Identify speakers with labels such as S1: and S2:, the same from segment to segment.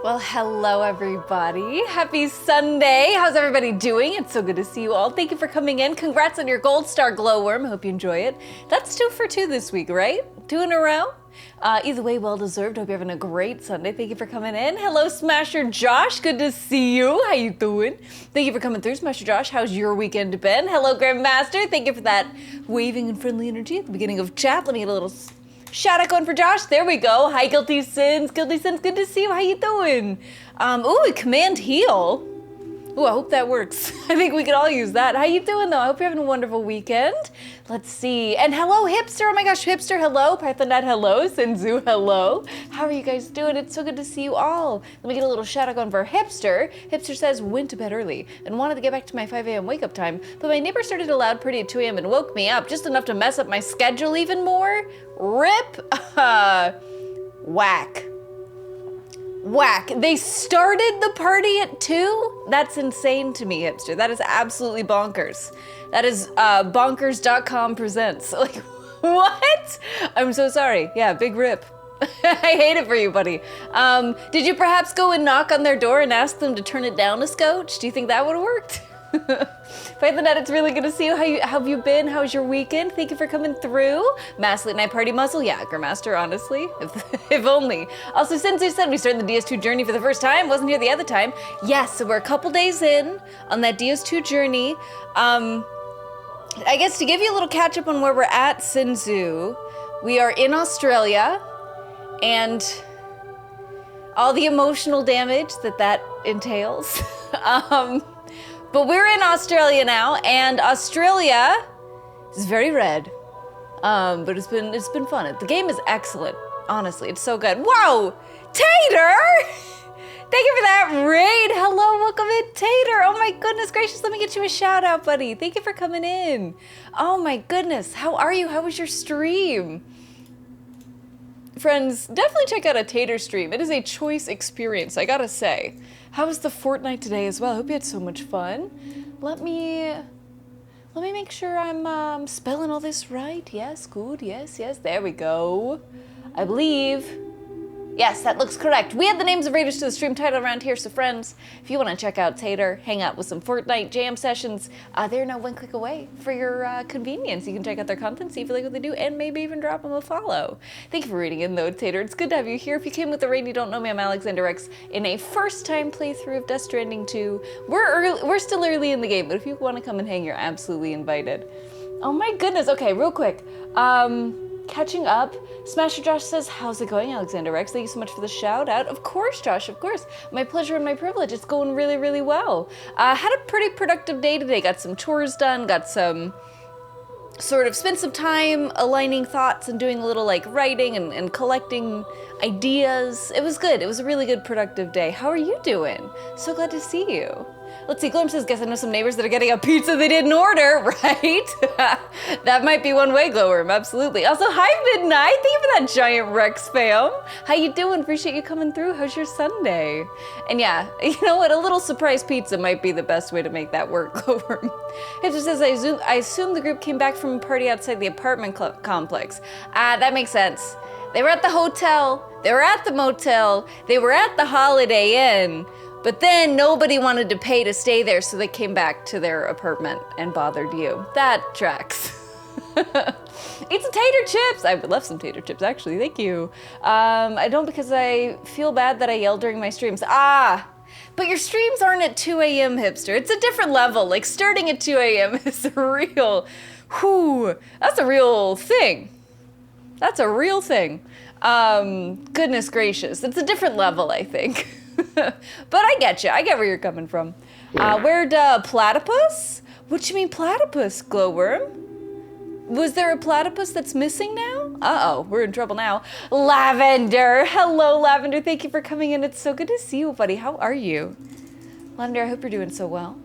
S1: Well, hello everybody. Happy Sunday. How's everybody doing? It's so good to see you all. Thank you for coming in. Congrats on your gold star glowworm. I hope you enjoy it. That's 2 for 2 this week, right? 2 in a row? Either way, well deserved. Hope you're having a great Sunday. Thank you for coming in. Hello, Smasher Josh. Good to see you. How you doing? Thank you for coming through, Smasher Josh. How's your weekend been? Hello, Grandmaster. Thank you for that waving and friendly energy at the beginning of chat. Let me get a little shout out going for Josh. There we go. Hi, Guilty Sins. Guilty Sins, good to see you. How you doing? Ooh, command heal. Ooh, I hope that works. I think we could all use that. How you doing though? I hope you're having a wonderful weekend. Let's see. And hello, Hipster. Oh my gosh, Hipster, hello. Python.net, hello. Sinzu, hello. How are you guys doing? It's so good to see you all. Let me get a little shout out going for Hipster. Hipster says, went to bed early and wanted to get back to my 5 a.m. wake up time, but my neighbor started a loud party at 2 a.m. and woke me up just enough to mess up my schedule even more. RIP. Whack. Whack. They started the party at 2? That's insane to me, Hipster. That is absolutely bonkers. That is bonkers.com presents. Like, what? I'm so sorry. Yeah, big rip. I hate it for you, buddy. Did you perhaps go and knock on their door and ask them to turn it down a scotch? Do you think that would have worked? Python.net, it's really good to see you. How have you been? How's your weekend? Thank you for coming through. Mass Late Night Party Muzzle. Yeah, Grandmaster, honestly. If only. Also, since you said we started the DS2 journey for the first time, wasn't here the other time. Yes, so we're a couple days in on that DS2 journey. I guess to give you a little catch up on where we're at, Sinzu, we are in Australia and all the emotional damage that entails. But we're in Australia now, and Australia is very red. But it's been fun. The game is excellent. Honestly, it's so good. Whoa, Tater! Thank you for that raid. Hello, welcome in, Tater. Oh my goodness gracious, let me get you a shout out, buddy. Thank you for coming in. Oh my goodness, how are you? How was your stream? Friends, definitely check out a Tater stream. It is a choice experience, I gotta say. How was the Fortnite today as well? I hope you had so much fun. Let me make sure I'm spelling all this right. Yes, good, yes, there we go. I believe. Yes, that looks correct. We had the names of raiders to the stream title around here, so friends, if you want to check out Tater, hang out with some Fortnite jam sessions, they're now 1 click away for your convenience. You can check out their content, see if you like what they do, and maybe even drop them a follow. Thank you for reading in though, Tater. It's good to have you here. If you came with the raid and you don't know me, I'm Alexander X in a first-time playthrough of Death Stranding 2. We're still early in the game, but if you want to come and hang, you're absolutely invited. Oh my goodness, okay, real quick. Catching up, Smasher Josh says, how's it going, Alexander Rex? Thank you so much for the shout out. Of course, Josh, of course. My pleasure and my privilege. It's going really, really well. Had a pretty productive day today. Got some chores done, got some spent some time aligning thoughts and doing a little like writing and collecting ideas. It was good. It was a really good productive day. How are you doing? So glad to see you. Let's see, Glorm says, guess I know some neighbors that are getting a pizza they didn't order, right? That might be one way, Glowworm, absolutely. Also, hi, Midnight, thank you for that giant Rex fam. How you doing? Appreciate you coming through. How's your Sunday? And yeah, you know what, a little surprise pizza might be the best way to make that work, Glowworm. Hipster says, I assume the group came back from a party outside the apartment complex. That makes sense. They were at the hotel, they were at the motel, they were at the Holiday Inn, but then nobody wanted to pay to stay there, so they came back to their apartment and bothered you. That tracks. Eat some tater chips! I would love some tater chips, actually, thank you. I don't because I feel bad that I yell during my streams. But your streams aren't at 2 a.m., Hipster. It's a different level. Like, starting at 2 a.m. is a real, that's a real thing. That's a real thing. Goodness gracious. It's a different level, I think. But I get you. I get where you're coming from. Where'd platypus? What you mean platypus, Glowworm? Was there a platypus that's missing now? Uh-oh, we're in trouble now. Lavender. Hello, Lavender. Thank you for coming in. It's so good to see you, buddy. How are you? Lavender, I hope you're doing so well.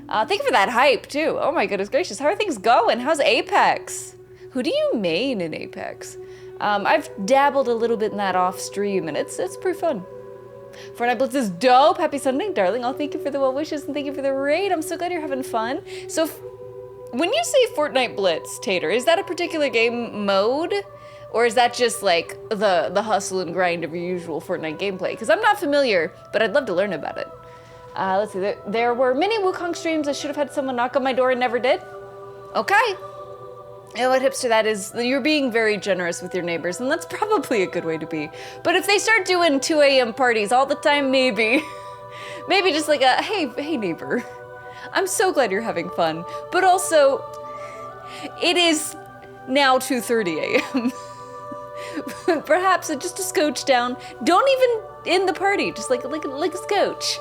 S1: Thank you for that hype, too. Oh my goodness gracious. How are things going? How's Apex? Who do you main in Apex? I've dabbled a little bit in that off stream, and it's pretty fun. Fortnite Blitz is dope. Happy Sunday, darling. Oh, thank you for the well wishes and thank you for the raid. I'm so glad you're having fun. So when you say Fortnite Blitz, Tater, is that a particular game mode? Or is that just like the hustle and grind of your usual Fortnite gameplay? Because I'm not familiar, but I'd love to learn about it. Let's see, there were many Wukong streams. I should have had someone knock on my door and never did. Okay. You know what, hipster, that is, you're being very generous with your neighbors, and that's probably a good way to be. But if they start doing 2 a.m. parties all the time, maybe. Maybe just like a, hey neighbor, I'm so glad you're having fun. But also, it is now 2:30 a.m. Perhaps just a scotch down. Don't even end the party, just like a scotch.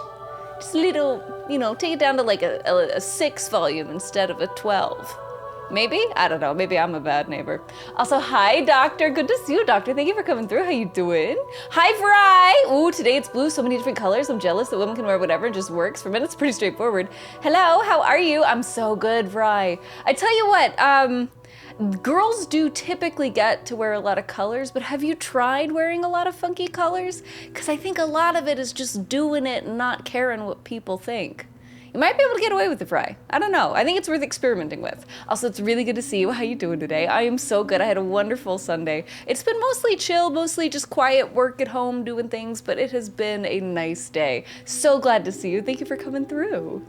S1: Just a little, you know, take it down to like a 6 volume instead of a 12. Maybe? I don't know. Maybe I'm a bad neighbor. Also, hi, Doctor. Good to see you, Doctor. Thank you for coming through. How you doing? Hi, Fry. Ooh, today it's blue. So many different colors. I'm jealous that women can wear whatever. It just works. For men, it's pretty straightforward. Hello, how are you? I'm so good, Fry. I tell you what, girls do typically get to wear a lot of colors, but have you tried wearing a lot of funky colors? Because I think a lot of it is just doing it and not caring what people think. You might be able to get away with it, Fry. I don't know. I think it's worth experimenting with. Also, it's really good to see you. How you doing today? I am so good. I had a wonderful Sunday. It's been mostly chill, mostly just quiet work at home, doing things, but it has been a nice day. So glad to see you. Thank you for coming through.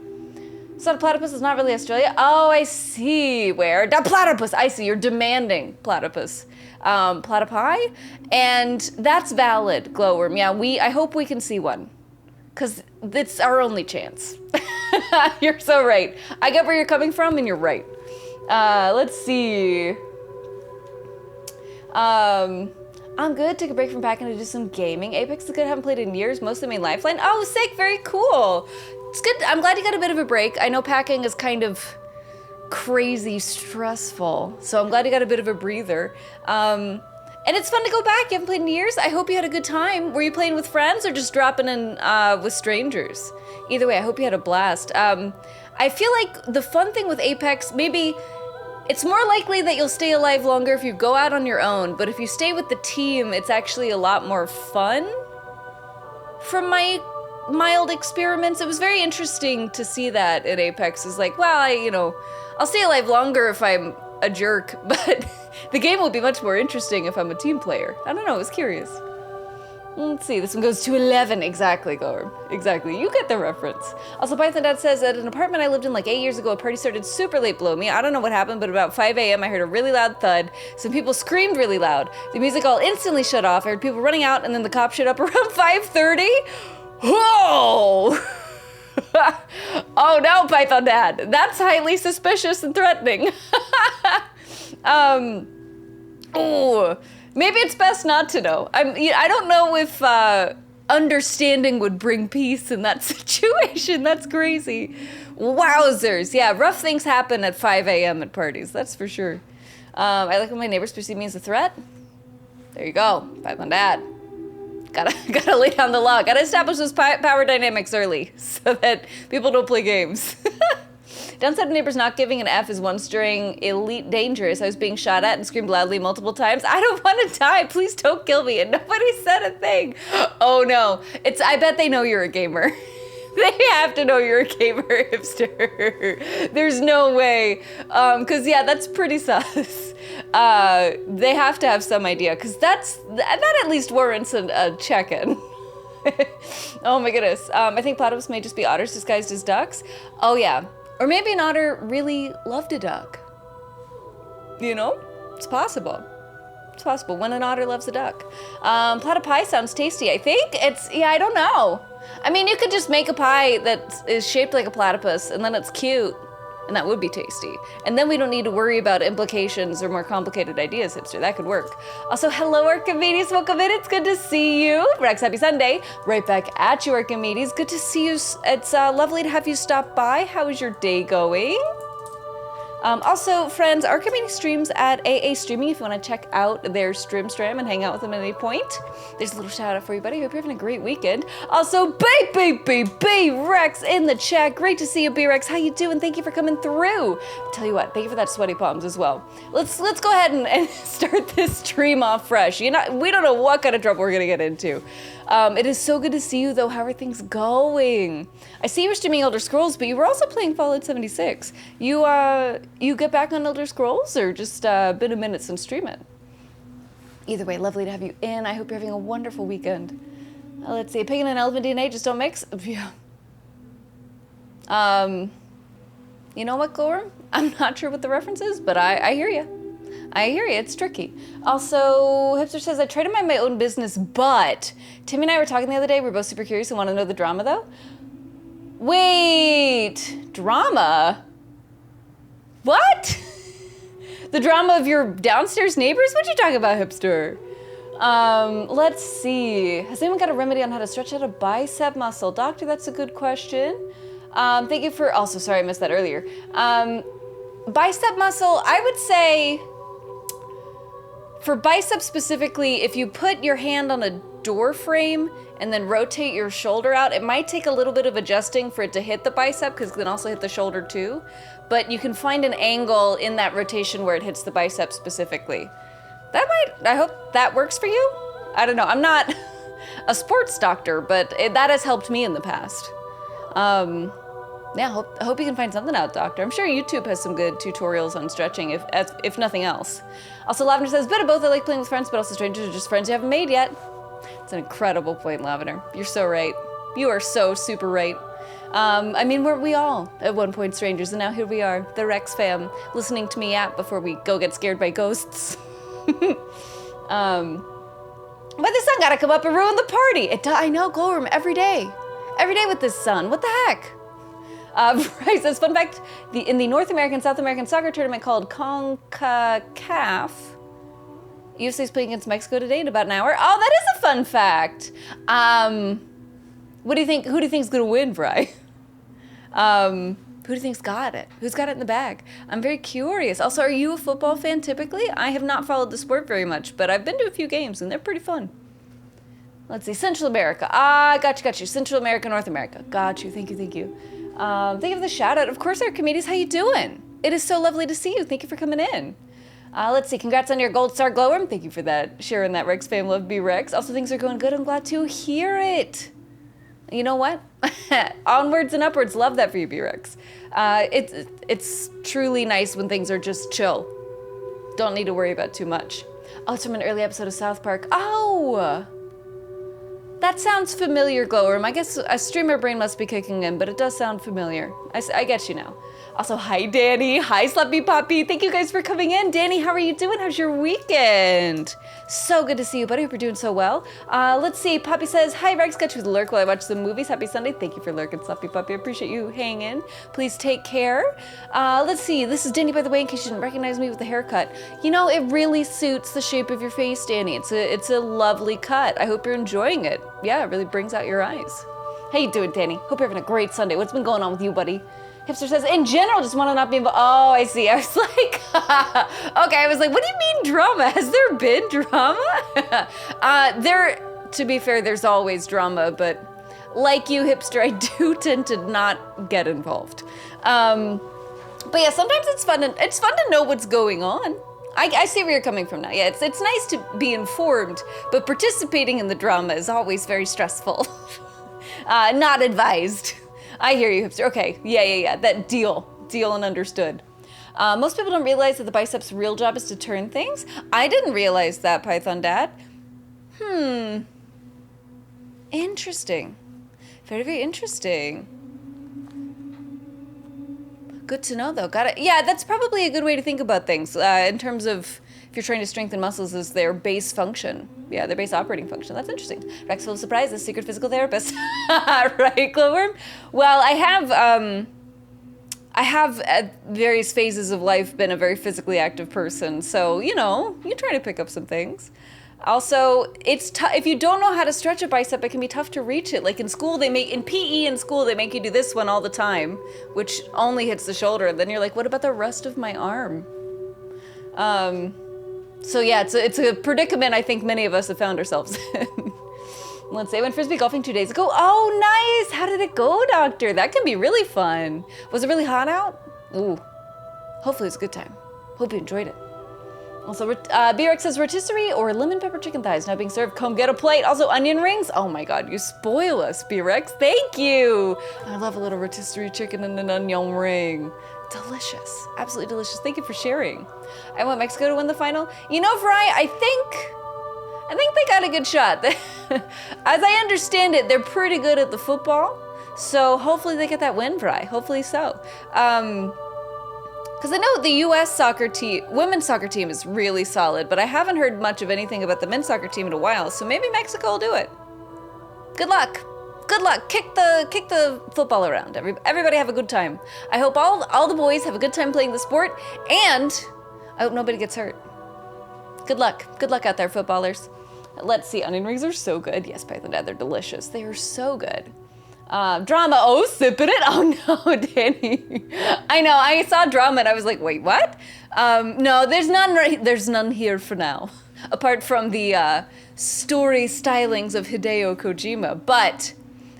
S1: So the platypus is not really Australia. Oh, I see. Where? The platypus. I see. You're demanding platypus. Platypi? And that's valid, Glowworm. Yeah, I hope we can see one. Because it's our only chance. You're so right. I get where you're coming from, and you're right. Let's see. I'm good. Take a break from packing to do some gaming. Apex is good. Haven't played in years. Mostly main Lifeline. Oh, sick. Very cool. It's good. I'm glad you got a bit of a break. I know packing is kind of crazy stressful, so I'm glad you got a bit of a breather. And it's fun to go back. You haven't played in years. I hope you had a good time. Were you playing with friends or just dropping in with strangers? Either way, I hope you had a blast. I feel like the fun thing with Apex, maybe it's more likely that you'll stay alive longer if you go out on your own, but if you stay with the team, it's actually a lot more fun. From my mild experiments, it was very interesting to see that in Apex. Is like, well, I'll stay alive longer if I'm a jerk, but the game will be much more interesting if I'm a team player. I don't know, I was curious. Let's see, this one goes to 11. Exactly, Gorb. Exactly, you get the reference. Also, Python Dad says, at an apartment I lived in like 8 years ago, a party started super late below me. I don't know what happened, but about 5 a.m. I heard a really loud thud. Some people screamed really loud. The music all instantly shut off. I heard people running out, and then the cops showed up around 5:30. Whoa! Oh no, Python Dad. That's highly suspicious and threatening. Oh, maybe it's best not to know. I don't know if understanding would bring peace in that situation. That's crazy. Wowzers. Yeah, rough things happen at 5 a.m. at parties, that's for sure. I like when my neighbors perceive me as a threat. There you go, Python Dad. Gotta lay down the law. Gotta establish those power dynamics early so that people don't play games. Downside of neighbors not giving an F is once during Elite Dangerous, I was being shot at and screamed loudly multiple times. I don't want to die. Please don't kill me. And nobody said a thing. Oh no. I bet they know you're a gamer. They have to know you're a gamer, hipster. There's no way. Cause yeah, that's pretty sus. They have to have some idea, cause that at least warrants a check-in. Oh my goodness. I think platypus may just be otters disguised as ducks. Oh yeah. Or maybe an otter really loved a duck. You know? It's possible. It's possible when an otter loves a duck. Platypi sounds tasty, I think. I don't know. I mean, you could just make a pie that is shaped like a platypus, and then it's cute, and that would be tasty. And then we don't need to worry about implications or more complicated ideas, hipster. That could work. Also, hello, Archimedes. Welcome in. It's good to see you. Rex, happy Sunday. Right back at you, Archimedes. Good to see you. It's lovely to have you stop by. How is your day going? Also, friends, Archimedes streams at AA Streaming if you want to check out their Stram and hang out with them at any point. There's a little shout out for you, buddy. Hope you're having a great weekend. Also, B-Rex in the chat. Great to see you, B-Rex. How you doing? Thank you for coming through. Tell you what, thank you for that sweaty palms as well. Let's go ahead and start this stream off fresh. We don't know what kind of trouble we're gonna get into. It is so good to see you, though. How are things going? I see you were streaming Elder Scrolls, but you were also playing Fallout 76. You get back on Elder Scrolls, or just been a minute since streaming? Either way, lovely to have you in. I hope you're having a wonderful weekend. Let's see, pig and an elephant DNA just don't mix. Yeah. You know what, Glorm? I'm not sure what the reference is, but I hear you. I hear you, it's tricky. Also, Hipster says, I try to mind my own business, but Timmy and I were talking the other day. We're both super curious and want to know the drama, though. Wait, drama? What? The drama of your downstairs neighbors? What you talking about, Hipster? Let's see. Has anyone got a remedy on how to stretch out a bicep muscle? Doctor, that's a good question. Thank you for, also, sorry, I missed that earlier. Bicep muscle, I would say, for bicep specifically, if you put your hand on a door frame and then rotate your shoulder out, it might take a little bit of adjusting for it to hit the bicep, because it can also hit the shoulder too. But you can find an angle in that rotation where it hits the bicep specifically. I hope that works for you. I don't know, I'm not a sports doctor, but that has helped me in the past. Yeah, I hope you can find something out, doctor. I'm sure YouTube has some good tutorials on stretching, if nothing else. Also, Lavender says, bit of both. I like playing with friends, but also strangers are just friends you haven't made yet. It's an incredible point, Lavender. You're so right. You are so super right. I mean, weren't we all at one point strangers, and now here we are, the Rex fam, listening to me yap before we go get scared by ghosts. But the sun gotta come up and ruin the party. I know, Glowworm, every day with this sun. What the heck? Right, says, fun fact, in the North American, South American soccer tournament called CONCACAF, UFC's playing against Mexico today in about an hour. Oh, that is a fun fact. What do you think? Who do you think's gonna win, Bri? Who do you think's got it? Who's got it in the bag? I'm very curious. Also, are you a football fan typically? I have not followed the sport very much, but I've been to a few games and they're pretty fun. Let's see, Central America. Got you. Central America, North America. Got you. Thank you. Thank you for the shout out. Of course, Archimedes, how you doing? It is so lovely to see you. Thank you for coming in. Let's see, congrats on your gold star, Glowworm. Thank you for that, sharing that, Rex fam. Love B-Rex. Also, things are going good. I'm glad to hear it. You know what? Onwards and upwards. Love that for you, B-Rex. It's truly nice when things are just chill. Don't need to worry about too much. Oh, it's from an early episode of South Park. Oh! That sounds familiar, Glowworm. I guess a streamer brain must be kicking in, but it does sound familiar. I get you now. Also, hi, Danny. Hi, Slappy Poppy. Thank you guys for coming in. Danny, how are you doing? How's your weekend? So good to see you, buddy. Hope you're doing so well. Let's see. Poppy says, hi, Rex. Got you to lurk while I watch the movies. Happy Sunday. Thank you for lurking, Slappy Poppy. I appreciate you hanging in. Please take care. Let's see. This is Danny, by the way, in case you didn't recognize me with the haircut. You know, it really suits the shape of your face, Danny. It's a lovely cut. I hope you're enjoying it. Yeah, it really brings out your eyes. How you doing, Danny? Hope you're having a great Sunday. What's been going on with you, buddy? Hipster says, in general, just want to not be involved. Oh, I see. I was like, okay, I was like, what do you mean drama? Has there been drama? To be fair, there's always drama, but like you, Hipster, I do tend to not get involved. But yeah, sometimes it's fun to know what's going on. I see where you're coming from now. Yeah, it's nice to be informed, but participating in the drama is always very stressful. Not advised. I hear you, Hipster. Okay, yeah. That deal and understood. Most people don't realize that the bicep's real job is to turn things. I didn't realize that, Python Dad. Interesting. Very, very interesting. Good to know, though. Got it. Yeah, that's probably a good way to think about things in terms of if you're trying to strengthen muscles as their base function. Yeah, their base operating function. That's interesting. Rex full of surprises, secret physical therapist. Right, Glowworm? Well, I have at various phases of life been a very physically active person, so, you know, you try to pick up some things. Also, it's if you don't know how to stretch a bicep, it can be tough to reach it. Like in school, in PE in school, they make you do this one all the time, which only hits the shoulder. And then you're like, what about the rest of my arm? So yeah, it's a predicament I think many of us have found ourselves in. Let's see, I went Frisbee golfing 2 days ago. Oh, nice! How did it go, Doctor? That can be really fun. Was it really hot out? Ooh, hopefully it's a good time. Hope you enjoyed it. Also, B-Rex says rotisserie or lemon pepper chicken thighs now being served. Come get a plate. Also, onion rings. Oh my God, you spoil us, B-Rex. Thank you. I love a little rotisserie chicken and an onion ring. Delicious. Absolutely delicious. Thank you for sharing. I want Mexico to win the final. You know, Fry, I think I think they got a good shot. As I understand it, they're pretty good at the football, so hopefully they get that win, Bri. Hopefully so. Because I know the U.S. soccer team, women's soccer team is really solid, but I haven't heard much of anything about the men's soccer team in a while, so maybe Mexico will do it. Good luck. Good luck. Kick the football around. Everybody have a good time. I hope all the boys have a good time playing the sport, and I hope nobody gets hurt. Good luck. Good luck out there, footballers. Let's see. Onion rings are so good. Yes, Python Dad, they're delicious. They are so good. Drama. Oh, sipping it. Oh no, Danny. I know. I saw drama and I was like, wait, what? No, there's none. There's none here for now, apart from the story stylings of Hideo Kojima. But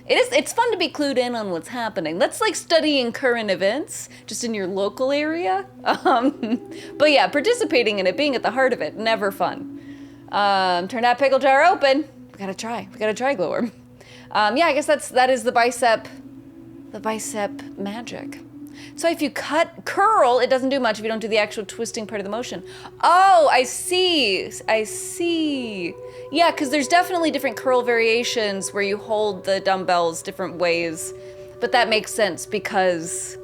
S1: it's fun to be clued in on what's happening. That's like studying current events just in your local area. But yeah, participating in it, being at the heart of it, never fun. Turn that pickle jar open. We gotta try glowworm. Yeah, I guess that is the bicep magic. So if you curl, it doesn't do much if you don't do the actual twisting part of the motion. Oh, I see. Yeah, because there's definitely different curl variations where you hold the dumbbells different ways, but that makes sense because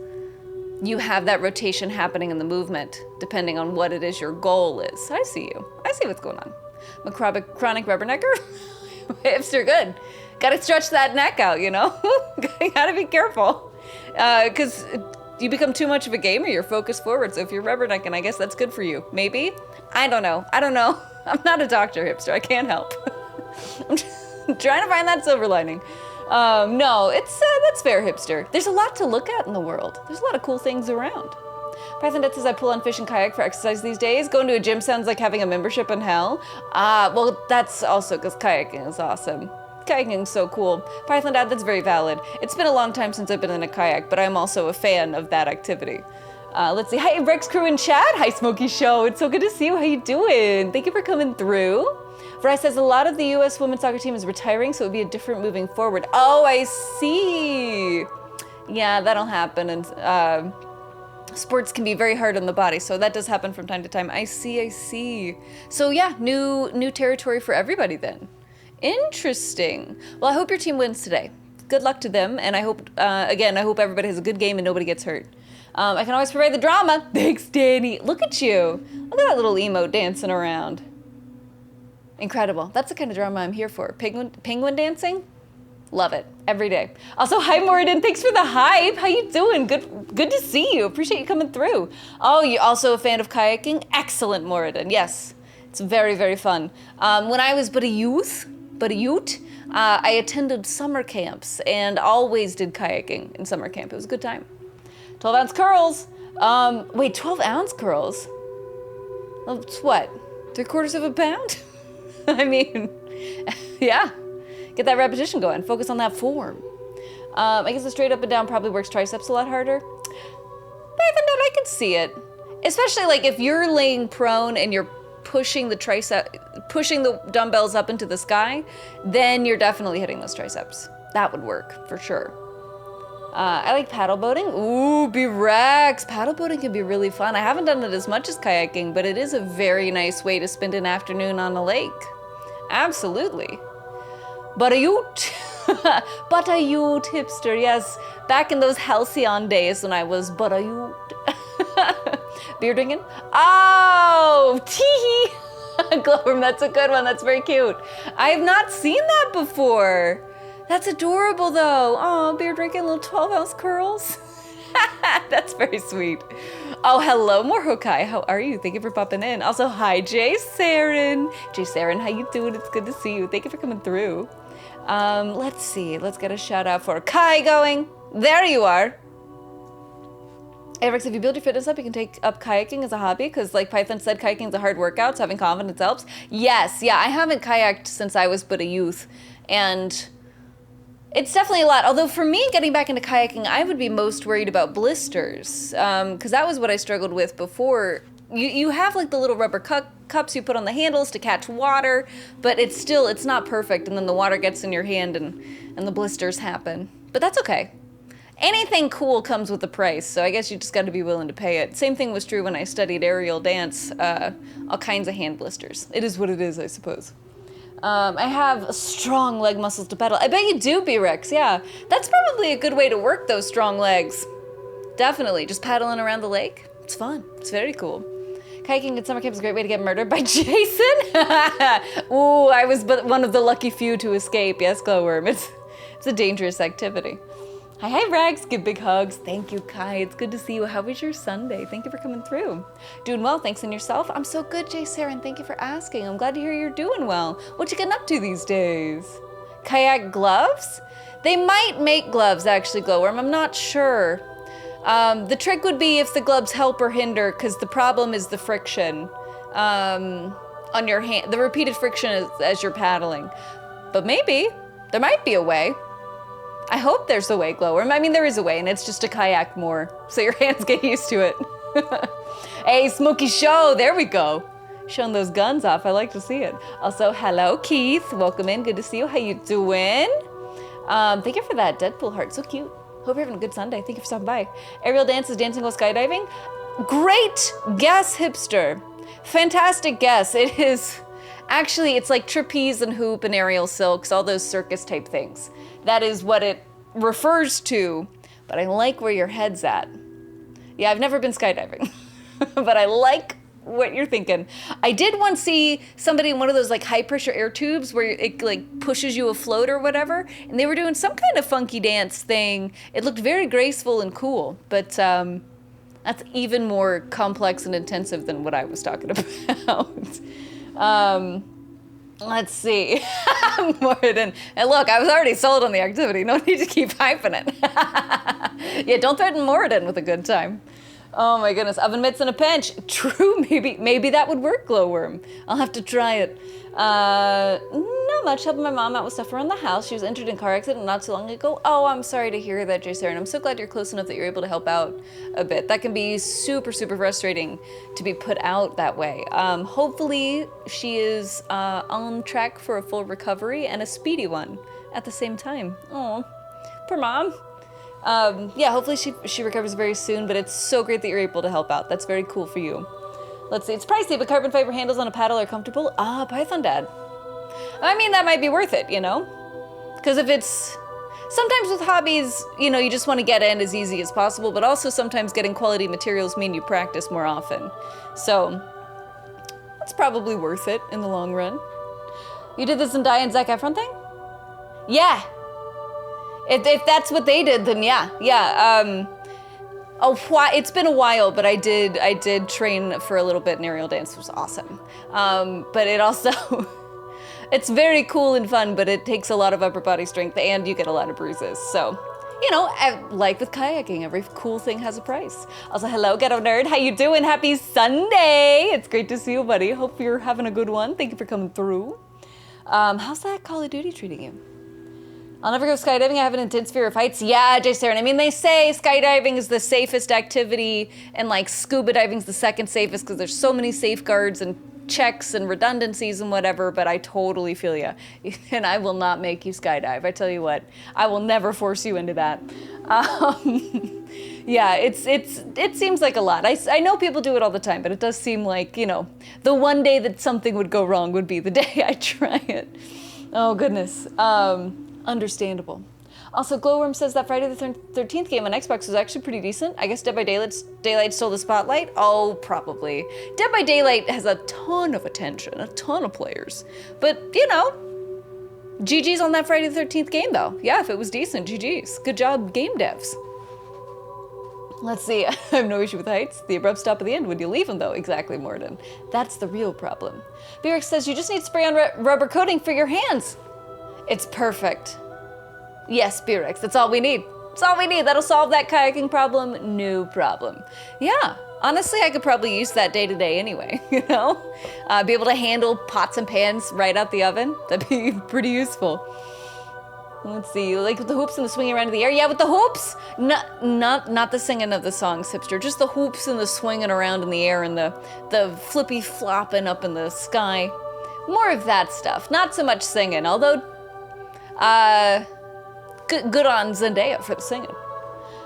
S1: you have that rotation happening in the movement depending on what it is your goal is. I see you. I see what's going on. Chronic rubbernecker? Hipster, good. Gotta stretch that neck out, you know? Gotta be careful. Because you become too much of a gamer, you're focused forward. So if you're rubbernecking, I guess that's good for you. Maybe? I don't know. I'm not a doctor, Hipster. I can't help. I'm trying to find that silver lining. No, that's fair, Hipster. There's a lot to look at in the world. There's a lot of cool things around. Python Dad says I pull on fish and kayak for exercise these days. Going to a gym sounds like having a membership in hell. Well, that's also because kayaking is awesome. Kayaking's so cool. Python Dad, that's very valid. It's been a long time since I've been in a kayak, but I'm also a fan of that activity. Let's see. Hi, Rex Crew in chat. Hi, Smokey Show. It's so good to see you. How you doing? Thank you for coming through. Vrai says a lot of the U.S. women's soccer team is retiring, so it would be a different moving forward. Oh, I see. Yeah, that'll happen. And sports can be very hard on the body, so that does happen from time to time. I see. So yeah, new territory for everybody then. Interesting. Well, I hope your team wins today. Good luck to them, and I hope, again, I hope everybody has a good game and nobody gets hurt. I can always provide the drama. Thanks, Danny. Look at you. Look at that little emote dancing around. Incredible. That's the kind of drama I'm here for. Penguin dancing? Love it. Every day. Also, hi, Moradin. Thanks for the hype. How you doing? Good to see you. Appreciate you coming through. Oh, you also a fan of kayaking? Excellent, Moradin. Yes. It's very, very fun. When I was but a youth, I attended summer camps and always did kayaking in summer camp. It was a good time. 12-ounce curls. Wait, 12-ounce curls? It's what? 3/4 of a pound? I mean, yeah. Get that repetition going. Focus on that form. I guess the straight up and down probably works triceps a lot harder. But even then, I can see it. Especially like if you're laying prone and you're pushing the dumbbells up into the sky, then you're definitely hitting those triceps. That would work for sure. I like paddle boating. Ooh, B-Rex. Paddle boating can be really fun. I haven't done it as much as kayaking, but it is a very nice way to spend an afternoon on a lake. Absolutely. But a ute. But a ute, hipster, yes. Back in those halcyon days when I was but a ute. Beer drinking? Oh, tee. Glowworm, that's a good one. That's very cute. I have not seen that before. That's adorable, though. Oh, beer drinking, little 12-ounce curls. That's very sweet. Oh, hello, more Hokai. How are you? Thank you for popping in. Also, hi, Jay Saren. Jay Saren, how you doing? It's good to see you. Thank you for coming through. Let's see. Let's get a shout out for Kai going. There you are. Hey, Rex, if you build your fitness up, you can take up kayaking as a hobby, because like Python said, kayaking is a hard workout, so having confidence helps. Yes, yeah, I haven't kayaked since I was but a youth, and it's definitely a lot. Although for me, getting back into kayaking, I would be most worried about blisters, because that was what I struggled with before. You have like the little rubber cups you put on the handles to catch water, but it's not perfect, and then the water gets in your hand and the blisters happen. But that's okay. Anything cool comes with a price, so I guess you just got to be willing to pay it. Same thing was true when I studied aerial dance, all kinds of hand blisters. It is what it is, I suppose. I have strong leg muscles to pedal. I bet you do, B-Rex, yeah. That's probably a good way to work those strong legs. Definitely, just paddling around the lake. It's fun, it's very cool. Kayaking at summer camp is a great way to get murdered by Jason. Ooh, I was but one of the lucky few to escape. Yes, Glowworm, it's a dangerous activity. Hi, Rags, give big hugs. Thank you, Kai, it's good to see you. How was your Sunday? Thank you for coming through. Doing well, thanks, and yourself? I'm so good, Jay Saren, thank you for asking. I'm glad to hear you're doing well. What you getting up to these days? Kayak gloves? They might make gloves, actually, Glowworm, I'm not sure. The trick would be if the gloves help or hinder, because the problem is the friction on your hand, the repeated friction as you're paddling. But maybe, there might be a way. I hope there's a way, Glowworm. I mean, there is a way, and it's just to kayak more, so your hands get used to it. Hey, Smokey Show, there we go. Showing those guns off, I like to see it. Also, hello, Keith. Welcome in, good to see you. How you doing? Thank you for that Deadpool heart, so cute. Hope you're having a good Sunday. Thank you for stopping by. Aerial dance is dancing while skydiving. Great guess, hipster. Fantastic guess. It is, actually, it's like trapeze and hoop and aerial silks, all those circus type things. That is what it refers to, but I like where your head's at. Yeah, I've never been skydiving, but I like what you're thinking. I did once see somebody in one of those like high pressure air tubes where it like pushes you afloat or whatever, and they were doing some kind of funky dance thing. It looked very graceful and cool, but that's even more complex and intensive than what I was talking about. Let's see. Morden. And look, I was already sold on the activity. No need to keep hyping it. Yeah, don't threaten Morden with a good time. Oh my goodness, oven mitts in a pinch. True, maybe that would work, Glowworm. I'll have to try it. Not much, helping my mom out with stuff around the house. She was injured in a car accident not too long ago. Oh, I'm sorry to hear that, Jason. I'm so glad you're close enough that you're able to help out a bit. That can be super, super frustrating to be put out that way. Hopefully she is on track for a full recovery and a speedy one at the same time. Oh, poor mom. Yeah, hopefully she recovers very soon, but it's so great that you're able to help out. That's very cool for you. Let's see, it's pricey, but carbon fiber handles on a paddle are comfortable. Ah, Python Dad. I mean, that might be worth it, you know? Because if it's, sometimes with hobbies, you know, you just want to get in as easy as possible, but also sometimes getting quality materials mean you practice more often. So, that's probably worth it in the long run. You did this Zendaya and Zac Efron thing? Yeah. If that's what they did, then yeah. It's been a while, but I did train for a little bit in aerial dance, which was awesome. But it also, it's very cool and fun, but it takes a lot of upper body strength and you get a lot of bruises. So, you know, like with kayaking, every cool thing has a price. Also, hello, Ghetto Nerd. How you doing? Happy Sunday. It's great to see you, buddy. Hope you're having a good one. Thank you for coming through. How's that Call of Duty treating you? I'll never go skydiving. I have an intense fear of heights. Yeah, Jay Saren. I mean, they say skydiving is the safest activity and like scuba diving is the second safest because there's so many safeguards and checks and redundancies and whatever, but I totally feel you. And I will not make you skydive. I tell you what, I will never force you into that. Yeah, it seems like a lot. I know people do it all the time, but it does seem like, you know, the one day that something would go wrong would be the day I try it. Oh, goodness. Understandable. Also, Glowworm says that Friday the 13th game on Xbox was actually pretty decent. I guess Dead by Daylight stole the spotlight? Oh, probably. Dead by Daylight has a ton of attention, a ton of players. But, you know, GG's on that Friday the 13th game, though. Yeah, if it was decent, GG's. Good job, game devs. Let's see, I have no issue with heights. The abrupt stop at the end when you leave them, though. Exactly, Morden. That's the real problem. Berex says you just need spray on rubber coating for your hands. It's perfect. Yes, Berex, that's all we need. That's all we need. That'll solve that kayaking problem, no problem. Yeah, honestly, I could probably use that day to day anyway, you know? Be able to handle pots and pans right out the oven. That'd be pretty useful. Let's see, like with the hoops and the swinging around in the air. Yeah, with the hoops. Not the singing of the songs, hipster. Just the hoops and the swinging around in the air and the flippy flopping up in the sky. More of that stuff. Not so much singing, although good on Zendaya for the singing.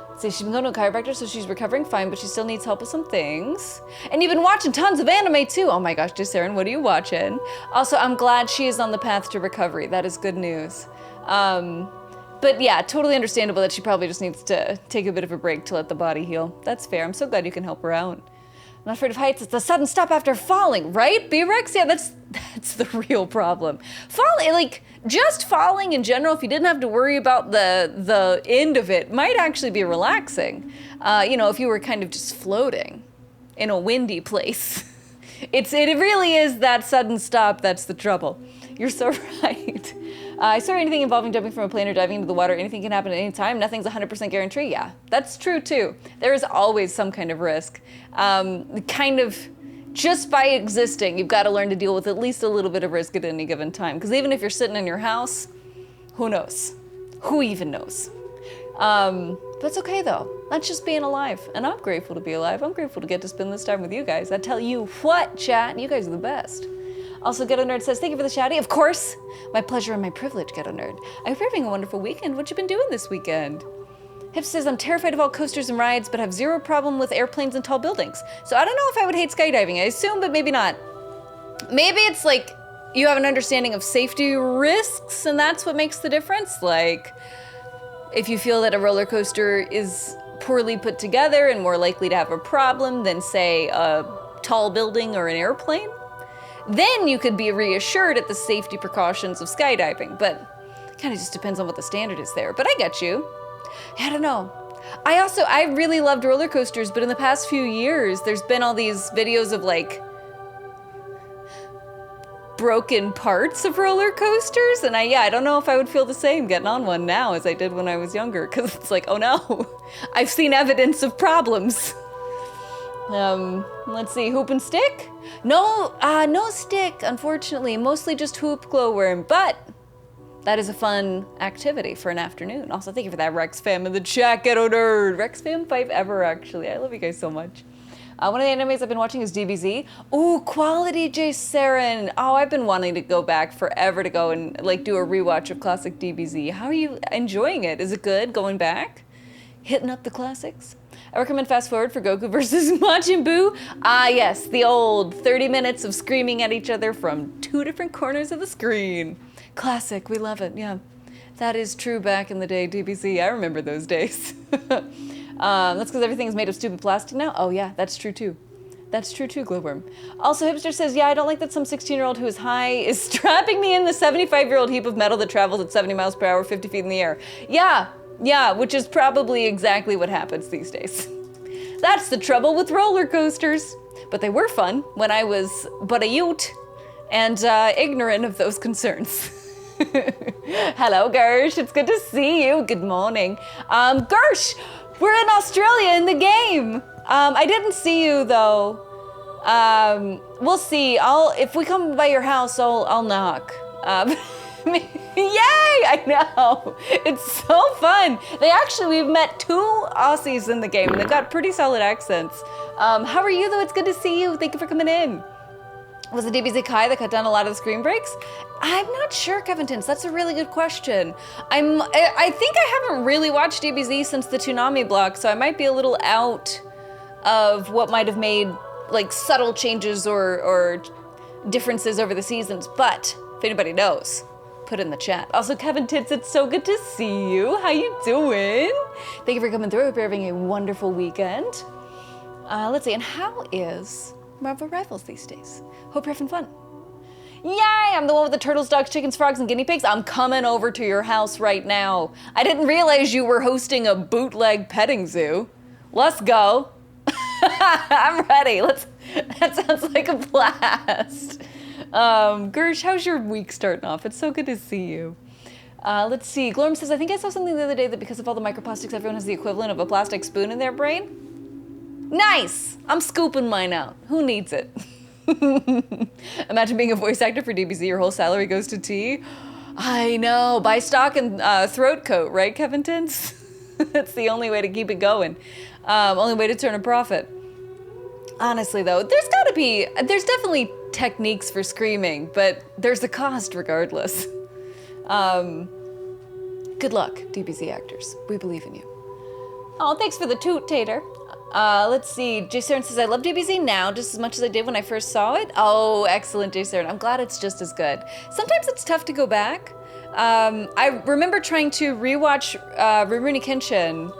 S1: Let's So she's been going to a chiropractor, so she's recovering fine, but she still needs help with some things. And you've been watching tons of anime too. Oh my gosh, Disaren, what are you watching? Also, I'm glad she is on the path to recovery. That is good news. But yeah, totally understandable that she probably just needs to take a bit of a break to let the body heal. That's fair. I'm so glad you can help her out. I'm not afraid of heights. It's the sudden stop after falling, right? B-Rex? Yeah, that's the real problem. Falling, like, just falling in general, if you didn't have to worry about the end of it, might actually be relaxing. You know, if you were kind of just floating in a windy place. It really is that sudden stop that's the trouble. You're so right. I saw anything involving jumping from a plane or diving into the water. Anything can happen at any time. Nothing's 100% guarantee. Yeah, that's true too. There is always some kind of risk. Kind of, just by existing, you've got to learn to deal with at least a little bit of risk at any given time. Because even if you're sitting in your house, who knows? Who even knows? But it's okay though. That's just being alive. And I'm grateful to be alive. I'm grateful to get to spend this time with you guys. I tell you what, chat, you guys are the best. Also, Ghetto Nerd says, thank you for the shouty. Of course, my pleasure and my privilege, Ghetto Nerd. I hope you're having a wonderful weekend. What you been doing this weekend? Hip says, I'm terrified of all coasters and rides, but have zero problem with airplanes and tall buildings. So I don't know if I would hate skydiving. I assume, but maybe not. Maybe it's like you have an understanding of safety risks, and that's what makes the difference. Like, if you feel that a roller coaster is poorly put together and more likely to have a problem than, say, a tall building or an airplane, then you could be reassured at the safety precautions of skydiving, but it kind of just depends on what the standard is there. But I get you. I don't know. I really loved roller coasters, but in the past few years, there's been all these videos of like broken parts of roller coasters, and I don't know if I would feel the same getting on one now as I did when I was younger, because it's like, oh no, I've seen evidence of problems. Let's see, hoop and stick? No, no stick, unfortunately. Mostly just hoop glowworm, but that is a fun activity for an afternoon. Also, thank you for that, Rex fam in the chat, Ghetto Nerd. Rex fam 5 ever, actually. I love you guys so much. One of the animes I've been watching is DBZ. Ooh, quality J. Saren. Oh, I've been wanting to go back forever to go and like do a rewatch of classic DBZ. How are you enjoying it? Is it good going back? Hitting up the classics? I recommend Fast Forward for Goku versus Majin Buu. Ah, yes, the old 30 minutes of screaming at each other from 2 different corners of the screen. Classic, we love it, yeah. That is true back in the day, DBZ. I remember those days. That's because everything is made of stupid plastic now? Oh yeah, that's true too. That's true too, Glowworm. Also, Hipster says, yeah, I don't like that some 16-year-old who is high is strapping me in the 75-year-old heap of metal that travels at 70 miles per hour, 50 feet in the air. Yeah, which is probably exactly what happens these days. That's the trouble with roller coasters. But they were fun when I was but a youth and ignorant of those concerns. Hello, Gersh. It's good to see you. Good morning. Gersh, we're in Australia in the game. I didn't see you though. We'll see. If we come by your house, I'll knock. Yay! I know. It's so fun. We've met 2 Aussies in the game, and they've got pretty solid accents. How are you though? It's good to see you. Thank you for coming in. Was it DBZ Kai that cut down a lot of the screen breaks? I'm not sure, Kevin Tins. That's a really good question. I think I haven't really watched DBZ since the Toonami block, so I might be a little out of what might have made like subtle changes or differences over the seasons. But if anybody knows, put in the chat. Also, Kevin Tits, it's so good to see you. How you doing? Thank you for coming through. Hope you're having a wonderful weekend. Let's see, and how is Marvel Rivals these days? Hope you're having fun. Yay! I'm the one with the turtles, dogs, chickens, frogs, and guinea pigs. I'm coming over to your house right now. I didn't realize you were hosting a bootleg petting zoo. Let's go. I'm ready. That sounds like a blast. Gersh, how's your week starting off? It's so good to see you. Let's see. Glorm says, I think I saw something the other day that because of all the microplastics, everyone has the equivalent of a plastic spoon in their brain. Nice! I'm scooping mine out. Who needs it? Imagine being a voice actor for DBZ, your whole salary goes to tea. I know. Buy stock and throat coat, right, Kevin Tins? That's the only way to keep it going. Only way to turn a profit. Honestly, though, there's definitely techniques for screaming, but there's a cost regardless. Good luck, DBZ actors. We believe in you. Oh, thanks for the toot, Tater. Let's see. Jason says, I love DBZ now just as much as I did when I first saw it. Oh, excellent, Jason. I'm glad it's just as good. Sometimes it's tough to go back. I remember trying to rewatch Rurouni Kenshin,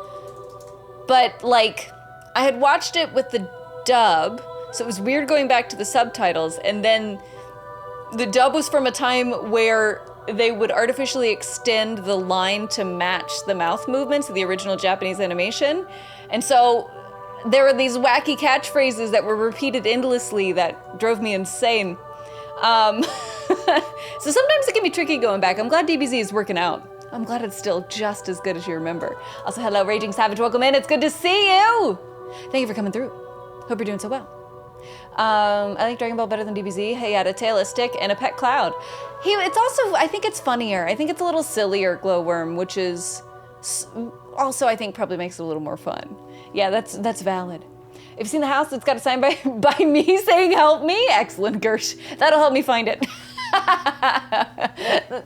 S1: but like, I had watched it with the dub, so it was weird going back to the subtitles, and then the dub was from a time where they would artificially extend the line to match the mouth movements of the original Japanese animation. And so there were these wacky catchphrases that were repeated endlessly that drove me insane. So sometimes it can be tricky going back. I'm glad DBZ is working out. I'm glad it's still just as good as you remember. Also, hello, Raging Savage, welcome in. It's good to see you. Thank you for coming through. Hope you're doing so well. I like Dragon Ball better than DBZ. He had a tail, a stick, and a pet cloud. It's also, I think it's funnier. I think it's a little sillier, Glowworm, which is also, I think, probably makes it a little more fun. Yeah, that's valid. If you've seen the house, it's got a sign by me saying help me. Excellent, Gersh. That'll help me find it.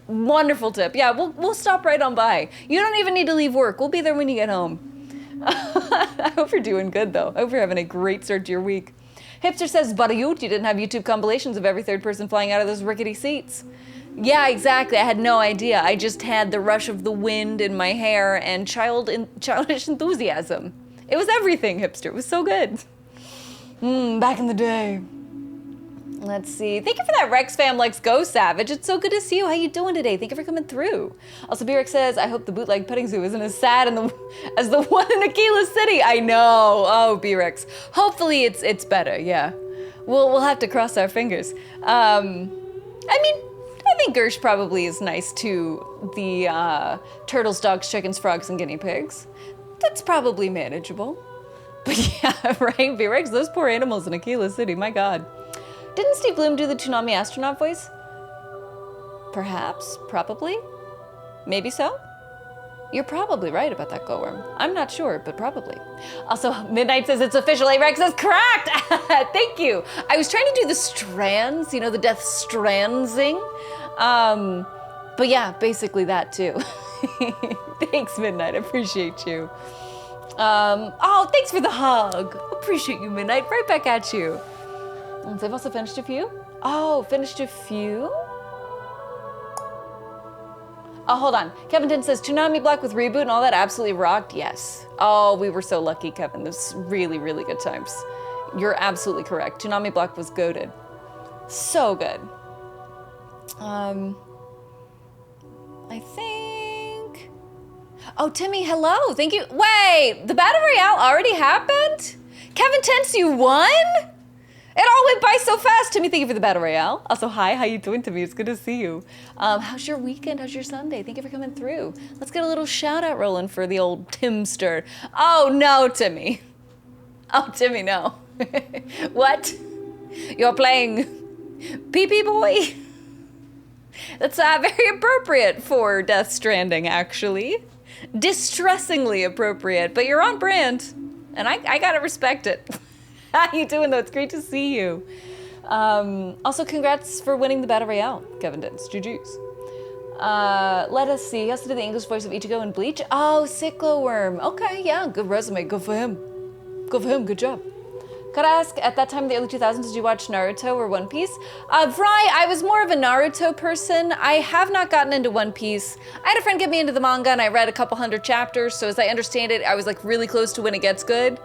S1: Wonderful tip. Yeah, we'll stop right on by. You don't even need to leave work. We'll be there when you get home. I hope you're doing good, though. I hope you're having a great start to your week. Hipster says, Barayut, you didn't have YouTube compilations of every third person flying out of those rickety seats. Yeah, exactly. I had no idea. I just had the rush of the wind in my hair and childish enthusiasm. It was everything, Hipster. It was so good. Back in the day. Let's see. Thank you for that, Rex fam. Let's go, Savage. It's so good to see you. How you doing today? Thank you for coming through. Also, B-Rex says, I hope the bootleg petting zoo isn't as sad as the one in Aquila City. I know. Oh, B-Rex. Hopefully it's better. Yeah. We'll have to cross our fingers. I mean, I think Gersh probably is nice to the turtles, dogs, chickens, frogs, and guinea pigs. That's probably manageable. But yeah, right, B-Rex, those poor animals in Aquila City, my God. Didn't Steve Bloom do the Toonami astronaut voice? Perhaps, probably, maybe so. You're probably right about that, Glowworm. I'm not sure, but probably. Also, Midnight says it's official. A-Rex is correct. Thank you. I was trying to do the strands, you know, the Death Strandsing. But yeah, basically that too. Thanks, Midnight. I appreciate you. Oh, thanks for the hug. Appreciate you, Midnight. Right back at you. And they've also finished a few. Oh, finished a few? Oh, hold on. Kevin Tin says, Toonami Black with reboot and all that absolutely rocked. Yes. Oh, we were so lucky, Kevin. This really, really good times. You're absolutely correct. Toonami Black was goated. So good. I think... Oh, Timmy, hello. Thank you. Wait, the Battle Royale already happened? Kevin Tense, you won? It all went by so fast. Timmy, thank you for the Battle Royale. Also, hi, how you doing, Timmy? It's good to see you. How's your weekend? How's your Sunday? Thank you for coming through. Let's get a little shout out rolling for the old Timster. Oh, no, Timmy. Oh, Timmy, no. What? You're playing Pee-Pee Boy? That's very appropriate for Death Stranding, actually. Distressingly appropriate, but you're on brand, and I gotta respect it. How you doing, though? It's great to see you. Also, congrats for winning the Battle Royale, Kevin Dents. GG's. Let us see. He has to do the English voice of Ichigo in Bleach. Oh, sick Glowworm. Okay, yeah, good resume. Good for him. Good for him. Good job. Could I ask, at that time in the early 2000s, did you watch Naruto or One Piece? Fry, I was more of a Naruto person. I have not gotten into One Piece. I had a friend get me into the manga and I read a couple hundred chapters, so as I understand it, I was like really close to when it gets good.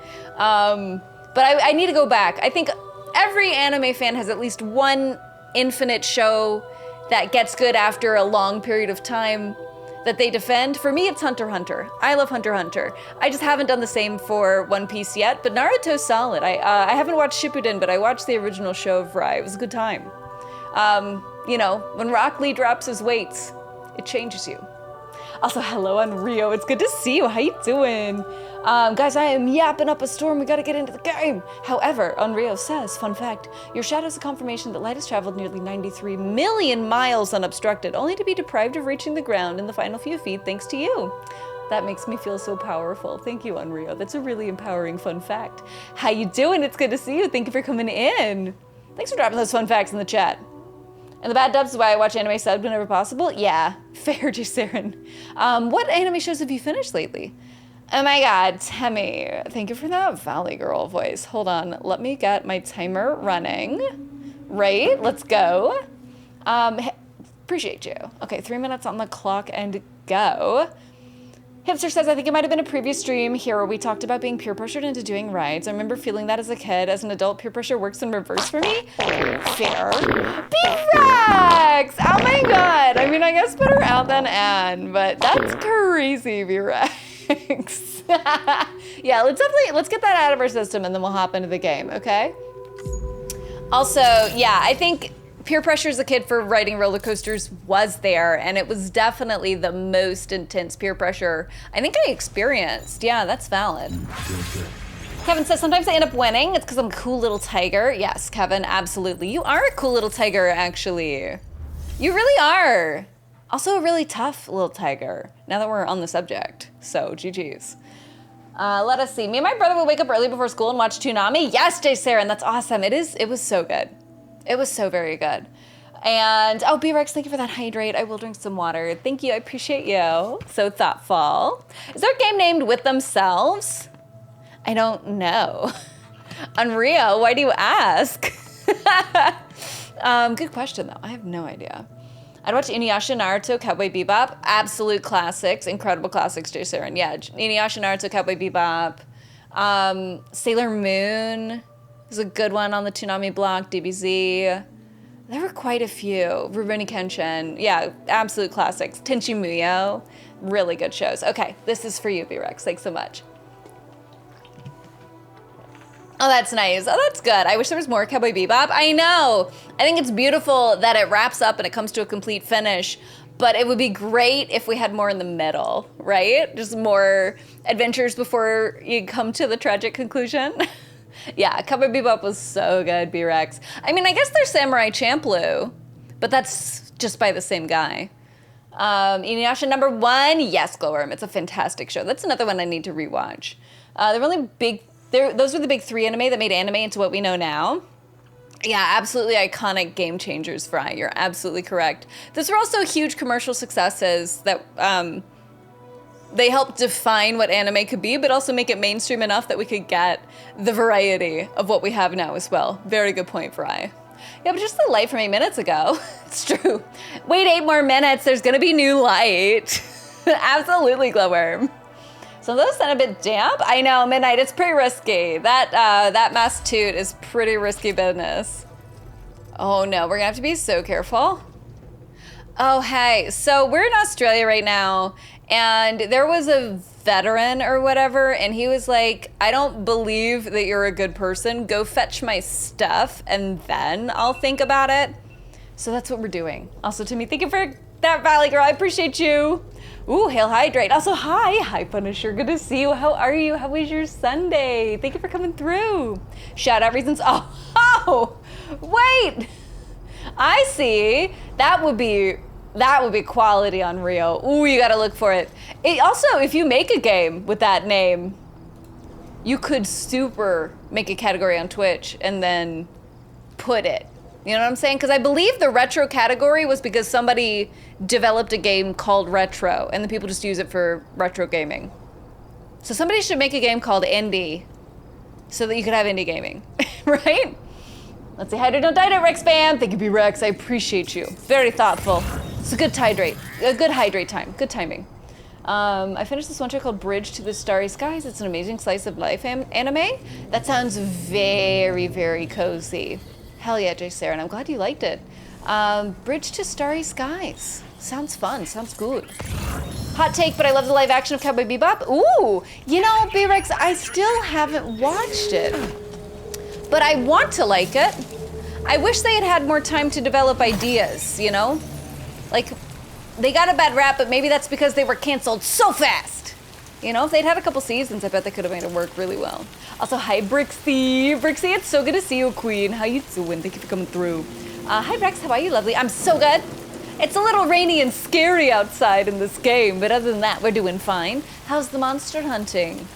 S1: But I need to go back. I think every anime fan has at least one infinite show that gets good after a long period of time that they defend. For me, it's Hunter x Hunter. I love Hunter x Hunter. I just haven't done the same for One Piece yet, but Naruto's solid. I haven't watched Shippuden, but I watched the original show of Rai. It was a good time. You know, when Rock Lee drops his weights, it changes you. Also, hello, Unrio. It's good to see you. How you doing? Guys, I am yapping up a storm. We gotta get into the game. However, Unrio says, fun fact, your shadow is a confirmation that light has traveled nearly 93 million miles unobstructed, only to be deprived of reaching the ground in the final few feet thanks to you. That makes me feel so powerful. Thank you, Unrio. That's a really empowering fun fact. How you doing? It's good to see you. Thank you for coming in. Thanks for dropping those fun facts in the chat. And the bad dubs is why I watch anime subbed whenever possible? Yeah, fair, J. Saren. What anime shows have you finished lately? Oh my God, Temmie, thank you for that Valley Girl voice. Hold on, let me get my timer running. Right, let's go. Appreciate you. Okay, 3 minutes on the clock and go. Hipster says, I think it might have been a previous stream here where we talked about being peer pressured into doing rides. I remember feeling that as a kid. As an adult, peer pressure works in reverse for me. Fair. B-Rex! Oh my God. I mean, I guess better out than Anne, but that's crazy, B-Rex. Yeah, let's get that out of our system and then we'll hop into the game, okay? Also, yeah, I think peer pressure as a kid for riding roller coasters was there, and it was definitely the most intense peer pressure I think I experienced. Yeah, that's valid. Kevin says, sometimes I end up winning. It's because I'm a cool little tiger. Yes, Kevin, absolutely. You are a cool little tiger, actually. You really are. Also a really tough little tiger, now that we're on the subject. So, GG's. Let us see. Me and my brother would wake up early before school and watch Toonami. Yes, Jay Saren, that's awesome. It was so good. It was so very good. And, oh, B-Rex, thank you for that hydrate. I will drink some water. Thank you, I appreciate you. So thoughtful. Is there a game named With Themselves? I don't know. Unreal, why do you ask? Good question, though. I have no idea. I'd watch Inuyasha, Naruto, Cowboy Bebop. Absolute classics, incredible classics, Jay Saren. Yeah, Inuyasha, Naruto, Cowboy Bebop. Sailor Moon is a good one on the Toonami block, DBZ. There were quite a few. Rurouni Kenshin. Yeah, absolute classics. Tenchi Muyo. Really good shows. Okay, this is for you, B-Rex. Thanks so much. Oh, that's nice. Oh, that's good. I wish there was more Cowboy Bebop. I know. I think it's beautiful that it wraps up and it comes to a complete finish, but it would be great if we had more in the middle, right? Just more adventures before you come to the tragic conclusion. Yeah, Cowboy Bebop was so good, B-Rex. I mean, I guess there's Samurai Champloo, but that's just by the same guy. Inuyasha #1, yes, Glowworm. It's a fantastic show. That's another one I need to rewatch. Those were the big 3 anime that made anime into what we know now. Yeah, absolutely iconic game changers, Fry. You're absolutely correct. Those were also huge commercial successes that they helped define what anime could be, but also make it mainstream enough that we could get the variety of what we have now as well. Very good point, Fry. Yeah, but just the light from 8 minutes ago. It's true. Wait 8 more minutes, there's gonna be new light. Absolutely, Glowworm. So those sound a bit damp. I know, Midnight, it's pretty risky. That mass toot is pretty risky business. Oh no, we're gonna have to be so careful. Oh, hey, so we're in Australia right now, and there was a veteran or whatever, and he was like, I don't believe that you're a good person. Go fetch my stuff, and then I'll think about it. So that's what we're doing. Also, Timmy, thank you for that, Valley Girl. I appreciate you. Ooh, Hail Hydrate. Also, hi, Punisher. Good to see you. How are you? How was your Sunday? Thank you for coming through. Shout out reasons. Oh, wait. I see. That would be quality on Rio. Ooh, you gotta look for it. Also, if you make a game with that name, you could super make a category on Twitch and then put it. You know what I'm saying? Because I believe the retro category was because somebody developed a game called Retro, and the people just use it for retro gaming. So somebody should make a game called Indie, so that you could have indie gaming, right? Let's see, Hydrate Don't Die, Rex Bam. Thank you, B-Rex, I appreciate you. Very thoughtful. It's a good hydrate, time, good timing. I finished this one show called Bridge to the Starry Skies. It's an amazing slice of life anime. That sounds very, very cozy. Hell yeah, Jay Sarah, and I'm glad you liked it. Bridge to Starry Skies. Sounds fun, sounds good. Hot take, but I love the live action of Cowboy Bebop. Ooh, you know, B-Rex, I still haven't watched it, but I want to like it. I wish they had had more time to develop ideas, you know? Like, they got a bad rap, but maybe that's because they were canceled so fast. You know, if they'd had a couple seasons, I bet they could have made it work really well. Also, hi, Brixie. Brixie, it's so good to see you, Queen. How you doing? Thank you for coming through. Hi, Rex, how are you, lovely? I'm so good. It's a little rainy and scary outside in this game, but other than that, we're doing fine. How's the monster hunting?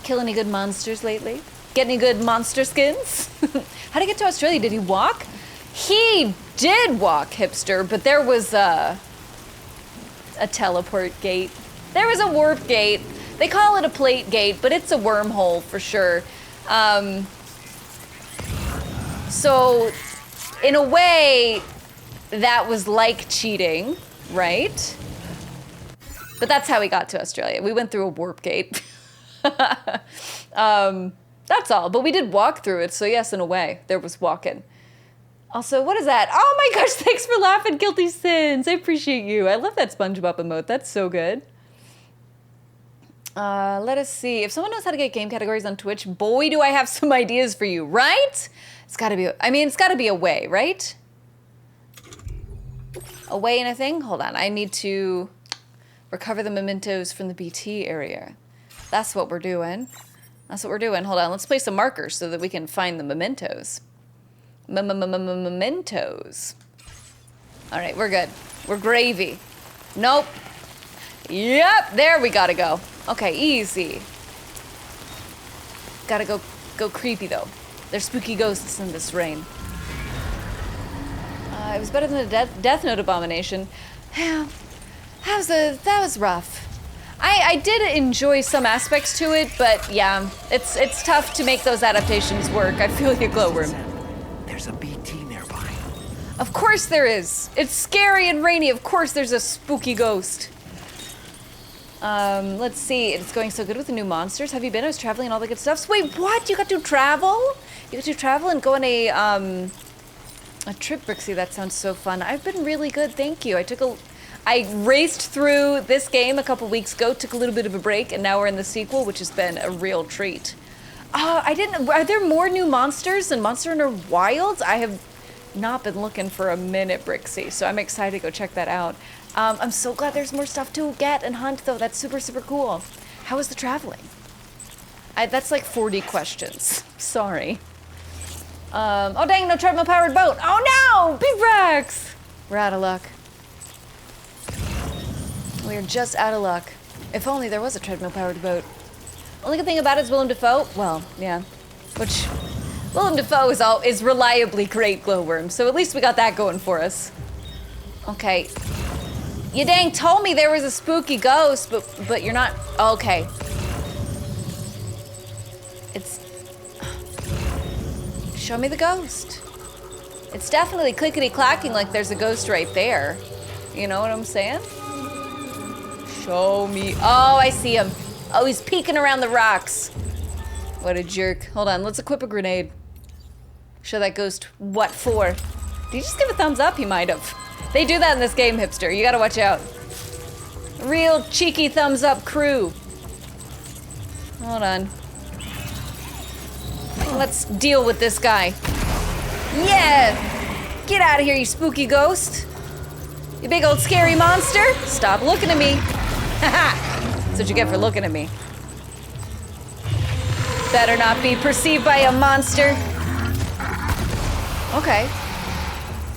S1: Kill any good monsters lately? Get any good monster skins? How'd he get to Australia? Did he walk? He did walk, hipster, but there was a teleport gate. There was a warp gate. They call it a plate gate, but it's a wormhole for sure. So, in a way, that was like cheating, right? But that's how we got to Australia. We went through a warp gate. That's all, but we did walk through it, so yes, in a way, there was walking. Also, what is that? Oh my gosh, thanks for laughing, Guilty Sins. I appreciate you. I love that SpongeBob emote. That's so good. Let us see. If someone knows how to get game categories on Twitch, boy, do I have some ideas for you, right? It's gotta be, I mean, it's gotta be a way, right? A way in a thing? Hold on, I need to recover the mementos from the BT area. That's what we're doing. That's what we're doing. Hold on, let's place some markers so that we can find the mementos. Mementos. All right, we're good. We're gravy. Nope. Yep, there we gotta go. Okay, easy. Gotta go creepy though. There's spooky ghosts in this rain. It was better than the Death Note abomination. Yeah, that was rough. I did enjoy some aspects to it, but yeah, it's tough to make those adaptations work. I feel like a glowworm.
S2: There's a BT nearby.
S1: Of course there is. It's scary and rainy. Of course there's a spooky ghost. Let's see. It's going so good with the new monsters. Have you been? I was traveling and all the good stuff. So wait, what? You got to travel? You got to travel and go on a trip, Brixie. That sounds so fun. I've been really good, thank you. I raced through this game a couple weeks ago, took a little bit of a break, and now we're in the sequel, which has been a real treat. Are there more new monsters than Monster Hunter Wilds? I have not been looking for a minute, Brixie, so I'm excited to go check that out. I'm so glad there's more stuff to get and hunt, though. That's super, super cool. How was the traveling? That's like 40 questions. Sorry. Oh dang, no treadmill-powered boat. Oh no! Big Rex! We're out of luck. We're just out of luck. If only there was a treadmill-powered boat. Only good thing about it is Willem Dafoe. Well, yeah. Which, Willem Dafoe is reliably great glowworm, so at least we got that going for us. Okay. You dang told me there was a spooky ghost, but you're not, okay. Show me the ghost. It's definitely clickety-clacking like there's a ghost right there. You know what I'm saying? Show me. Oh, I see him. Oh, he's peeking around the rocks. What a jerk. Hold on, let's equip a grenade. Show that ghost what for. Did you just give a thumbs up? He might have. They do that in this game, hipster. You gotta watch out. Real cheeky thumbs up crew. Hold on. Let's deal with this guy. Yeah! Get out of here, you spooky ghost. You big old scary monster. Stop looking at me. Haha! That's what you get for looking at me. Better not be perceived by a monster. Okay.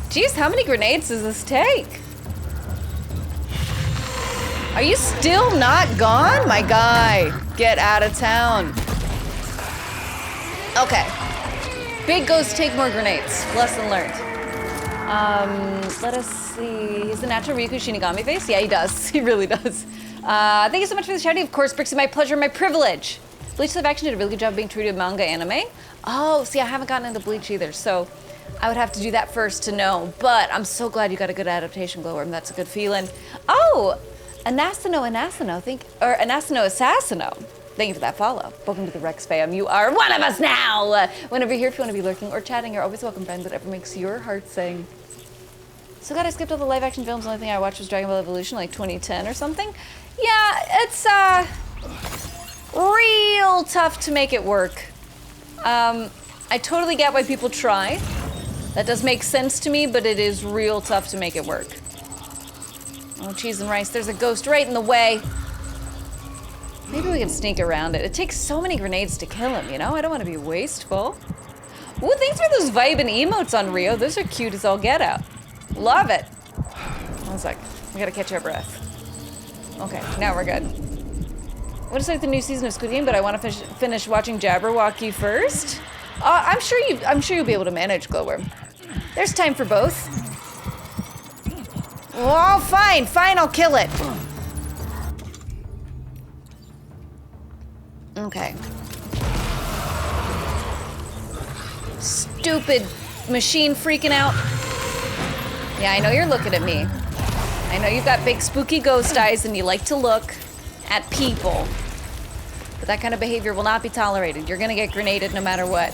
S1: Jeez, how many grenades does this take? Are you still not gone? My guy, get out of town. Okay. Big ghosts take more grenades. Lesson learned. Let us see. He's the natural Ryuko Shinigami face? Yeah, he does. He really does. Thank you so much for the shouting. Of course, Brixie, my pleasure, my privilege. Bleach Live Action did a really good job being true to manga anime. Oh, see, I haven't gotten into Bleach either, so I would have to do that first to know. But I'm so glad you got a good adaptation, Glowworm. That's a good feeling. Oh, Anasino, Anasino Assassino. Thank you for that follow. Welcome to the Rex fam. You are one of us now. Whenever you're here, if you want to be lurking or chatting, you're always welcome, friend. Whatever makes your heart sing. So glad I skipped all the live action films. The only thing I watched was Dragon Ball Evolution, like 2010 or something. Yeah, it's real tough to make it work. I totally get why people try. That does make sense to me, but it is real tough to make it work. Oh, cheese and rice. There's a ghost right in the way. Maybe we can sneak around it. It takes so many grenades to kill him, you know? I don't want to be wasteful. Ooh, thanks for those vibin' emotes on Rio. Those are cute as all get out. Love it. One sec. We gotta catch our breath. Okay, now we're good. I want to start the new season of Squid Game, but I want to finish watching Jabberwocky first. I'm sure you'll be able to manage, Glowworm. There's time for both. Oh, fine, I'll kill it. Okay. Stupid machine freaking out. Yeah, I know you're looking at me. I know you've got big spooky ghost eyes and you like to look at people. But that kind of behavior will not be tolerated. You're gonna get grenaded no matter what.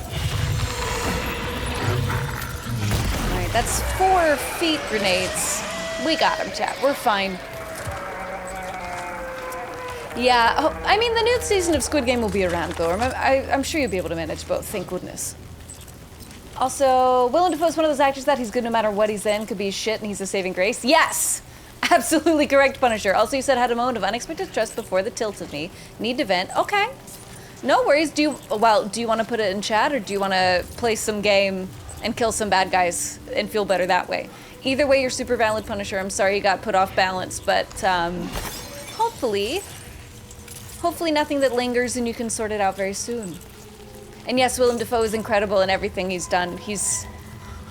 S1: Alright, that's 4 feet grenades. We got them, chat. We're fine. Yeah, oh, I mean, the new season of Squid Game will be around, though. I'm sure you'll be able to manage both, thank goodness. Also, Willem Dafoe's one of those actors that he's good no matter what he's in. Could be shit and he's a saving grace. Yes! Absolutely correct, Punisher. Also, you said had a moment of unexpected stress before that tilted me. Need to vent. Okay. No worries. Do you want to put it in chat or do you want to play some game and kill some bad guys and feel better that way? Either way, you're super valid, Punisher. I'm sorry you got put off balance, but hopefully nothing that lingers and you can sort it out very soon. And yes, Willem Dafoe is incredible in everything he's done. He's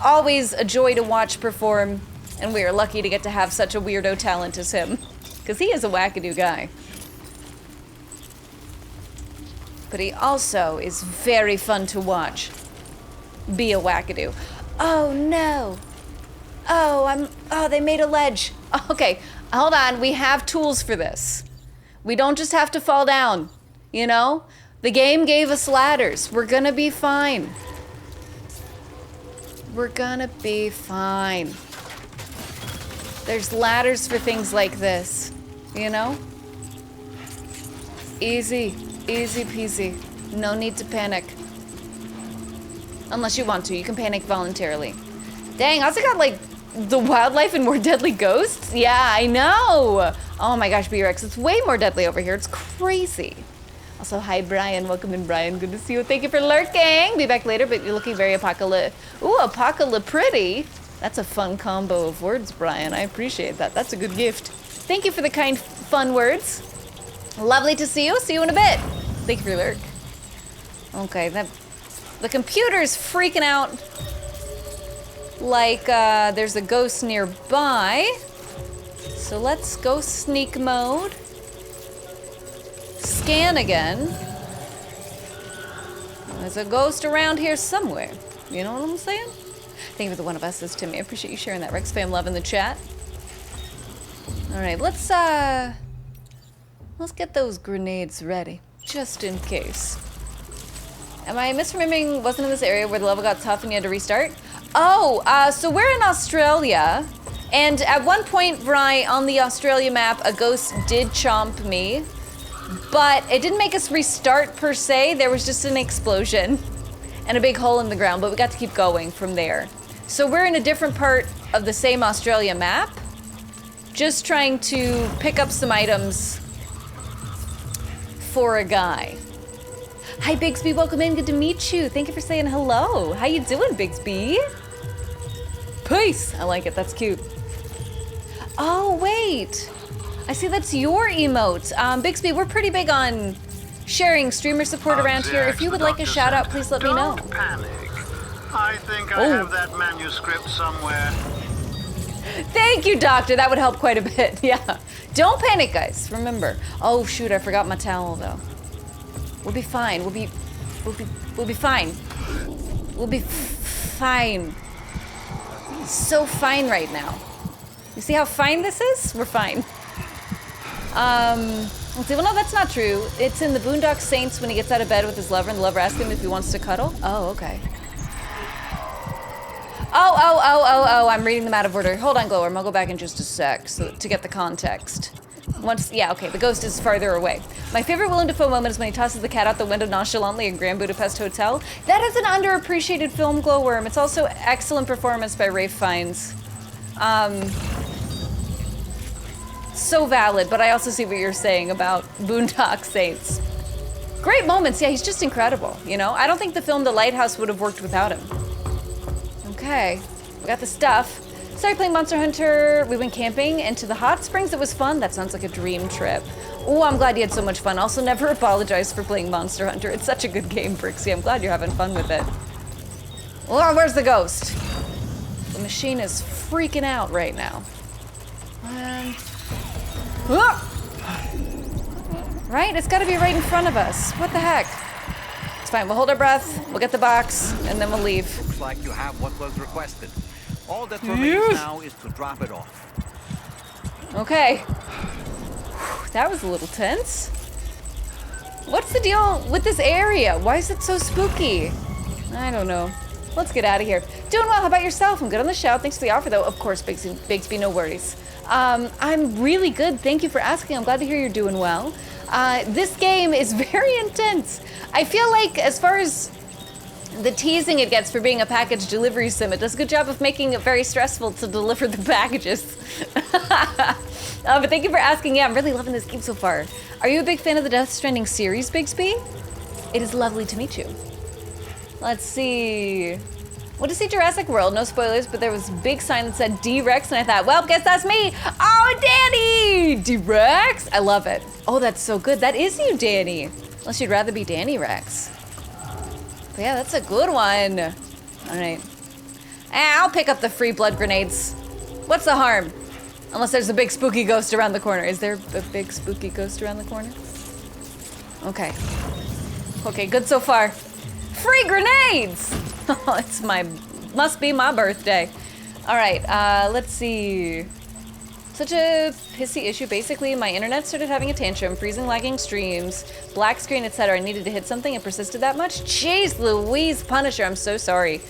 S1: always a joy to watch perform, and we are lucky to get to have such a weirdo talent as him, because he is a wackadoo guy. But he also is very fun to watch be a wackadoo. Oh no! Oh, they made a ledge. Okay, hold on, we have tools for this. We don't just have to fall down, you know? The game gave us ladders. We're gonna be fine. We're gonna be fine. There's ladders for things like this, you know? Easy, easy peasy. No need to panic. Unless you want to, you can panic voluntarily. Dang, I also got like the wildlife and more deadly ghosts? Yeah, I know. Oh my gosh, B-Rex, it's way more deadly over here. It's crazy. Also, hi, Brian. Welcome in, Brian. Good to see you. Thank you for lurking. Be back later, but you're looking very Ooh, apocalypse-pretty. That's a fun combo of words, Brian. I appreciate that. That's a good gift. Thank you for the kind, fun words. Lovely to see you. See you in a bit. Thank you for your lurk. Okay, the computer's freaking out like there's a ghost nearby. So let's go sneak mode. Scan again. There's a ghost around here somewhere. You know what I'm saying? Thank you for the one of us, says Timmy. I appreciate you sharing that. Rex fam love in the chat. All right, let's get those grenades ready, just in case. Am I misremembering? Wasn't in this area where the level got tough and you had to restart? Oh, so we're in Australia, and at one point, Bri, on the Australia map, a ghost did chomp me. But it didn't make us restart per se. There was just an explosion and a big hole in the ground, but we got to keep going from there. So we're in a different part of the same Australia map, just trying to pick up some items for a guy. Hi, Bigsby, welcome in, good to meet you. Thank you for saying hello. How you doing, Bigsby? Peace, I like it, that's cute. Oh, wait. I see that's your emote. Bixby, we're pretty big on sharing streamer support around here. If you would like a shout out, please let me know.
S3: Don't panic. I think I have that manuscript somewhere.
S1: Thank you, Doctor. That would help quite a bit. Yeah. Don't panic, guys. Remember. Oh shoot, I forgot my towel though. We'll be fine. We'll be fine. We'll be fine. So fine right now. You see how fine this is? We're fine. Let's see, well no, that's not true. It's in the Boondock Saints when he gets out of bed with his lover and the lover asks him if he wants to cuddle. Oh, okay. Oh, I'm reading them out of order. Hold on, Glowworm, I'll go back in just a sec to get the context. Yeah, okay, the ghost is farther away. My favorite Willem Dafoe moment is when he tosses the cat out the window nonchalantly in Grand Budapest Hotel. That is an underappreciated film, Glowworm. It's also excellent performance by Ralph Fiennes. So valid, but I also see what you're saying about Boondock Saints. Great moments, yeah, he's just incredible, you know? I don't think the film The Lighthouse would have worked without him. Okay, we got the stuff. Started playing Monster Hunter, we went camping, and to the hot springs. It was fun. That sounds like a dream trip. Oh, I'm glad you had so much fun. Also, never apologize for playing Monster Hunter. It's such a good game, Brixie. I'm glad you're having fun with it. Oh, where's the ghost? The machine is freaking out right now. Right? It's gotta be right in front of us. What the heck? It's fine, we'll hold our breath, we'll get the box, and then we'll leave.
S2: Looks like you have what was requested. All that remains now is to drop it off.
S1: Okay. That was a little tense. What's the deal with this area? Why is it so spooky? I don't know. Let's get out of here. Doing well, how about yourself? I'm good on the shout. Thanks for the offer though. Of course, Bigsby, no worries. I'm really good, thank you for asking. I'm glad to hear you're doing well. This game is very intense. I feel like as far as the teasing it gets for being a package delivery sim, it does a good job of making it very stressful to deliver the packages. But thank you for asking. Yeah, I'm really loving this game so far. Are you a big fan of the Death Stranding series, Bigsby? It is lovely to meet you. Let's see. What to see Jurassic World? No spoilers, but there was a big sign that said D-Rex, and I thought, well, guess that's me. Oh, Danny! D-Rex? I love it. Oh, that's so good. That is you, Danny. Unless you'd rather be Danny Rex. But yeah, that's a good one. All right. I'll pick up the free blood grenades. What's the harm? Unless there's a big spooky ghost around the corner. Is there a big spooky ghost around the corner? Okay. Okay, good so far. Free grenades! Oh, must be my birthday. All right, let's see. Such a pissy issue. Basically, my internet started having a tantrum, freezing, lagging streams, black screen, etc. I needed to hit something and persisted that much. Jeez Louise, Punisher, I'm so sorry.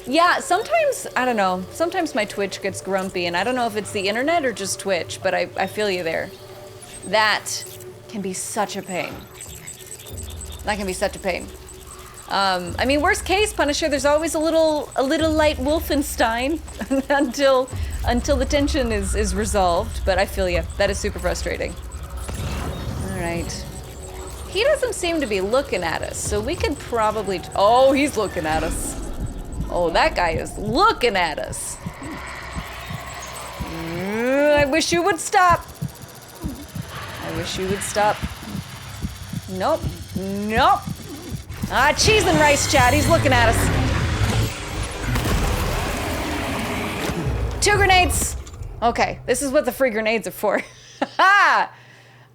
S1: Yeah, sometimes, I don't know, sometimes my Twitch gets grumpy, and I don't know if it's the internet or just Twitch, but I feel you there. That can be such a pain. That can be such a pain. I mean, worst case, Punisher, there's always a little light Wolfenstein until the tension is resolved, but I feel you. That is super frustrating. All right. He doesn't seem to be looking at us, so we could probably, oh, he's looking at us. Oh, that guy is looking at us. I wish you would stop. I wish you would stop. Nope, nope. Ah, cheese and rice, Chad. He's looking at us. 2 grenades. Okay, this is what the free grenades are for.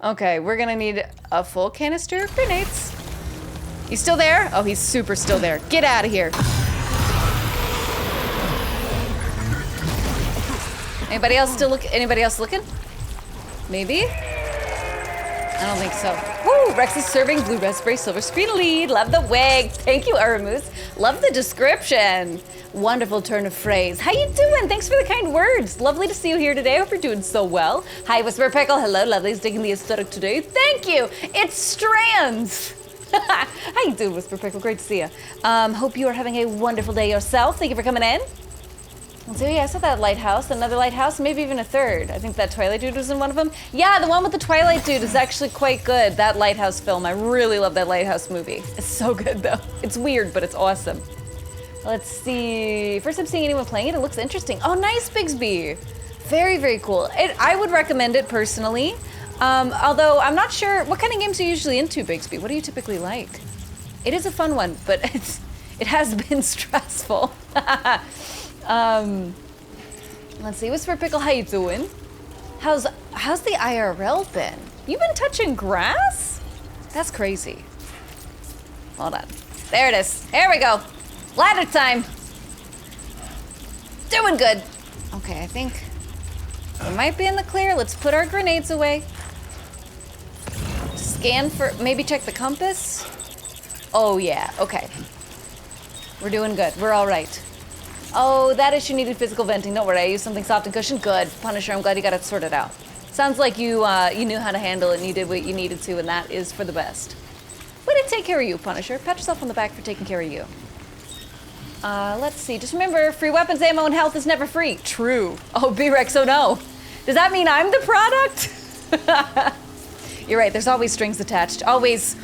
S1: Okay, we're gonna need a full canister of grenades. You still there? Oh, he's super still there. Get out of here. Anybody else still look? Anybody else looking? Maybe? I don't think so. Woo! Rex is serving blue raspberry silver screen lead. Love the wig. Thank you, Aramus. Love the description. Wonderful turn of phrase. How you doing? Thanks for the kind words. Lovely to see you here today. Hope you're doing so well. Hi, Whisper Pickle. Hello, lovely's digging the aesthetic today. Thank you. It's Strands. How you doing, Whisper Pickle? Great to see you. Hope you are having a wonderful day yourself. Thank you for coming in. So yeah, I saw that lighthouse, another lighthouse, maybe even a third. I think that Twilight dude was in one of them. Yeah, the one with the Twilight dude is actually quite good. That lighthouse film, I really love that lighthouse movie. It's so good though. It's weird, but it's awesome. Let's see. First I'm seeing anyone playing it. It looks interesting. Oh, nice, Bigsby. Very, very cool. I would recommend it personally. Although I'm not sure, what kind of games are you usually into, Bigsby? What do you typically like? It is a fun one, but it has been stressful. Let's see, Whisper Pickle, how you doing? How's the IRL been? You been touching grass? That's crazy. Hold on. There it is. Here we go. Ladder time. Doing good. Okay, I think we might be in the clear. Let's put our grenades away. Scan for, maybe check the compass. Oh yeah, okay. We're doing good. We're all right. Oh, that issue needed physical venting. Don't worry, I used something soft and cushioned. Good. Punisher, I'm glad you got it sorted out. Sounds like you knew how to handle it and you did what you needed to, and that is for the best. Way to take care of you, Punisher. Pat yourself on the back for taking care of you. Let's see. Just remember, free weapons, ammo, and health is never free. True. Oh, B-Rex, oh no. Does that mean I'm the product? You're right, there's always strings attached. Always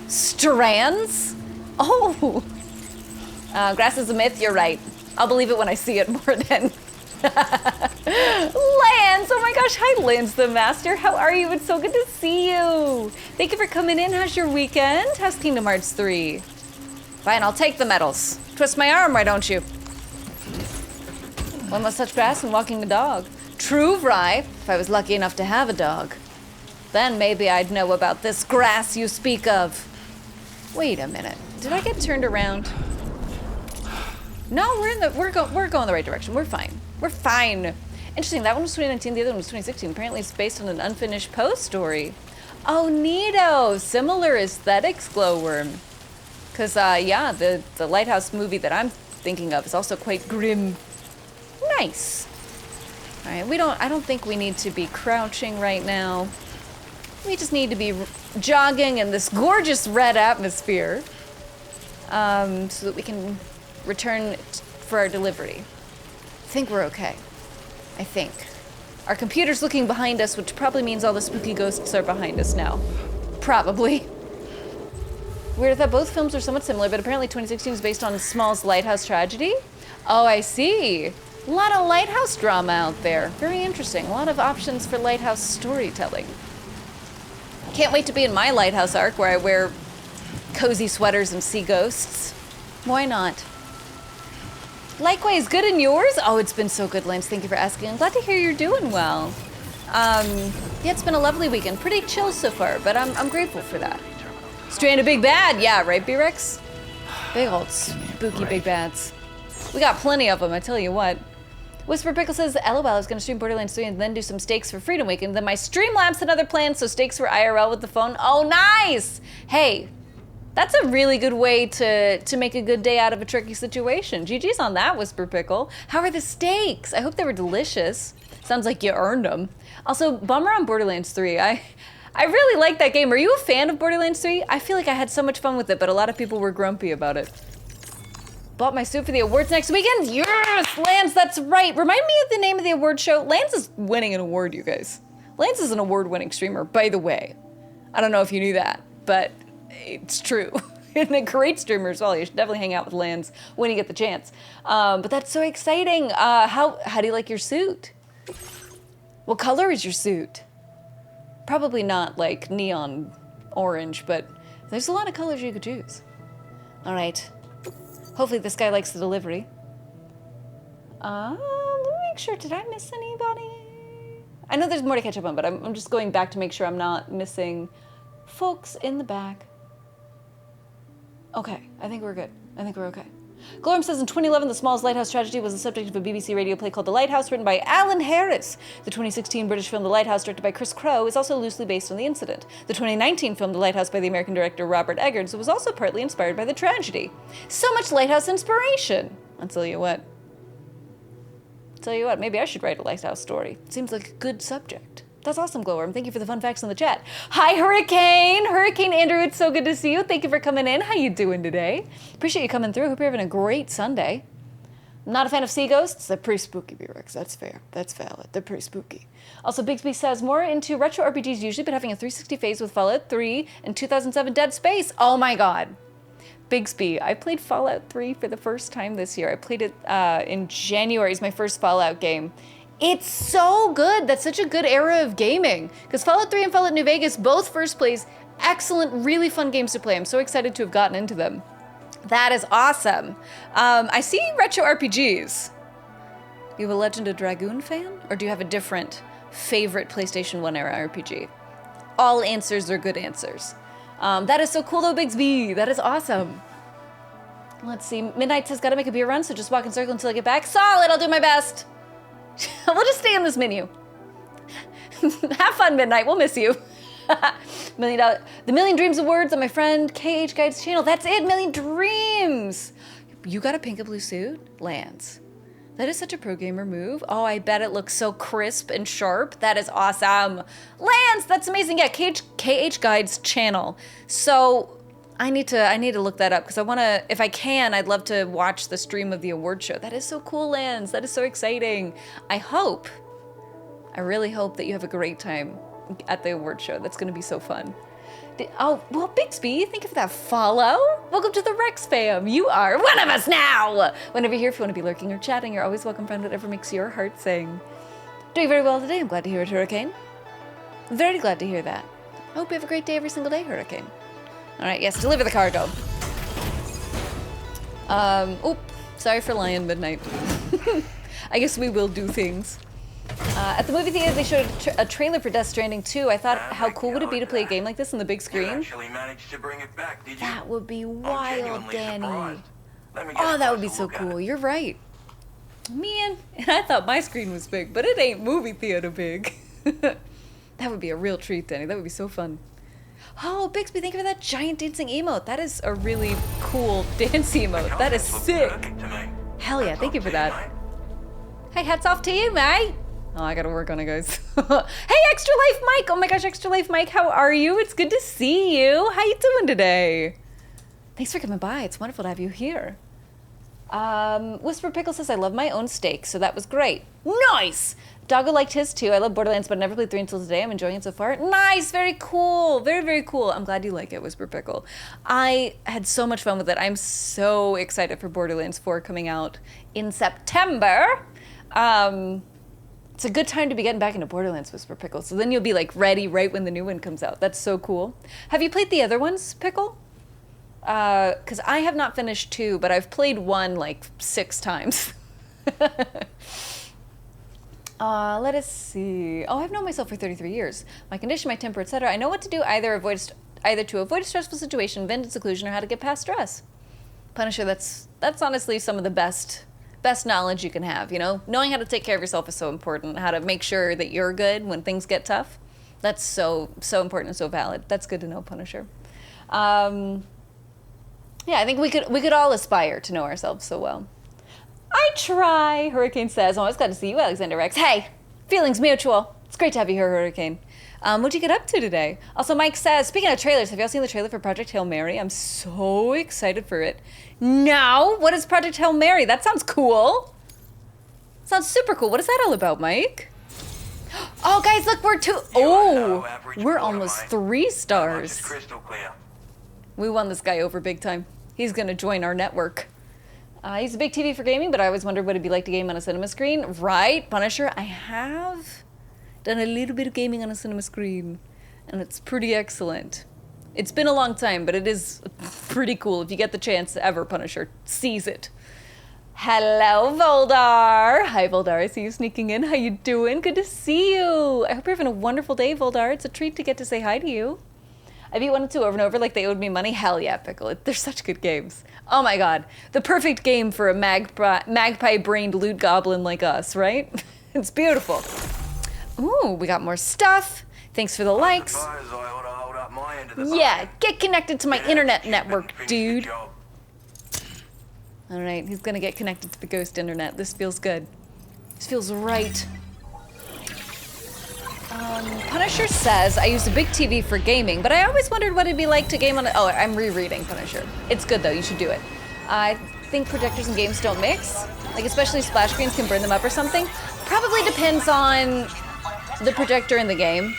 S1: strands? Oh. Grass is a myth, you're right. I'll believe it when I see it more than. Lance! Oh my gosh, hi Lance the Master. How are you? It's so good to see you. Thank you for coming in. How's your weekend? How's Kingdom Hearts 3? Fine, I'll take the medals. Twist my arm, why don't you? One must touch grass when walking the dog. True, Vry, if I was lucky enough to have a dog. Then maybe I'd know about this grass you speak of. Wait a minute. Did I get turned around? No, we're going the right direction. We're fine. We're fine. Interesting. That one was 2019. The other one was 2016. Apparently, it's based on an unfinished Poe story. Oh, neato. Similar aesthetics, Glowworm. Cause yeah, the Lighthouse movie that I'm thinking of is also quite grim. Nice. All right. I don't think we need to be crouching right now. We just need to be jogging in this gorgeous red atmosphere, so that we can return for our delivery. I think we're okay. I think. Our computer's looking behind us, which probably means all the spooky ghosts are behind us now. Probably. Weird that both films are somewhat similar, but apparently 2016 is based on Small's Lighthouse tragedy. Oh, I see. A lot of lighthouse drama out there. Very interesting. A lot of options for lighthouse storytelling. Can't wait to be in my lighthouse arc where I wear cozy sweaters and see ghosts. Why not? Likewise, good in yours? Oh, it's been so good, Lance. Thank you for asking. I'm glad to hear you're doing well. Yeah, it's been a lovely weekend. Pretty chill so far, but I'm grateful for that. Stranded big bad. Yeah, right, B-Rex? Big old spooky big bads. We got plenty of them, I tell you what. Whisper Pickle says, LOL, I was going to stream Borderlands 3 and then do some stakes for Freedom Week, and then my Streamlabs had other plans, so stakes for IRL with the phone. Oh, nice! Hey, that's a really good way to make a good day out of a tricky situation. GG's on that, Whisper Pickle. How are the steaks? I hope they were delicious. Sounds like you earned them. Also, bummer on Borderlands 3. I really like that game. Are you a fan of Borderlands 3? I feel like I had so much fun with it, but a lot of people were grumpy about it. Bought my suit for the awards next weekend? Yes! Lance, that's right. Remind me of the name of the award show. Lance is winning an award, you guys. Lance is an award-winning streamer, by the way. I don't know if you knew that, but it's true. And a great streamer as well. You should definitely hang out with Lance when you get the chance. But that's so exciting. How do you like your suit? What color is your suit? Probably not like neon orange, but there's a lot of colors you could choose. All right. Hopefully this guy likes the delivery. Let me make sure, did I miss anybody? I know there's more to catch up on, but I'm just going back to make sure I'm not missing folks in the back. Okay, I think we're good. I think we're okay. Glorm says in 2011, The Small's Lighthouse Tragedy was the subject of a BBC radio play called The Lighthouse, written by Alan Harris. The 2016 British film The Lighthouse, directed by Chris Crowe, is also loosely based on the incident. The 2019 film The Lighthouse by the American director Robert Eggers was also partly inspired by the tragedy. So much Lighthouse inspiration! I'll tell you what. Maybe I should write a Lighthouse story. Seems like a good subject. That's awesome, Glowworm. Thank you for the fun facts in the chat. Hi, Hurricane! Hurricane Andrew, it's so good to see you. Thank you for coming in. How you doing today? Appreciate you coming through. Hope you're having a great Sunday. Not a fan of sea ghosts? They're pretty spooky, B-Rex. That's fair. That's valid. They're pretty spooky. Also, Bigsby says, more into retro RPGs usually, but having a 360 phase with Fallout 3 and 2007 Dead Space. Oh my god. Bigsby, I played Fallout 3 for the first time this year. I played it in January. It's my first Fallout game. It's so good. That's such a good era of gaming. Because Fallout 3 and Fallout New Vegas, both first plays, excellent, really fun games to play. I'm so excited to have gotten into them. That is awesome. I see retro RPGs. You a Legend of Dragoon fan? Or do you have a different favorite PlayStation 1 era RPG? All answers are good answers. That is so cool though, Bigsby. That is awesome. Let's see. Midnight says, gotta make a beer run, so just walk in circle until I get back. Solid, I'll do my best. We'll just stay in this menu. Have fun, Midnight. We'll miss you. The Million Dreams Awards on my friend KH Guide's channel. That's it, Million Dreams. You got a pink and blue suit? Lance. That is such a pro gamer move. Oh, I bet it looks so crisp and sharp. That is awesome. Lance, that's amazing. Yeah, KH Guide's channel. So I need to look that up because I want to, if I can, I'd love to watch the stream of the award show. That is so cool, Lance. That is so exciting. I really hope that you have a great time at the award show. That's going to be so fun. Oh, well, Bixby, thank you for that follow. Welcome to the Rex fam. You are one of us now. Whenever you're here, if you want to be lurking or chatting, you're always welcome, friend, whatever makes your heart sing. Doing very well today. I'm glad to hear it, Hurricane. Very glad to hear that. I hope you have a great day every single day, Hurricane. All right, yes, deliver the cargo. Sorry for lying, Midnight. I guess we will do things. At the movie theater, they showed a trailer for Death Stranding 2. I thought, how cool would it be to play a game like this on the big screen?
S4: Actually managed to bring it back, did you?
S1: That would be
S4: I'm
S1: wild,
S4: genuinely
S1: Danny.
S4: surprised. Let me get
S1: Oh,
S4: a
S1: that would be
S4: closer
S1: so
S4: look at
S1: cool.
S4: it.
S1: You're right. Man, and I thought my screen was big, but it ain't movie theater big. That would be a real treat, Danny. That would be so fun. Oh, Bixby, thank you for that giant dancing emote. That is a really cool dance emote. That is sick. Hell yeah, thank you for that. Hey, hats off to you, mate. Oh, I gotta work on it, guys. Hey, Extra Life Mike! Oh my gosh, Extra Life Mike, how are you? It's good to see you. How you doing today? Thanks for coming by. It's wonderful to have you here. Whisper Pickle says, I love my own steak, so that was great. Nice! Doggo liked his too. I love Borderlands, but I never played 3 until today. I'm enjoying it so far. Nice! Very cool. Very, very cool. I'm glad you like it, Whisper Pickle. I had so much fun with it. I'm so excited for Borderlands 4 coming out in September. It's a good time to be getting back into Borderlands, Whisper Pickle. So then you'll be like ready right when the new one comes out. That's so cool. Have you played the other ones, Pickle? Because I have not finished 2, but I've played 1 like 6 times. Let us see. Oh, I've known myself for 33 years. My condition, my temper, etc. I know what to do either to avoid a stressful situation, vent in seclusion, or how to get past stress. Punisher, that's honestly some of the best knowledge you can have, you know? Knowing how to take care of yourself is so important. How to make sure that you're good when things get tough. That's so important and so valid. That's good to know, Punisher. Yeah, I think we could all aspire to know ourselves so well. I try, Hurricane says. Oh, it's glad to see you, Alexander Rex. Hey, feelings mutual. It's great to have you here, Hurricane. What'd you get up to today? Also, Mike says, speaking of trailers, have y'all seen the trailer for Project Hail Mary? I'm so excited for it. No? What is Project Hail Mary? That sounds cool. Sounds super cool. What is that all about, Mike? Oh, guys, look, we're almost 3 stars.
S4: Crystal clear.
S1: We won this guy over big time. He's gonna join our network. He's a big TV for gaming, but I always wondered what it'd be like to game on a cinema screen. Right, Punisher? I have done a little bit of gaming on a cinema screen, and it's pretty excellent. It's been a long time, but it is pretty cool. If you get the chance ever, Punisher, seize it. Hello, Voldar. Hi, Voldar. I see you sneaking in. How you doing? Good to see you. I hope you're having a wonderful day, Voldar. It's a treat to get to say hi to you. I beat 1 and 2 over and over like they owed me money. Hell yeah, Pickle. They're such good games. Oh my god. The perfect game for a magpie-brained loot goblin like us, right? It's beautiful. Ooh, we got more stuff. Thanks for the likes. Yeah, get connected to my internet network, dude. All right, he's gonna get connected to the ghost internet. This feels good. This feels right. Punisher says, I use a big TV for gaming, but I always wondered what it'd be like to game on Oh, I'm rereading Punisher. It's good though, you should do it. I think projectors and games don't mix. Like especially splash screens can burn them up or something. Probably depends on the projector in the game.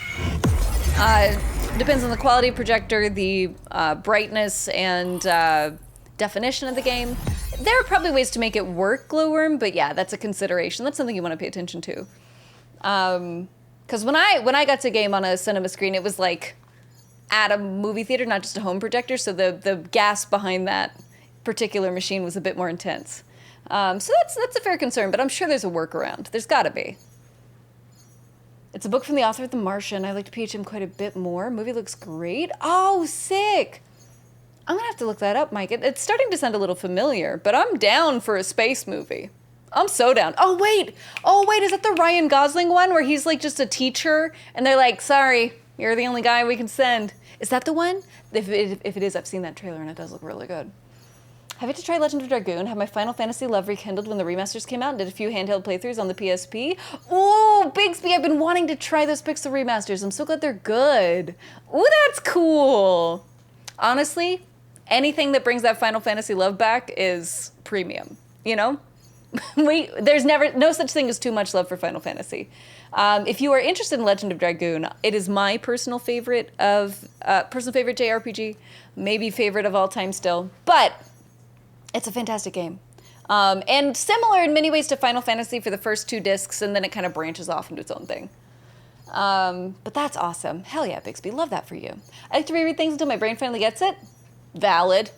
S1: Depends on the quality of projector, the brightness and definition of the game. There are probably ways to make it work, Glowworm, but yeah, that's a consideration. That's something you want to pay attention to. Because when I got to game on a cinema screen, it was like at a movie theater, not just a home projector, so the gas behind that particular machine was a bit more intense. So that's a fair concern, but I'm sure there's a workaround. There's gotta be. It's a book from the author of The Martian. I liked PHM quite a bit more. Movie looks great. Oh, sick! I'm gonna have to look that up, Mike. It's starting to sound a little familiar, but I'm down for a space movie. I'm so down. Oh wait, is that the Ryan Gosling one where he's like just a teacher and they're like, sorry, you're the only guy we can send. Is that the one? If it is, I've seen that trailer and it does look really good. Have yet to try Legend of Dragoon. Have my Final Fantasy love rekindled when the remasters came out and did a few handheld playthroughs on the PSP. Ooh, Bigsby, I've been wanting to try those Pixel remasters. I'm so glad they're good. Ooh, that's cool. Honestly, anything that brings that Final Fantasy love back is premium, you know? There's no such thing as too much love for Final Fantasy. If you are interested in Legend of Dragoon, it is my personal favorite JRPG, maybe favorite of all time still, but it's a fantastic game. And similar in many ways to Final Fantasy for the first 2 discs, and then it kind of branches off into its own thing. But that's awesome. Hell yeah, Bixby, love that for you. I like to reread things until my brain finally gets it. Valid.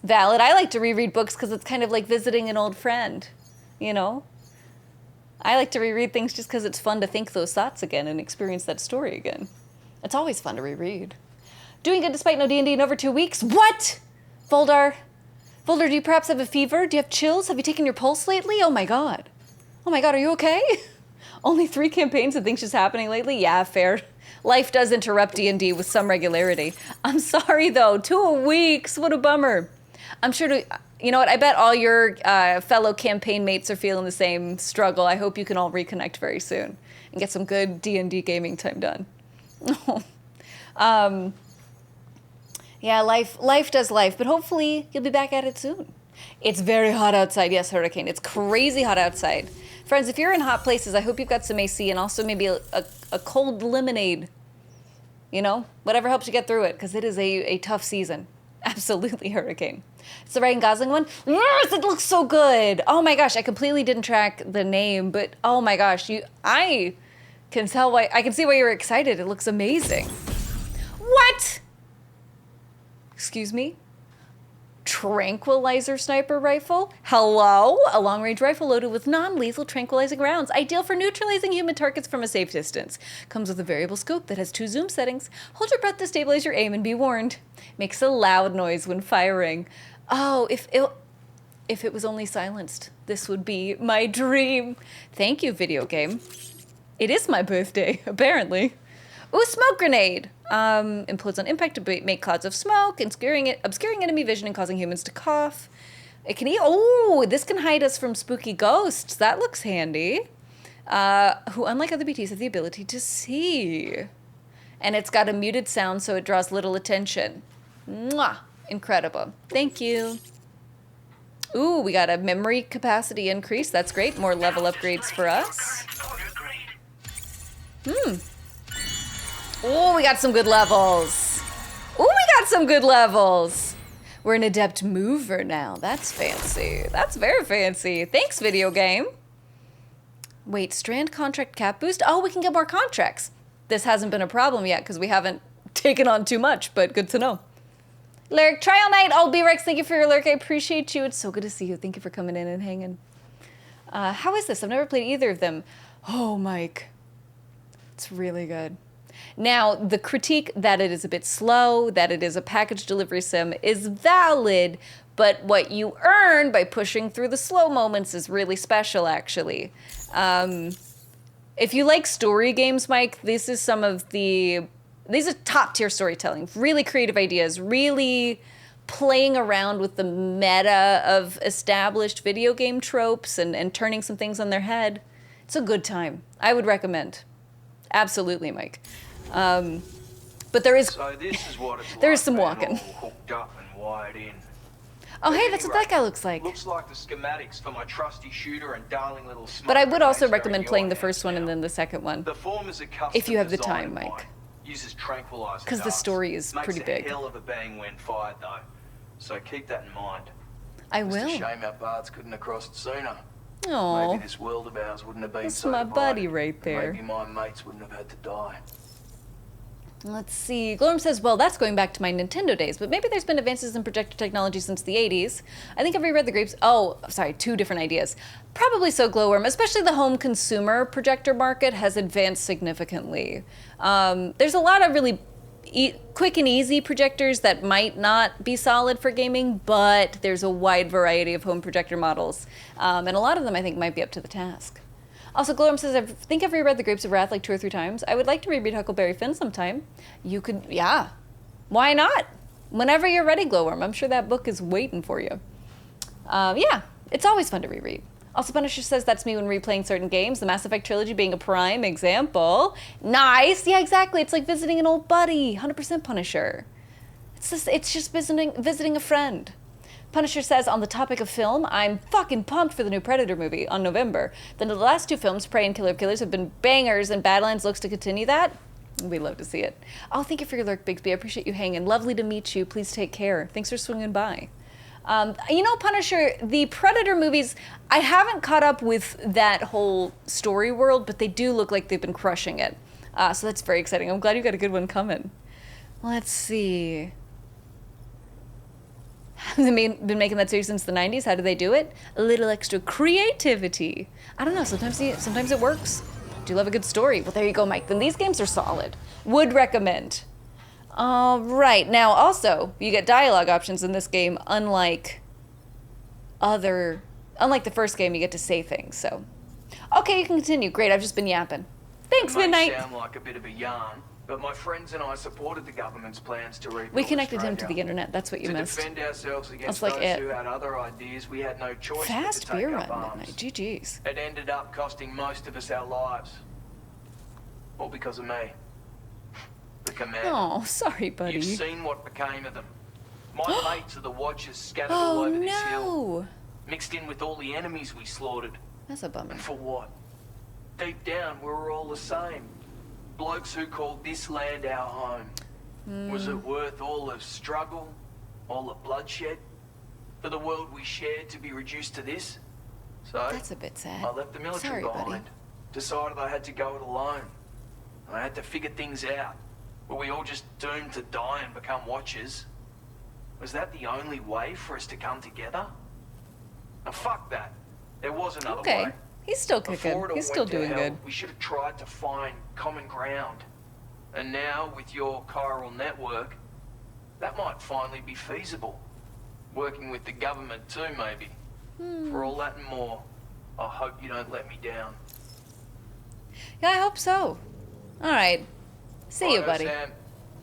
S1: I like to reread books because it's kind of like visiting an old friend. You know? I like to reread things just because it's fun to think those thoughts again and experience that story again. It's always fun to reread. Doing good despite no D&D in over 2 weeks. What? Voldar, do you perhaps have a fever? Do you have chills? Have you taken your pulse lately? Oh my god. Oh my god, are you okay? Only 3 campaigns and things just happening lately? Yeah, fair. Life does interrupt D&D with some regularity. I'm sorry though, 2 weeks, what a bummer. I'm sure to, you know what, I bet all your fellow campaign mates are feeling the same struggle. I hope you can all reconnect very soon and get some good D&D gaming time done. Yeah, life does life, but hopefully you'll be back at it soon. It's very hot outside. Yes, Hurricane, it's crazy hot outside. Friends, if you're in hot places, I hope you've got some AC and also maybe a cold lemonade. You know, whatever helps you get through it, because it is a tough season. Absolutely, Hurricane. It's the Ryan Gosling one? Yes, it looks so good. Oh my gosh, I completely didn't track the name, but oh my gosh, I can tell why, I can see why you're excited. It looks amazing. What? Excuse me? Tranquilizer sniper rifle? Hello? A long-range rifle loaded with non-lethal tranquilizing rounds, ideal for neutralizing human targets from a safe distance. Comes with a variable scope that has 2 zoom settings. Hold your breath to stabilize your aim and be warned. Makes a loud noise when firing. Oh, if it was only silenced, this would be my dream. Thank you, video game. It is my birthday, apparently. Ooh, smoke grenade. Implodes on impact to make clouds of smoke, obscuring enemy vision and causing humans to cough. It can this can hide us from spooky ghosts. That looks handy. Who, unlike other BTs, have the ability to see. And it's got a muted sound, so it draws little attention. Mwah! Incredible. Thank you. Ooh, we got a memory capacity increase. That's great. More level upgrades for us. Oh, we got some good levels. Oh, we got some good levels. We're an adept mover now. That's fancy. That's very fancy. Thanks, video game. Wait, strand contract cap boost? Oh, we can get more contracts. This hasn't been a problem yet because we haven't taken on too much, but good to know. Lyric, trial night. Oh, B-Rex, thank you for your lurk. I appreciate you. It's so good to see you. Thank you for coming in and hanging. How is this? I've never played either of them. Oh, Mike. It's really good. Now, the critique that it is a bit slow, that it is a package delivery sim is valid, but what you earn by pushing through the slow moments is really special, actually. If you like story games, Mike, these are top-tier storytelling, really creative ideas, really playing around with the meta of established video game tropes and turning some things on their head. It's a good time. I would recommend. Absolutely, Mike. But there is
S4: So this is what it's
S1: there
S4: like
S1: is some
S4: being
S1: walking.
S4: all hooked up and wired in.
S1: Oh, hey, that's what that guy looks like.
S4: Looks like the schematics for my trusty shooter and darling little smoke
S1: But I would also
S4: grenades are
S1: recommend
S4: in
S1: playing
S4: your
S1: the first
S4: hands
S1: one and
S4: now.
S1: then the second one.
S4: The form is a custom
S1: If you have the
S4: design
S1: time,
S4: of
S1: Mike.
S4: mine. Uses tranquilizer
S1: 'Cause the
S4: darts.
S1: story is
S4: Makes
S1: pretty
S4: a
S1: big.
S4: hell of a bang when fired though. So keep that in mind.
S1: I
S4: It's a
S1: will.
S4: shame our paths couldn't have crossed sooner.
S1: Oh,
S4: Maybe this world of ours wouldn't have been
S1: That's
S4: so
S1: my
S4: divided,
S1: buddy right
S4: and
S1: there.
S4: Maybe my mates wouldn't have had to die.
S1: let's see. Glorm says, well, that's going back to my Nintendo days, but maybe there's been advances in projector technology since the 80s. I think I've reread the grapes. Oh, sorry, 2 different ideas. Probably so, Glowworm. Especially the home consumer projector market has advanced significantly. There's a lot of really quick and easy projectors that might not be solid for gaming, but there's a wide variety of home projector models. And a lot of them, I think, might be up to the task. Also, Glowworm says, I think I've reread The Grapes of Wrath like 2 or 3 times. I would like to reread Huckleberry Finn sometime. You could, yeah. Why not? Whenever you're ready, Glowworm. I'm sure that book is waiting for you. Yeah, it's always fun to reread. Also, Punisher says that's me when replaying certain games, the Mass Effect trilogy being a prime example. Nice! Yeah, exactly. It's like visiting an old buddy. 100% Punisher. It's just visiting a friend. Punisher says, on the topic of film, I'm fucking pumped for the new Predator movie on November. The last 2 films, Prey and Killer of Killers, have been bangers, and Badlands looks to continue that. We'd love to see it. Oh, thank you for your lurk, Bigsby. I appreciate you hanging. Lovely to meet you. Please take care. Thanks for swinging by. You know, Punisher, the Predator movies, I haven't caught up with that whole story world, but they do look like they've been crushing it. So that's very exciting. I'm glad you got a good one coming. Let's see. They've been making that series since the 90s. How do they do it? A little extra creativity. I don't know, sometimes it works. Do you love a good story? Well, there you go, Mike. Then these games are solid. Would recommend. All right, now also, you get dialogue options in this game, unlike the first game, you get to say things, so. Okay, you can continue. Great, I've just been yapping. Thanks,
S4: It may
S1: Midnight.
S4: sound like a bit of a yarn, but my friends and I supported the government's plans to rebuild
S1: We connected him to
S4: Australia.
S1: the internet, that's what you missed.
S4: To defend ourselves against
S1: That's like
S4: those
S1: it.
S4: who had other ideas, we had no choice
S1: Fast
S4: but to
S1: beer
S4: take
S1: run,
S4: up arms.
S1: Midnight. GG's.
S4: It ended up costing most of us our lives. All because of me. The commander.
S1: Oh, sorry, buddy.
S4: You've seen what became of them. My mates are the Watchers scattered all
S1: Oh,
S4: over this hill.
S1: no.
S4: Mixed in with all the enemies we slaughtered.
S1: That's a bummer.
S4: And for what? Deep down, we were all the same. Blokes who called this land our home. Was it worth all the struggle, all the bloodshed, for the world we shared to be reduced to this? So,
S1: That's a bit sad.
S4: I left the military
S1: Sorry, buddy.
S4: behind. Decided I had to go it alone. I had to figure things out. Were we all just doomed to die and become Watchers? Was that the only way for us to come together? Now fuck that. There was another
S1: Okay.
S4: way.
S1: He's still
S4: Before
S1: kicking.
S4: it all
S1: He's still
S4: went to
S1: doing
S4: hell,
S1: good.
S4: We should have tried to find common ground. And now, with your chiral network, that might finally be feasible. Working with the government too, maybe. For all that and more, I hope you don't let me down.
S1: Yeah, I hope so. All right. See you,
S4: Righto,
S1: buddy.
S4: Sam.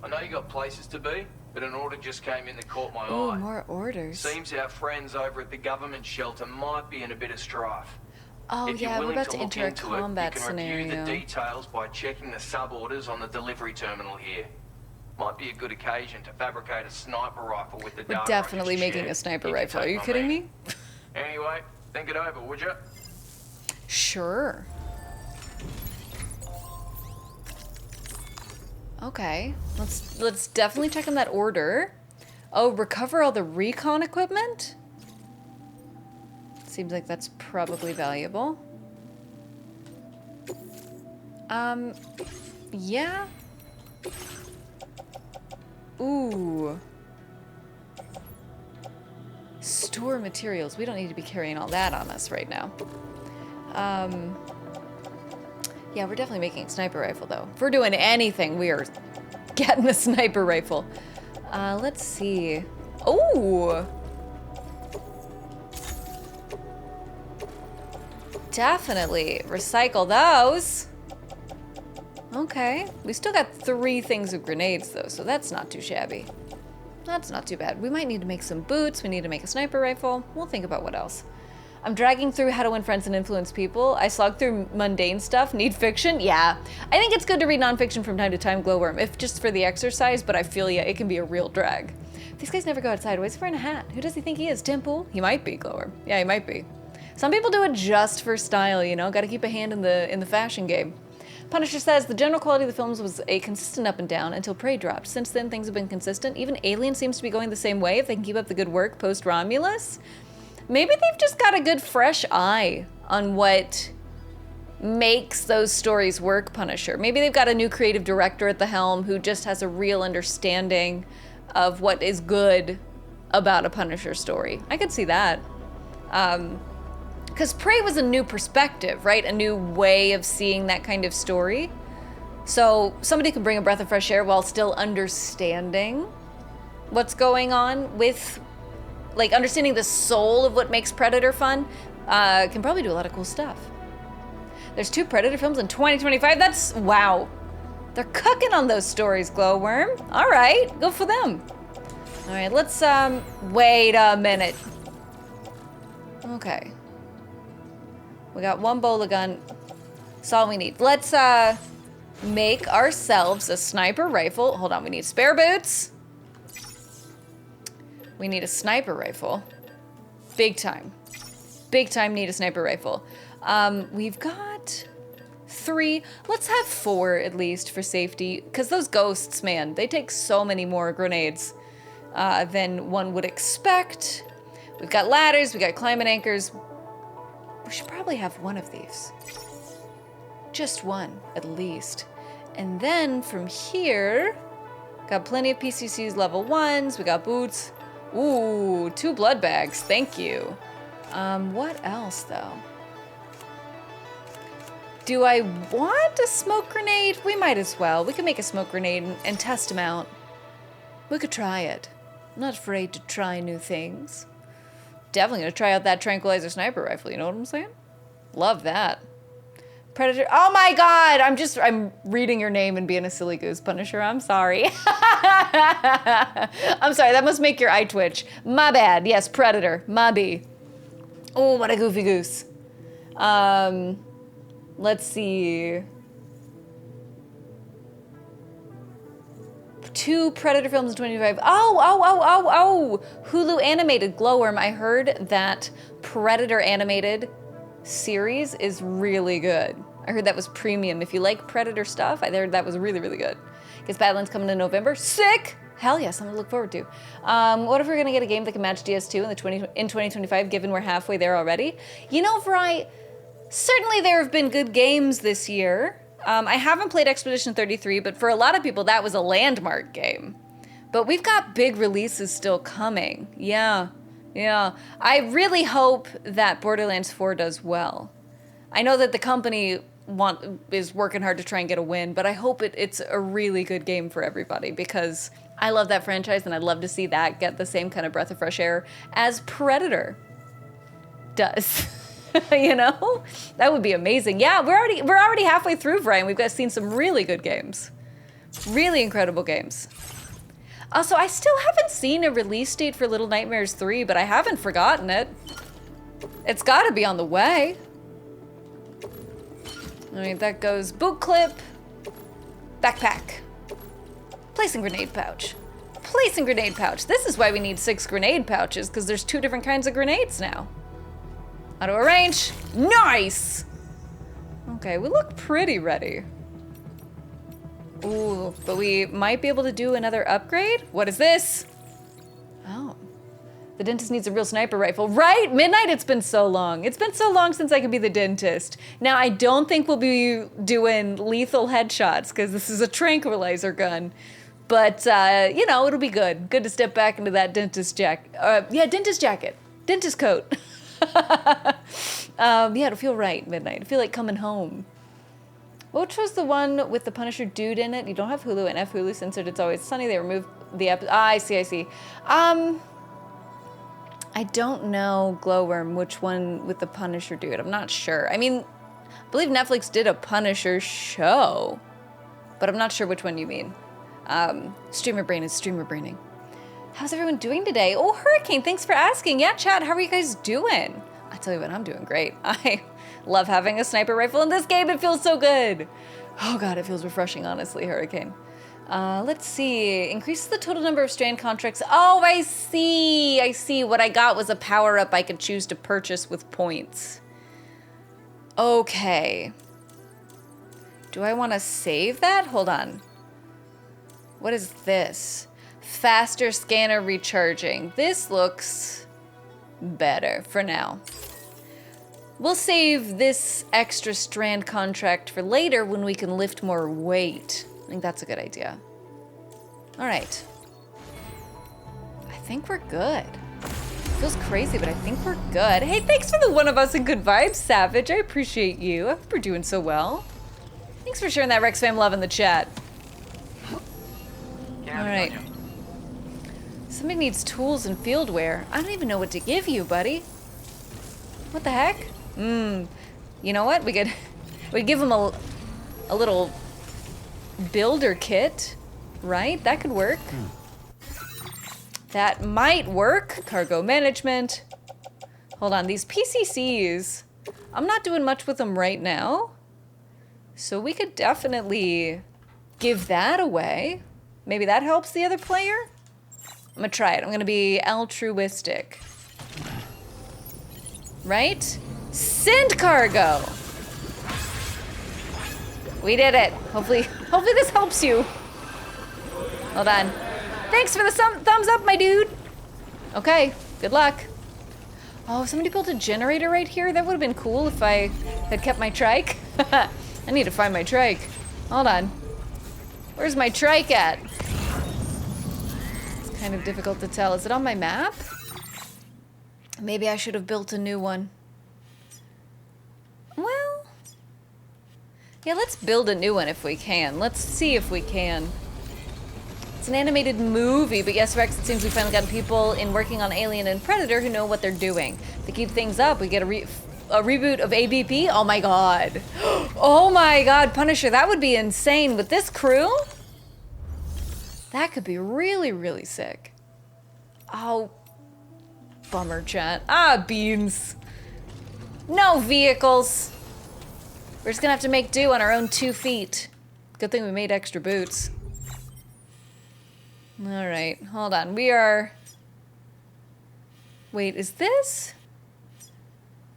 S4: I know you got places to be, but an order just came in that caught my
S1: Oh,
S4: eye.
S1: more orders.
S4: Seems our friends over at the government shelter might be in a bit of strife.
S1: Oh,
S4: If you're
S1: yeah, we're
S4: willing
S1: about to
S4: look
S1: enter a
S4: into
S1: combat
S4: it, you can review
S1: scenario.
S4: the details by checking the sub-orders on the delivery terminal here. Might be a good occasion to fabricate a sniper rifle with the
S1: We're
S4: data I
S1: definitely
S4: just
S1: making
S4: shared.
S1: a sniper
S4: You can
S1: rifle. Are
S4: take
S1: you
S4: my
S1: kidding
S4: meaning.
S1: me?
S4: Anyway, think it over, would you?
S1: Sure. Okay, let's definitely check on that order. Oh, recover all the recon equipment? Seems like that's probably valuable. Yeah. Ooh. Store materials. We don't need to be carrying all that on us right now. Yeah, we're definitely making a sniper rifle, though. If we're doing anything, we are getting a sniper rifle. Let's see. Oh! Definitely recycle those. Okay. We still got 3 things of grenades, though, so that's not too shabby. That's not too bad. We might need to make some boots. We need to make a sniper rifle. We'll think about what else. I'm dragging through How to Win Friends and Influence People. I slog through mundane stuff. Need fiction? Yeah. I think it's good to read nonfiction from time to time, Glowworm, if just for the exercise, but I feel ya, it can be a real drag. These guys never go outside. Why is he wearing a hat? Who does he think he is? Tim Pool? He might be, Glowworm. Yeah, he might be. Some people do it just for style, you know? Gotta keep a hand in the fashion game. Punisher says, the general quality of the films was a consistent up and down until Prey dropped. Since then, things have been consistent. Even Alien seems to be going the same way if they can keep up the good work post-Romulus. Maybe they've just got a good fresh eye on what makes those stories work, Punisher. Maybe they've got a new creative director at the helm who just has a real understanding of what is good about a Punisher story. I could see that. Because Prey was a new perspective, right? A new way of seeing that kind of story. So somebody can bring a breath of fresh air while still understanding what's going on with, like, understanding the soul of what makes Predator fun. Can probably do a lot of cool stuff. There's 2 Predator films in 2025. That's, wow. They're cooking on those stories, Glowworm. All right, go for them. All right, let's, wait a minute. Okay. We got 1 bola gun. That's all we need. Let's, make ourselves a sniper rifle. Hold on, we need spare boots. We need a sniper rifle. Big time. Big time need a sniper rifle. We've got 3. Let's have 4 at least for safety. Because those ghosts, man, they take so many more grenades than one would expect. We've got ladders, we got climate anchors. We should probably have 1 of these. Just 1, at least. And then from here, got plenty of PCCs level 1s, we got boots. Ooh, 2 blood bags. Thank you. What else, though? Do I want a smoke grenade? We might as well. We could make a smoke grenade and test them out. We could try it. I'm not afraid to try new things. Definitely gonna try out that tranquilizer sniper rifle, you know what I'm saying? Love that. Predator. Oh my god! I'm reading your name and being a silly goose, Punisher. I'm sorry. I'm sorry, that must make your eye twitch. My bad. Yes, Predator. My B. Oh, what a goofy goose. Let's see. 2 Predator films in 2025. Oh! Hulu animated Glowworm. I heard that Predator animated series is really good. I heard that was premium. If you like Predator stuff, I heard that was really, really good. Guess Badlands coming in November. Sick! Hell yeah, something to look forward to. What if we're gonna get a game that can match DS2 in 2025, given we're halfway there already? You know, Vry, certainly there have been good games this year. I haven't played Expedition 33, but for a lot of people, that was a landmark game. But we've got big releases still coming. Yeah. I really hope that Borderlands 4 does well. I know that the company is working hard to try and get a win, but I hope it's a really good game for everybody, because I love that franchise and I'd love to see that get the same kind of breath of fresh air as Predator does. You know, that would be amazing. Yeah, we're already halfway through, Brian. We've seen some really good games, really incredible games. Also, I still haven't seen a release date for Little Nightmares 3, but I haven't forgotten it. It's got to be on the way. All right, that goes boot clip, backpack, placing grenade pouch, placing grenade pouch. This is why we need 6 grenade pouches, because there's 2 different kinds of grenades now. Auto arrange. Nice! Okay, we look pretty ready. Ooh, but we might be able to do another upgrade? What is this? Oh. The dentist needs a real sniper rifle. Right? Midnight, it's been so long. It's been so long since I could be the dentist. Now, I don't think we'll be doing lethal headshots, because this is a tranquilizer gun. But, you know, it'll be good. Good to step back into that dentist jacket. Yeah, dentist jacket. Dentist coat. Yeah, it'll feel right, Midnight. It'll feel like coming home. Which was the one with the Punisher dude in it? You don't have Hulu, and F Hulu censored It's Always Sunny. They removed the episode. I see. I don't know, Glowworm, which one with the Punisher dude. I'm not sure. I mean, I believe Netflix did a Punisher show, but I'm not sure which one you mean. Streamer brain is streamer braining. How's everyone doing today? Oh, Hurricane, thanks for asking. Yeah, chat, how are you guys doing? I tell you what, I'm doing great. I love having a sniper rifle in this game. It feels so good. Oh God, it feels refreshing, honestly, Hurricane. Let's see. Increases the total number of strand contracts. Oh, I see. What I got was a power-up I could choose to purchase with points. Okay. Do I want to save that? Hold on. What is this? Faster scanner recharging. This looks better for now. We'll save this extra strand contract for later when we can lift more weight. I think that's a good idea. All right. I think we're good. Feels crazy, but I think we're good. Hey, thanks for the one of us and good vibes, Savage. I appreciate you. I hope we're doing so well. Thanks for sharing that Rex fam love in the chat. All right. Somebody needs tools and field wear. I don't even know what to give you, buddy. What the heck? You know what? We give him a little builder kit, right? That could work. That might work. Cargo management. Hold on, these PCCs, I'm not doing much with them right now. So we could definitely give that away. Maybe that helps the other player? I'm gonna try it. I'm gonna be altruistic. Right? Send cargo! We did it. Hopefully this helps you. Hold on. Thanks for the thumbs up, my dude. Okay, good luck. Oh, somebody built a generator right here? That would have been cool if I had kept my trike. I need to find my trike. Hold on. Where's my trike at? Kind of difficult to tell. Is it on my map? Maybe I should have built a new one. Well, yeah, let's build a new one if we can. Let's see if we can. It's an animated movie, but yes, Rex, it seems we've finally gotten people in working on Alien and Predator who know what they're doing. To keep things up, we get a reboot of ABP? Oh my god. Oh my god, Punisher, that would be insane. With this crew? That could be really, really sick. Oh, bummer, chat. Ah, beans. No vehicles. We're just gonna have to make do on our own 2 feet. Good thing we made extra boots. Alright, hold on. We are... Wait, is this?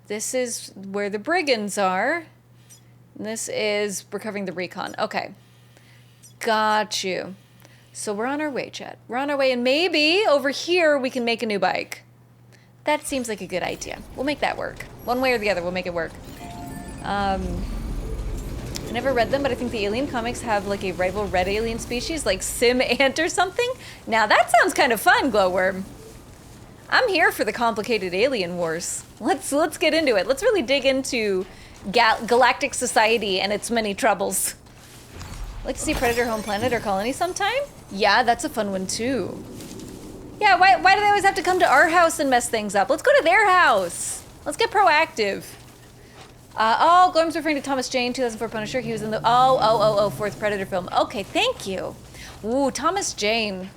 S1: This is where the brigands are. This is recovering the recon. Okay. Got you. So we're on our way, chat. We're on our way, and maybe over here we can make a new bike. That seems like a good idea. We'll make that work. One way or the other, we'll make it work. I never read them, but I think the Alien comics have like a rival red alien species, like Sim Ant or something. Now that sounds kind of fun, Glowworm. I'm here for the complicated alien wars. Let's get into it. Let's really dig into galactic society and its many troubles. Like to see Predator Home Planet or Colony sometime? Yeah, that's a fun one too. Yeah, why do they always have to come to our house and mess things up? Let's go to their house. Let's get proactive. Oh, Glorm's referring to Thomas Jane, 2004 Punisher. He was in the, fourth Predator film. Okay, thank you. Ooh, Thomas Jane.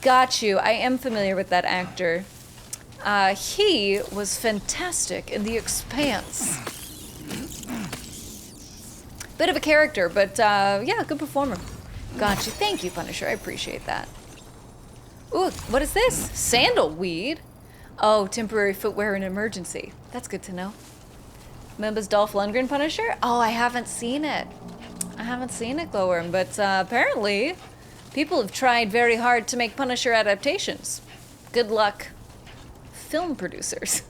S1: Got you. I am familiar with that actor. He was fantastic in The Expanse. Bit of a character, but yeah, good performer. Got you. Thank you, Punisher. I appreciate that. Ooh, what is this? Sandalweed? Oh, temporary footwear in emergency. That's good to know. Memba's Dolph Lundgren Punisher? Oh, I haven't seen it. I haven't seen it, Glowworm, but apparently people have tried very hard to make Punisher adaptations. Good luck, film producers.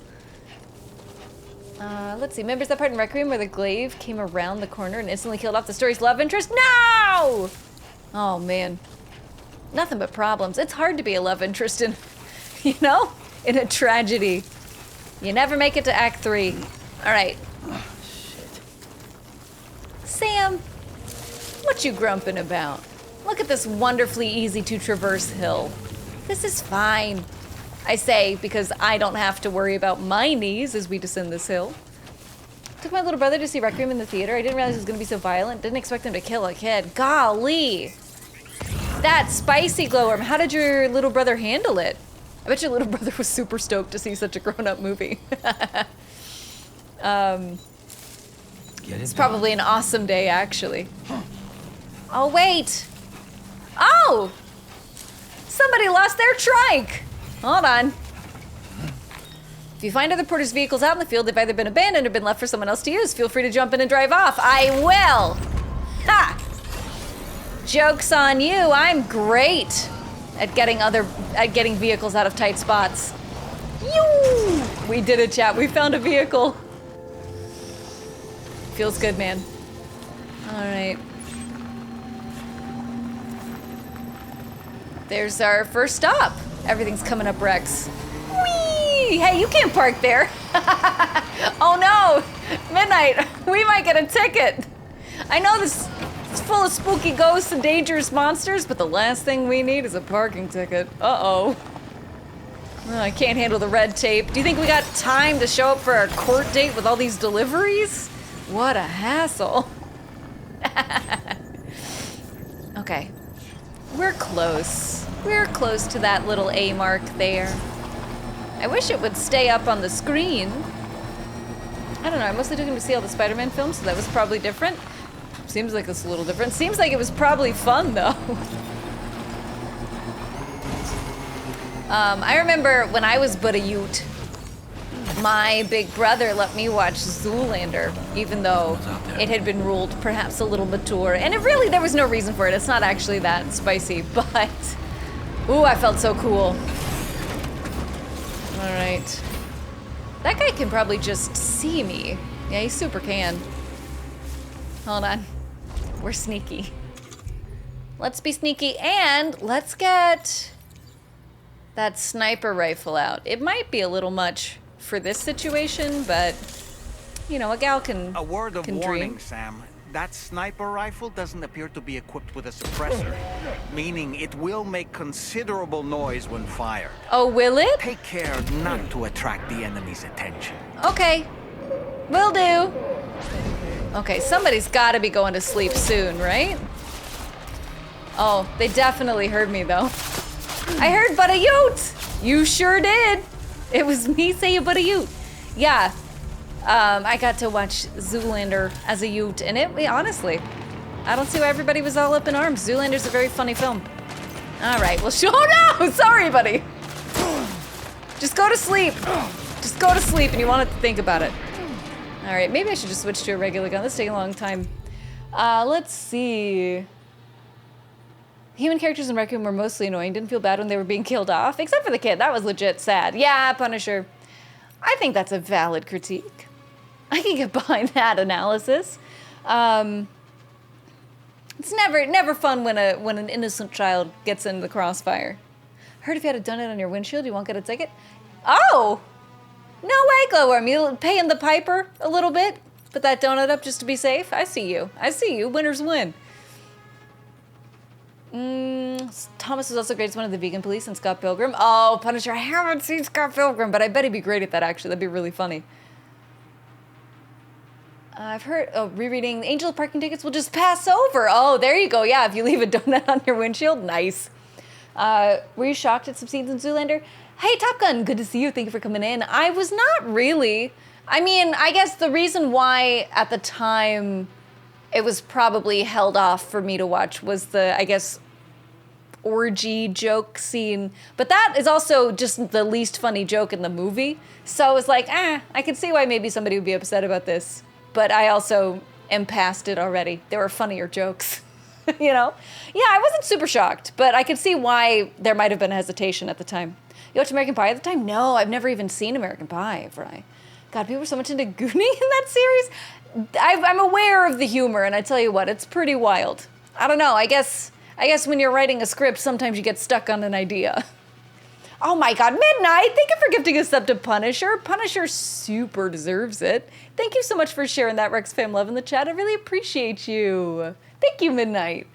S1: Let's see. Remembers that part in Requiem where the glaive came around the corner and instantly killed off the story's love interest? No! Oh, man. Nothing but problems. It's hard to be a love interest in, you know, in a tragedy. You never make it to Act 3. All right.
S5: Oh, shit.
S1: Sam, what you grumping about? Look at this wonderfully easy to traverse hill. This is fine. I say because I don't have to worry about my knees as we descend this hill. Took my little brother to see Requiem in the theater. I didn't realize it was going to be so violent. Didn't expect him to kill a kid. Golly. That's spicy, Glowworm. How did your little brother handle it? I bet your little brother was super stoked to see such a grown-up movie. It's probably an awesome day, actually. Oh, wait. Oh! Somebody lost their trike! Hold on. If you find other porters' vehicles out in the field, they've either been abandoned or been left for someone else to use. Feel free to jump in and drive off. I will! Ha! Joke's on you. I'm great at getting vehicles out of tight spots. Yoo! We did it, chat. We found a vehicle. Feels good, man. All right. There's our first stop. Everything's coming up, Rex. Whee! Hey, you can't park there. Oh no! Midnight, we might get a ticket. I know this is full of spooky ghosts and dangerous monsters, but the last thing we need is a parking ticket. Uh-oh. Oh, I can't handle the red tape. Do you think we got time to show up for our court date with all these deliveries? What a hassle. Okay. We're close. We're close to that little A mark there. I wish it would stay up on the screen. I don't know, I mostly took him to see all the Spider-Man films, so that was probably different. Seems like it's a little different. Seems like it was probably fun, though. I remember when I was but a ute, my big brother let me watch Zoolander, even though it had been ruled perhaps a little mature. And it really, there was no reason for it. It's not actually that spicy, but... Ooh, I felt so cool. All right. That guy can probably just see me. Yeah, he super can. Hold on. We're sneaky. Let's be sneaky and let's get that sniper rifle out. It might be a little much for this situation, but you know, a gal can
S2: A word of
S1: can
S2: warning,
S1: dream.
S2: Sam. That sniper rifle doesn't appear to be equipped with a suppressor, meaning it will make considerable noise when fired.
S1: Oh, will it?
S2: Take care not to attract the enemy's attention.
S1: Okay, will do. Okay, somebody's got to be going to sleep soon, right? Oh, they definitely heard me though. I heard but a yoot. You sure did. It was me saying but a yoot. Yeah. I got to watch Zoolander as a yoot, and honestly, I don't see why everybody was all up in arms. Zoolander's a very funny film. All right, well, oh no, sorry, buddy. Just go to sleep. Just go to sleep, and you won't have to think about it. All right, maybe I should just switch to a regular gun. This is taking a long time. Let's see. Human characters in Raccoon were mostly annoying. Didn't feel bad when they were being killed off, except for the kid. That was legit sad. Yeah, Punisher. I think that's a valid critique. I can get behind that analysis. It's never fun when an innocent child gets into the crossfire. Heard if you had a donut on your windshield, you won't get a ticket. Oh, no way, Glowworm. You paying the piper a little bit? Put that donut up just to be safe. I see you. I see you. Winners win. Thomas was also great as one of the vegan police in Scott Pilgrim. Oh, Punisher, I haven't seen Scott Pilgrim, but I bet he'd be great at that, actually. That'd be really funny. I've heard, rereading, Angel parking tickets will just pass over. Oh, there you go. Yeah, if you leave a donut on your windshield, nice. Were you shocked at some scenes in Zoolander? Hey, Top Gun, good to see you. Thank you for coming in. I was not really. I mean, I guess the reason why at the time it was probably held off for me to watch was the, I guess, orgy joke scene. But that is also just the least funny joke in the movie. So it was like, I can see why maybe somebody would be upset about this. But I also am past it already. There were funnier jokes, you know? Yeah, I wasn't super shocked, but I could see why there might have been hesitation at the time. You watched American Pie at the time? No, I've never even seen American Pie, have I? God, people were so much into Gooning in that series. I'm aware of the humor, and I tell you what, it's pretty wild. I don't know, I guess when you're writing a script, sometimes you get stuck on an idea. Oh my God, Midnight, thank you for gifting us up to Punisher. Punisher super deserves it. Thank you so much for sharing that Rex Fam love in the chat. I really appreciate you. Thank you, Midnight.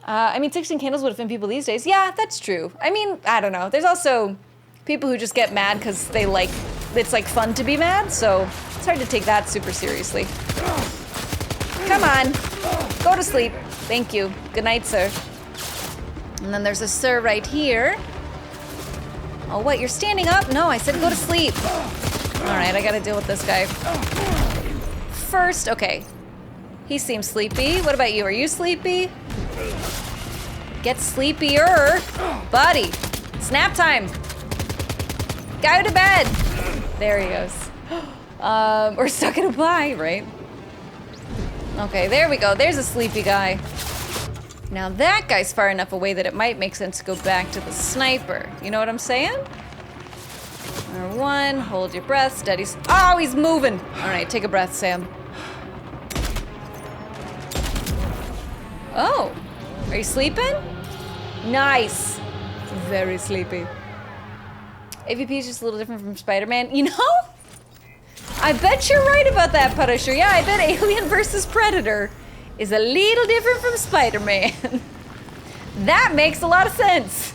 S1: I mean, 16 candles would offend people these days. Yeah, that's true. I mean, I don't know. There's also people who just get mad because they like, it's like fun to be mad, so it's hard to take that super seriously. Come on, go to sleep. Thank you. Good night, sir. And then there's a sir right here. Oh, what, you're standing up? No, I said go to sleep. All right, I gotta deal with this guy. First, okay. He seems sleepy. What about you? Are you sleepy? Get sleepier. Buddy, it's nap time. Go to bed. There he goes. We're stuck in a pie, right? Okay, there we go. There's a sleepy guy. Now that guy's far enough away that it might make sense to go back to the sniper. You know what I'm saying? Number one, hold your breath, steady. Oh, he's moving. All right, take a breath, Sam. Oh, are you sleeping? Nice. Very sleepy. AVP is just a little different from Spider-Man. You know? I bet you're right about that, Punisher. Yeah, I bet Alien versus Predator is a little different from Spider-Man. That makes a lot of sense.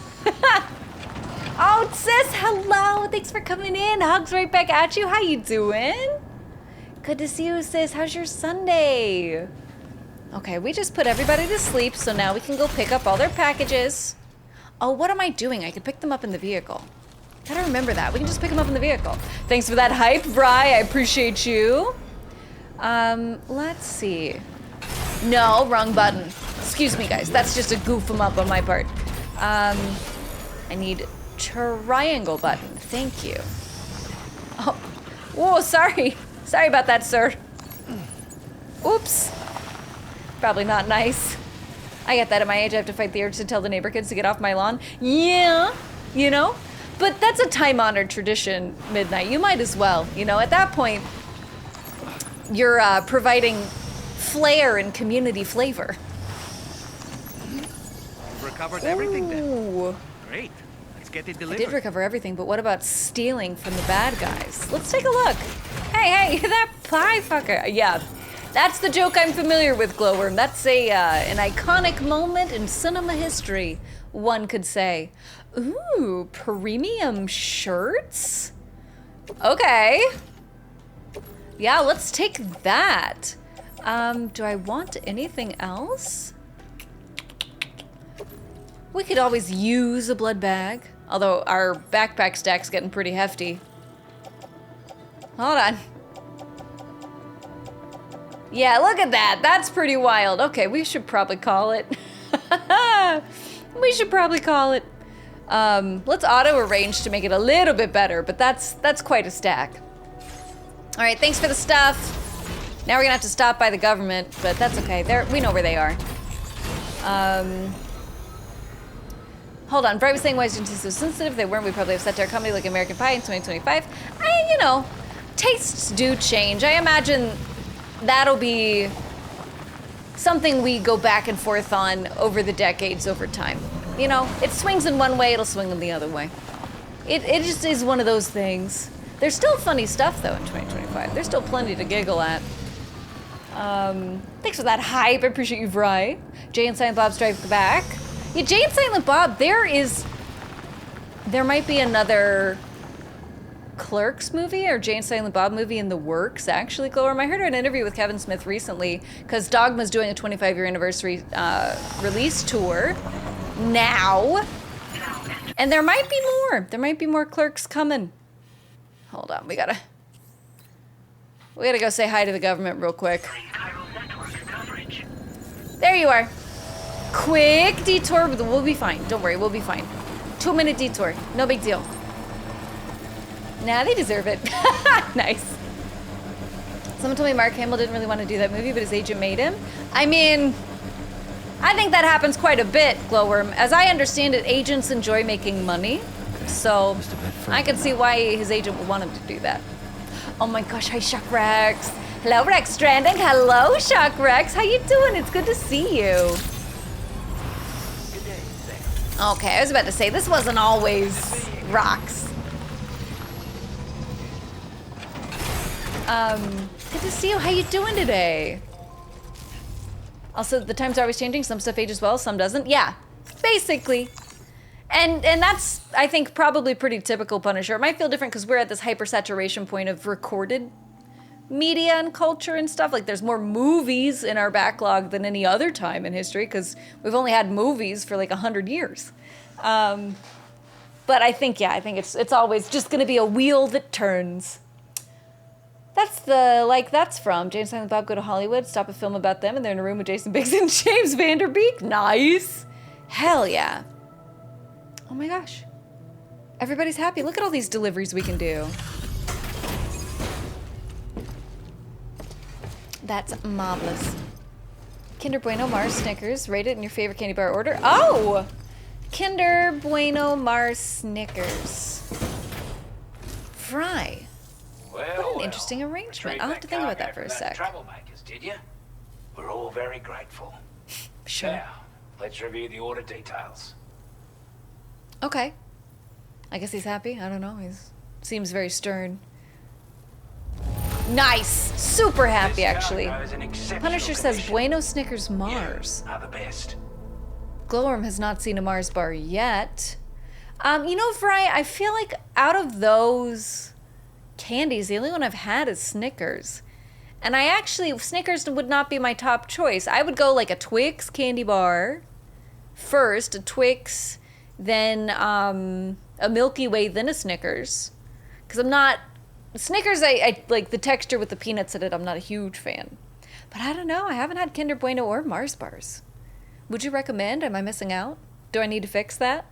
S1: Oh, sis, hello. Thanks for coming in. Hugs right back at you. How you doing? Good to see you, sis. How's your Sunday? Okay, we just put everybody to sleep, so now we can go pick up all their packages. Oh, what am I doing? I can pick them up in the vehicle. Gotta remember that. We can just pick them up in the vehicle. Thanks for that hype, Bri. I appreciate you. Let's see. No, wrong button. Excuse me, guys. That's just a goof 'em up on my part. I need triangle button. Thank you. Oh, whoa, sorry. Sorry about that, sir. Oops. Probably not nice. I get that at my age. I have to fight the urge to tell the neighbor kids to get off my lawn. Yeah, you know? But that's a time-honored tradition, Midnight. You might as well. You know, at that point, you're providing flair and community flavor.
S2: Recovered everything then.
S1: Ooh.
S2: Great. Let's Let's get it
S1: I
S2: delivered.
S1: did recover everything, but what about stealing from the bad guys? Let's take a look. Hey, that pie fucker. Yeah, that's the joke I'm familiar with, Glowworm. That's an iconic moment in cinema history, one could say. Ooh, premium shirts? Okay. Yeah, let's take that. Do I want anything else? We could always use a blood bag, although our backpack stack's getting pretty hefty. Hold on. Yeah, look at that. That's pretty wild. Okay, we should probably call it. We should probably call it. Let's auto-arrange to make it a little bit better, but that's quite a stack. All right, thanks for the stuff. Now we're gonna have to stop by the government, but that's okay. We know where they are. Hold on, Bright was saying, why is Jinty so sensitive? If they weren't, we'd probably have set to our company like American Pie in 2025. You know, tastes do change. I imagine that'll be something we go back and forth on over the decades, over time. You know, it swings in one way, it'll swing in the other way. It just is one of those things. There's still funny stuff, though, in 2025. There's still plenty to giggle at. Thanks for that hype. I appreciate you, Vry. Jay and Silent Bob strike back. Yeah, Jay and Silent Bob, there might be another Clerks movie or Jay and Silent Bob movie in the works, actually, Glowworm. I heard an interview with Kevin Smith recently, because Dogma's doing a 25-year anniversary release tour now. And there might be more. There might be more Clerks coming. Hold on, we gotta go say hi to the government real quick. There you are. Quick detour, we'll be fine. Don't worry, we'll be fine. 2-minute detour, no big deal. Nah, they deserve it. Nice. Someone told me Mark Hamill didn't really want to do that movie, but his agent made him. I mean, I think that happens quite a bit, Glowworm. As I understand it, agents enjoy making money. So I can see why his agent would want him to do that. Oh my gosh, hi Shock Rex. Hello Rex Stranding. Hello Shock Rex. How you doing? It's good to see you. Okay, I was about to say, this wasn't always rocks. Good to see you. How you doing today? Also, the times are always changing. Some stuff ages well, some doesn't. Yeah, basically. And that's, I think, probably pretty typical Punisher. It might feel different because we're at this hypersaturation point of recorded media and culture and stuff. Like, there's more movies in our backlog than any other time in history because we've only had movies for like 100 years. But I think it's always just going to be a wheel that turns. That's from James Silent Bob Go to Hollywood, stop a film about them, and they're in a room with Jason Biggs and James Vanderbeek. Nice. Hell yeah. Oh my gosh. Everybody's happy. Look at all these deliveries we can do. That's marvelous. Kinder Bueno, Mars, Snickers. Rate it in your favorite candy bar order. Oh! Kinder Bueno, Mars, Snickers. Fry. What an interesting arrangement. I'll have to think about that for a sec.
S5: Troublemakers, did you? We're all very grateful.
S1: Sure.
S5: Now, let's review the order details.
S1: Okay. I guess he's happy. I don't know. He seems very stern. Nice. Super happy, actually. Punisher says Bueno, Snickers, Mars.
S5: You are the best.
S1: Glowworm has not seen a Mars bar yet. You know, Fry, I feel like out of those candies, the only one I've had is Snickers. And Snickers would not be my top choice. I would go like a Twix candy bar first, a Twix, then a Milky Way, then a Snickers. Because Snickers, I like the texture with the peanuts in it, I'm not a huge fan. But I don't know, I haven't had Kinder Bueno or Mars bars. Would you recommend? Am I missing out? Do I need to fix that?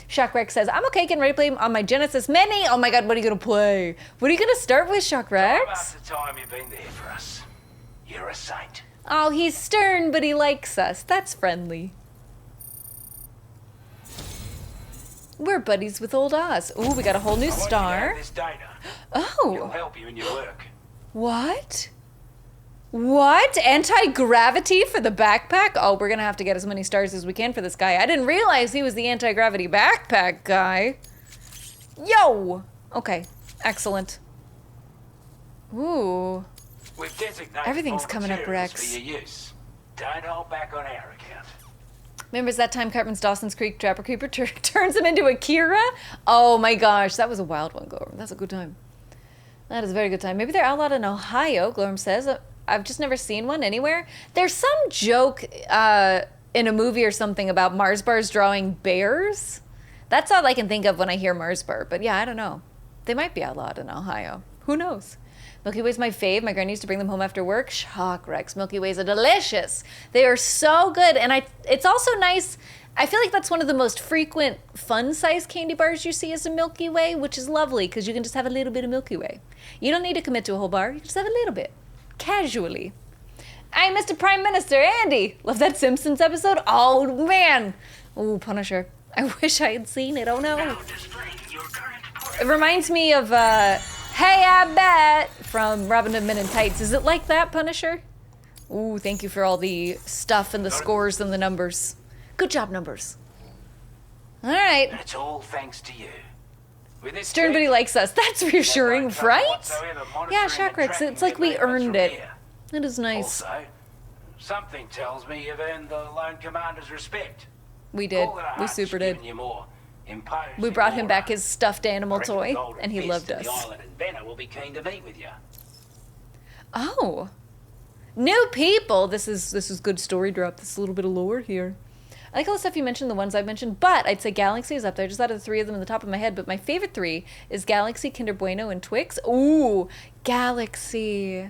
S1: Shockrex says, I'm okay getting ready to play on my Genesis Mini. Oh my god, what are you going to play? What are you going to start with, Shockrex?
S5: Time after time you've been there for us. You're a saint.
S1: Oh, he's stern, but he likes us. That's friendly. We're buddies with old Oz. Ooh, we got a whole new star.
S5: This data.
S1: Oh.
S5: It'll help you in your work.
S1: What? What? Anti-gravity for the backpack? Oh, we're gonna have to get as many stars as we can for this guy. I didn't realize he was the anti-gravity backpack guy. Yo! Okay, excellent. Ooh.
S5: We've designated
S1: Everything's
S5: all
S1: coming up,
S5: materials
S1: Rex.
S5: for your use. Don't hold back on our account.
S1: Remembers that time Cartman's Dawson's Creek Trapper Keeper turns him into Akira? Oh my gosh, that was a wild one, Glorm. That's a good time. That is a very good time. Maybe they're outlawed in Ohio, Glorm says. I've just never seen one anywhere. There's some joke in a movie or something about Mars bars drawing bears. That's all I can think of when I hear Mars bar. But yeah, I don't know. They might be outlawed in Ohio. Who knows? Milky Way's my fave. My granny used to bring them home after work. Shock, Rex. Milky Ways are delicious. They are so good. And it's also nice. I feel like that's one of the most frequent fun-size candy bars you see is a Milky Way, which is lovely because you can just have a little bit of Milky Way. You don't need to commit to a whole bar. You just have a little bit. Casually. Hey, Mr. Prime Minister, Andy. Love that Simpsons episode? Oh, man. Ooh, Punisher. I wish I had seen it. Oh, no. It reminds me of, Hey, I Bet from Robin Hood Men in Tights. Is it like that, Punisher? Ooh, thank you for all the stuff and the scores and the numbers. Good job, numbers. All right.
S5: And it's all thanks to you. With this
S1: Sternbody
S5: tech,
S1: likes us. That's reassuring,
S5: no trouble
S1: right?
S5: whatsoever monitoring
S1: Yeah,
S5: and
S1: Shakrix,
S5: tracking
S1: it's like we
S5: your movements
S1: earned
S5: from
S1: it.
S5: here.
S1: It is nice.
S5: Also, something tells me you've earned the Lone Commander's respect.
S1: We did.
S5: All that our
S1: We
S5: hearts
S1: super
S5: given
S1: did.
S5: you more imposing
S1: We brought him back
S5: aura.
S1: his stuffed animal
S5: I reckon
S1: toy,
S5: Golden
S1: and he
S5: Fist
S1: loved
S5: and the
S1: us.
S5: Island Inventor will be keen to meet with you.
S1: Oh. New people. This is good story drop. This is a little bit of lore here. I like all the stuff you mentioned, the ones I've mentioned, but I'd say Galaxy is up there. Just out of the three of them in the top of my head, but my favorite three is Galaxy, Kinder Bueno, and Twix. Ooh, Galaxy.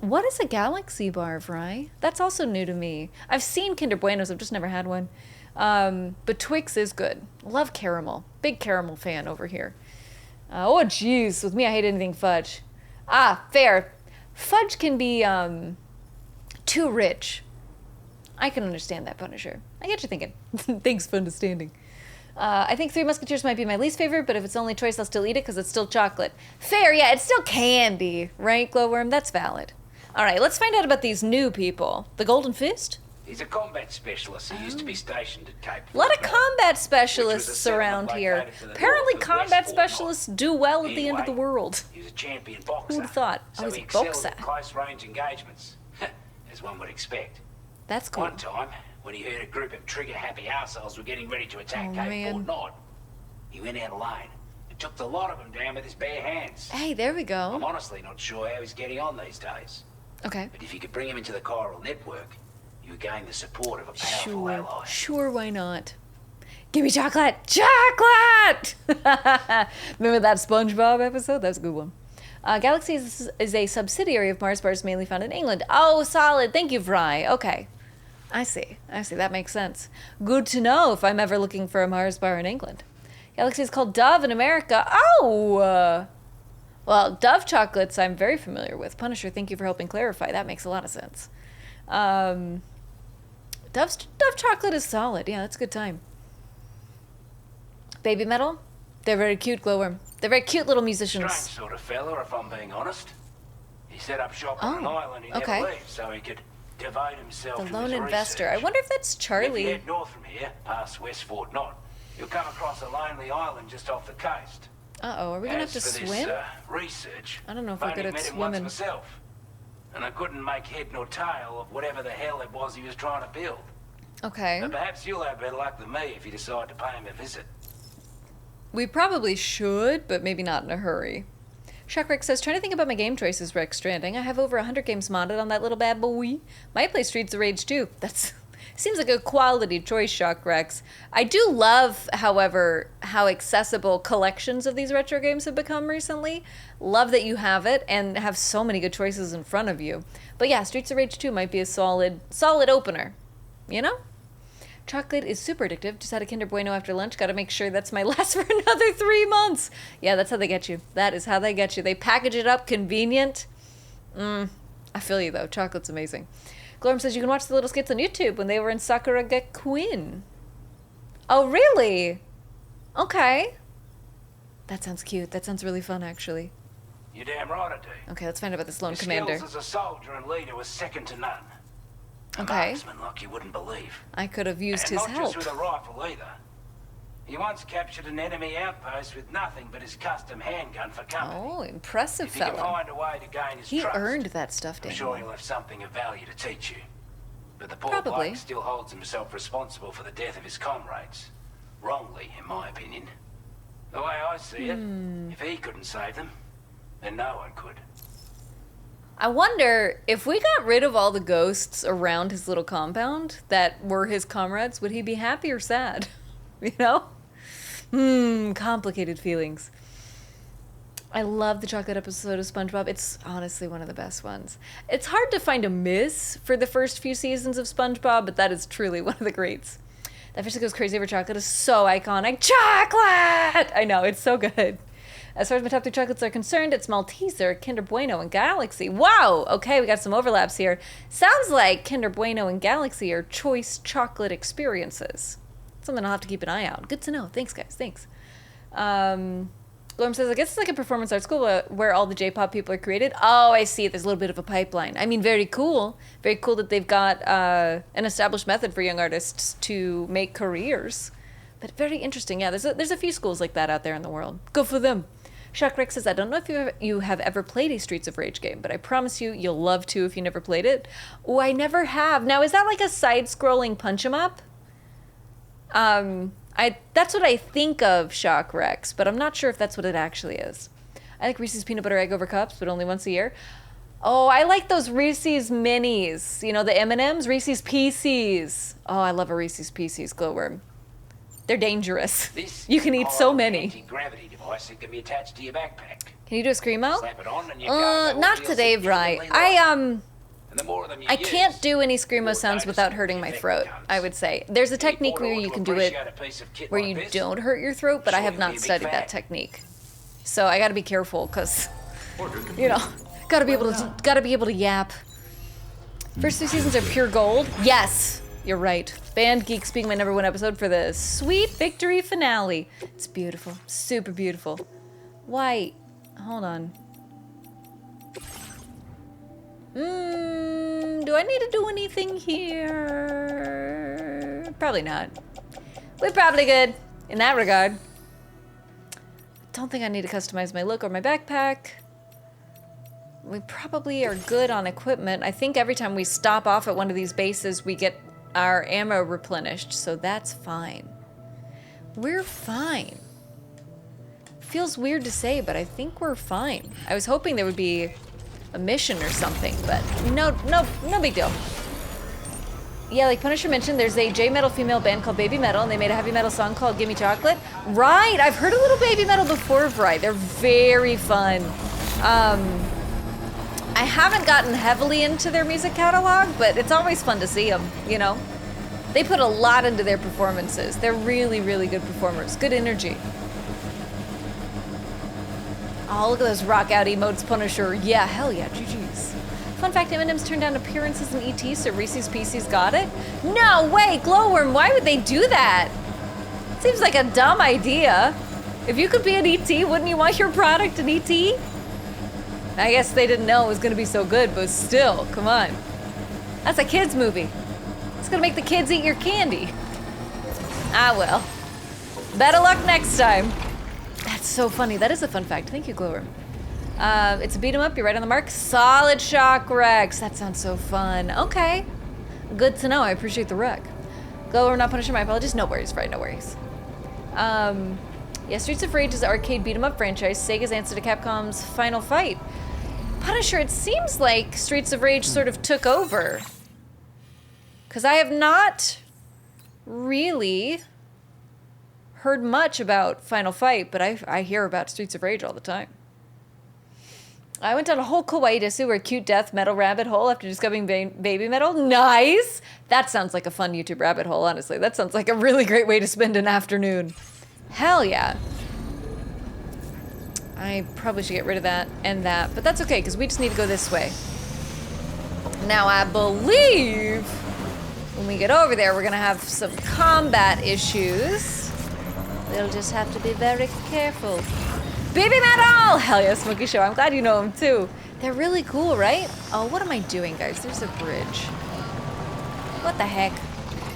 S1: What is a Galaxy bar, Fry? That's also new to me. I've seen Kinder Buenos, I've just never had one. But Twix is good. Love caramel. Big caramel fan over here. Oh, jeez. With me, I hate anything fudge. Ah, fair. Fudge can be too rich. I can understand that, Punisher. I get you thinking. Thanks for understanding. I think Three Musketeers might be my least favorite, but if it's the only choice, I'll still eat it because it's still chocolate. Fair, yeah, it still can be, right, Glowworm? That's valid. All right, let's find out about these new people. The Golden Fist?
S5: He's a combat specialist who used to be stationed at Cape.
S1: A lot of
S5: Fort
S1: combat
S5: which
S1: specialists
S5: was a settlement
S1: around here.
S5: located to the
S1: Apparently
S5: north of
S1: combat
S5: West Fort
S1: specialists do well at the end of the
S5: Anyway,
S1: world.
S5: He was a champion boxer.
S1: Who would've thought?
S5: So
S1: I was
S5: he
S1: a
S5: excelled
S1: boxer.
S5: at close-range engagements, as one would expect.
S1: That's cool.
S5: One time, when he heard a group of trigger-happy arseholes were getting ready to attack
S1: Oh,
S5: Cape
S1: man.
S5: Fort Knot, he went out alone and took the lot of them down with his bare hands.
S1: Hey, there we
S5: I'm
S1: go.
S5: honestly not sure how he's getting on these days.
S1: Okay.
S5: But if you could bring him into the chiral network, you would gain the support of a powerful
S1: Sure.
S5: ally.
S1: Sure, why not? Give me chocolate! Chocolate! Remember that SpongeBob episode? That was a good one. Galaxy is a subsidiary of Mars bars mainly found in England. Oh, solid. Thank you, Fry. Okay. I see. That makes sense. Good to know if I'm ever looking for a Mars bar in England. Galaxy is called Dove in America. Oh! Well, Dove chocolates I'm very familiar with. Punisher, thank you for helping clarify. That makes a lot of sense. Dove chocolate is solid. Yeah, that's a good time. Baby Metal? They're very cute, Glowworm. They're very cute little
S5: Strange
S1: musicians.
S5: sort of fella, if I'm being honest. He set up shop on an
S1: Oh,
S5: island he
S1: okay.
S5: never leaves, so he could devote himself
S1: The
S5: to
S1: lone
S5: his
S1: investor. I
S5: research.
S1: wonder if that's
S5: If you
S1: Charlie.
S5: head north from here, past West Fort Knot, you'll come across a lonely island just off the coast.
S1: Uh-oh, are we gonna have to
S5: As for
S1: swim?
S5: This, research,
S1: I don't know if
S5: I've
S1: we're good
S5: only
S1: at
S5: met him once
S1: swimming.
S5: myself, and I couldn't make head nor tail of whatever the hell it was he was trying to build.
S1: Okay.
S5: But perhaps you'll have better luck than me if you decide to pay him a visit.
S1: We probably should, but maybe not in a hurry. Shockrick says, trying to think about my game choices for Stranding. I have over 100 games modded on that little bad boy. Might play Streets of Rage too. That's seems like a quality choice, Shockrex. I do love, however, how accessible collections of these retro games have become recently. Love that you have it and have so many good choices in front of you. But yeah, Streets of Rage 2 might be a solid opener. You know? Chocolate is super addictive. Just had a Kinder Bueno after lunch. Got to make sure that's my last for another 3 months. Yeah, that's how they get you. That is how they get you. They package it up convenient. I feel you, though. Chocolate's amazing. Glorm says you can watch the little skits on YouTube when they were in Sakura Quinn. Oh, really? Okay. That sounds cute. That sounds really fun, actually.
S5: You're damn right I do.
S1: Okay, let's find out about this lone
S5: His
S1: commander.
S5: skills as a soldier and leader was second to none. A
S1: Okay.
S5: marksman like you wouldn't believe.
S1: I could have used
S5: And
S1: his
S5: not
S1: help.
S5: just with a rifle either. He once captured an enemy outpost with nothing but his custom handgun for company.
S1: Oh, impressive
S5: If he can
S1: fellow.
S5: find a way to gain his
S1: He
S5: trust,
S1: earned that stuff,
S5: I'm
S1: Daniel.
S5: sure he'll have something of value to teach you. But the poor
S1: Probably.
S5: bloke still holds himself responsible for the death of his comrades. Wrongly, in my opinion. The way I see it, if he couldn't save them, then no one could.
S1: I wonder if we got rid of all the ghosts around his little compound that were his comrades, would he be happy or sad? You know? Complicated feelings. I love the chocolate episode of SpongeBob. It's honestly one of the best ones. It's hard to find a miss for the first few seasons of SpongeBob, but that is truly one of the greats. That fish that goes crazy over chocolate is so iconic. Chocolate! I know, it's so good. As far as my top 3 chocolates are concerned, it's Malteser, Kinder Bueno, and Galaxy. Wow! Okay, we got some overlaps here. Sounds like Kinder Bueno and Galaxy are choice chocolate experiences. Something I'll have to keep an eye out. Good to know. Thanks, guys. Thanks. Glorm says, I guess it's like a performance art school where all the J-pop people are created. Oh, I see. There's a little bit of a pipeline. I mean, very cool. Very cool that they've got an established method for young artists to make careers. But very interesting. Yeah, there's a few schools like that out there in the world. Go for them. Shock Rex says, I don't know if you have ever played a Streets of Rage game, but I promise you, you'll love to if you never played it. Oh, I never have. Now, is that like a side-scrolling punch-em-up? That's what I think of, Shock Rex, but I'm not sure if that's what it actually is. I like Reese's Peanut Butter Egg over cups, but only once a year. Oh, I like those Reese's Minis. You know, the M&Ms? Reese's Pieces. Oh, I love a Reese's Pieces, Glowworm. They're dangerous.
S5: This
S1: You can eat so
S5: is
S1: many.
S5: anti-gravity device that can be attached to your backpack.
S1: Can you do a screamo?
S5: Slap it on and your cargo will
S1: Not
S5: feel
S1: today, Bri.
S5: significantly lighter. And the more of them you
S1: I
S5: use,
S1: can't do any screamo
S5: more
S1: sounds without
S5: noticeable
S1: hurting
S5: the
S1: my
S5: effect
S1: throat,
S5: becomes.
S1: I would say. There's a technique where you can do it
S5: Appreciate a piece of kit
S1: where
S5: like
S1: you
S5: this.
S1: don't hurt your throat, but I
S5: Sure,
S1: have
S5: you'll be a
S1: not
S5: big
S1: studied
S5: fan.
S1: that technique. So I gotta be careful, because, you know, gotta be able to yap. First 2 seasons are pure gold. Yes, you're right. Band Geeks being my #1 episode for the sweet victory finale. It's beautiful, super beautiful. Why, hold on. Do I need to do anything here? Probably not. We're probably good in that regard. Don't think I need to customize my look or my backpack. We probably are good on equipment. I think every time we stop off at one of these bases, we get our ammo replenished, so that's fine. We're fine. Feels weird to say, but I think we're fine. I was hoping there would be a mission or something, but no big deal. Yeah, like Punisher mentioned, there's a J-metal female band called Baby Metal, and they made a heavy metal song called Gimme Chocolate. Right, I've heard a little Baby Metal before, right? They're very fun. I haven't gotten heavily into their music catalog, but it's always fun to see them, you know? They put a lot into their performances. They're really, really good performers. Good energy. Oh, look at those rock out emotes, Punisher. Yeah, hell yeah, GG's. Fun fact, M&M's turned down appearances in ET, so Reese's Pieces got it? No way, Glowworm, why would they do that? Seems like a dumb idea. If you could be an ET, wouldn't you want your product in ET? I guess they didn't know it was gonna be so good, but still, come on. That's a kid's movie. It's gonna make the kids eat your candy. Ah, well. Better luck next time. That's so funny. That is a fun fact. Thank you, Glowworm. It's a beat 'em up. You're right on the mark. Solid Shock Rex. That sounds so fun. Okay. Good to know. I appreciate the rec. Glowworm, not Punisher. My apologies. No worries, Fred. No worries. Yeah, Streets of Rage is the arcade beat 'em up franchise. Sega's answer to Capcom's Final Fight. Punisher, it seems like Streets of Rage sort of took over. Because I have not really heard much about Final Fight, but I hear about Streets of Rage all the time. I went down a whole kawaii desu or cute death metal rabbit hole after discovering Baby Metal. Nice! That sounds like a fun YouTube rabbit hole, honestly. That sounds like a really great way to spend an afternoon. Hell yeah. I probably should get rid of that and that, but that's okay, because we just need to go this way. Now, I believe when we get over there, we're going to have some combat issues. We'll just have to be very careful. Baby Metal! Hell yeah, Smokey Show. I'm glad you know them too. They're really cool, right? Oh, what am I doing, guys? There's a bridge. What the heck?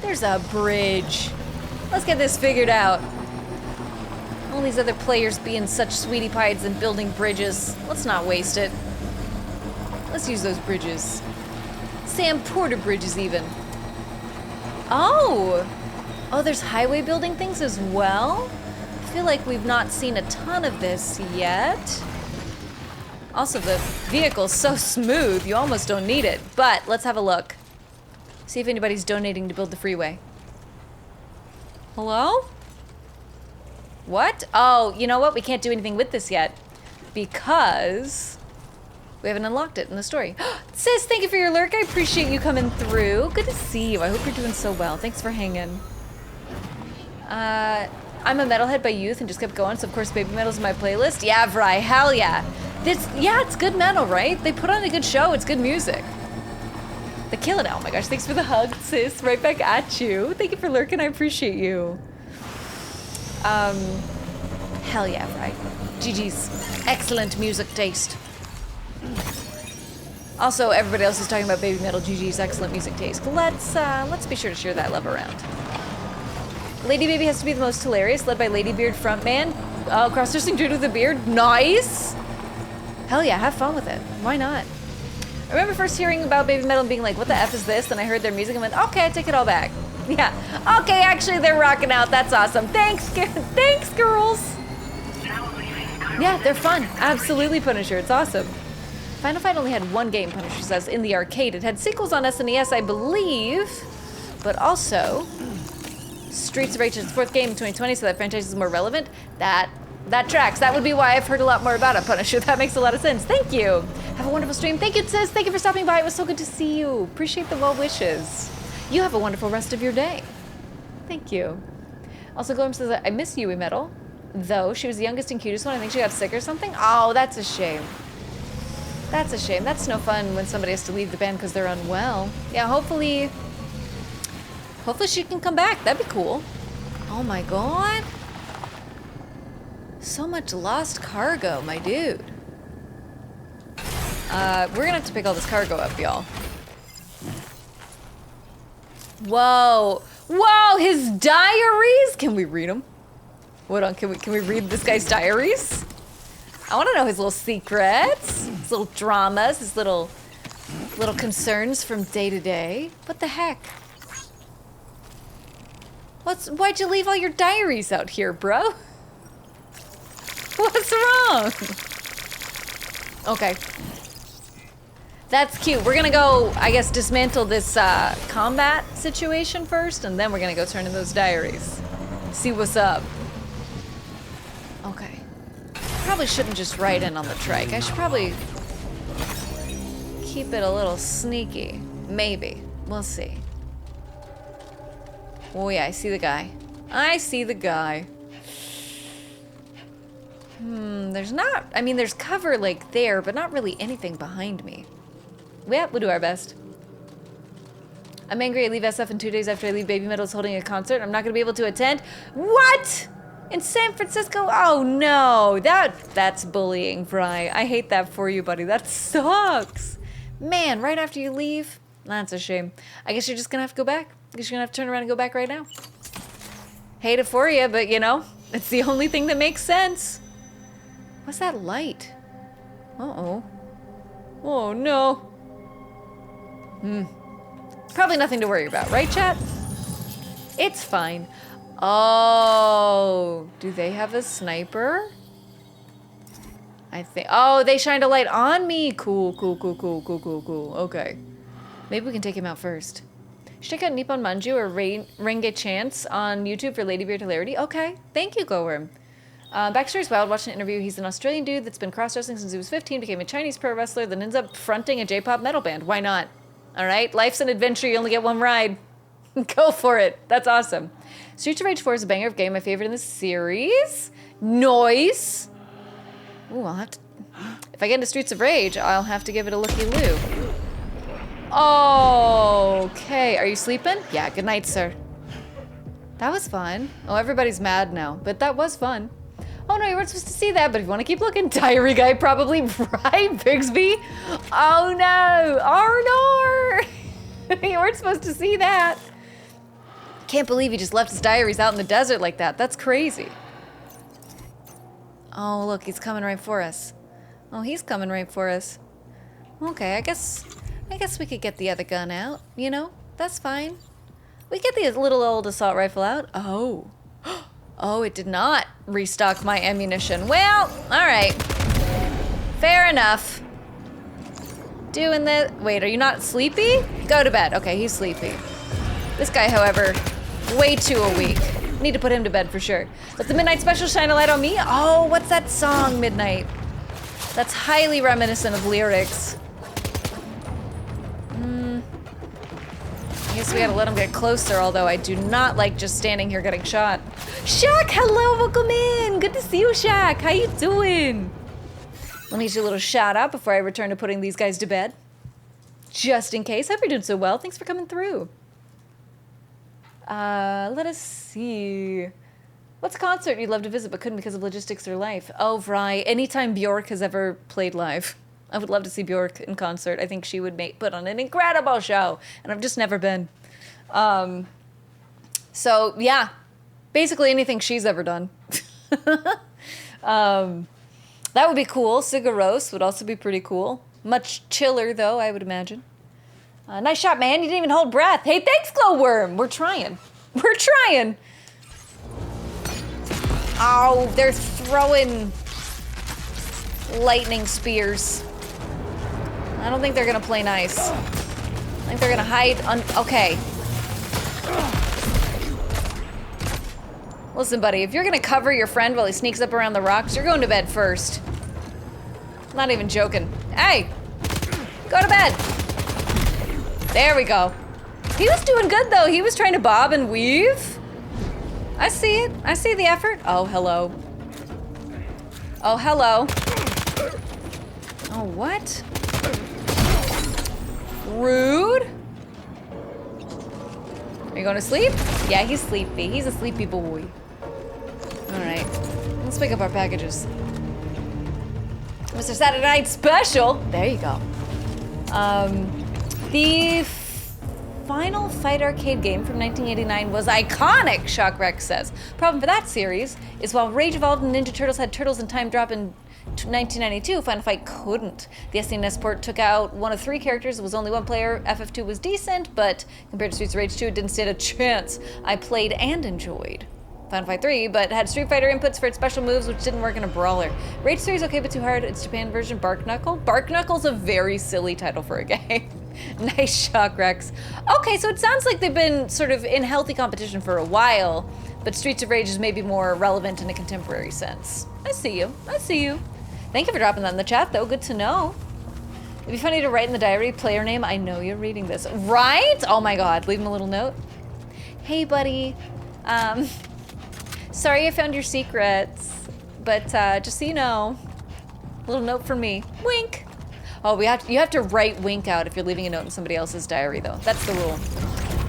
S1: There's a bridge. Let's get this figured out. All these other players being such sweetie pies and building bridges. Let's not waste it. Let's use those bridges. Sam Porter bridges even. Oh! Oh, there's highway building things as well? I feel like we've not seen a ton of this yet. Also, the vehicle's so smooth, you almost don't need it. But let's have a look. See if anybody's donating to build the freeway. Hello? What? Oh, you know what? We can't do anything with this yet because we haven't unlocked it in the story. Sis, thank you for your lurk. I appreciate you coming through. Good to see you. I hope you're doing so well. Thanks for hanging. I'm a metalhead by youth and just kept going, so of course Baby Metal's in my playlist. Yeah, Vry, hell yeah. Yeah, it's good metal, right? They put on a good show, it's good music. They kill it. Oh my gosh, thanks for the hug, sis. Right back at you. Thank you for lurking, I appreciate you. Hell yeah, right. GG's. Excellent music taste. Also, everybody else is talking about Baby Metal. GG's excellent music taste. Let's be sure to share that love around. Lady Baby has to be the most hilarious, led by Ladybeard frontman. Oh, cross-dressing dude with a beard. Nice! Hell yeah, have fun with it. Why not? I remember first hearing about Baby Metal and being like, what the F is this? Then I heard their music and went, okay, I take it all back. Yeah. Okay, actually, they're rocking out. That's awesome. Thanks, thanks, girls. Yeah, they're fun. Absolutely, Punisher. It's awesome. Final Fight only had one game, Punisher says, in the arcade. It had sequels on SNES, I believe, but also Streets of Rage is its fourth game in 2020, so that franchise is more relevant. That tracks. That would be why I've heard a lot more about it, Punisher. That makes a lot of sense. Thank you. Have a wonderful stream. Thank you, sis. Thank you for stopping by. It was so good to see you. Appreciate the well wishes. You have a wonderful rest of your day. Thank you. Also, Glorm says, I miss Yui Metal, though she was the youngest and cutest one. I think she got sick or something. Oh, that's a shame. That's a shame. That's no fun when somebody has to leave the band because they're unwell. Yeah, hopefully she can come back. That'd be cool. Oh my god. So much lost cargo, my dude. We're gonna have to pick all this cargo up, y'all. Whoa. Whoa, his diaries? Can we read them? Hold on, can we read this guy's diaries? I wanna know his little secrets, his little dramas, his little concerns from day to day. What the heck? Why'd you leave all your diaries out here, bro? What's wrong? Okay. That's cute. We're gonna go, I guess, dismantle this combat situation first, and then we're gonna go turn in those diaries. See what's up. Okay. Probably shouldn't just ride in on the trike. I should probably keep it a little sneaky. Maybe. We'll see. Oh yeah, I see the guy. I see the guy. There's not, I mean, there's cover like there, but not really anything behind me. Yeah, we'll do our best. I'm angry I leave SF in 2 days after I leave Baby Metal's holding a concert. I'm not gonna be able to attend. What? In San Francisco? Oh no, that's bullying, Fry. I hate that for you, buddy. That sucks. Man, right after you leave? That's a shame. I guess you're just gonna have to go back. I guess you're gonna have to turn around and go back right now. Hate it for you, but you know, it's the only thing that makes sense. What's that light? Uh-oh. Oh no. Probably nothing to worry about, right, chat? It's fine. Oh, do they have a sniper? I think, oh, they shined a light on me. Cool, cool, cool, cool, cool, cool, cool. Okay. Maybe we can take him out first. Check out Nippon Manju or Renge Chance on YouTube for Ladybeard hilarity. Okay, thank you, Glowworm. Backstory's wild. Watching an interview. He's an Australian dude that's been cross-dressing since he was 15, became a Chinese pro wrestler, then ends up fronting a J-pop metal band. Why not? All right, life's an adventure. You only get one ride. Go for it. That's awesome. Streets of Rage 4 is a banger of game, my favorite in the series. Noise. Ooh, I'll have to. If I get into Streets of Rage, I'll have to give it a looky-loo. Okay, are you sleeping? Yeah, good night, sir. That was fun. Oh, everybody's mad now, but that was fun. Oh no, you weren't supposed to see that, but if you want to keep looking, diary guy probably, right, Bigsby? Oh no, oh no! You weren't supposed to see that. Can't believe he just left his diaries out in the desert like that. That's crazy. Oh look, he's coming right for us. Oh, he's coming right for us. Okay, I guess we could get the other gun out, you know? That's fine. We get the little old assault rifle out. Oh. Oh, it did not restock my ammunition. Well, alright. Fair enough. Doing the... Wait, are you not sleepy? Go to bed. Okay, he's sleepy. This guy, however, way too awake. Need to put him to bed for sure. Let the Midnight Special shine a light on me. Oh, what's that song, Midnight? That's highly reminiscent of lyrics. I guess we gotta let him get closer, although I do not like just standing here getting shot. Shaq, hello, welcome in. Good to see you, Shaq. How you doing? Let me get you a little shout out before I return to putting these guys to bed. Just in case. Hope you're doing so well. Thanks for coming through. Let us see. What's a concert you'd love to visit but couldn't because of logistics or life? Oh, right. Anytime Bjork has ever played live. I would love to see Bjork in concert. I think she would put on an incredible show, and I've just never been. So yeah, basically anything she's ever done. That would be cool. Sigur Rós would also be pretty cool. Much chiller though, I would imagine. Nice shot, man. You didn't even hold breath. Hey, thanks, Glowworm. We're trying. We're trying. Oh, they're throwing lightning spears. I don't think they're gonna play nice. I think they're gonna hide okay. Listen, buddy, if you're gonna cover your friend while he sneaks up around the rocks, you're going to bed first. Not even joking. Hey! Go to bed! There we go. He was doing good, though. He was trying to bob and weave. I see it. I see the effort. Oh, hello. Oh, hello. Oh, what? Rude. Are you going to sleep? Yeah, he's sleepy. He's a sleepy boy. All right. Let's pick up our packages. Mr. Saturday Night Special. There you go. The Final Fight arcade game from 1989 was iconic, Shockrex says. Problem for that series is while Rage Evolved and Ninja Turtles had Turtles in Time drop in 1992, Final Fight couldn't. The SNES port took out one of 3 characters. It was only one player. FF2 was decent, but compared to Streets of Rage 2, it didn't stand a chance. I played and enjoyed Final Fight 3, but had Street Fighter inputs for its special moves, which didn't work in a brawler. Rage 3 is okay, but too hard. It's Japan version. Bark Knuckle. Bark Knuckle's a very silly title for a game. Nice shock, Rex. Okay, so it sounds like they've been sort of in healthy competition for a while, but Streets of Rage is maybe more relevant in a contemporary sense. I see you. I see you. Thank you for dropping that in the chat, though. Good to know. It'd be funny to write in the diary, player name, I know you're reading this. Right? Oh my god, leave him a little note. Hey, buddy. Sorry I found your secrets, but just so you know, a little note from me. Wink. Oh, you have to write wink out if you're leaving a note in somebody else's diary, though. That's the rule.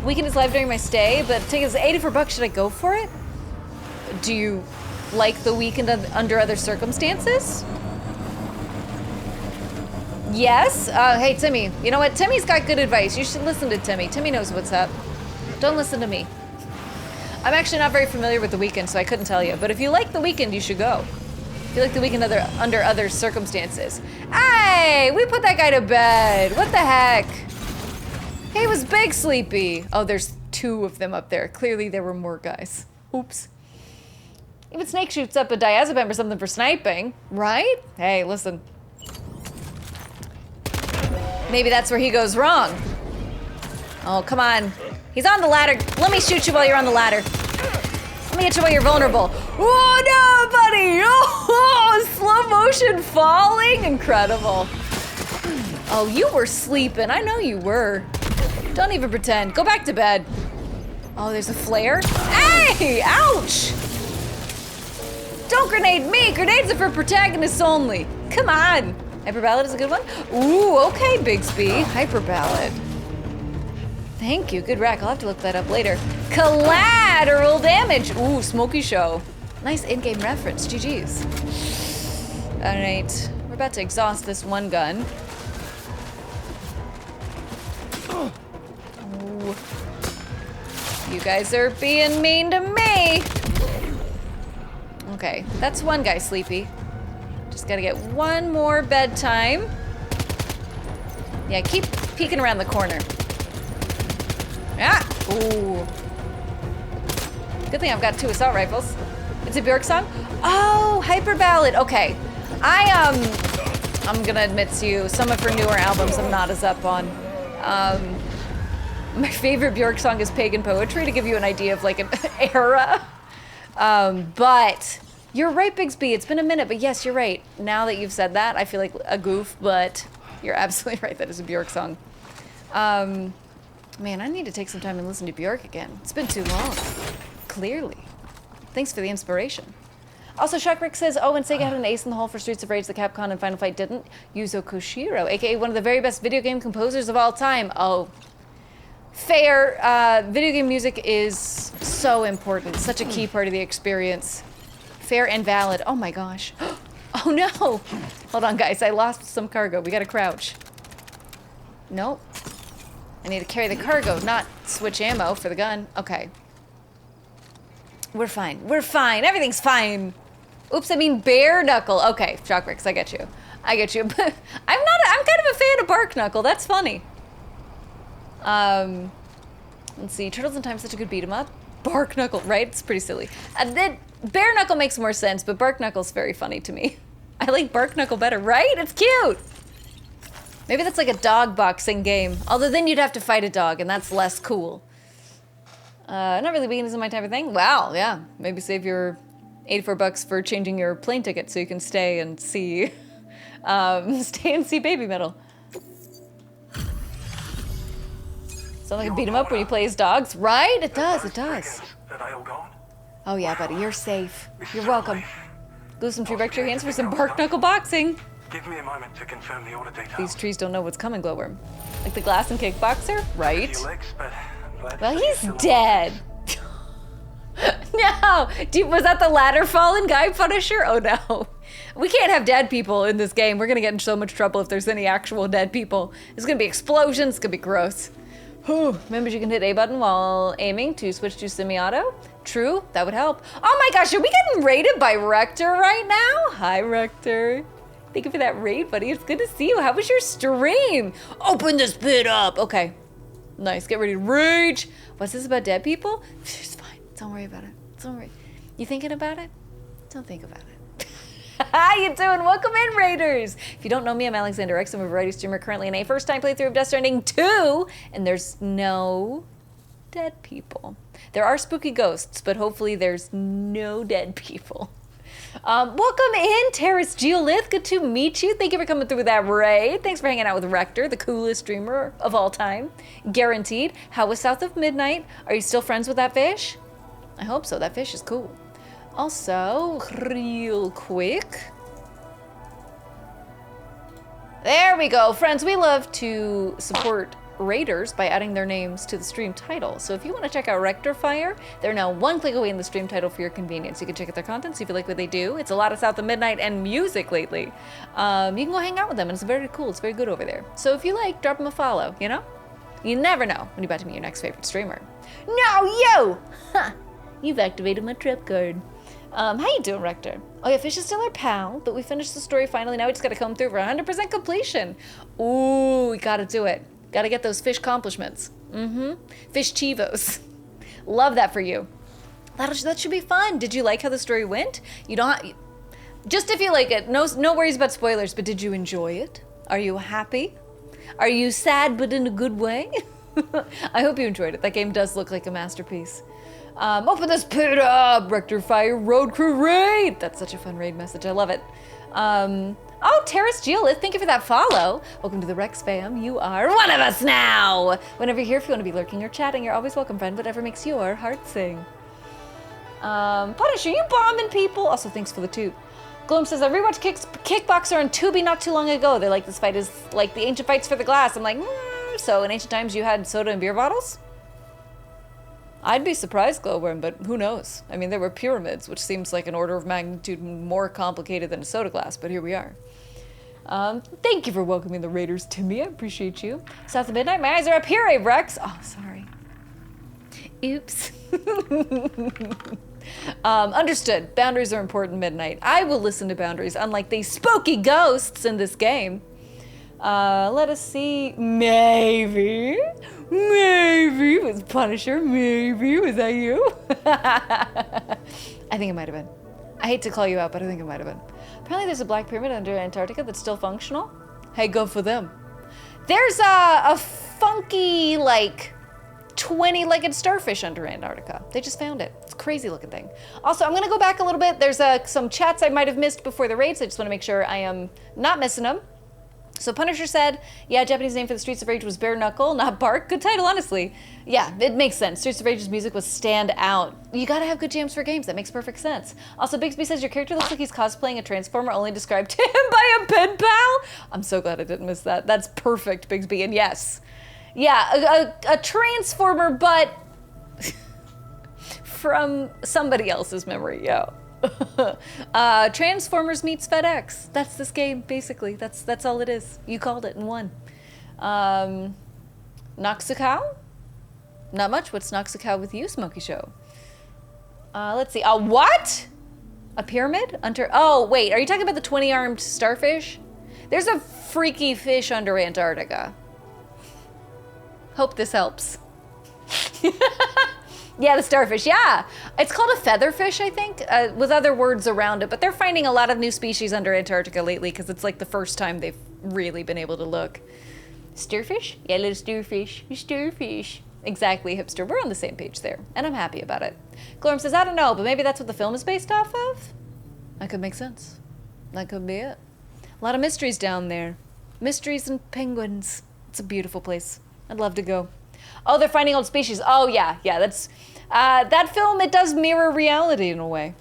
S1: Weekend is live during my stay, but tickets $84. Should I go for it? Do you like the weekend under other circumstances? Yes? Hey, Timmy. You know what? Timmy's got good advice. You should listen to Timmy. Timmy knows what's up. Don't listen to me. I'm actually not very familiar with the weekend, so I couldn't tell you. But if you like the weekend, you should go. If you like the weekend under other circumstances. Hey! We put that guy to bed. What the heck? He was big sleepy. Oh, there's 2 of them up there. Clearly there were more guys. Oops. Even Snake shoots up a diazepam or something for sniping, right? Hey, listen. Maybe that's where he goes wrong. Oh, come on. He's on the ladder. Let me shoot you while you're on the ladder. Let me hit you while you're vulnerable. Oh, no, buddy. Oh, slow motion falling. Incredible. Oh, you were sleeping. I know you were. Don't even pretend. Go back to bed. Oh, there's a flare. Hey, ouch. Don't grenade me. Grenades are for protagonists only. Come on. Hyper Ballad is a good one. Ooh, okay, Bigsby. Hyper Ballad. Thank you. Good rack. I'll have to look that up later. Collateral damage. Ooh, Smoky Show. Nice in-game reference. GG's. Alright. We're about to exhaust this one gun. Ooh. You guys are being mean to me! Okay, that's one guy sleepy. Just gotta get one more bedtime. Yeah, keep peeking around the corner. Ah! Ooh. Good thing I've got 2 assault rifles. It's a Bjork song? Oh, Hyper Ballad. Okay. I'm gonna admit to you, some of her newer albums I'm not as up on. My favorite Bjork song is Pagan Poetry, to give you an idea of like an era. But you're right, Bigsby, it's been a minute, but yes, you're right. Now that you've said that, I feel like a goof, but you're absolutely right, that is a Bjork song. Man, I need to take some time and listen to Bjork again. It's been too long, clearly. Thanks for the inspiration. Also, Shockrick says, oh, and Sega had an ace in the hole for Streets of Rage, the Capcom and Final Fight didn't. Yuzo Koshiro, aka one of the very best video game composers of all time. Oh, fair. Video game music is so important, such a key part of the experience. Fair and valid. Oh my gosh. Oh no. Hold on, guys, I lost some cargo. We gotta crouch. Nope. I need to carry the cargo, not switch ammo for the gun. Okay. We're fine. We're fine. Everything's fine. Oops, I mean bare knuckle. Okay, Shockricks, I get you. I get you. I'm kind of a fan of Bark Knuckle. That's funny. Let's see. Turtles in Time, such a good beat 'em up. Bark Knuckle, right? It's pretty silly. Then Bare Knuckle makes more sense, but Bark Knuckle's very funny to me. I like Bark Knuckle better, right? It's cute. Maybe that's like a dog boxing game. Although then you'd have to fight a dog, and that's less cool. Not really being isn't my type of thing. Wow, yeah. Maybe save your $84 for changing your plane ticket so you can stay and see, stay and see Baby Metal. Sound like a beat 'em up when you play as dogs, right? It does, it does.
S3: Are they all gone?
S1: Oh yeah, buddy, you're safe. You're welcome. Glue some tree back to your hands for some Bark Knuckle boxing.
S3: Give me a moment to confirm the order details.
S1: These trees don't know what's coming, Glowworm. Like the glass and kickboxer, right? Well, he's dead. No! Was that the ladder fallen guy, Punisher? Oh no. We can't have dead people in this game. We're gonna get in so much trouble if there's any actual dead people. There's gonna be explosions, it's gonna be gross. Remember you can hit A button while aiming to switch to semi-auto? True, that would help. Oh my gosh, are we getting raided by Rector right now? Hi, Rector. Thank you for that raid, buddy. It's good to see you. How was your stream? Open this bit up. Okay. Nice, get ready to rage. What's this about dead people? It's fine, don't worry about it. Don't worry. You thinking about it? Don't think about it. How you doing? Welcome in, Raiders. If you don't know me, I'm Alexander X. I'm a variety streamer currently in a first-time playthrough of Death Stranding 2, and there's no dead people. There are spooky ghosts, but hopefully there's no dead people. Welcome in, Terrace Geolith. Good to meet you. Thank you for coming through that raid. Thanks for hanging out with Rector, the coolest streamer of all time. Guaranteed. How was South of Midnight? Are you still friends with that fish? I hope so. That fish is cool. Also, real quick. There we go. Friends, we love to support raiders by adding their names to the stream title. So if you want to check out Rector Fire, they're now one click away in the stream title for your convenience. You can check out their content, see if you like what they do. It's a lot of South of Midnight and music lately. You can go hang out with them, and it's very cool. It's very good over there. So if you like, drop them a follow, you know? You never know when you're about to meet your next favorite streamer. No, you! Huh. You've activated my trap card. How you doing, Rector? Oh yeah, Fish is still our pal, but we finished the story finally. Now we just gotta come through for 100% completion. Ooh, we gotta do it. Gotta get those fish accomplishments. Fish chivos. Love that for you. That should be fun. Did you like how the story went? You don't just if you like it. No worries about spoilers, but did you enjoy it? Are you happy? Are you sad but in a good way? I hope you enjoyed it. That game does look like a masterpiece. Open this pit up! Rector Fire Road Crew Raid! That's such a fun raid message. I love it. Oh, Terrace Geolith, thank you for that follow. Welcome to the Rex fam. You are one of us now! Whenever you're here, if you want to be lurking or chatting, you're always welcome, friend. Whatever makes your heart sing. Punisher, you bombing people? Also, thanks for the toot. Gloom says, I rewatched Kickboxer on Tubi not too long ago. They like this fight is like the ancient fights for the glass. I'm like, so in ancient times you had soda and beer bottles? I'd be surprised, Glowworm, but who knows? I mean, there were pyramids, which seems like an order of magnitude more complicated than a soda glass, but here we are. Thank you for welcoming the Raiders, Timmy. I appreciate you. South of Midnight, my eyes are up here, Rex. Oh, sorry. Oops. Understood. Boundaries are important, Midnight. I will listen to boundaries, unlike these spooky ghosts in this game. Let us see. Maybe was Punisher. Maybe was that you? I think it might have been. I hate to call you out, but I think it might have been. Apparently, there's a black pyramid under Antarctica that's still functional. Hey, go for them. There's a funky, like, 20-legged starfish under Antarctica. They just found it. It's a crazy looking thing. Also, I'm gonna go back a little bit. There's some chats I might have missed before the raid, so I just wanna make sure I am not missing them. So Punisher said, yeah, Japanese name for the Streets of Rage was Bare Knuckle, not Bark. Good title, honestly. Yeah, it makes sense. Streets of Rage's music was stand out. You gotta have good jams for games. That makes perfect sense. Also, Bixby says your character looks like he's cosplaying a Transformer only described to him by a pen pal. I'm so glad I didn't miss that. That's perfect, Bixby, and yes. Yeah, a Transformer, but from somebody else's memory, yeah. Transformers meets FedEx. That's this game, basically. That's all it is. You called it in one. Noxicao? Not much. What's Noxicao with you, Smokey Show? Let's see. What? A pyramid? Oh, wait. Are you talking about the 20-armed starfish? There's a freaky fish under Antarctica. Hope this helps. Yeah, the starfish, yeah. It's called a featherfish, I think, with other words around it. But they're finding a lot of new species under Antarctica lately because it's like the first time they've really been able to look. Starfish? Yeah, little starfish. Starfish. Exactly, hipster. We're on the same page there, and I'm happy about it. Glorm says, I don't know, but maybe that's what the film is based off of? That could make sense. That could be it. A lot of mysteries down there. Mysteries and penguins. It's a beautiful place. I'd love to go. Oh, they're finding old species. Oh, yeah, that's... that film, it does mirror reality in a way.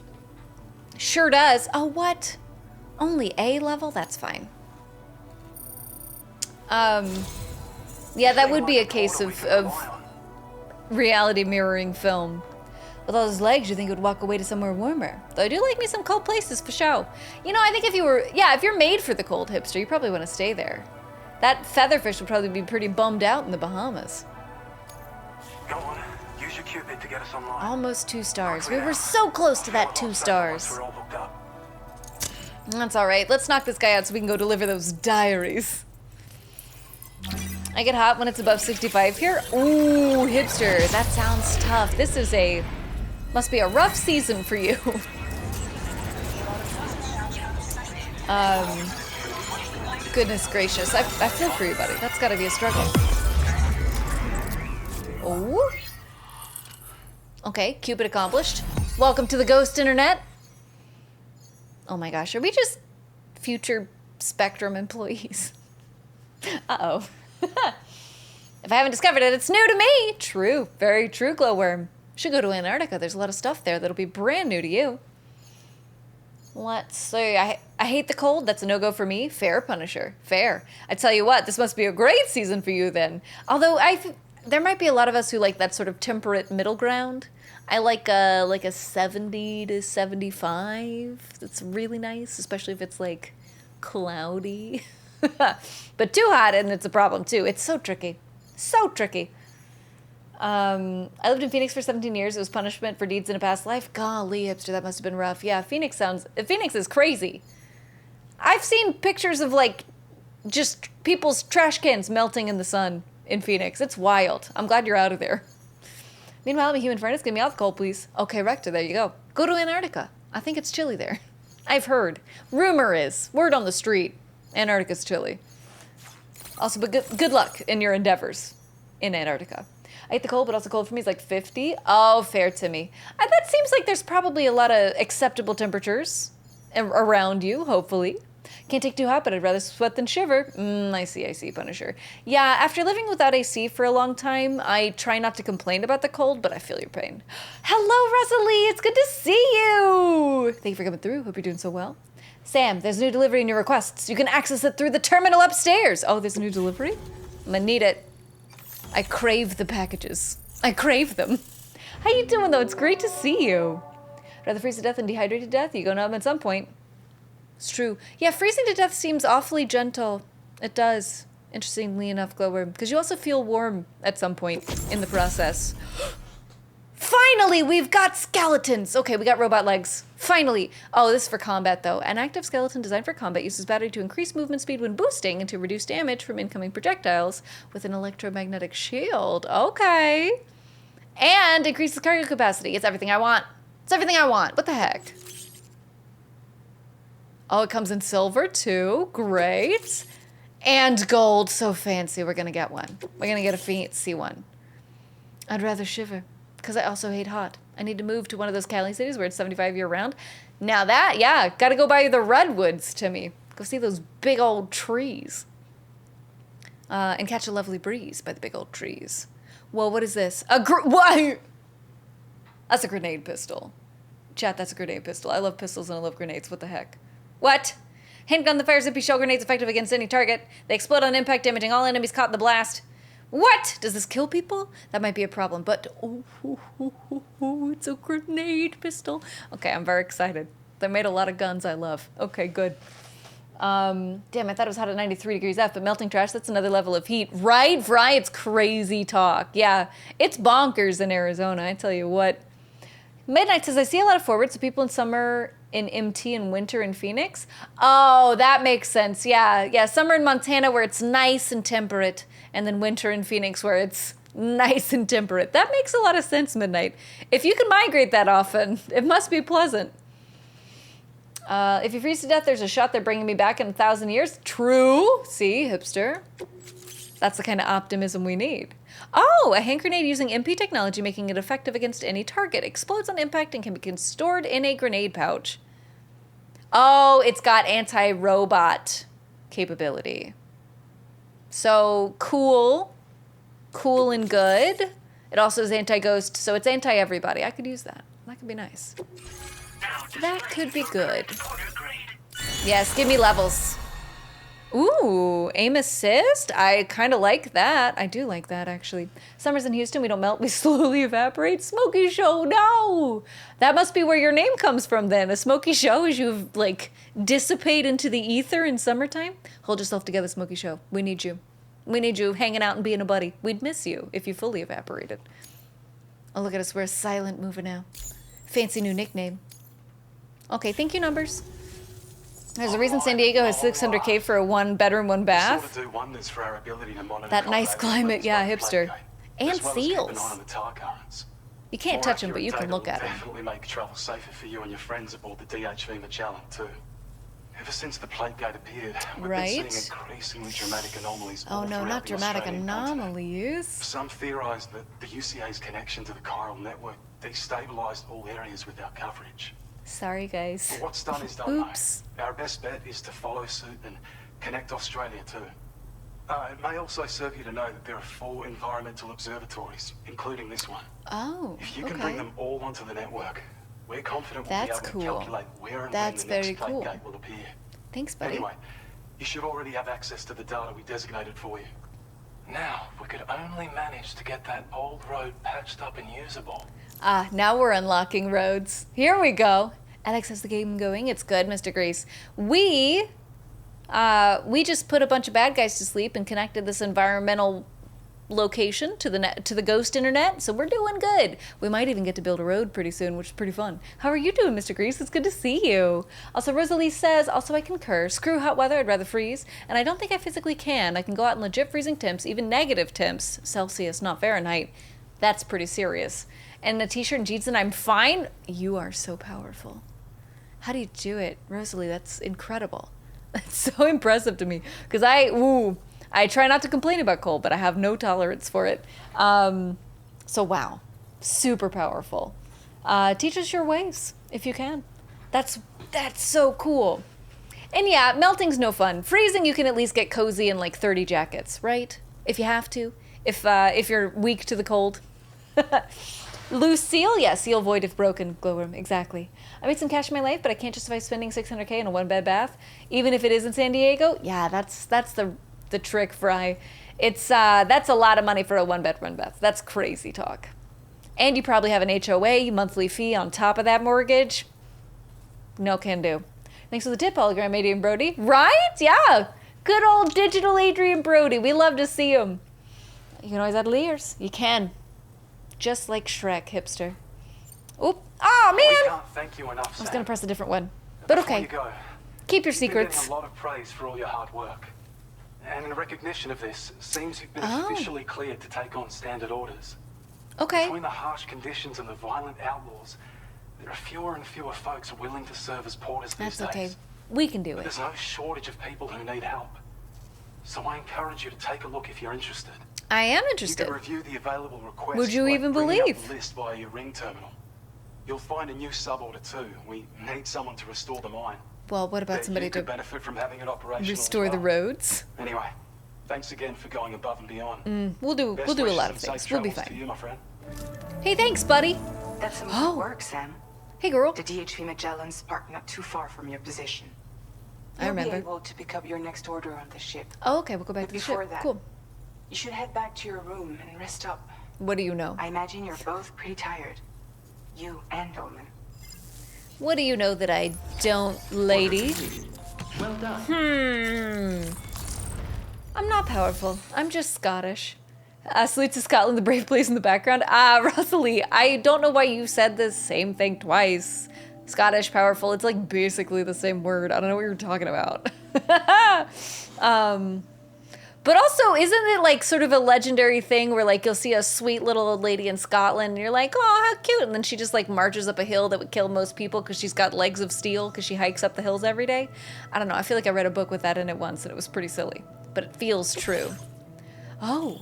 S1: Sure does. Oh, what? Only A level? That's fine. Yeah, that would be a case of reality mirroring film. With all those legs, you think it would walk away to somewhere warmer. Though I do like me some cold places for show. You know, I think if you were... Yeah, if you're made for the cold, hipster, you probably want to stay there. That featherfish would probably be pretty bummed out in the Bahamas.
S3: Go on. Use your Cupid to get us online.
S1: Almost 2 stars. We were so close to that 2 stars.
S3: We're all booked up.
S1: That's all right. Let's knock this guy out so we can go deliver those diaries. I get hot when it's above 65 here. Ooh, hipster. That sounds tough. This is must be a rough season for you. Goodness gracious. I feel for you, buddy. That's gotta be a struggle. Oh. Okay, Cupid accomplished. Welcome to the ghost internet. Oh my gosh, are we just future Spectrum employees? Uh-oh. If I haven't discovered it, it's new to me. True, very true, Glowworm. Should go to Antarctica. There's a lot of stuff there that'll be brand new to you. Let's see. I hate the cold. That's a no-go for me. Fair, Punisher. Fair. I tell you what, this must be a great season for you then. Although there might be a lot of us who like that sort of temperate middle ground. I like a 70 to 75. That's really nice, especially if it's like cloudy. But too hot and it's a problem too. It's so tricky. So tricky. I lived in Phoenix for 17 years. It was punishment for deeds in a past life. Golly, hipster, that must have been rough. Yeah, Phoenix is crazy. I've seen pictures of like just people's trash cans melting in the sun in Phoenix. It's wild. I'm glad you're out of there. Meanwhile, I'm a human furnace. Get me out the cold, please. Okay, Rector, there you go. Go to Antarctica. I think it's chilly there. I've heard. Rumor is. Word on the street. Antarctica's chilly. Also, but good luck in your endeavors in Antarctica. I hate the cold, but also cold for me is like 50. Oh, fair, Timmy. That seems like there's probably a lot of acceptable temperatures around you, hopefully. Can't take too hot, but I'd rather sweat than shiver. I see, Punisher. Yeah, after living without AC for a long time, I try not to complain about the cold, but I feel your pain. Hello, Rosalie. It's good to see you. Thank you for coming through. Hope you're doing so well. Sam, there's a new delivery in your requests. You can access it through the terminal upstairs. Oh, there's a new delivery? I'm gonna need it. I crave the packages. I crave them. How you doing, though? It's great to see you. Rather freeze to death than dehydrate to death. You go numb at some point. It's true. Yeah, freezing to death seems awfully gentle. It does. Interestingly enough, Glowworm. Because you also feel warm at some point in the process. Finally, we've got skeletons! Okay, we got robot legs. Finally. Oh, this is for combat, though. An active skeleton designed for combat uses battery to increase movement speed when boosting and to reduce damage from incoming projectiles with an electromagnetic shield. Okay. And increases cargo capacity. It's everything I want. It's everything I want. What the heck? Oh, it comes in silver, too. Great. And gold. So fancy. We're going to get one. We're going to get a fancy one. I'd rather shiver. Because I also hate hot. I need to move to one of those Cali cities where it's 75 year round. Now that, yeah, gotta go by the redwoods, Timmy. Go see those big old trees. And catch a lovely breeze by the big old trees. Whoa, what is this? What? That's a grenade pistol. Chat, that's a grenade pistol. I love pistols and I love grenades. What the heck? What? Handgun that fires empty shell grenades effective against any target. They explode on impact, damaging all enemies caught in the blast. What? Does this kill people? That might be a problem, but it's a grenade pistol. Okay, I'm very excited. They made a lot of guns I love. Okay, good. Damn, I thought it was hot at 93 degrees F, but melting trash, that's another level of heat. Right, Fry? It's crazy talk. Yeah, it's bonkers in Arizona, I tell you what. Midnight says, I see a lot of forwards of people in summer in MT and winter in Phoenix. Oh, that makes sense. Yeah, summer in Montana where it's nice and temperate, and then winter in Phoenix where it's nice and temperate. That makes a lot of sense, Midnight. If you can migrate that often, it must be pleasant. If you freeze to death, there's a shot they're bringing me back in 1,000 years. True. See, hipster. That's the kind of optimism we need. Oh, a hand grenade using MP technology, making it effective against any target. Explodes on impact and can be stored in a grenade pouch. Oh, it's got anti-robot capability. So, cool. Cool and good. It also is anti-ghost, so it's anti-everybody. I could use that. That could be nice. That could be good. Yes, give me levels. Ooh, aim assist? I kind of like that. I do like that, actually. Summers in Houston, we don't melt, we slowly evaporate. Smoky Show, no! That must be where your name comes from, then. A smoky show as you, like, dissipate into the ether in summertime? Hold yourself together, Smoky Show. We need you. We need you hanging out and being a buddy. We'd miss you if you fully evaporated. Oh, look at us. We're a silent mover now. Fancy new nickname. Okay, thank you, Numbers. There's a reason San Diego has 600K for a one-bedroom, one-bath. That nice climate, yeah, hipster. And seals. You can't touch them, but you can look at them.
S6: Definitely make travel safer for you and your friends aboard the DHV Magellan too. Ever since the plague gate appeared, we've been seeing increasingly dramatic anomalies.
S1: Oh no, not dramatic anomalies.
S6: Some theorize that the UCA's connection to the chiral network destabilized all areas with our coverage.
S1: Sorry, guys.
S6: But what's done is done. Oops. Our best bet is to follow suit and connect Australia too. It may also serve you to know that there are 4 environmental observatories, including this one.
S1: Oh,
S6: if you can bring them all onto the network, we're confident we'll be able to calculate where and when the next plague gate will appear.
S1: Thanks, buddy.
S6: Anyway, you should already have access to the data we designated for you. Now, if we could only manage to get that old road patched up and usable.
S1: Ah, now we're unlocking roads. Here we go. Alex has the game going. It's good, Mr. Grease. We just put a bunch of bad guys to sleep and connected this environmental location to the ghost internet, so we're doing good. We might even get to build a road pretty soon, which is pretty fun. How are you doing, Mr. Grease? It's good to see you. Also, Rosalie says, also I concur. Screw hot weather, I'd rather freeze. And I don't think I physically can. I can go out in legit freezing temps, even negative temps, Celsius, not Fahrenheit. That's pretty serious. And a t-shirt and jeans and I'm fine? You are so powerful. How do you do it? Rosalie, that's incredible. That's so impressive to me. Because I try not to complain about cold, but I have no tolerance for it. So wow, super powerful. Teach us your ways, if you can. That's so cool. And yeah, melting's no fun. Freezing, you can at least get cozy in like 30 jackets, right? If you have to. If you're weak to the cold. Loose seal? Yeah, seal void if broken. Glowworm, exactly. I made some cash in my life, but I can't justify spending $600K in a one-bed bath. Even if it is in San Diego? Yeah, that's the trick, Fry. It's, that's a lot of money for a one-bed, one bath. That's crazy talk. And you probably have an HOA monthly fee on top of that mortgage. No can do. Thanks for the tip, hologram Adrian Brody. Right? Yeah. Good old digital Adrian Brody. We love to see him. You can always add layers. You can. Just like Shrek, hipster. Oop. Oh,
S6: We
S1: man.
S6: can't thank you enough,
S1: I was
S6: Sam.
S1: going to press a different one. But
S6: Before
S1: okay.
S6: you go,
S1: Keep your
S6: you've been getting
S1: secrets.
S6: a lot of praise for all your hard work. And in recognition of this, it seems you've been
S1: Oh.
S6: officially cleared to take on standard orders.
S1: Okay.
S6: Between the harsh conditions and the violent outlaws, there are fewer and fewer folks willing to serve as porters these
S1: That's okay.
S6: days.
S1: We can do
S6: But
S1: it.
S6: there's no shortage of people who need help. So I encourage you to take a look if you're interested.
S1: I am
S6: You
S1: interested.
S6: can review the available requests.
S1: Would you
S6: by
S1: even
S6: bringing up
S1: believe?
S6: the list via your ring terminal. You'll find a new sub-order too. We need someone to restore the mine.
S1: Well, what about
S6: Bet
S1: somebody
S6: you could
S1: to
S6: benefit from having it operational as
S1: restore the
S6: well.
S1: roads?
S6: Anyway, thanks again for going above and beyond.
S1: We'll do
S6: Best
S1: a
S6: wishes
S1: lot of
S6: and safe
S1: things. We'll be
S6: travels to
S1: fine.
S6: you, my friend.
S1: Hey, thanks, buddy.
S7: That's some
S1: Oh.
S7: good work, Sam.
S1: Hey, girl.
S7: The DHV Magellan's parked not too far from your position.
S1: I remember.
S7: You'll be able to pick up your next order on the ship.
S1: Oh, okay. We'll go back
S7: But
S1: to the
S7: before
S1: ship.
S7: that-
S1: Cool.
S7: You should head back to your room and rest up.
S1: What do you know?
S7: I imagine you're both pretty tired. You and Dolman.
S1: What do you know that I don't, lady?
S4: Well done.
S1: I'm not powerful. I'm just Scottish. Salute to Scotland, the brave place in the background. Rosalie, I don't know why you said the same thing twice. Scottish, powerful, it's like basically the same word. I don't know what you're talking about. But also, isn't it like sort of a legendary thing where like you'll see a sweet little old lady in Scotland and you're like, oh, how cute. And then she just like marches up a hill that would kill most people because she's got legs of steel because she hikes up the hills every day. I don't know. I feel like I read a book with that in it once and it was pretty silly, but it feels true. Oh.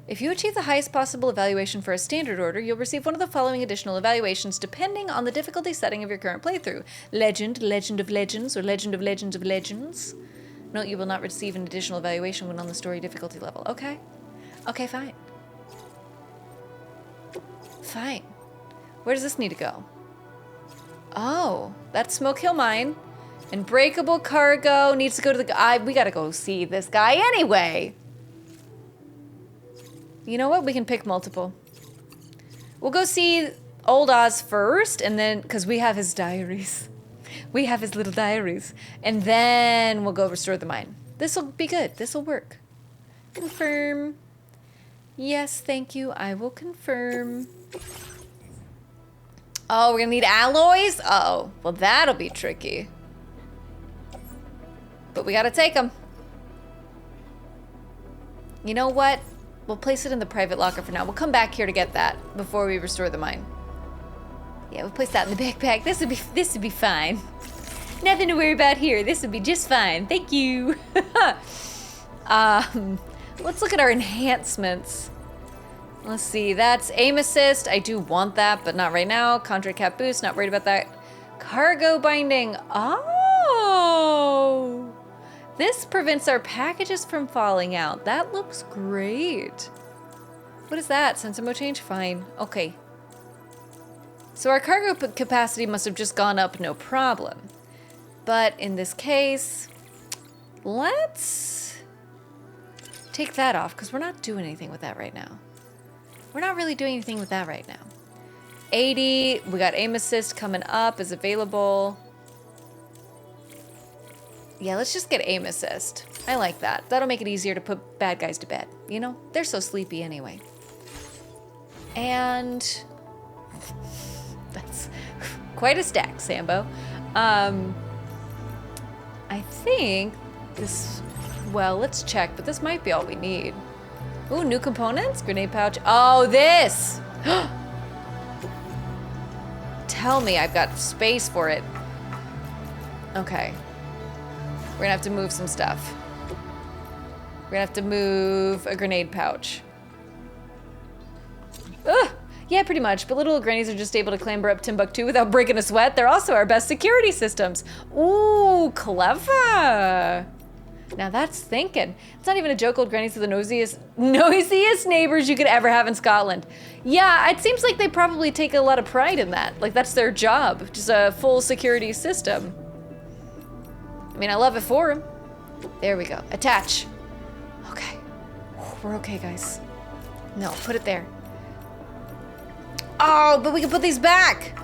S1: If you achieve the highest possible evaluation for a standard order, you'll receive one of the following additional evaluations depending on the difficulty setting of your current playthrough. Legend, Legend of Legends, or Legend of Legends of Legends. Note you will not receive an additional evaluation when on the story difficulty level. Okay. Okay, fine. Fine. Where does this need to go? Oh, that's Smoke Hill Mine. And breakable cargo needs to go to the... we gotta go see this guy anyway. You know what? We can pick multiple. We'll go see Old Oz first, and then... Because we have his diaries. We have his little diaries. And then we'll go restore the mine. This'll be good. This'll work. Confirm. Yes, thank you. I will confirm. Oh, we're gonna need alloys? Uh-oh. Well, that'll be tricky. But we gotta take them. You know what? We'll place it in the private locker for now. We'll come back here to get that before we restore the mine. Yeah, we'll place that in the backpack. This would be fine. Nothing to worry about here. This would be just fine. Thank you. Let's look at our enhancements. Let's see. That's aim assist. I do want that, but not right now. Contract cap boost. Not worried about that. Cargo binding. Oh. This prevents our packages from falling out. That looks great. What is that? Sensor mode change? Fine. Okay. So our cargo capacity must have just gone up, no problem. But in this case, let's take that off because we're not doing anything with that right now. We're not really doing anything with that right now. 80, we got aim assist coming up, is available. Yeah, let's just get aim assist. I like that. That'll make it easier to put bad guys to bed. You know, they're so sleepy anyway. And that's quite a stack, Sambo. I think this, well, let's check, but this might be all we need. Ooh, new components, grenade pouch. Oh, this! Tell me I've got space for it. Okay. We're gonna have to move some stuff. We're gonna have to move a grenade pouch. Ugh! Yeah, pretty much, but little grannies are just able to clamber up Timbuktu without breaking a sweat. They're also our best security systems. Ooh, clever. Now that's thinking. It's not even a joke, old grannies are the noisiest neighbors you could ever have in Scotland. Yeah, it seems like they probably take a lot of pride in that. Like that's their job, just a full security system. I mean, I love it for them. There we go, attach. Okay, we're okay, guys. No, put it there. Oh, but we can put these back.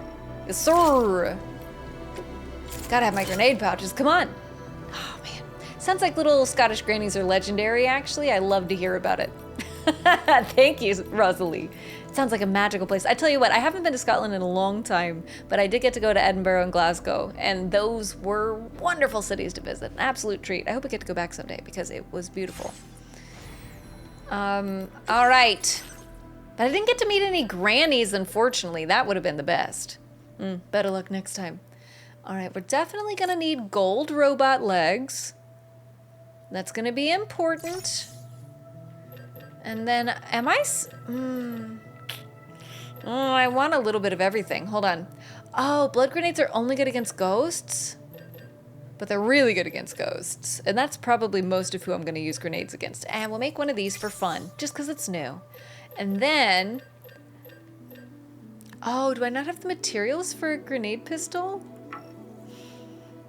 S1: Yes, sir. Gotta have my grenade pouches. Come on. Oh, man. Sounds like little Scottish grannies are legendary, actually. I love to hear about it. Thank you, Rosalie. It sounds like a magical place. I tell you what, I haven't been to Scotland in a long time, but I did get to go to Edinburgh and Glasgow, and those were wonderful cities to visit. An absolute treat. I hope I get to go back someday because it was beautiful. All right. But I didn't get to meet any grannies, unfortunately. That would have been the best. Better luck next time. All right, we're definitely gonna need gold robot legs. That's gonna be important. And then, am I... Oh, I want a little bit of everything. Hold on. Oh, blood grenades are only good against ghosts? But they're really good against ghosts. And that's probably most of who I'm going to use grenades against. And we'll make one of these for fun, just because it's new. And then... Oh, do I not have the materials for a grenade pistol?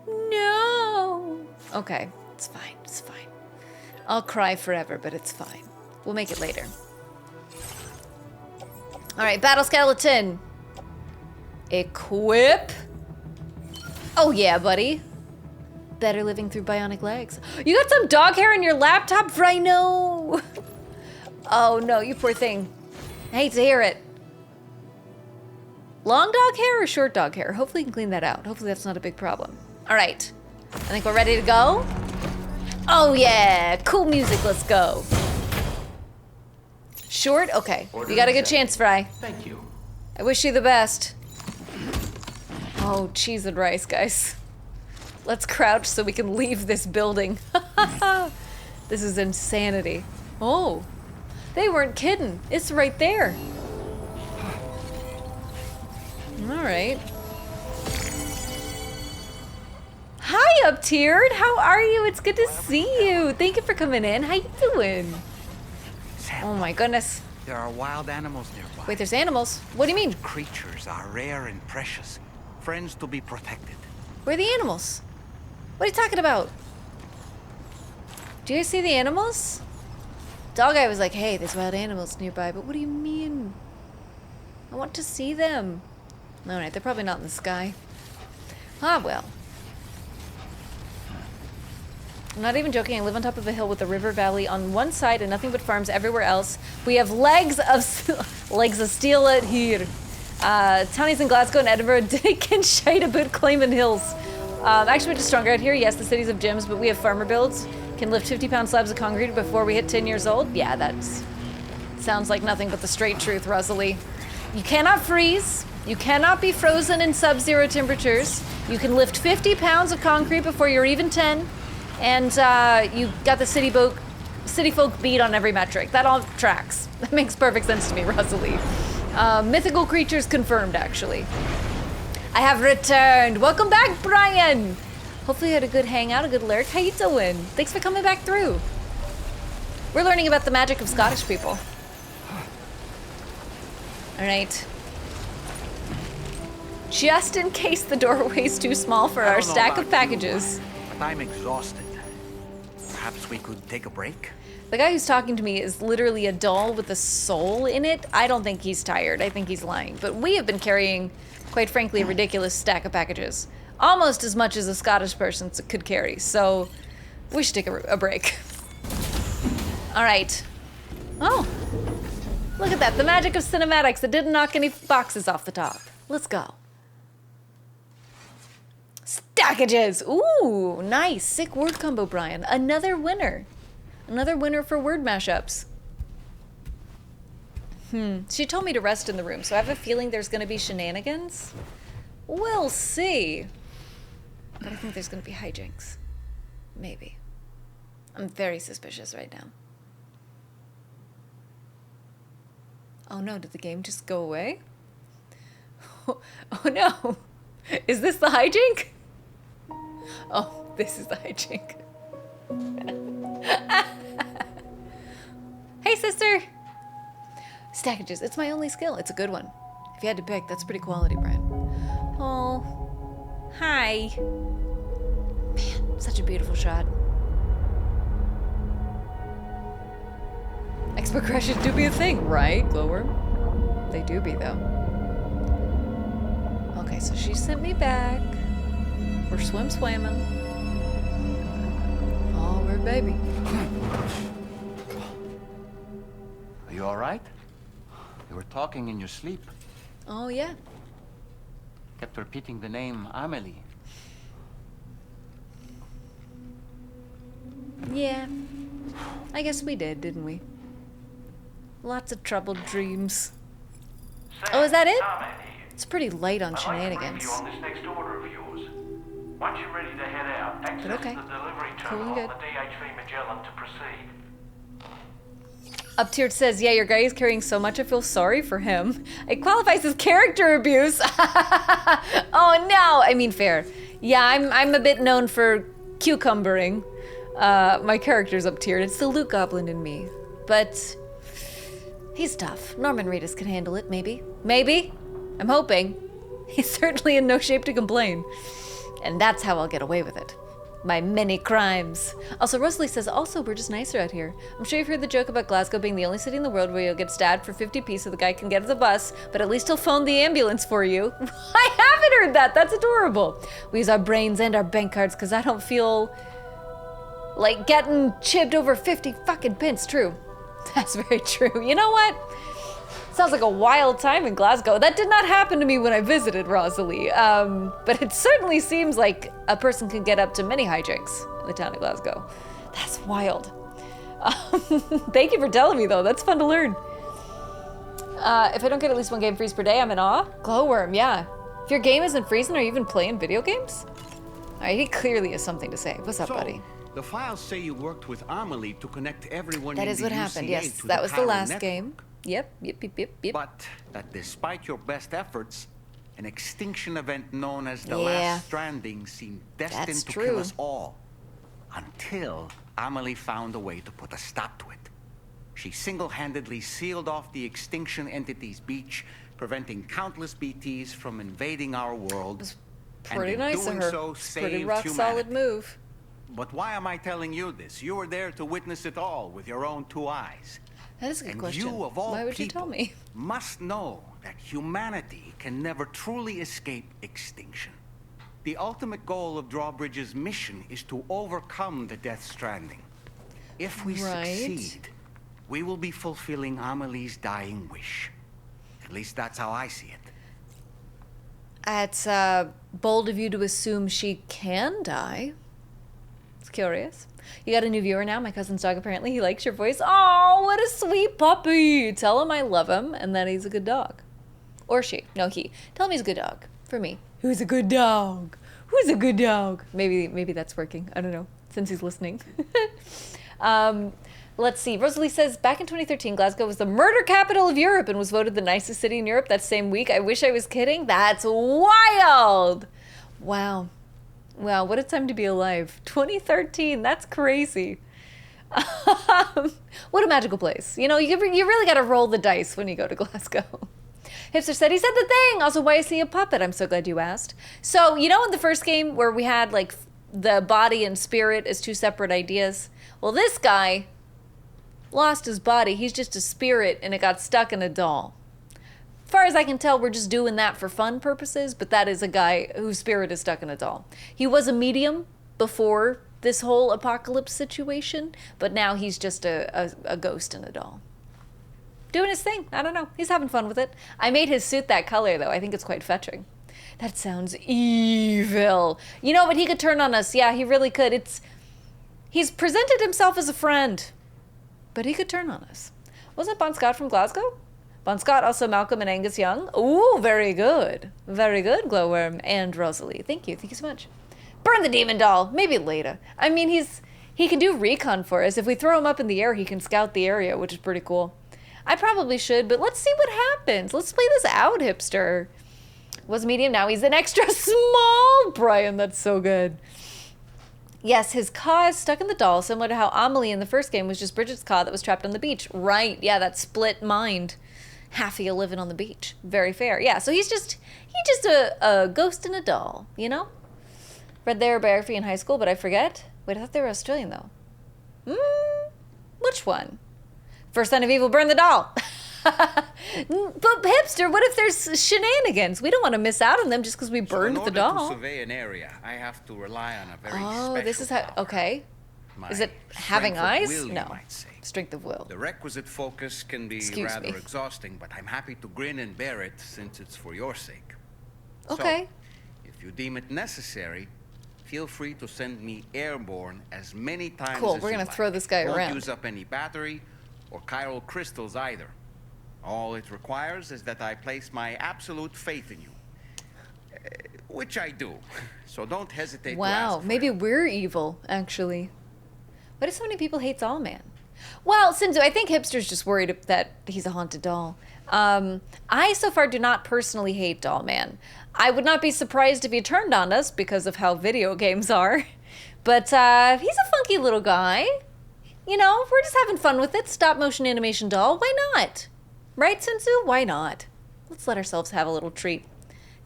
S1: No! Okay, it's fine, it's fine. I'll cry forever, but it's fine. We'll make it later. Alright, battle skeleton. Equip. Oh yeah, buddy. Better living through bionic legs. You got some dog hair in your laptop, Rhino? Oh no, you poor thing. I hate to hear it. Long dog hair or short dog hair? Hopefully you can clean that out. Hopefully that's not a big problem. Alright. I think we're ready to go. Oh yeah, cool music, let's go. Short? Okay. You got a good chance, Fry.
S5: Thank you.
S1: I wish you the best. Oh, cheese and rice, guys. Let's crouch so we can leave this building. This is insanity. Oh, they weren't kidding. It's right there. All right. Hi, Up-Tiered. How are you? It's good to see you. Thank you for coming in. How you doing?
S2: Sam,
S1: Oh my goodness.
S2: there are wild animals nearby.
S1: Wait, there's animals. What do you mean?
S2: Creatures are rare and precious. Friends to be protected.
S1: Where are the animals? What are you talking about? Do you guys see the animals? Dog Guy was like, hey, there's wild animals nearby, but what do you mean? I want to see them. Alright, they're probably not in the sky. Ah, well. I'm not even joking. I live on top of a hill with a river valley on one side and nothing but farms everywhere else. We have legs of steel out here. Townies in Glasgow and Edinburgh can shite about climbing hills. Actually, we're just stronger out here. Yes, the cities have gyms, but we have farmer builds. Can lift 50-pound slabs of concrete before we hit 10 years old. Yeah, that sounds like nothing but the straight truth, Rosalie. You cannot freeze. You cannot be frozen in sub-zero temperatures. You can lift 50 pounds of concrete before you're even 10. And you got the city folk beat on every metric. That all tracks. That makes perfect sense to me, Rosalie. Mythical creatures confirmed, actually. I have returned. Welcome back, Brian. Hopefully you had a good hangout, a good lurk. How you doing? Thanks for coming back through. We're learning about the magic of Scottish people. All right. Just in case the doorway's too small for our stack of packages.
S2: But I'm exhausted. Perhaps we could take a break?
S1: The guy who's talking to me is literally a doll with a soul in it. I don't think he's tired. I think he's lying. But we have been carrying, quite frankly, a ridiculous stack of packages. Almost as much as a Scottish person could carry. So we should take a break. All right. Oh, look at that. The magic of cinematics. It didn't knock any boxes off the top. Let's go. Stackages! Ooh, nice. Sick word combo, Brian. Another winner. Another winner for word mashups. She told me to rest in the room, so I have a feeling there's gonna be shenanigans. We'll see. But I think there's gonna be hijinks. Maybe. I'm very suspicious right now. Oh no, did the game just go away? Oh no. Is this the hijink? Oh, this is the hijink. Hey, sister! Stackages, it's my only skill. It's a good one. If you had to pick, that's pretty quality, Brian. Oh, hi. Man, such a beautiful shot. Expert crashes do be a thing, right, Glowworm? They do be, though. Okay, so she sent me back. We're swimming. Oh, we're baby.
S2: Are you all right? You were talking in your sleep.
S1: Oh, yeah.
S2: Kept repeating the name Amelie.
S1: Yeah. I guess we did, didn't we? Lots of troubled dreams. Oh, is that it? It's pretty light on shenanigans.
S8: On this next order of yours. Once you're ready to head out, access
S1: okay.
S8: the delivery
S1: Cool and
S8: terminal
S1: good.
S8: on the DHV Magellan to proceed.
S1: Uptiered says, yeah, your guy is carrying so much I feel sorry for him. It qualifies as character abuse. Oh no, I mean fair. Yeah, I'm a bit known for cucumbering. My character's uptiered. It's the Luke Goblin in me. But he's tough. Norman Reedus can handle it, maybe. Maybe. I'm hoping. He's certainly in no shape to complain. And that's how I'll get away with it. My many crimes. Also, Rosalie says, also, we're just nicer out here. I'm sure you've heard the joke about Glasgow being the only city in the world where you'll get stabbed for 50p so the guy can get to the bus, but at least he'll phone the ambulance for you. I haven't heard that. That's adorable. We use our brains and our bank cards because I don't feel like getting chipped over 50 fucking pence. True. That's very true. You know what? Sounds like a wild time in Glasgow. That did not happen to me when I visited Rosalie. But it certainly seems like a person can get up to many hijinks in the town of Glasgow. That's wild. Thank you for telling me, though. That's fun to learn. If I don't get at least one game freeze per day, I'm in awe. Glowworm, yeah. If your game isn't freezing, are you even playing video games? All right, he clearly has something to say. What's up, buddy?
S2: The files say you worked with Amelie to connect everyone
S1: That
S2: in
S1: is
S2: the
S1: what happened,
S2: UCA
S1: yes.
S2: to
S1: That was the
S2: Chiral
S1: last
S2: network.
S1: game. Yep.
S2: But that despite your best efforts, an extinction event known as the
S1: Yeah.
S2: last Stranding seemed destined
S1: That's
S2: to
S1: true.
S2: kill us all. Until Amelie found a way to put a stop to it. She single-handedly sealed off the extinction entity's beach, preventing countless BTs from invading our world.
S1: Pretty
S2: and in
S1: nice of
S2: doing
S1: her.
S2: so,
S1: It's pretty
S2: saved
S1: rock solid
S2: humanity.
S1: move.
S2: But why am I telling you this? You were there to witness it all with your own two eyes.
S1: That is a good
S2: And
S1: question.
S2: you, of all
S1: Why would you
S2: people,
S1: tell me?
S2: must know that humanity can never truly escape extinction. The ultimate goal of Drawbridge's mission is to overcome the Death Stranding. If we
S1: Right.
S2: succeed, we will be fulfilling Amelie's dying wish. At least that's how I see it.
S1: It's bold of you to assume she can die. It's curious. You got a new viewer now, my cousin's dog. Apparently he likes your voice. Oh, what a sweet puppy. Tell him I love him and that he's a good dog. Or she. No, he. Tell him he's a good dog. For me. Who's a good dog? Who's a good dog? Maybe that's working. I don't know. Since he's listening. Let's see. Rosalie says, back in 2013, Glasgow was the murder capital of Europe and was voted the nicest city in Europe that same week. I wish I was kidding. That's wild. Wow. Wow, what a time to be alive. 2013, that's crazy. What a magical place. You know, you really got to roll the dice when you go to Glasgow. Hipster said he said the thing. Also, why is he a puppet? I'm so glad you asked. So, you know in the first game where we had, like, the body and spirit as two separate ideas? Well, this guy lost his body. He's just a spirit, and it got stuck in a doll. As far as I can tell, we're just doing that for fun purposes, but that is a guy whose spirit is stuck in a doll. He was a medium before this whole apocalypse situation, but now he's just a ghost in a doll. Doing his thing. I don't know. He's having fun with it. I made his suit that color, though. I think it's quite fetching. That sounds evil. You know, but he could turn on us. Yeah, he really could. He's presented himself as a friend, but he could turn on us. Wasn't Bon Scott from Glasgow? Bon Scott, also Malcolm and Angus Young. Ooh, very good. Very good, Glowworm and Rosalie. Thank you. Thank you so much. Burn the demon doll. Maybe later. I mean, he can do recon for us. If we throw him up in the air, he can scout the area, which is pretty cool. I probably should, but let's see what happens. Let's play this out, hipster. Was medium, now he's an extra small. Brian, that's so good. Yes, his caw is stuck in the doll, similar to how Amelie in the first game was just Bridget's caw that was trapped on the beach. Right, yeah, that split mind. Half of you living on the beach. Very fair. Yeah, so he's just a ghost in a doll, you know? Read their biography in high school, but I forget. Wait, I thought they were Australian, though. Which one? First sign of evil, burn the doll. But hipster, what if there's shenanigans? We don't want to miss out on them just because we burned the doll.
S2: In order to survey an area, I have to rely on a very special
S1: this is how.
S2: power.
S1: Okay. Is it having
S2: Strength of
S1: eyes?
S2: will, you
S1: No.
S2: might say.
S1: Strength of will.
S2: The requisite focus can be
S1: Excuse
S2: rather
S1: me.
S2: exhausting, but I'm happy to grin and bear it since it's for your sake.
S1: Okay.
S2: So, if you deem it necessary, feel free to send me airborne as many times
S1: Cool,
S2: as
S1: we're
S2: you
S1: gonna
S2: like.
S1: throw this guy
S2: Won't
S1: around.
S2: use up any battery or chiral crystals either. All it requires is that I place my absolute faith in you. Which I do. So don't hesitate to ask
S1: Wow,
S2: for
S1: maybe
S2: help.
S1: we're evil, actually. Why do so many people hate Doll Man? Well, Sinzu, I think hipster's just worried that he's a haunted doll. I so far do not personally hate Doll Man. I would not be surprised if he turned on us because of how video games are. But he's a funky little guy. You know, we're just having fun with it. Stop motion animation doll. Why not? Right, Sinzu? Why not? Let's let ourselves have a little treat.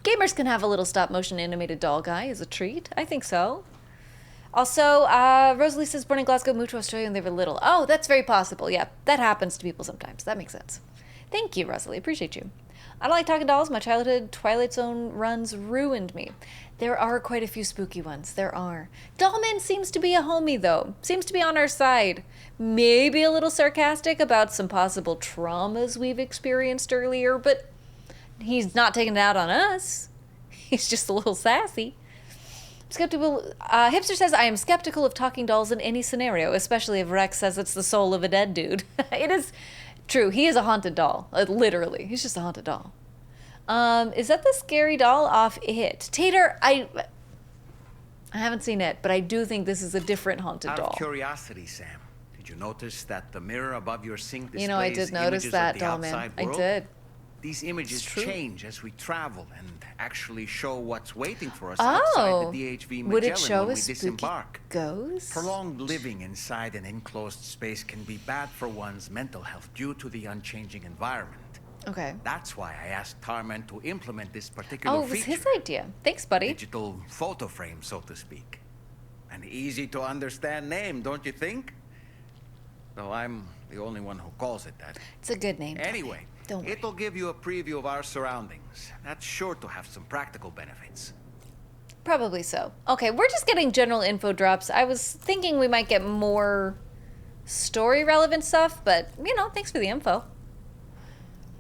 S1: Gamers can have a little stop motion animated doll guy as a treat. I think so. Also, Rosalie says born in Glasgow, moved to Australia when they were little. Oh, that's very possible. Yeah, that happens to people sometimes. That makes sense. Thank you, Rosalie. Appreciate you. I don't like talking dolls. My childhood Twilight Zone runs ruined me. There are quite a few spooky ones. There are. Dollman seems to be a homie, though. Seems to be on our side. Maybe a little sarcastic about some possible traumas we've experienced earlier, but he's not taking it out on us. He's just a little sassy. Skeptical. Hipster says, I am skeptical of talking dolls in any scenario, especially if Rex says it's the soul of a dead dude. It is true. He is a haunted doll. Literally. He's just a haunted doll. Is that the scary doll off It? Tater, I haven't seen it, but I do think this is a different haunted
S2: Out
S1: doll.
S2: of curiosity, Sam, did you notice that the mirror above your sink displays
S1: You know, I did notice
S2: images
S1: that,
S2: of the
S1: doll man.
S2: outside
S1: I
S2: world?
S1: did.
S2: These images
S1: true.
S2: change as we travel and actually show what's waiting for us
S1: Oh,
S2: outside the DHV Magellan
S1: would it show
S2: when we
S1: us spooky
S2: disembark.
S1: ghosts?
S2: Prolonged living inside an enclosed space can be bad for one's mental health due to the unchanging environment.
S1: Okay.
S2: That's why I asked Tarman to implement this particular
S1: Oh, it was
S2: feature.
S1: his idea. Thanks, buddy.
S2: Digital photo frame, so to speak. An easy to understand name, don't you think? Though I'm the only one who calls it that.
S1: It's a good name. Tommy.
S2: Anyway,
S1: Don't worry.
S2: it'll give you a preview of our surroundings. That's sure to have some practical benefits.
S1: Probably so. Okay, we're just getting general info drops. I was thinking we might get more story relevant stuff, but you know, thanks for the info.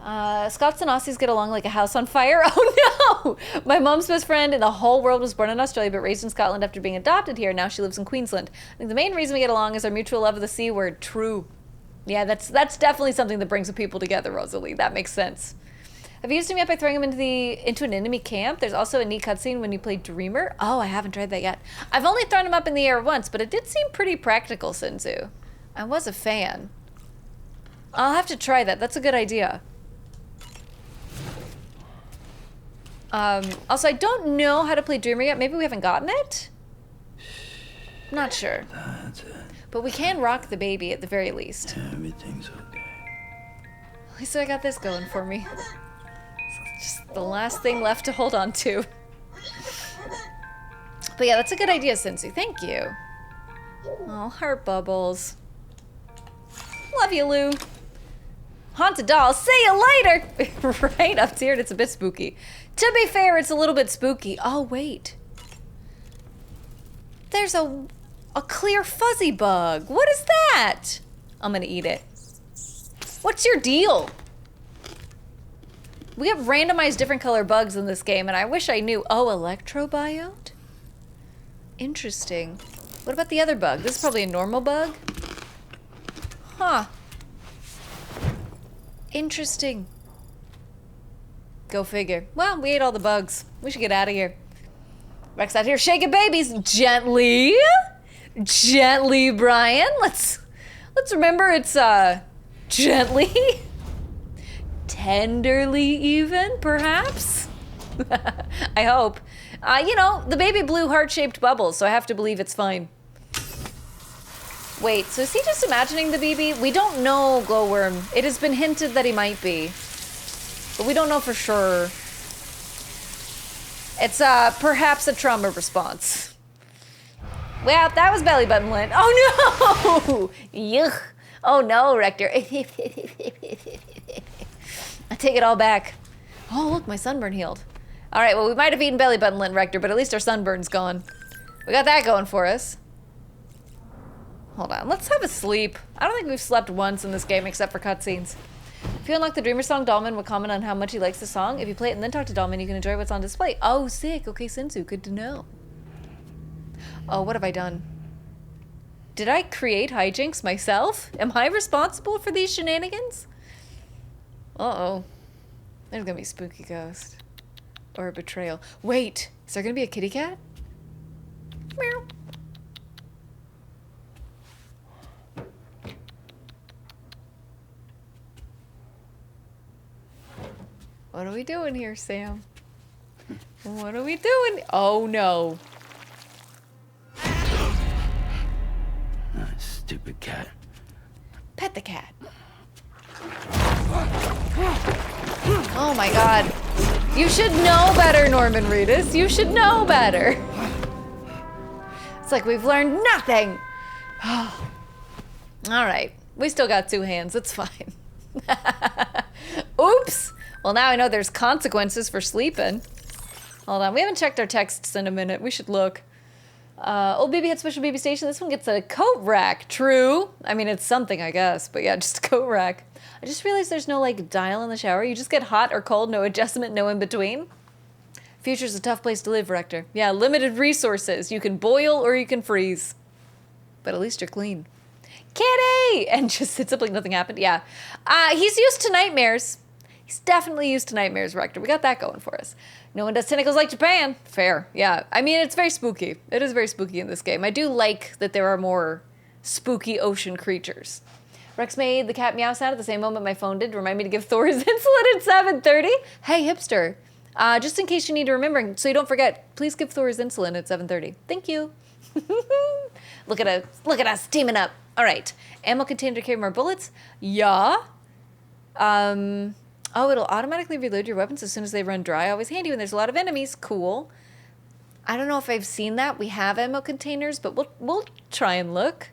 S1: Scots and Aussies get along like a house on fire. Oh no! My mom's best friend in the whole world was born in Australia but raised in Scotland after being adopted here. Now she lives in Queensland. I think the main reason we get along is our mutual love of the C word. True. Yeah, that's definitely something that brings the people together, Rosalie. That makes sense. Have you used him yet by throwing him into an enemy camp? There's also a neat cutscene when you play Dreamer. Oh, I haven't tried that yet. I've only thrown him up in the air once, but it did seem pretty practical, Sinzu. I was a fan. I'll have to try that. That's a good idea. Also, I don't know how to play Dreamer yet. Maybe we haven't gotten it? Not sure.
S9: That's it.
S1: But we can rock the baby at the very least.
S9: Everything's okay.
S1: At least I got this going for me. It's just the last thing left to hold on to. But yeah, that's a good idea, Sinzu. Thank you. Oh, heart bubbles. Love you, Lou. Haunted doll, see you later! Right up here, it's a bit spooky. To be fair, it's a little bit spooky. Oh, wait. There's a clear fuzzy bug. What is that? I'm gonna eat it. What's your deal? We have randomized different color bugs in this game, and I wish I knew. Oh, electrobiote? Interesting. What about the other bug? This is probably a normal bug. Huh. Interesting. Go figure. Well, we ate all the bugs. We should get out of here. Rex out here shaking babies. Gently. Gently, Brian. Let's remember it's gently. Tenderly even, perhaps. I hope. You know, the baby blew heart-shaped bubbles, so I have to believe it's fine. Wait, so is he just imagining the BB? We don't know, Glowworm. It has been hinted that he might be. But we don't know for sure. It's perhaps a trauma response. Well, that was belly button lint. Oh no! Yuck. Oh no, Rector. I take it all back. Oh, look, my sunburn healed. All right, well, we might have eaten belly button lint, Rector, but at least our sunburn's gone. We got that going for us. Hold on, let's have a sleep. I don't think we've slept once in this game except for cutscenes. If you unlock the Dreamer song, Dahlman will comment on how much he likes the song. If you play it and then talk to Dahlman, you can enjoy what's on display. Oh, sick. Okay, Sensu, good to know. Oh, what have I done? Did I create hijinks myself? Am I responsible for these shenanigans? Uh-oh. There's gonna be a spooky ghost. Or a betrayal. Wait, is there gonna be a kitty cat? Meow. What are we doing here, Sam? What are we doing? Oh no.
S5: Stupid cat.
S1: Pet the cat. Oh my god. You should know better, Norman Reedus. You should know better. It's like we've learned nothing. All right. We still got 2 hands. It's fine. Oops. Well, now I know there's consequences for sleeping. Hold on. We haven't checked our texts in a minute. We should look. Old BB had special BB station. This one gets a coat rack. True. I mean, it's something, I guess. But yeah, just a coat rack. I just realized there's no, like, dial in the shower. You just get hot or cold. No adjustment, no in between. Future's a tough place to live, Rector. Yeah, limited resources. You can boil or you can freeze. But at least you're clean. Kitty! And just sits up like nothing happened. Yeah. He's used to nightmares. He's definitely used to nightmares, Rector. We got that going for us. No one does tentacles like Japan. Fair, yeah. I mean, it's very spooky. It is very spooky in this game. I do like that there are more spooky ocean creatures. Rex made the cat meow sound at the same moment my phone did. Remind me to give Thor his insulin at 7:30. Hey, hipster. Just in case you need to remember, so you don't forget, please give Thor his insulin at 7:30. Thank you. Look at us teaming up. All right. Ammo container to carry more bullets. Yeah. Oh, it'll automatically reload your weapons as soon as they run dry. Always handy when there's a lot of enemies. Cool. I don't know if I've seen that. We have ammo containers, but we'll try and look.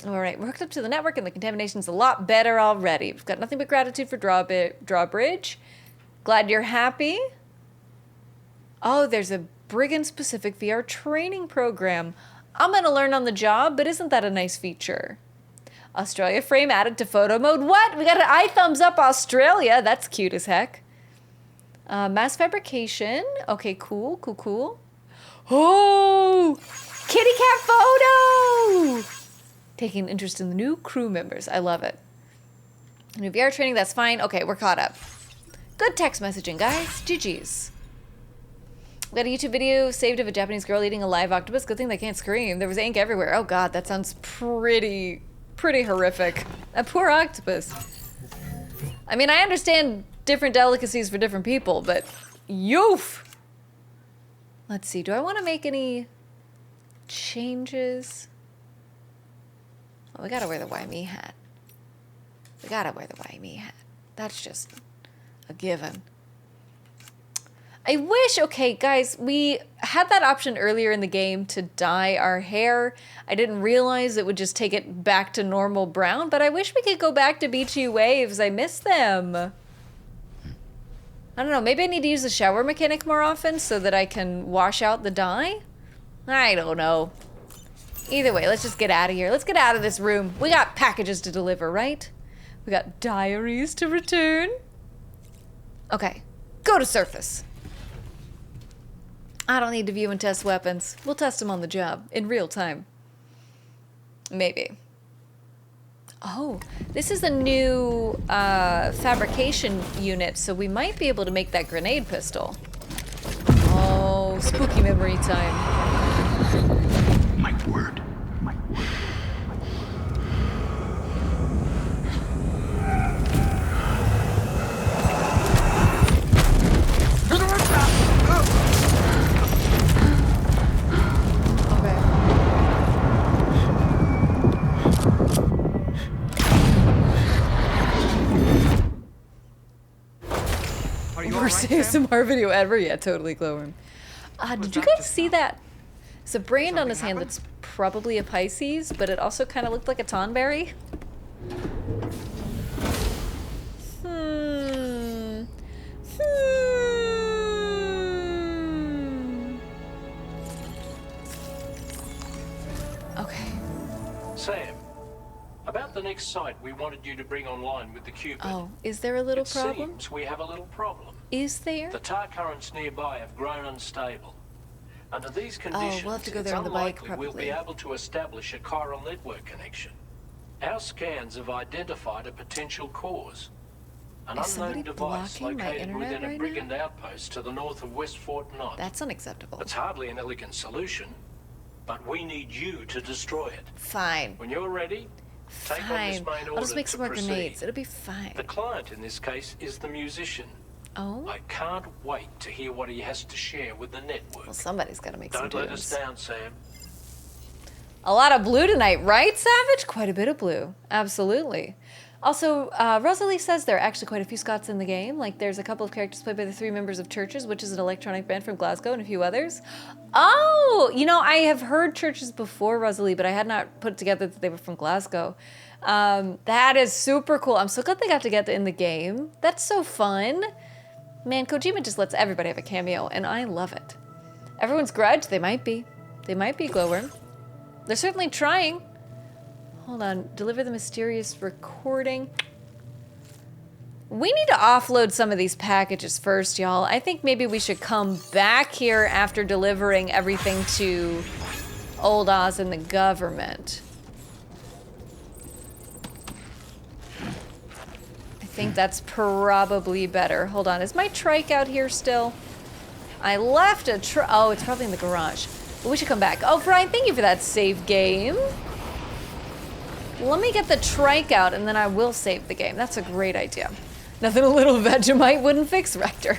S1: All right, we're hooked up to the network, and the contamination's a lot better already. We've got nothing but gratitude for Drawbridge. Glad you're happy. Oh, there's a brigand-specific VR training program. I'm going to learn on the job, but isn't that a nice feature? Australia frame added to photo mode. What? We got an eye thumbs up Australia. That's cute as heck. Mass fabrication. Okay, cool. Oh! Kitty cat photo! Taking interest in the new crew members. I love it. New VR training, that's fine. Okay, we're caught up. Good text messaging, guys. GG's. We got a YouTube video saved of a Japanese girl eating a live octopus. Good thing they can't scream. There was ink everywhere. Oh god, that sounds pretty horrific. A poor octopus. I mean, I understand different delicacies for different people, but yoof! Let's see, do I want to make any changes? Oh, we gotta wear the Why Me hat. We gotta wear the Why Me hat. That's just a given. I wish, okay, guys, we had that option earlier in the game to dye our hair. I didn't realize it would just take it back to normal brown, but I wish we could go back to beachy waves. I miss them. I don't know, maybe I need to use the shower mechanic more often so that I can wash out the dye? I don't know. Either way, let's just get out of here. Let's get out of this room. We got packages to deliver, right? We got diaries to return. Okay, go to surface. I don't need to view and test weapons. We'll test them on the job, in real time. Maybe. Oh, this is a new fabrication unit, so we might be able to make that grenade pistol. Oh, spooky memory time.
S3: My word.
S1: Worst ASMR video ever? Yeah, totally, Glowworm. Did you guys see that? It's a brand on his hand that's probably a Pisces, but it also kind of looked like a Tonberry. Okay.
S9: Sam, about the next site we wanted you to bring online with the Cupid.
S1: Oh, is there a little
S9: It
S1: problem?
S9: seems we have a little problem.
S1: Is there?
S9: The tar currents nearby have grown unstable. Under these conditions,
S1: we'll have to go there
S9: it's
S1: on the bike,
S9: unlikely we'll be
S1: probably.
S9: able to establish a chiral network connection. Our scans have identified a potential cause. An
S1: Is somebody
S9: unknown device
S1: blocking my
S9: located
S1: internet
S9: within a
S1: right
S9: brigand outpost to the north of West Fort Knott.
S1: That's unacceptable.
S9: It's hardly an elegant solution, but we need you to destroy it.
S1: Fine.
S9: When you're ready, take on this
S1: Fine.
S9: main order
S1: I'll just make
S9: to
S1: some more
S9: proceed.
S1: grenades. It'll be fine.
S9: The client in this case is the musician.
S1: Oh?
S9: I can't wait to hear what he has to share with the network.
S1: Well, somebody's got to make some
S9: Don't let us
S1: tunes.
S9: down, Sam.
S1: A lot of blue tonight, right, Savage? Quite a bit of blue. Absolutely. Also, Rosalie says there are actually quite a few Scots in the game. Like, there's a couple of characters played by the Three Members of Churches, which is an electronic band from Glasgow, and a few others. Oh! You know, I have heard Churches before, Rosalie, but I had not put together that they were from Glasgow. That is super cool. I'm so glad they got to get in the game. That's so fun. Man, Kojima just lets everybody have a cameo, and I love it. Everyone's grudge? They might be. They might be, Glowworm. They're certainly trying. Hold on. Deliver the mysterious recording. We need to offload some of these packages first, y'all. I think maybe we should come back here after delivering everything to Old Oz and the government. I think that's probably better. Hold on. Is my trike out here still? I left a oh, it's probably in the garage. But we should come back. Oh, Brian, thank you for that save game. Let me get the trike out, and then I will save the game. That's a great idea. Nothing a little Vegemite wouldn't fix, Rector.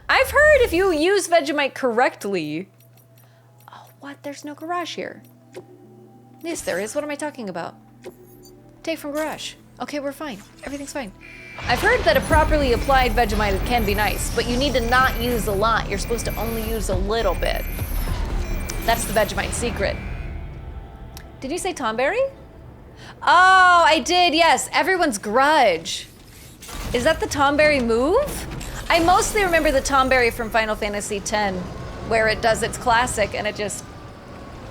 S1: I've heard if you use Vegemite correctly... Oh, what? There's no garage here. Yes, there is. What am I talking about? Take from garage. Okay, we're fine. Everything's fine. I've heard that a properly applied Vegemite can be nice, but you need to not use a lot. You're supposed to only use a little bit. That's the Vegemite secret. Did you say Tomberry? Oh, I did, yes. Everyone's grudge. Is that the Tomberry move? I mostly remember the Tomberry from Final Fantasy X, where it does its classic and it just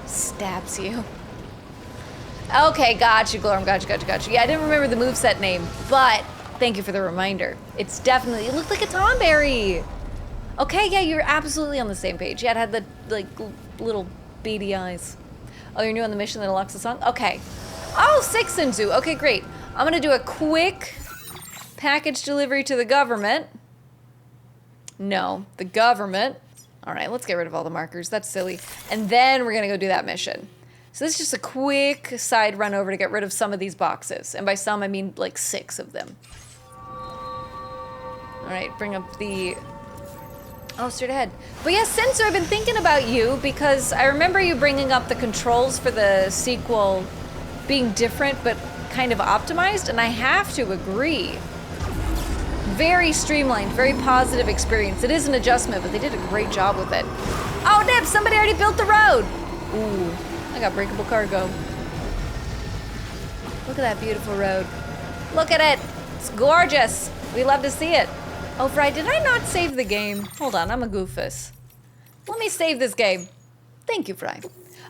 S1: stabs you. Okay, got you, Glorm, got you. Yeah, I didn't remember the moveset name, but thank you for the reminder. It's definitely, it looked like a Tomberry. Okay, yeah, you're absolutely on the same page. Yeah, it had the, like, little beady eyes. Oh, you're new on the mission that unlocks the song? Okay. Oh, Sixenzu. Okay, great. I'm gonna do a quick package delivery to the government. No, the government. All right, let's get rid of all the markers. That's silly. And then we're gonna go do that mission. So this is just a quick side run over to get rid of some of these boxes. And by some, I mean like 6 of them. All right, bring up the... Oh, straight ahead. But yes, Sensor, I've been thinking about you because I remember you bringing up the controls for the sequel being different but kind of optimized, and I have to agree. Very streamlined, very positive experience. It is an adjustment, but they did a great job with it. Oh, Nip, somebody already built the road. Ooh, I got breakable cargo. Look at that beautiful road. Look at it. It's gorgeous. We love to see it. Oh, Fry, did I not save the game? Hold on, I'm a goofus. Let me save this game. Thank you, Fry.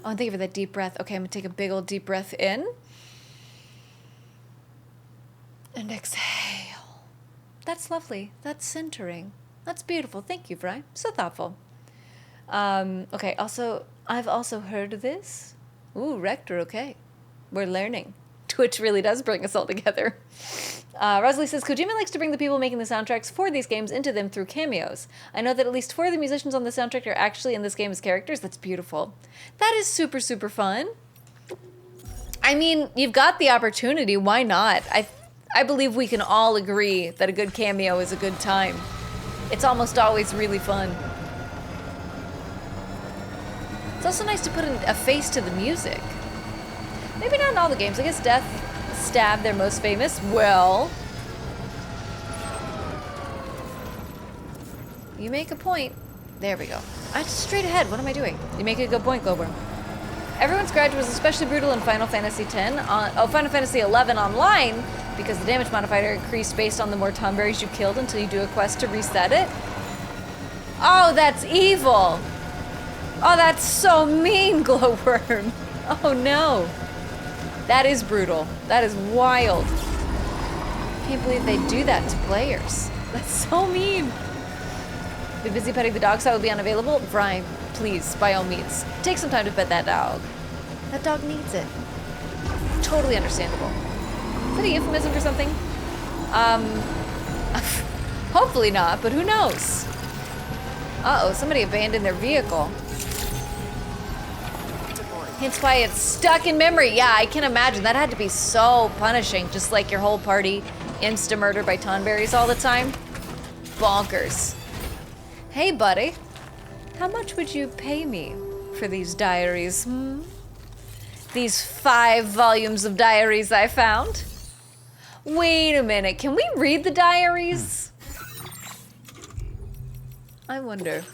S1: Oh, and thank you for that deep breath. Okay, I'm gonna take a big old deep breath in. And exhale. That's lovely. That's centering. That's beautiful. Thank you, Fry. So thoughtful. Okay, also, I've also heard of this. Ooh, Rector, okay. We're learning. Twitch really does bring us all together. Rosalie says, Kojima likes to bring the people making the soundtracks for these games into them through cameos. I know that at least 4 of the musicians on the soundtrack are actually in this game as characters. That's beautiful. That is super, super fun. I mean, you've got the opportunity. Why not? I believe we can all agree that a good cameo is a good time. It's almost always really fun. It's also nice to put a face to the music. Maybe not in all the games. I guess Death Stab, they're most famous. Well, you make a point. There we go. Straight ahead. What am I doing? You make a good point, Glowworm. Everyone's garage was especially brutal in Final Fantasy X. Final Fantasy XI online, because the damage modifier increased based on the more Tomberries you killed until you do a quest to reset it. Oh, that's evil. Oh, that's so mean, Glowworm. Oh no. That is brutal. That is wild. Can't believe they do that to players. That's so mean. Be busy petting the dog, so I will be unavailable. Brian, please, by all means, take some time to pet that dog. That dog needs it. Totally understandable. Is that a euphemism for something? Hopefully not, but who knows? Uh-oh, somebody abandoned their vehicle. Hence why it's stuck in memory. Yeah, I can imagine. That had to be so punishing, just like your whole party insta-murdered by Tonberries all the time. Bonkers. Hey, buddy. How much would you pay me for these diaries, These 5 volumes of diaries I found? Wait a minute, can we read the diaries? I wonder.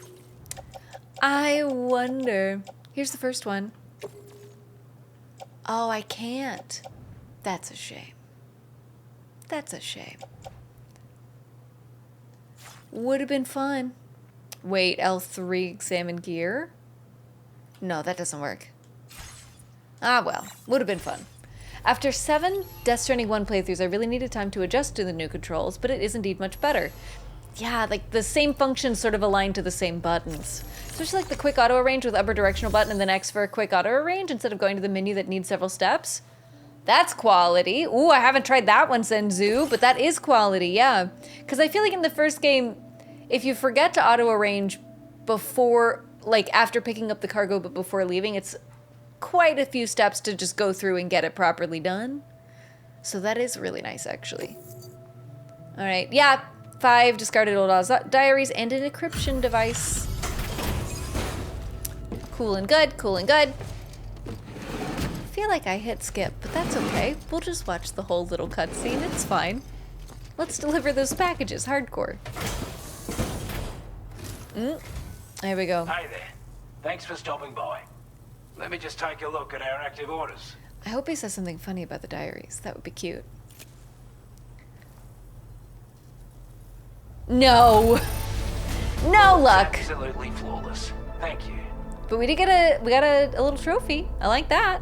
S1: Here's the first one. Oh, I can't. That's a shame. That's a shame. Would have been fun. Wait, L3 examine gear? No, that doesn't work. Ah, well, would have been fun. After 7 Death Stranding 1 playthroughs, I really needed time to adjust to the new controls, but it is indeed much better. Yeah, like the same functions sort of aligned to the same buttons. Especially like the quick auto arrange with upper directional button and then X for a quick auto arrange instead of going to the menu that needs several steps. That's quality. Ooh, I haven't tried that one, Senzu, but that is quality, yeah. Because I feel like in the first game, if you forget to auto arrange before, like after picking up the cargo but before leaving, it's quite a few steps to just go through and get it properly done. So that is really nice, actually. All right, yeah, 5 discarded old diaries and an encryption device. Cool and good, cool and good. I feel like I hit skip, but that's okay. We'll just watch the whole little cutscene, it's fine. Let's deliver those packages, hardcore. There we go.
S5: Hey there. Thanks for stopping by. Let me just take a look at our active orders.
S1: I hope he says something funny about the diaries. That would be cute. No. No luck.
S5: Absolutely flawless. Thank you.
S1: But we got a little trophy. I like that.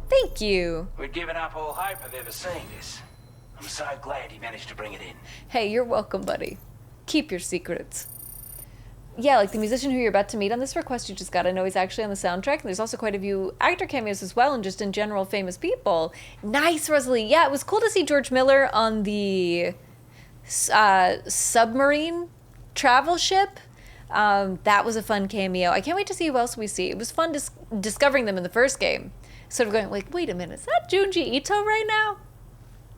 S1: Thank you.
S5: We'd given up all hope of ever seeing this. I'm so glad he managed to bring it in.
S1: Hey, you're welcome, buddy. Keep your secrets. Yeah, like the musician who you're about to meet on this request you just got, I know he's actually on the soundtrack. And there's also quite a few actor cameos as well, and just in general famous people. Nice, Rosalie. Yeah, it was cool to see George Miller on the submarine travel ship. That was a fun cameo. I can't wait to see who else we see. It was fun discovering them in the first game. Sort of going like, wait a minute, is that Junji Ito right now?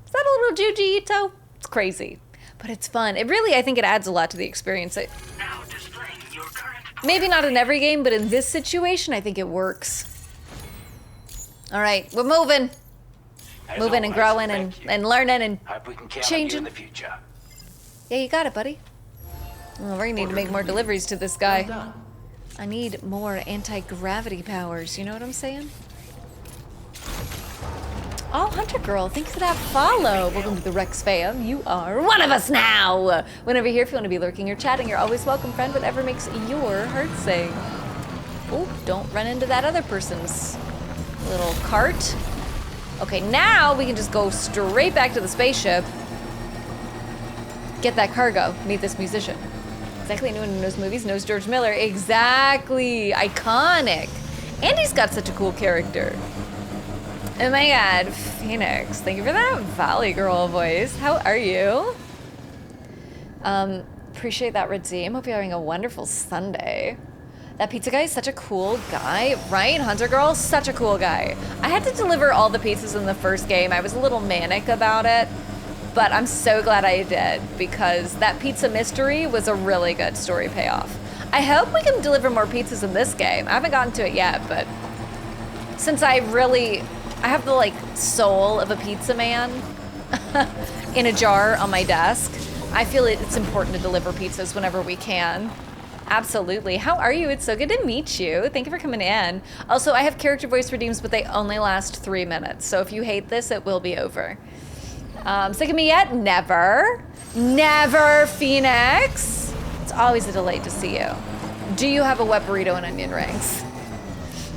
S1: Is that a little Junji Ito? It's crazy, but it's fun. It really, I think it adds a lot to the experience. Maybe not in every game, but in this situation, I think it works. All right, we're moving. Moving and growing and learning and changing.
S5: In the future.
S1: Yeah, you got it, buddy. Well, we're gonna need to make more deliveries to this guy. I need more anti-gravity powers, you know what I'm saying? Oh, Hunter Girl, thanks for that follow. Welcome to the Rex fam. You are one of us now. Whenever you're here, if you want to be lurking or chatting, you're always welcome, friend. Whatever makes your heart sing. Oh, don't run into that other person's little cart. Okay, now we can just go straight back to the spaceship. Get that cargo. Meet this musician. Exactly, anyone who knows movies knows George Miller. Exactly, iconic. And he's got such a cool character. Oh my god, Phoenix, thank you for that Valley Girl voice. How are you? Appreciate that, Redeem. Hope you're having a wonderful Sunday. That pizza guy is such a cool guy, right? Hunter Girl, such a cool guy. I had to deliver all the pizzas in the first game. I was a little manic about it, but I'm so glad I did because that pizza mystery was a really good story payoff. I hope we can deliver more pizzas in this game. I haven't gotten to it yet, but since I have the like soul of a pizza man in a jar on my desk, I feel it's important to deliver pizzas whenever we can. Absolutely. How are you? It's so good to meet you. Thank you for coming in. Also, I have character voice redeems, but they only last 3 minutes. So if you hate this, it will be over. Sick of me yet? Never. Never, Phoenix. It's always a delight to see you. Do you have a wet burrito and onion rings?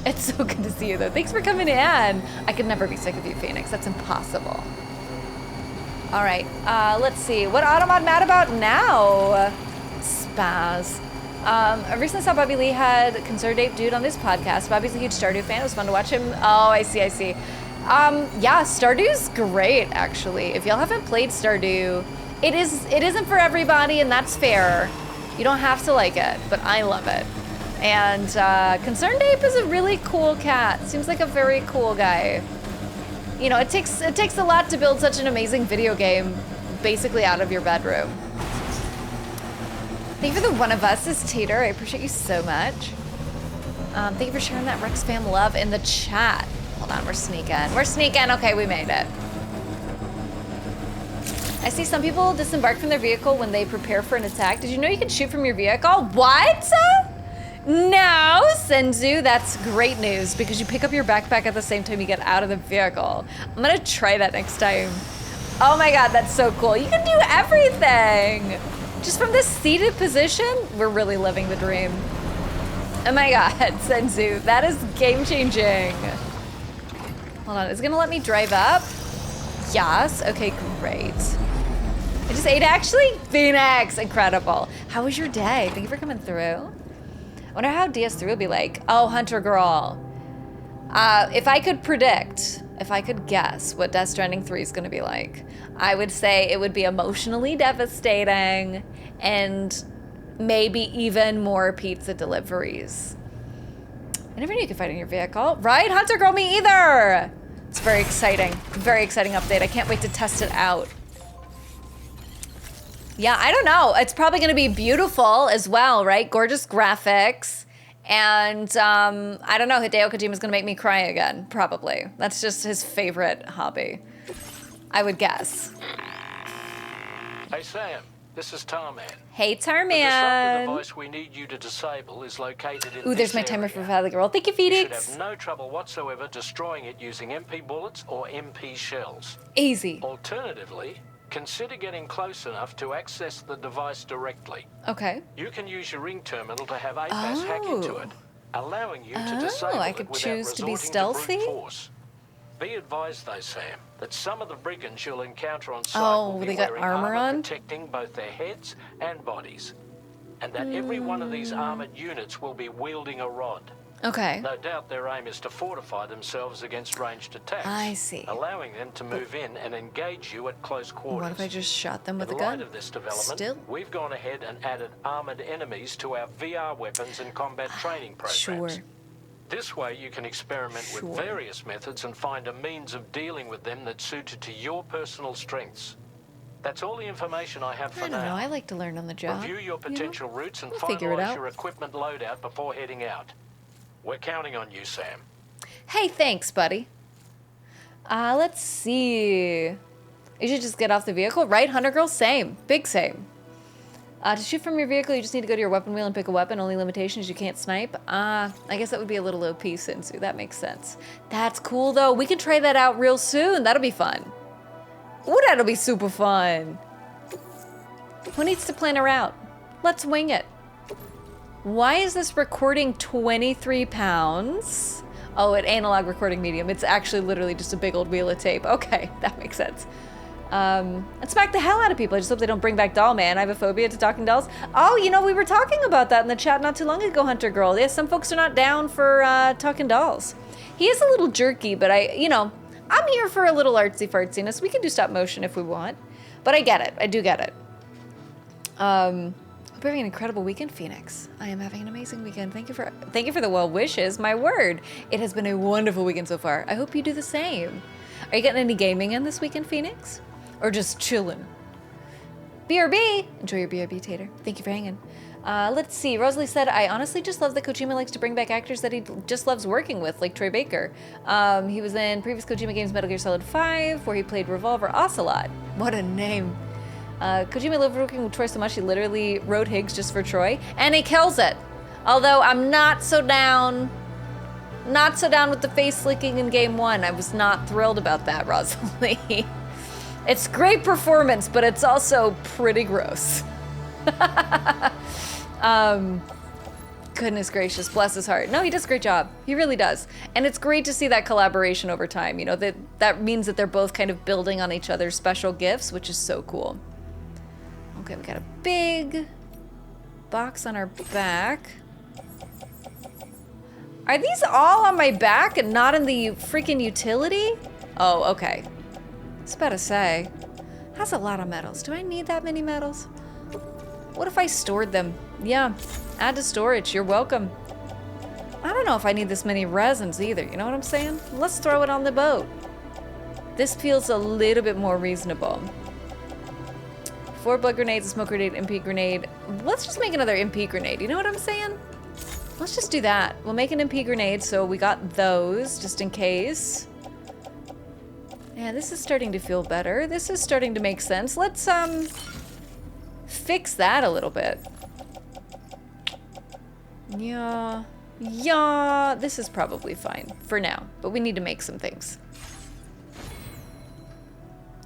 S1: It's so good to see you, though. Thanks for coming in. I could never be sick of you, Phoenix. That's impossible. All right, let's see. What Automod mad about now? Spaz. I recently saw Bobby Lee had Concerned Ape Dude on this podcast. Bobby's a huge Stardew fan. It was fun to watch him. Oh, I see, I see. Yeah, Stardew's great, actually. If y'all haven't played Stardew, it isn't for everybody, and that's fair. You don't have to like it, but I love it. And Concerned Ape is a really cool cat. Seems like a very cool guy. You know, it takes a lot to build such an amazing video game, basically out of your bedroom. Thank you for the one of us is Tater. I appreciate you so much. Thank you for sharing that Rex fam love in the chat. Hold on, we're sneaking. We're sneaking. Okay, we made it. I see some people disembark from their vehicle when they prepare for an attack. Did you know you can shoot from your vehicle? What? No, Senzu, that's great news because you pick up your backpack at the same time you get out of the vehicle. I'm gonna try that next time. Oh my God, that's so cool. You can do everything. Just from this seated position, we're really living the dream. Oh my God, Senzu, that is game changing. Hold on, is it gonna let me drive up? Yes, okay, great. I just ate actually? Phoenix, incredible. How was your day? Thank you for coming through. I wonder how DS3 will be like. Oh, Hunter Girl. If I could predict, if I could guess what Death Stranding 3 is gonna be like, I would say it would be emotionally devastating and maybe even more pizza deliveries. I never knew you could fight in your vehicle. Right, Hunter Girl, me either. It's very exciting update. I can't wait to test it out. Yeah, I don't know. It's probably gonna be beautiful as well, right? Gorgeous graphics. And I don't know, Hideo Kojima's gonna make me cry again, probably. That's just his favorite hobby, I would guess.
S9: Hey Sam, this is Tarman.
S1: Hey Tarman.
S9: The disruptor device we need you to disable is located in
S1: Ooh, there's my timer for Valley Girl. Thank you, Phoenix.
S9: You should have no trouble whatsoever destroying it using MP bullets or MP shells.
S1: Easy.
S9: Alternatively, consider getting close enough to access the device directly.
S1: Okay.
S9: You can use your ring terminal to have APAS hack into it, allowing you to disable
S1: I
S9: it
S1: could
S9: without
S1: choose to be
S9: resorting
S1: stealthy?
S9: brute force. Be advised though, Sam, that some of the brigands you'll encounter on site will be
S1: they got
S9: wearing
S1: armor on?
S9: protecting both their heads and bodies. And that every one of these armored units will be wielding a rod.
S1: Okay.
S9: No doubt their aim is to fortify themselves against ranged attacks.
S1: I see.
S9: Allowing them to move in and engage you at close quarters.
S1: What if I just shot them with a
S9: In
S1: gun?
S9: light of this development,
S1: Still?
S9: we've gone ahead and added armored enemies to our VR weapons and combat training programs.
S1: Sure.
S9: This way you can experiment with various methods and find a means of dealing with them that's suited to your personal strengths. That's all the information I have for
S1: I
S9: now.
S1: don't know, I like to learn on the job.
S9: Review your potential routes and
S1: We'll figure it
S9: finalize
S1: out.
S9: your equipment loadout before heading out. We're counting on you, Sam.
S1: Hey, thanks, buddy. Let's see. You should just get off the vehicle, right? Hunter Girl, same. Big same. To shoot from your vehicle, you just need to go to your weapon wheel and pick a weapon. Only limitation is you can't snipe. I guess that would be a little OP, Sensu. That makes sense. That's cool, though. We can try that out real soon. That'll be fun. Ooh, that'll be super fun. Who needs to plan a route? Let's wing it. Why is this recording 23 pounds? Oh, an analog recording medium. It's actually literally just a big old wheel of tape. Okay, that makes sense. And smack the hell out of people. I just hope they don't bring back Doll Man. I have a phobia to talking dolls. Oh, you know, we were talking about that in the chat not too long ago, Hunter Girl. Yeah, some folks are not down for talking dolls. He is a little jerky, but I'm here for a little artsy fartsiness. We can do stop motion if we want. But I get it. I do get it. Hope you're having an incredible weekend, Phoenix. I am having an amazing weekend. Thank you for the well wishes. My word. It has been a wonderful weekend so far. I hope you do the same. Are you getting any gaming in this weekend, Phoenix? Or just chilling? BRB! Enjoy your BRB, Tater. Thank you for hanging. Let's see. Rosalie said, I honestly just love that Kojima likes to bring back actors that he just loves working with, like Troy Baker. He was in previous Kojima games, Metal Gear Solid 5, where he played Revolver Ocelot. What a name. Kojima loved working with Troy so much he literally wrote Higgs just for Troy, and he kills it. Although I'm not so down with the face slicking in game 1. I was not thrilled about that, Rosalie. It's great performance, but it's also pretty gross. Goodness gracious, bless his heart. No, he does a great job. He really does. And it's great to see that collaboration over time. You know, that means that they're both kind of building on each other's special gifts, which is so cool. Okay, we got a big box on our back. Are these all on my back and not in the freaking utility? Oh, okay. I was about to say, that's a lot of metals. Do I need that many metals? What if I stored them? Yeah, add to storage, you're welcome. I don't know if I need this many resins either, you know what I'm saying? Let's throw it on the boat. This feels a little bit more reasonable. 4 blood grenades, a smoke grenade, MP grenade. Let's just make another MP grenade, you know what I'm saying? Let's just do that. We'll make an MP grenade, so we got those, just in case. Yeah, this is starting to feel better. This is starting to make sense. Let's, fix that a little bit. Yeah, this is probably fine for now, but we need to make some things.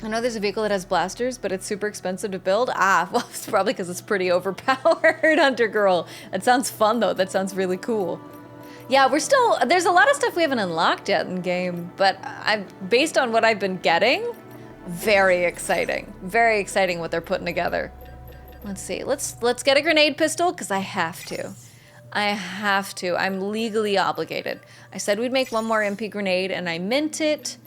S1: I know there's a vehicle that has blasters, but it's super expensive to build. Ah, well, it's probably because it's pretty overpowered, Hunter Girl. That sounds fun, though. That sounds really cool. Yeah, there's a lot of stuff we haven't unlocked yet in game, but based on what I've been getting, very exciting. Very exciting what they're putting together. Let's see, let's get a grenade pistol, because I have to. I'm legally obligated. I said we'd make one more MP grenade, and I meant it.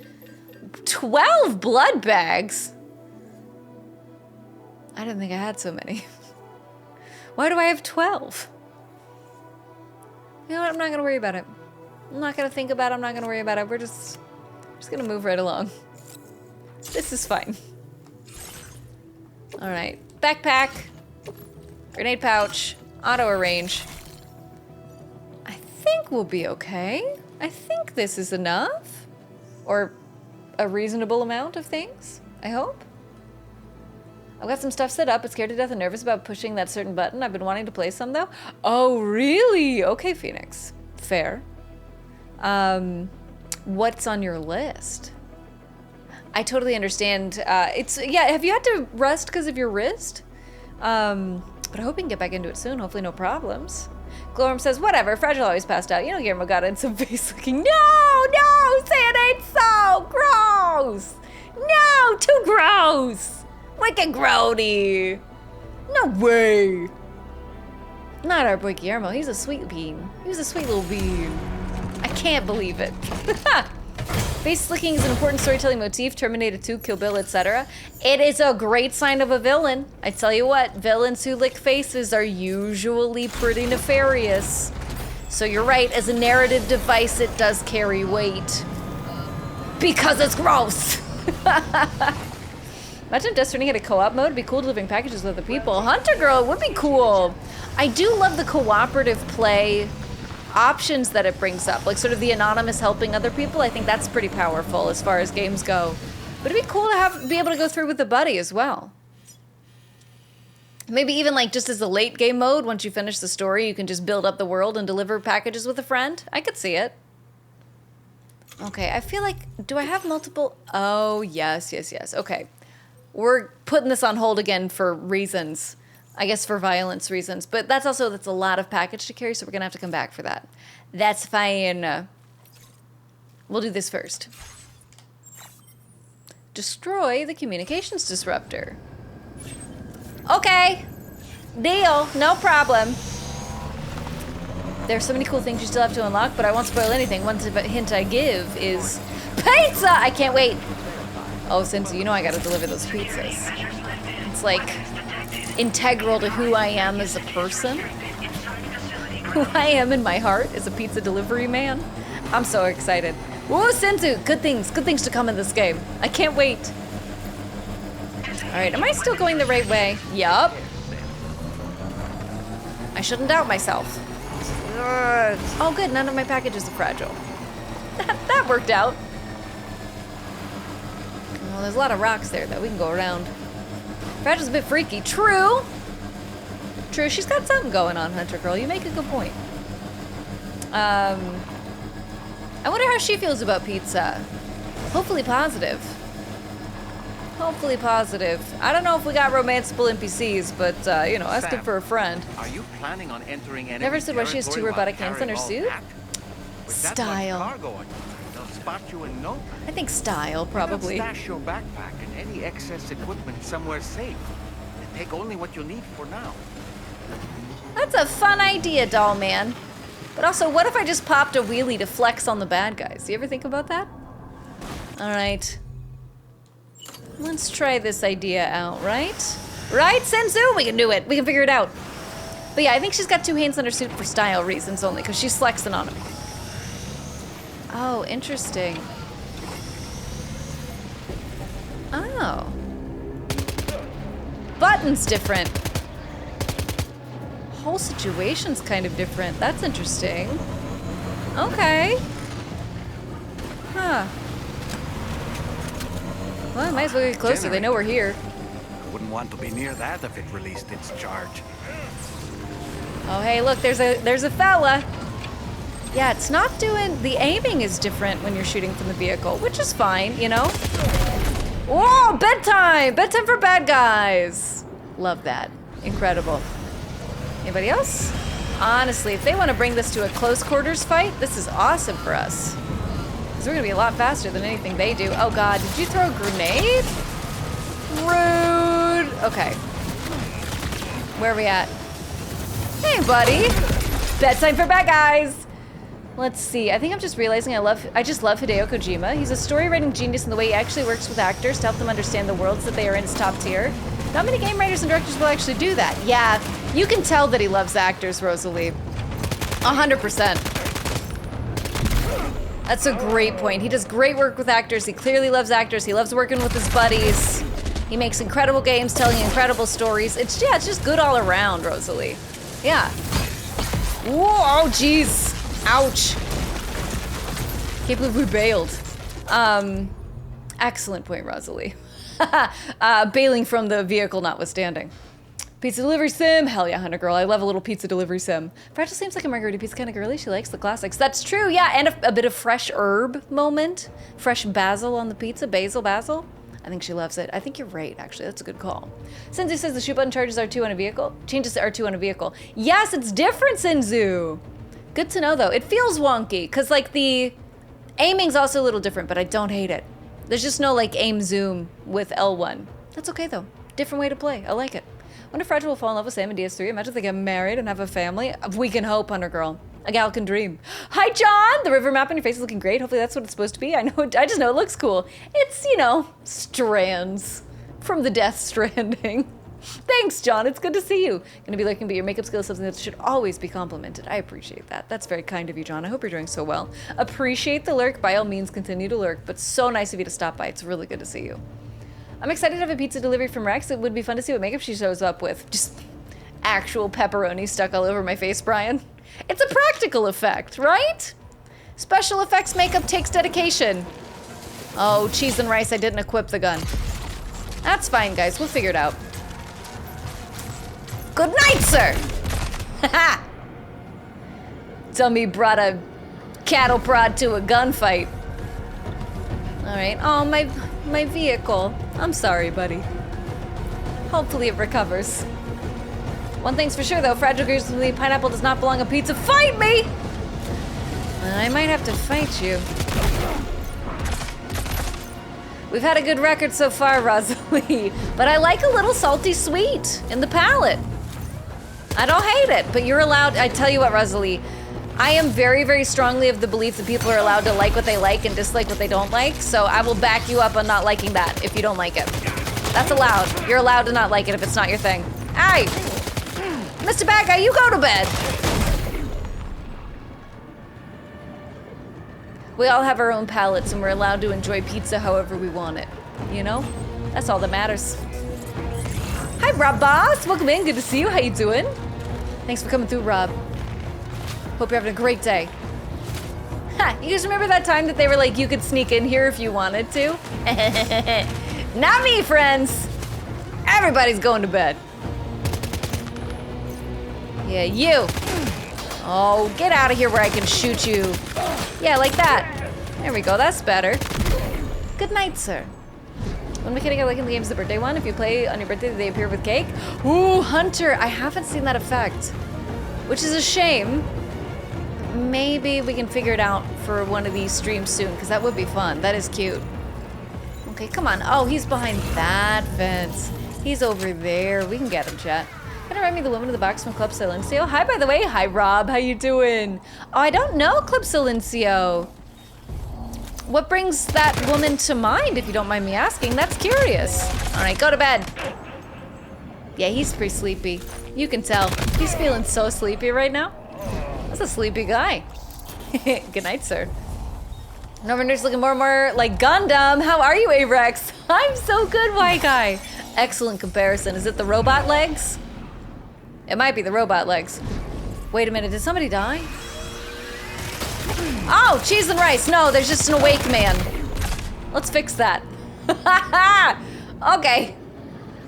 S1: 12 blood bags? I didn't think I had so many. Why do I have 12? You know what, I'm not gonna worry about it. I'm not gonna think about it, I'm not gonna worry about it. We're just gonna move right along. This is fine. All right, backpack, grenade pouch, auto arrange. I think we'll be okay. I think this is enough. Or a reasonable amount of things, I hope. I've got some stuff set up, but scared to death and nervous about pushing that certain button. I've been wanting to play some though. Oh, really? Okay, Phoenix. Fair. What's on your list? I totally understand. Yeah, have you had to rest because of your wrist? But I hope you can get back into it soon. Hopefully no problems. Glorm says, whatever, Fragile always passed out. You know Guillermo got in some face looking. No, say it ain't so gross. No, too gross. Wicked grody. No way. Not our boy Guillermo, he's a sweet bean. He was a sweet little bean. I can't believe it. Face slicking is an important storytelling motif, Terminator 2, Kill Bill, etc. It is a great sign of a villain. I tell you what, villains who lick faces are usually pretty nefarious. So you're right, as a narrative device, it does carry weight. Because it's gross! Imagine if Destiny had a co-op mode. It'd be cool delivering packages with other people. Hunter Girl, it would be cool. I do love the cooperative play options that it brings up, like sort of the anonymous helping other people. I think that's pretty powerful as far as games go. But it'd be cool to be able to go through with a buddy as well. Maybe even like just as a late game mode, once you finish the story, you can just build up the world and deliver packages with a friend. I could see it. Okay, I feel like, do I have multiple? Oh, yes. Okay. We're putting this on hold again for reasons. I guess for violence reasons, but that's a lot of package to carry, so we're gonna have to come back for that. That's fine. We'll do this first. Destroy the communications disruptor. Okay, deal, no problem. There's so many cool things you still have to unlock, but I won't spoil anything. One hint I give is pizza! I can't wait. Oh, Senzu, you know I gotta deliver those pizzas. It's like integral to who I am as a person. Who I am in my heart as a pizza delivery man. I'm so excited. Whoa, Senzu, good things to come in this game. I can't wait. All right, am I still going the right way? Yup. I shouldn't doubt myself. Oh good, none of my packages are fragile. That worked out. Well, there's a lot of rocks there that we can go around. Fragile's a bit freaky. True. True, she's got something going on, Hunter Girl. You make a good point. I wonder how she feels about pizza. Hopefully positive. Hopefully positive. I don't know if we got romanceable NPCs, but, you know, asking
S2: Sam,
S1: for a friend.
S2: Are you planning on entering enemy
S1: Never said why she has 2
S2: territory
S1: robotic
S2: while
S1: hands on her
S2: carrying
S1: suit.
S2: all that? With that much
S1: Style.
S2: cargo on you, they'll spot you in no time.
S1: I think style,
S2: Why
S1: probably.
S2: not stash your backpack and any excess equipment somewhere safe. And take only what you'll need for now.
S1: That's a fun idea, doll man. But also, what if I just popped a wheelie to flex on the bad guys? You ever think about that? All right. Let's try this idea out, right? Right, Senzu? We can do it. We can figure it out. But yeah, I think she's got 2 hands on her suit for style reasons only, because she's flexing on him. Oh, interesting. Oh. Button's different. Whole situation's kind of different. That's interesting. Okay. Huh. Well, I might as well get closer. They know we're here.
S2: Wouldn't want to be near that if it released its charge.
S1: Oh, hey, look, there's a fella. Yeah, it's not doing... The aiming is different when you're shooting from the vehicle, which is fine, you know? Whoa, bedtime! Bedtime for bad guys! Love that. Incredible. Anybody else? Honestly, if they want to bring this to a close quarters fight, this is awesome for us. Because we're going to be a lot faster than anything they do. Oh god, did you throw a grenade? Rude! Okay. Where are we at? Hey, buddy! Bedtime for bad guys! Let's see, I think I'm just realizing I just love Hideo Kojima. He's a story writing genius in the way he actually works with actors to help them understand the worlds that they are in is top tier. Not many game writers and directors will actually do that. Yeah, you can tell that he loves actors, Rosalie. 100%. That's a great point. He does great work with actors. He clearly loves actors. He loves working with his buddies. He makes incredible games, telling incredible stories. It's just good all around, Rosalie. Yeah. Whoa, oh, jeez. Ouch. Can't believe we bailed. Excellent point, Rosalie. Bailing from the vehicle notwithstanding. Pizza delivery sim, hell yeah, Hunter Girl. I love a little pizza delivery sim. Fragile seems like a margarita pizza kind of girly. She likes the classics. That's true, yeah, and a bit of fresh herb moment. Fresh basil on the pizza, basil. I think she loves it. I think you're right, actually. That's a good call. Senzu says the shoot button charges R2 on a vehicle. Changes to R2 on a vehicle. Yes, it's different, Senzu. Good to know, though. It feels wonky, because, like, the aiming's also a little different, but I don't hate it. There's just no, like, aim zoom with L1. That's okay, though. Different way to play. I like it. Wonder if Fragile will fall in love with Sam in DS3. Imagine if they get married and have a family. We can hope, Hunter Girl. A gal can dream. Hi, John! The river map on your face is looking great. Hopefully that's what it's supposed to be. I just know it looks cool. It's, you know, strands from the Death Stranding. Thanks, John. It's good to see you. Gonna be looking, but your makeup skill is something that should always be complimented. I appreciate that. That's very kind of you, John. I hope you're doing so well. Appreciate the lurk. By all means, continue to lurk, but so nice of you to stop by. It's really good to see you. I'm excited to have a pizza delivery from Rex. It would be fun to see what makeup she shows up with. Just actual pepperoni stuck all over my face, Brian. It's a practical effect, right? Special effects makeup takes dedication. Oh, cheese and rice, I didn't equip the gun. That's fine, guys. We'll figure it out. Good night, sir! Haha! Tell me you brought a cattle prod to a gunfight. Alright. Oh, my vehicle. I'm sorry, buddy. Hopefully it recovers. One thing's for sure, though. Fragile Grizzly Pineapple does not belong on pizza. Fight me! I might have to fight you. We've had a good record so far, Rosalie. But I like a little salty sweet in the palate. I don't hate it, but you're allowed. I tell you what, Rosalie. I am very, very strongly of the belief that people are allowed to like what they like and dislike what they don't like, so I will back you up on not liking that if you don't like it. That's allowed. You're allowed to not like it if it's not your thing. Hey! Mr. Bad Guy, you go to bed! We all have our own palates and we're allowed to enjoy pizza however we want it. You know? That's all that matters. Hi, Rob Boss! Welcome in, good to see you. How you doing? Thanks for coming through, Rob. Hope you're having a great day. Ha! You guys remember that time that they were like, you could sneak in here if you wanted to? Not me, friends! Everybody's going to bed. Yeah, you. Oh, get out of here where I can shoot you. Yeah, like that. There we go, that's better. Good night, sir. One mechanic I like in the game is the birthday one. If you play on your birthday, they appear with cake. Ooh, Hunter, I haven't seen that effect. Which is a shame. Maybe we can figure it out for one of these streams soon, because that would be fun. That is cute. Okay, come on. Oh, he's behind that fence. He's over there. We can get him, chat. Can you remind me of the woman in the box from Club Silencio? Hi, by the way. Hi, Rob. How you doing? Oh, I don't know Club Silencio. What brings that woman to mind, if you don't mind me asking? That's curious. All right, go to bed. Yeah, he's pretty sleepy. You can tell. He's feeling so sleepy right now. That's a sleepy guy. Good night, sir. Normander's looking more and more like Gundam. How are you, Avrex? I'm so good, white guy. Excellent comparison. Is it the robot legs? It might be the robot legs. Wait a minute, did somebody die? Oh, cheese and rice. No, there's just an awake man. Let's fix that. Okay.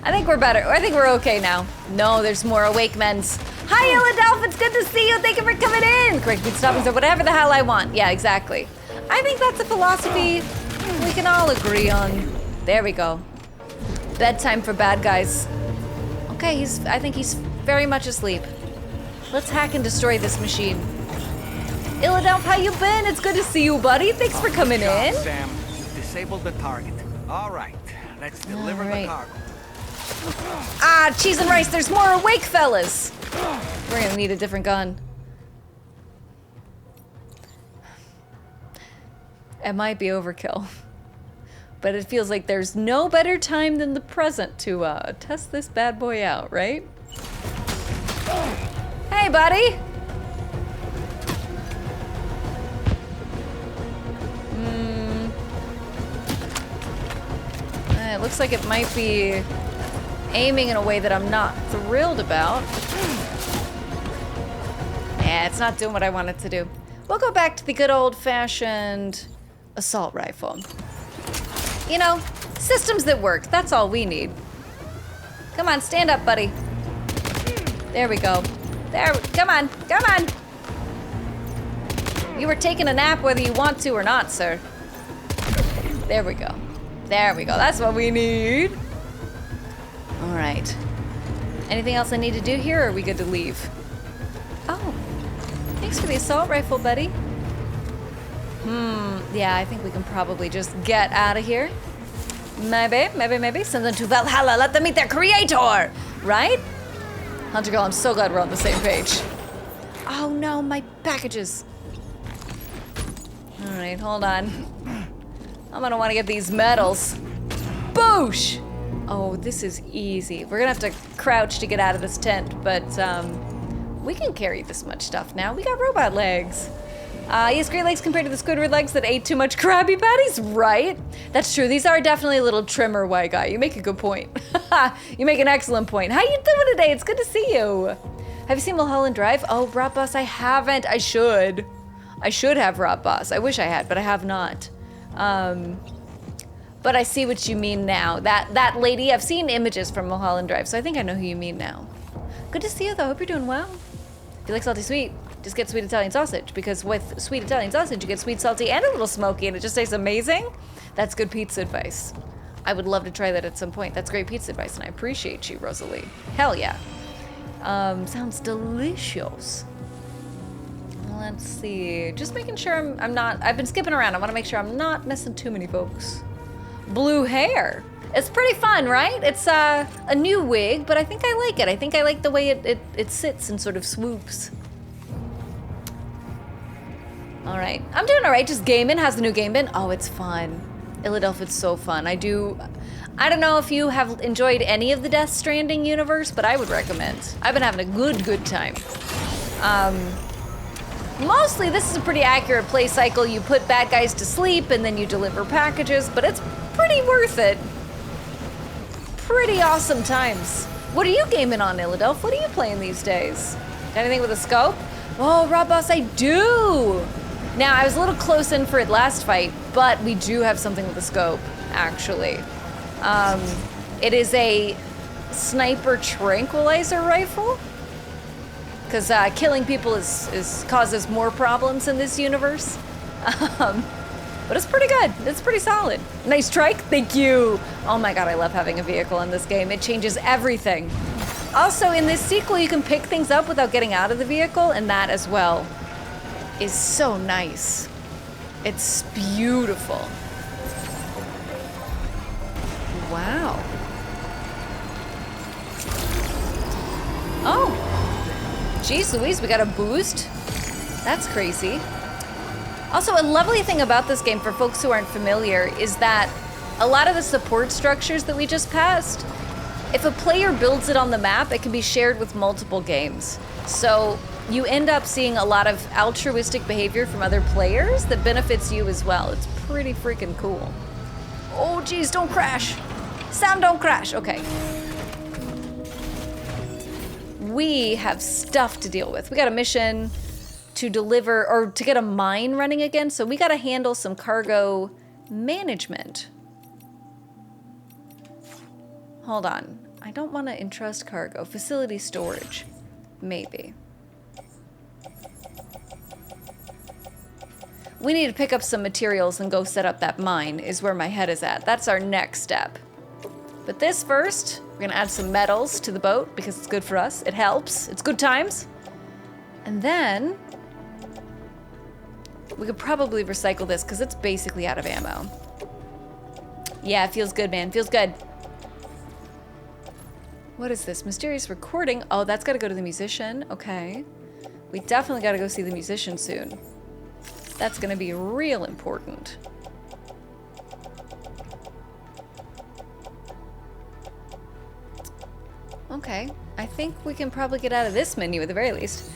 S1: I think we're better. I think we're okay now. No, there's more awake men's. Hi, Elgato. It's good to see you. Thank you for coming in. Correct me, stopping, or whatever the hell I want. Yeah, exactly. I think that's a philosophy we can all agree on. There we go. Bedtime for bad guys. Okay, I think he's very much asleep. Let's hack and destroy this machine. Elgato, how you been? It's good to see you, buddy. Thanks for coming in.
S2: Sam, disabled the target. All right, let's deliver the cargo.
S1: Ah, cheese and rice. There's more awake fellas. We're gonna need a different gun. It might be overkill, but it feels like there's no better time than the present to test this bad boy out, right? Hey, buddy. It looks like it might be aiming in a way that I'm not thrilled about. Yeah, it's not doing what I want it to do. We'll go back to the good old-fashioned assault rifle. You know, systems that work, that's all we need. Come on, stand up, buddy. There we go. Come on, come on. You were taking a nap whether you want to or not, sir. There we go. There we go, that's what we need. All right. Anything else I need to do here, or are we good to leave? Oh, thanks for the assault rifle, buddy. Yeah, I think we can probably just get out of here. Maybe. Send them to Valhalla, let them meet their creator, right? Hunter Girl, I'm so glad we're on the same page. Oh no, my packages. All right, hold on. I'm gonna wanna get these medals. Boosh! Oh, this is easy. We're gonna have to crouch to get out of this tent, but we can carry this much stuff now. We got robot legs. Yes, great legs compared to the Squidward legs that ate too much Krabby Patties, right? That's true, these are definitely a little trimmer, white guy. You make a good point. You make an excellent point. How you doing today? It's good to see you. Have you seen Mulholland Drive? Oh, Rob Boss, I haven't. I should. I should have Rob Boss. I wish I had, but I have not. But I see what you mean now. That lady, I've seen images from Mulholland Drive, so I think I know who you mean now. Good to see you though, hope you're doing well. If you like salty sweet, just get sweet Italian sausage, because with sweet Italian sausage, you get sweet, salty, and a little smoky, and it just tastes amazing. That's good pizza advice. I would love to try that at some point. That's great pizza advice, and I appreciate you, Rosalie. Hell yeah. Sounds delicious. Let's see, just making sure I'm not, I've been skipping around. I wanna make sure I'm not missing too many folks. Blue hair. It's pretty fun, right? It's a new wig, but I think I like it. I think I like the way it sits and sort of swoops. All right, I'm doing all right, just gaming. How's the new game been? Oh, it's fun. Philadelphia, it's so fun. I don't know if you have enjoyed any of the Death Stranding universe, but I would recommend. I've been having a good time. Mostly, this is a pretty accurate play cycle. You put bad guys to sleep and then you deliver packages, but it's pretty worth it. Pretty awesome times. What are you gaming on, Illidelf? What are you playing these days? Anything with a scope? Oh, Rob Boss, I do! Now, I was a little close in for it last fight, but we do have something with a scope, actually. It is a sniper tranquilizer rifle. Because killing people causes more problems in this universe. But it's pretty good. It's pretty solid. Nice trike. Thank you. Oh my god, I love having a vehicle in this game. It changes everything. Also, in this sequel, you can pick things up without getting out of the vehicle, and that as well is so nice. It's beautiful. Wow. Oh. Jeez Louise, we got a boost? That's crazy. Also, a lovely thing about this game for folks who aren't familiar is that a lot of the support structures that we just passed, if a player builds it on the map, it can be shared with multiple games. So you end up seeing a lot of altruistic behavior from other players that benefits you as well. It's pretty freaking cool. Oh geez, don't crash. Sam, don't crash. Okay. We have stuff to deal with. We got a mission to deliver, or to get a mine running again, so we gotta handle some cargo management. Hold on. I don't want to entrust cargo. Facility storage. Maybe. We need to pick up some materials and go set up that mine, is where my head is at. That's our next step. But this first, we're gonna add some metals to the boat because it's good for us. It helps. It's good times. And then we could probably recycle this because it's basically out of ammo. Yeah, it feels good, man. Feels good. What is this? Mysterious recording? Oh, that's gotta go to the musician. Okay. We definitely gotta go see the musician soon. That's gonna be real important. Okay. I think we can probably get out of this menu at the very least.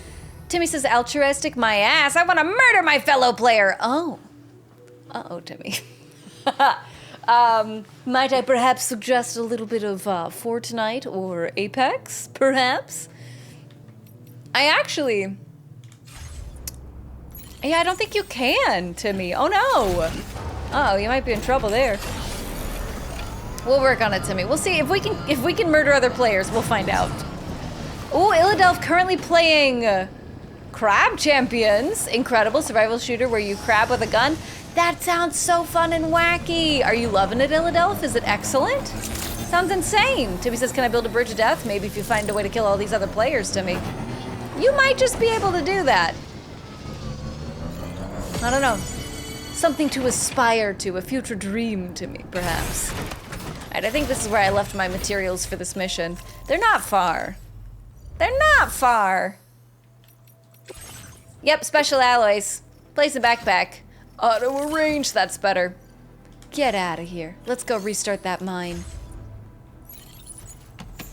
S1: Timmy says, altruistic my ass. I want to murder my fellow player. Oh. Uh-oh, Timmy. Might I perhaps suggest a little bit of Fortnite or Apex, perhaps? Yeah, I don't think you can, Timmy. Oh, no. Uh-oh, you might be in trouble there. We'll work on it, Timmy. We'll see if we can murder other players. We'll find out. Oh, Illadelph currently playing Crab Champions. Incredible survival shooter where you crab with a gun. That sounds so fun and wacky. Are you loving it, Illadelph? Is it excellent? Sounds insane. Timmy says, can I build a bridge of death? Maybe if you find a way to kill all these other players, Timmy. You might just be able to do that. I don't know. Something to aspire to, a future dream to me, perhaps. Alright, I think this is where I left my materials for this mission. They're not far. They're not far. Yep, special alloys. Place a backpack. Auto arrange, that's better. Get out of here. Let's go restart that mine.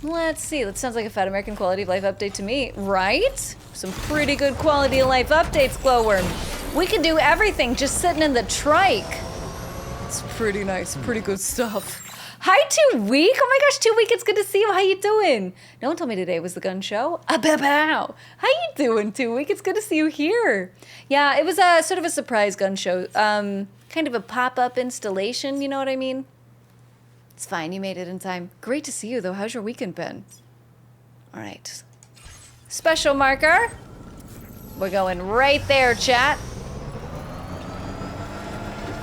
S1: Let's see, that sounds like a Fat American quality of life update to me, right? Some pretty good quality of life updates, Glowworm. We can do everything just sitting in the trike. It's pretty nice, pretty good stuff. Hi, 2 Week. Oh my gosh, 2 Week, it's good to see you. How you doing? No one told me today was the gun show. Bow. How you doing, 2 Week? It's good to see you here. Yeah, it was a sort of a surprise gun show. Kind of a pop-up installation, you know what I mean? It's fine, you made it in time. Great to see you, though. How's your weekend been? All right. Special marker. We're going right there, chat.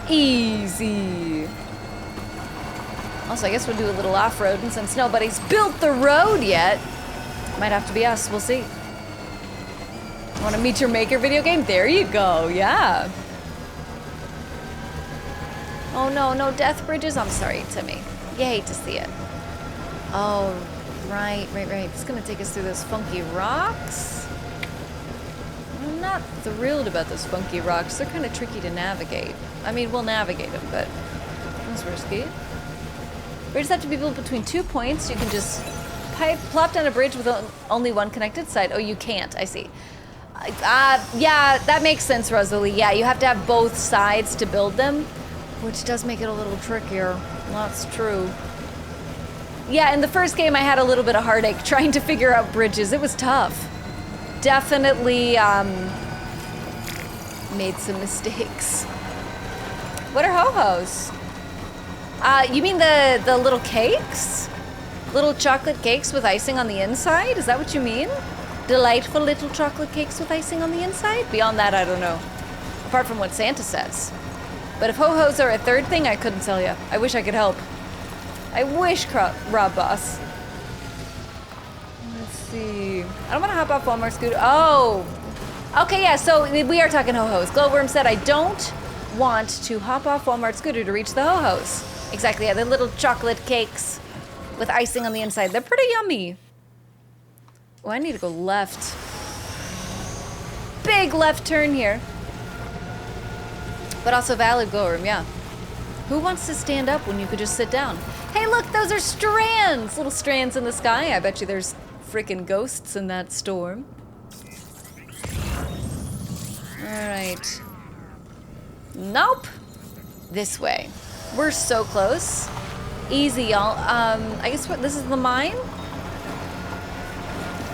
S1: Easy. Also, I guess we'll do a little off-roading since nobody's built the road yet. Might have to be us, we'll see. Want to meet your maker video game? There you go, yeah. Oh no, no death bridges? I'm sorry, Timmy. You hate to see it. Oh, right. It's gonna take us through those funky rocks. I'm not thrilled about those funky rocks. They're kind of tricky to navigate. I mean, we'll navigate them, but that's risky. Bridges have to be built between 2 points. You can just plop down a bridge with only one connected side. Oh, you can't. I see. Yeah, that makes sense, Rosalie. Yeah, you have to have both sides to build them, which does make it a little trickier. That's true. Yeah, in the first game, I had a little bit of heartache trying to figure out bridges. It was tough. Definitely made some mistakes. What are ho-hos? You mean the little cakes? Little chocolate cakes with icing on the inside? Is that what you mean? Delightful little chocolate cakes with icing on the inside? Beyond that, I don't know. Apart from what Santa says. But if ho-hos are a third thing, I couldn't tell you. I wish I could help. I wish, Rob Boss. Let's see. I don't want to hop off Walmart scooter. Oh! Okay, yeah, so we are talking ho-hos. Glowworm said, I don't want to hop off Walmart scooter to reach the ho-hos. Exactly, yeah, they're little chocolate cakes with icing on the inside. They're pretty yummy. Oh, I need to go left. Big left turn here. But also valid glowworm, yeah. Who wants to stand up when you could just sit down? Hey, look, those are strands! Little strands in the sky. I bet you there's freaking ghosts in that storm. Alright. Nope. This way. We're so close. Easy, y'all. I guess this is the mine?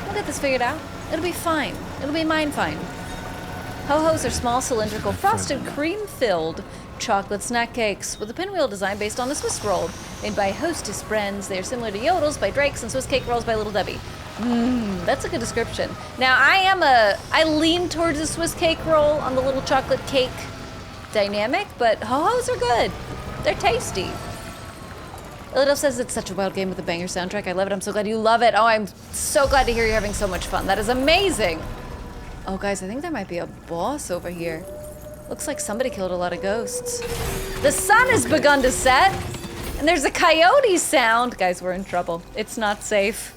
S1: We'll get this figured out. It'll be fine. It'll be mine fine. Ho-hos are small, cylindrical, frosted, cream-filled chocolate snack cakes with a pinwheel design based on a Swiss roll. Made by Hostess brands, they are similar to Yodels by Drake's and Swiss cake rolls by Little Debbie. That's a good description. Now, I lean towards the Swiss cake roll on the little chocolate cake dynamic, but ho-hos are good. They're tasty. Elgato says it's such a wild game with a banger soundtrack. I love it. I'm so glad you love it. Oh, I'm so glad to hear you're having so much fun. That is amazing. Oh, guys, I think there might be a boss over here. Looks like somebody killed a lot of ghosts. The sun has begun to set, and there's a coyote sound. Guys, we're in trouble. It's not safe.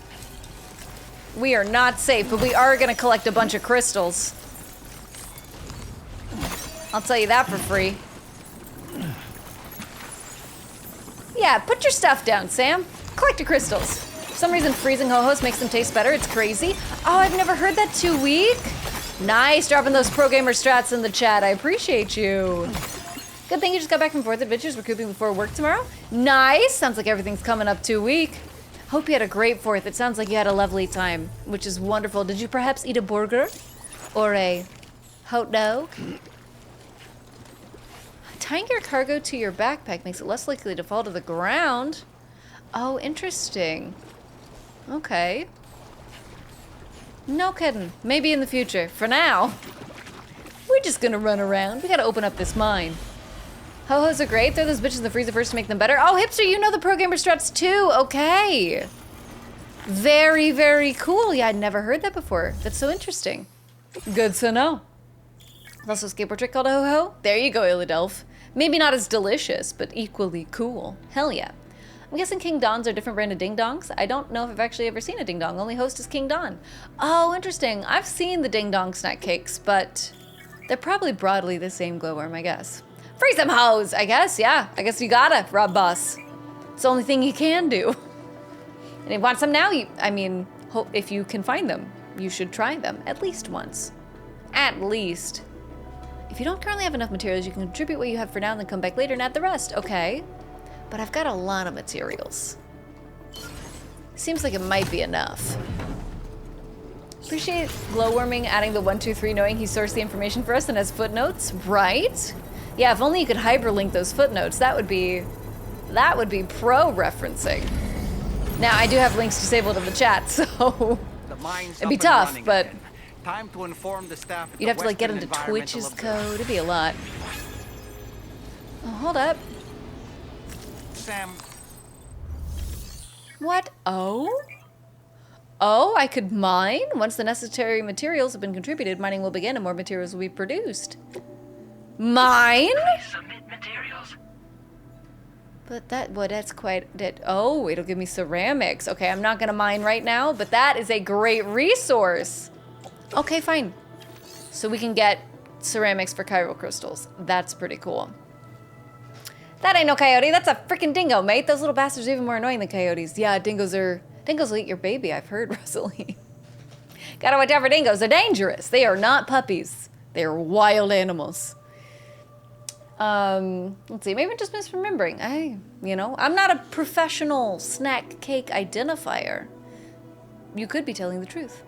S1: We are not safe, but we are gonna collect a bunch of crystals. I'll tell you that for free. Yeah, put your stuff down, Sam. Collect your crystals. For some reason, freezing ho-hos makes them taste better. It's crazy. Oh, I've never heard that. 2 week. Nice, dropping those pro gamer strats in the chat. I appreciate you. Good thing you just got back from 4th Adventures, recouping before work tomorrow. Nice. Sounds like everything's coming up 2 week. Hope you had a great 4th. It sounds like you had a lovely time, which is wonderful. Did you perhaps eat a burger or a hot dog? Tying your cargo to your backpack makes it less likely to fall to the ground. Oh, interesting. Okay. No kidding. Maybe in the future. For now, we're just gonna run around. We gotta open up this mine. Ho-hos are great. Throw those bitches in the freezer first to make them better. Oh, Hipster, you know the pro gamer struts too. Okay. Very, very cool. Yeah, I'd never heard that before. That's so interesting. Good to know. There's also a skateboard trick called a ho-ho. There you go, Illadelph. Maybe not as delicious, but equally cool. Hell yeah. I'm guessing King Dons are different brand of ding dongs. I don't know if I've actually ever seen a ding dong. Only host is King Don. Oh, interesting. I've seen the ding dong snack cakes, but they're probably broadly the same glowworm, I guess. Freeze them hoes, I guess. Yeah, I guess you gotta, Rob Boss. It's the only thing you can do. And if you want some now, if you can find them, you should try them at least once. At least. If you don't currently have enough materials, you can contribute what you have for now and then come back later and add the rest. Okay. But I've got a lot of materials. Seems like it might be enough. Appreciate Glowworming adding the 1, 2, 3, knowing he sourced the information for us and has footnotes, right? Yeah, if only you could hyperlink those footnotes, that would be pro referencing. Now, I do have links disabled in the chat, so it'd be tough, but
S2: time to inform the staff.
S1: You'd have to like get into Twitch's code. It'd be a lot. Oh, hold up.
S2: Sam.
S1: What? Oh? Oh, I could mine? Once the necessary materials have been contributed, mining will begin and more materials will be produced. Mine?
S8: Submit materials.
S1: But that's quite... Oh, it'll give me ceramics. Okay, I'm not gonna mine right now, but that is a great resource. Okay, fine. So we can get ceramics for chiral crystals. That's pretty cool. That ain't no coyote, that's a freaking dingo, mate. Those little bastards are even more annoying than coyotes. Yeah, dingoes will eat your baby, I've heard, Rosalie. Gotta watch out for dingoes, they're dangerous. They are not puppies. They are wild animals. Let's see, maybe I'm just misremembering. I'm not a professional snack cake identifier. You could be telling the truth.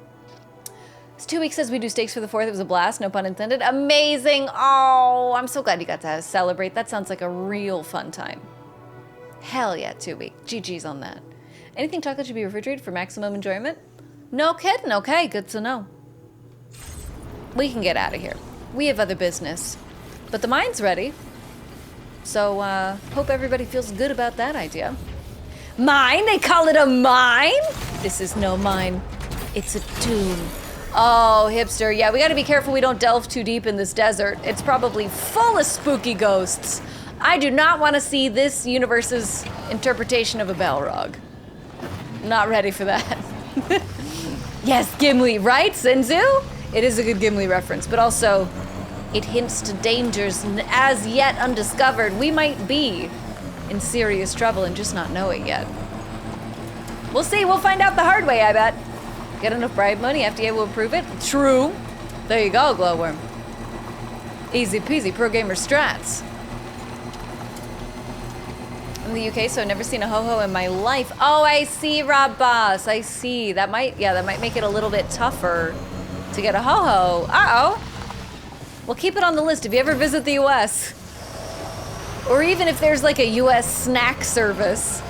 S1: It's 2 weeks as we do steaks for the 4th. It was a blast, no pun intended. Amazing. Oh, I'm so glad you got to celebrate. That sounds like a real fun time. Hell yeah, 2 week. GG's on that. Anything chocolate should be refrigerated for maximum enjoyment? No kidding. Okay, good to know. We can get out of here. We have other business. But the mine's ready. So, hope everybody feels good about that idea. Mine? They call it a mine? This is no mine. It's a tomb. Oh, hipster. Yeah, we gotta be careful we don't delve too deep in this desert. It's probably full of spooky ghosts. I do not want to see this universe's interpretation of a Balrog. Not ready for that. Yes, Gimli, right, Senzu? It is a good Gimli reference, but also it hints to dangers as yet undiscovered. We might be in serious trouble and just not know it yet. We'll see. We'll find out the hard way, I bet. Get enough bribe money, FDA will approve it. True. There you go, Glowworm. Easy peasy, pro gamer strats. I'm in the UK, so I've never seen a ho-ho in my life. Oh, I see, Rob Boss. I see. That might make it a little bit tougher to get a ho-ho. Uh-oh. Well, keep it on the list if you ever visit the US. Or even if there's like a US snack service.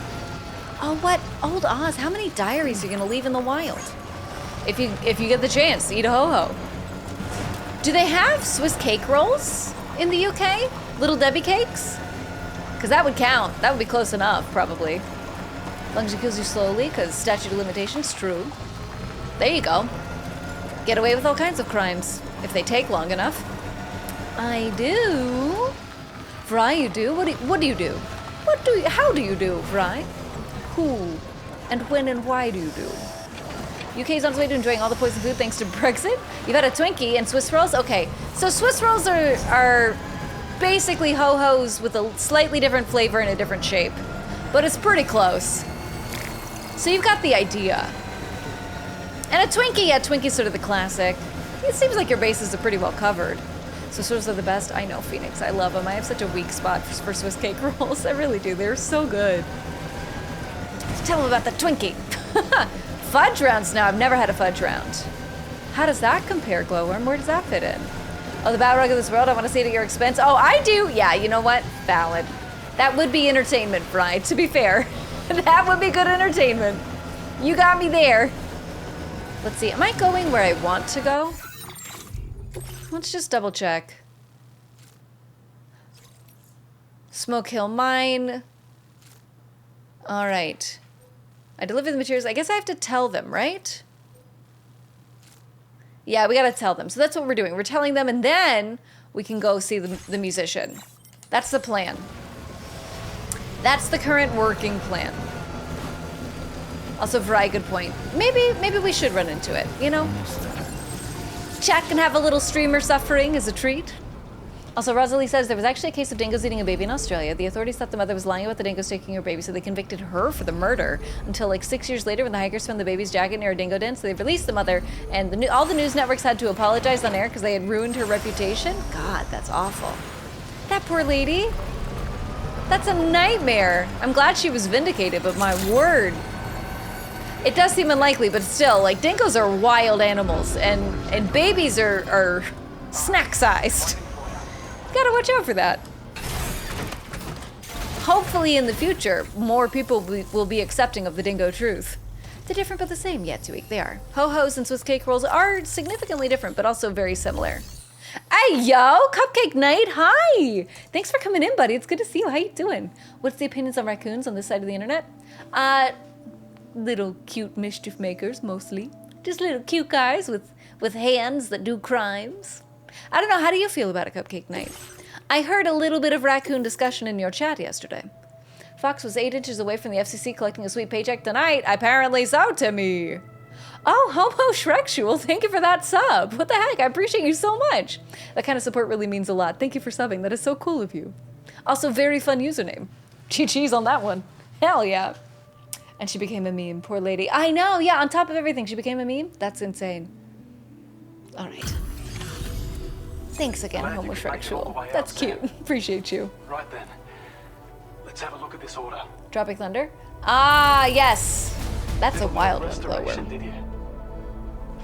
S1: Oh, what? Old Oz, how many diaries are you gonna leave in the wild? If you get the chance to eat a ho-ho. Do they have Swiss cake rolls in the UK? Little Debbie cakes? Because that would count. That would be close enough, probably. As long as it kills you slowly, because statute of limitations, true. There you go. Get away with all kinds of crimes, if they take long enough. I do. Fry, you do? What do you do? How do you do, Fry? Who? And when and why do you do? UK's on its way to enjoying all the poison food thanks to Brexit. You've had a Twinkie and Swiss rolls? Okay, so Swiss rolls are basically ho-hos with a slightly different flavor and a different shape. But it's pretty close. So you've got the idea. And a Twinkie, yeah, Twinkie's sort of the classic. It seems like your bases are pretty well covered. Swiss rolls are the best. I know, Phoenix, I love them. I have such a weak spot for Swiss cake rolls. I really do, they're so good. Tell them about the Twinkie. Fudge rounds now, I've never had a fudge round. How does that compare, Glowworm? Where does that fit in? Oh, the Balrog of this world, I want to see it at your expense. Oh, I do. Yeah, you know what? Valid. That would be entertainment, Brian, to be fair. That would be good entertainment. You got me there. Let's see, am I going where I want to go? Let's just double check. Smoke Hill Mine. All right. I deliver the materials. I guess I have to tell them, right? Yeah, we gotta tell them. So that's what we're doing. We're telling them, and then we can go see the musician. That's the plan. That's the current working plan. Also, very good point. Maybe we should run into it, you know? Chat can have a little streamer suffering as a treat. Also, Rosalie says there was actually a case of dingoes eating a baby in Australia. The authorities thought the mother was lying about the dingoes taking her baby, so they convicted her for the murder until like 6 years later when the hikers found the baby's jacket near a dingo den. So they released the mother, and all the news networks had to apologize on air because they had ruined her reputation. God, that's awful. That poor lady. That's a nightmare. I'm glad she was vindicated, but my word. It does seem unlikely, but still, like, dingoes are wild animals, and babies are snack-sized. Gotta watch out for that. Hopefully in the future, more people will be accepting of the dingo truth. They're different but the same. Yeah, Tweak, they are. Ho-hos and Swiss cake rolls are significantly different, but also very similar. Hey, yo, Cupcake Knight, hi! Thanks for coming in, buddy. It's good to see you. How you doing? What's the opinions on raccoons on this side of the internet? Little cute mischief makers, mostly. Just little cute guys with hands that do crimes. I don't know, how do you feel about a Cupcake Night? I heard a little bit of raccoon discussion in your chat yesterday. Fox was 8 inches away from the FCC collecting a sweet paycheck tonight. Apparently so, Timmy. Oh, Homo Shrexual, thank you for that sub. What the heck, I appreciate you so much. That kind of support really means a lot. Thank you for subbing, that is so cool of you. Also, very fun username. Chi-chi's on that one. Hell yeah. And she became a meme, poor lady. I know, yeah, on top of everything, she became a meme? That's insane. All right. Thanks again, Homo Shrexual. That's cute. Appreciate you.
S6: Right then. Let's have a look at this order.
S1: Tropic Thunder? Ah, yes. That's a wild one,
S6: restoration, did you?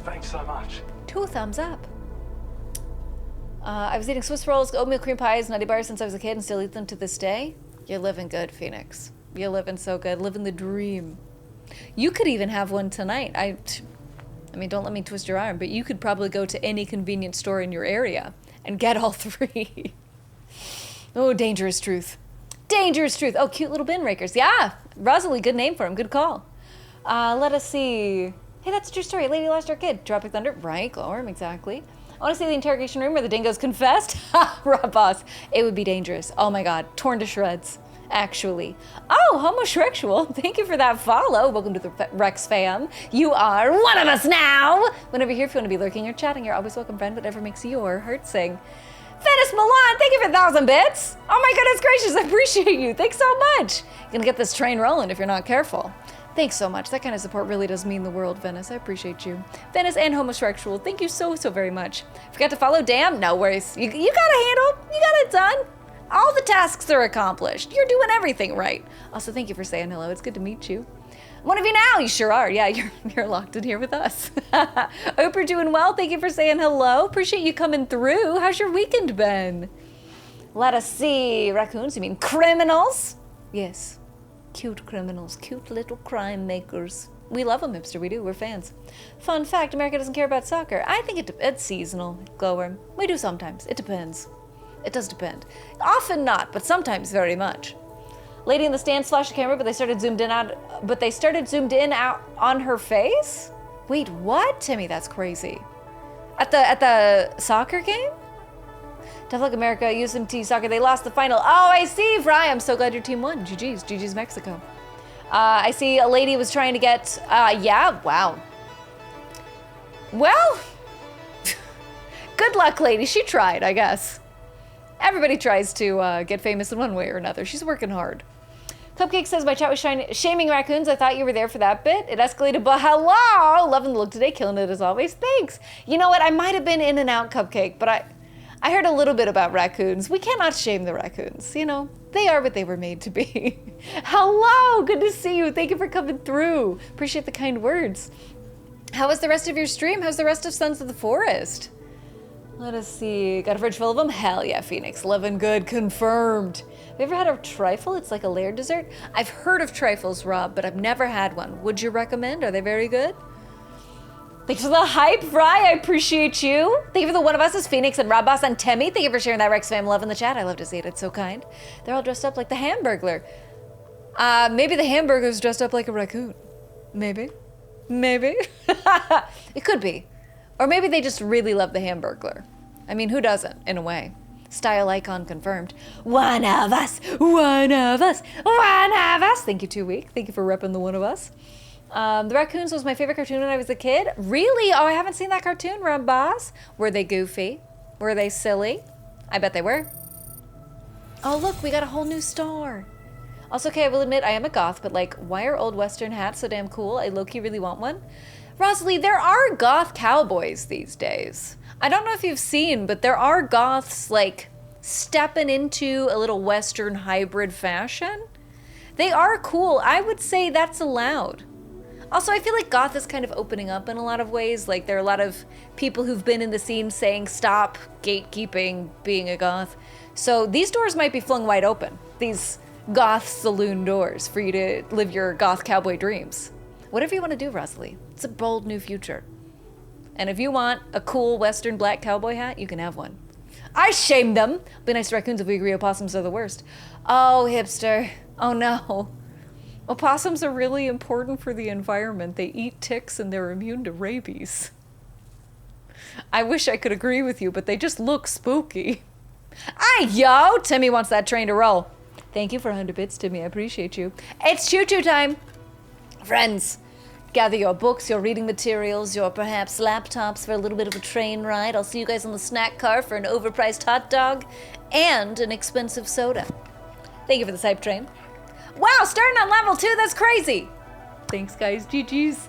S6: Thanks so much.
S1: 2 thumbs up. I was eating Swiss rolls, oatmeal cream pies, nutty bars since I was a kid and still eat them to this day. You're living good, Phoenix. You're living so good. Living the dream. You could even have one tonight. I mean, don't let me twist your arm, but you could probably go to any convenience store in your area and get all 3. Oh, dangerous truth. Dangerous truth. Oh, cute little bin rakers. Yeah, Rosalie, good name for him. Good call. Let us see. Hey, that's a true story. Lady lost her kid. Tropic Thunder. Right, Glowworm, exactly. I want to see the interrogation room where the dingoes confessed. Ha, Rob Boss. It would be dangerous. Oh my god. Torn to shreds. Actually. Oh, homosexual. Thank you for that follow. Welcome to the Rex fam. You are one of us now. Whenever you're here, if you want to be lurking or chatting, you're always welcome, friend. Whatever makes your heart sing. Venice Milan, thank you for 1,000 bits. Oh my goodness gracious, I appreciate you. Thanks so much. You're gonna get this train rolling if you're not careful. Thanks so much. That kind of support really does mean the world, Venice. I appreciate you. Venice and homosexual, thank you so very much. Forgot to follow, damn, no worries. You got a handle, you got it done. All the tasks are accomplished. You're doing everything right. Also, thank you for saying hello. It's good to meet you. One of you now, you sure are. Yeah, you're locked in here with us. I hope you're doing well. Thank you for saying hello. Appreciate you coming through. How's your weekend been? Let us see. Raccoons, you mean criminals? Yes. Cute criminals. Cute little crime makers. We love them, hipster. We do. We're fans. Fun fact, America doesn't care about soccer. I think it's seasonal, Glowworm. We do sometimes. It depends. It does depend. Often not, but sometimes very much. Lady in the stands flashed the camera, but they started zoomed in out on her face? Wait, what? Timmy, that's crazy. At the soccer game? Tough luck, America. USMT soccer. They lost the final. Oh, I see, Fry. I'm so glad your team won. GG's. GG's Mexico. I see a lady was trying to get, yeah, wow. Well, good luck, lady. She tried, I guess. Everybody tries to get famous in one way or another. She's working hard. Cupcake says, my chat was shaming raccoons. I thought you were there for that bit. It escalated, but hello! Loving the look today, killing it as always. Thanks. You know what? I might have been in and out, Cupcake, but I heard a little bit about raccoons. We cannot shame the raccoons. You know, they are what they were made to be. Hello! Good to see you. Thank you for coming through. Appreciate the kind words. How was the rest of your stream? How's the rest of Sons of the Forest? Let us see. Got a fridge full of them? Hell yeah, Phoenix. Living good. Confirmed. Have you ever had a trifle? It's like a layered dessert. I've heard of trifles, Rob, but I've never had one. Would you recommend? Are they very good? Thanks for the hype, Fry. I appreciate you. Thank you for the one of us is Phoenix and Rob Boss and Temmie. Thank you for sharing that Rex fam love in the chat. I love to see it. It's so kind. They're all dressed up like the Hamburglar. Maybe the Hamburger's dressed up like a raccoon. Maybe. Maybe. It could be. Or maybe they just really love the Hamburglar. I mean, who doesn't, in a way? Style icon confirmed. One of us, one of us, one of us. Thank you, 2 Week. Thank you for repping the one of us. The Raccoons was my favorite cartoon when I was a kid. Really? Oh, I haven't seen that cartoon, Rob Boss. Were they goofy? Were they silly? I bet they were. Oh, look, we got a whole new star. Also, okay, I will admit I am a goth, but like, why are old Western hats so damn cool? I low-key really want one. Rosalie, there are goth cowboys these days. I don't know if you've seen, but there are goths, like, stepping into a little Western hybrid fashion. They are cool. I would say that's allowed. Also, I feel like goth is kind of opening up in a lot of ways. Like, there are a lot of people who've been in the scene saying, stop gatekeeping being a goth. So these doors might be flung wide open. These goth saloon doors for you to live your goth cowboy dreams. Whatever you want to do, Rosalie. It's a bold new future. And if you want a cool Western black cowboy hat, you can have one. I shame them. Be nice to raccoons if we agree opossums are the worst. Oh, hipster. Oh no. Opossums are really important for the environment. They eat ticks and they're immune to rabies. I wish I could agree with you, but they just look spooky. Aye, yo! Timmy wants that train to roll. Thank you for 100 bits, Timmy. I appreciate you. It's choo-choo time. Friends, gather your books, your reading materials, your perhaps laptops for a little bit of a train ride. I'll see you guys on the snack car for an overpriced hot dog and an expensive soda. Thank you for the hype train. Wow, starting on level 2, that's crazy. Thanks, guys. GG's.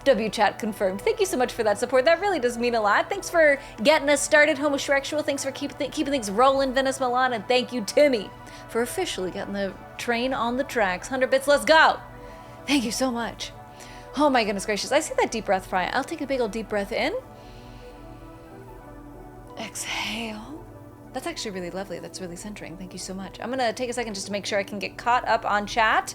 S1: W-chat confirmed. Thank you so much for that support. That really does mean a lot. Thanks for getting us started, homosexual. Thanks for keeping things rolling, Venice Milan. And thank you, Timmy, for officially getting the train on the tracks. 100 bits, let's go. Thank you so much. Oh my goodness gracious. I see that deep breath, Fry. I'll take a big old deep breath in. Exhale. That's actually really lovely. That's really centering. Thank you so much. I'm gonna take a second just to make sure I can get caught up on chat.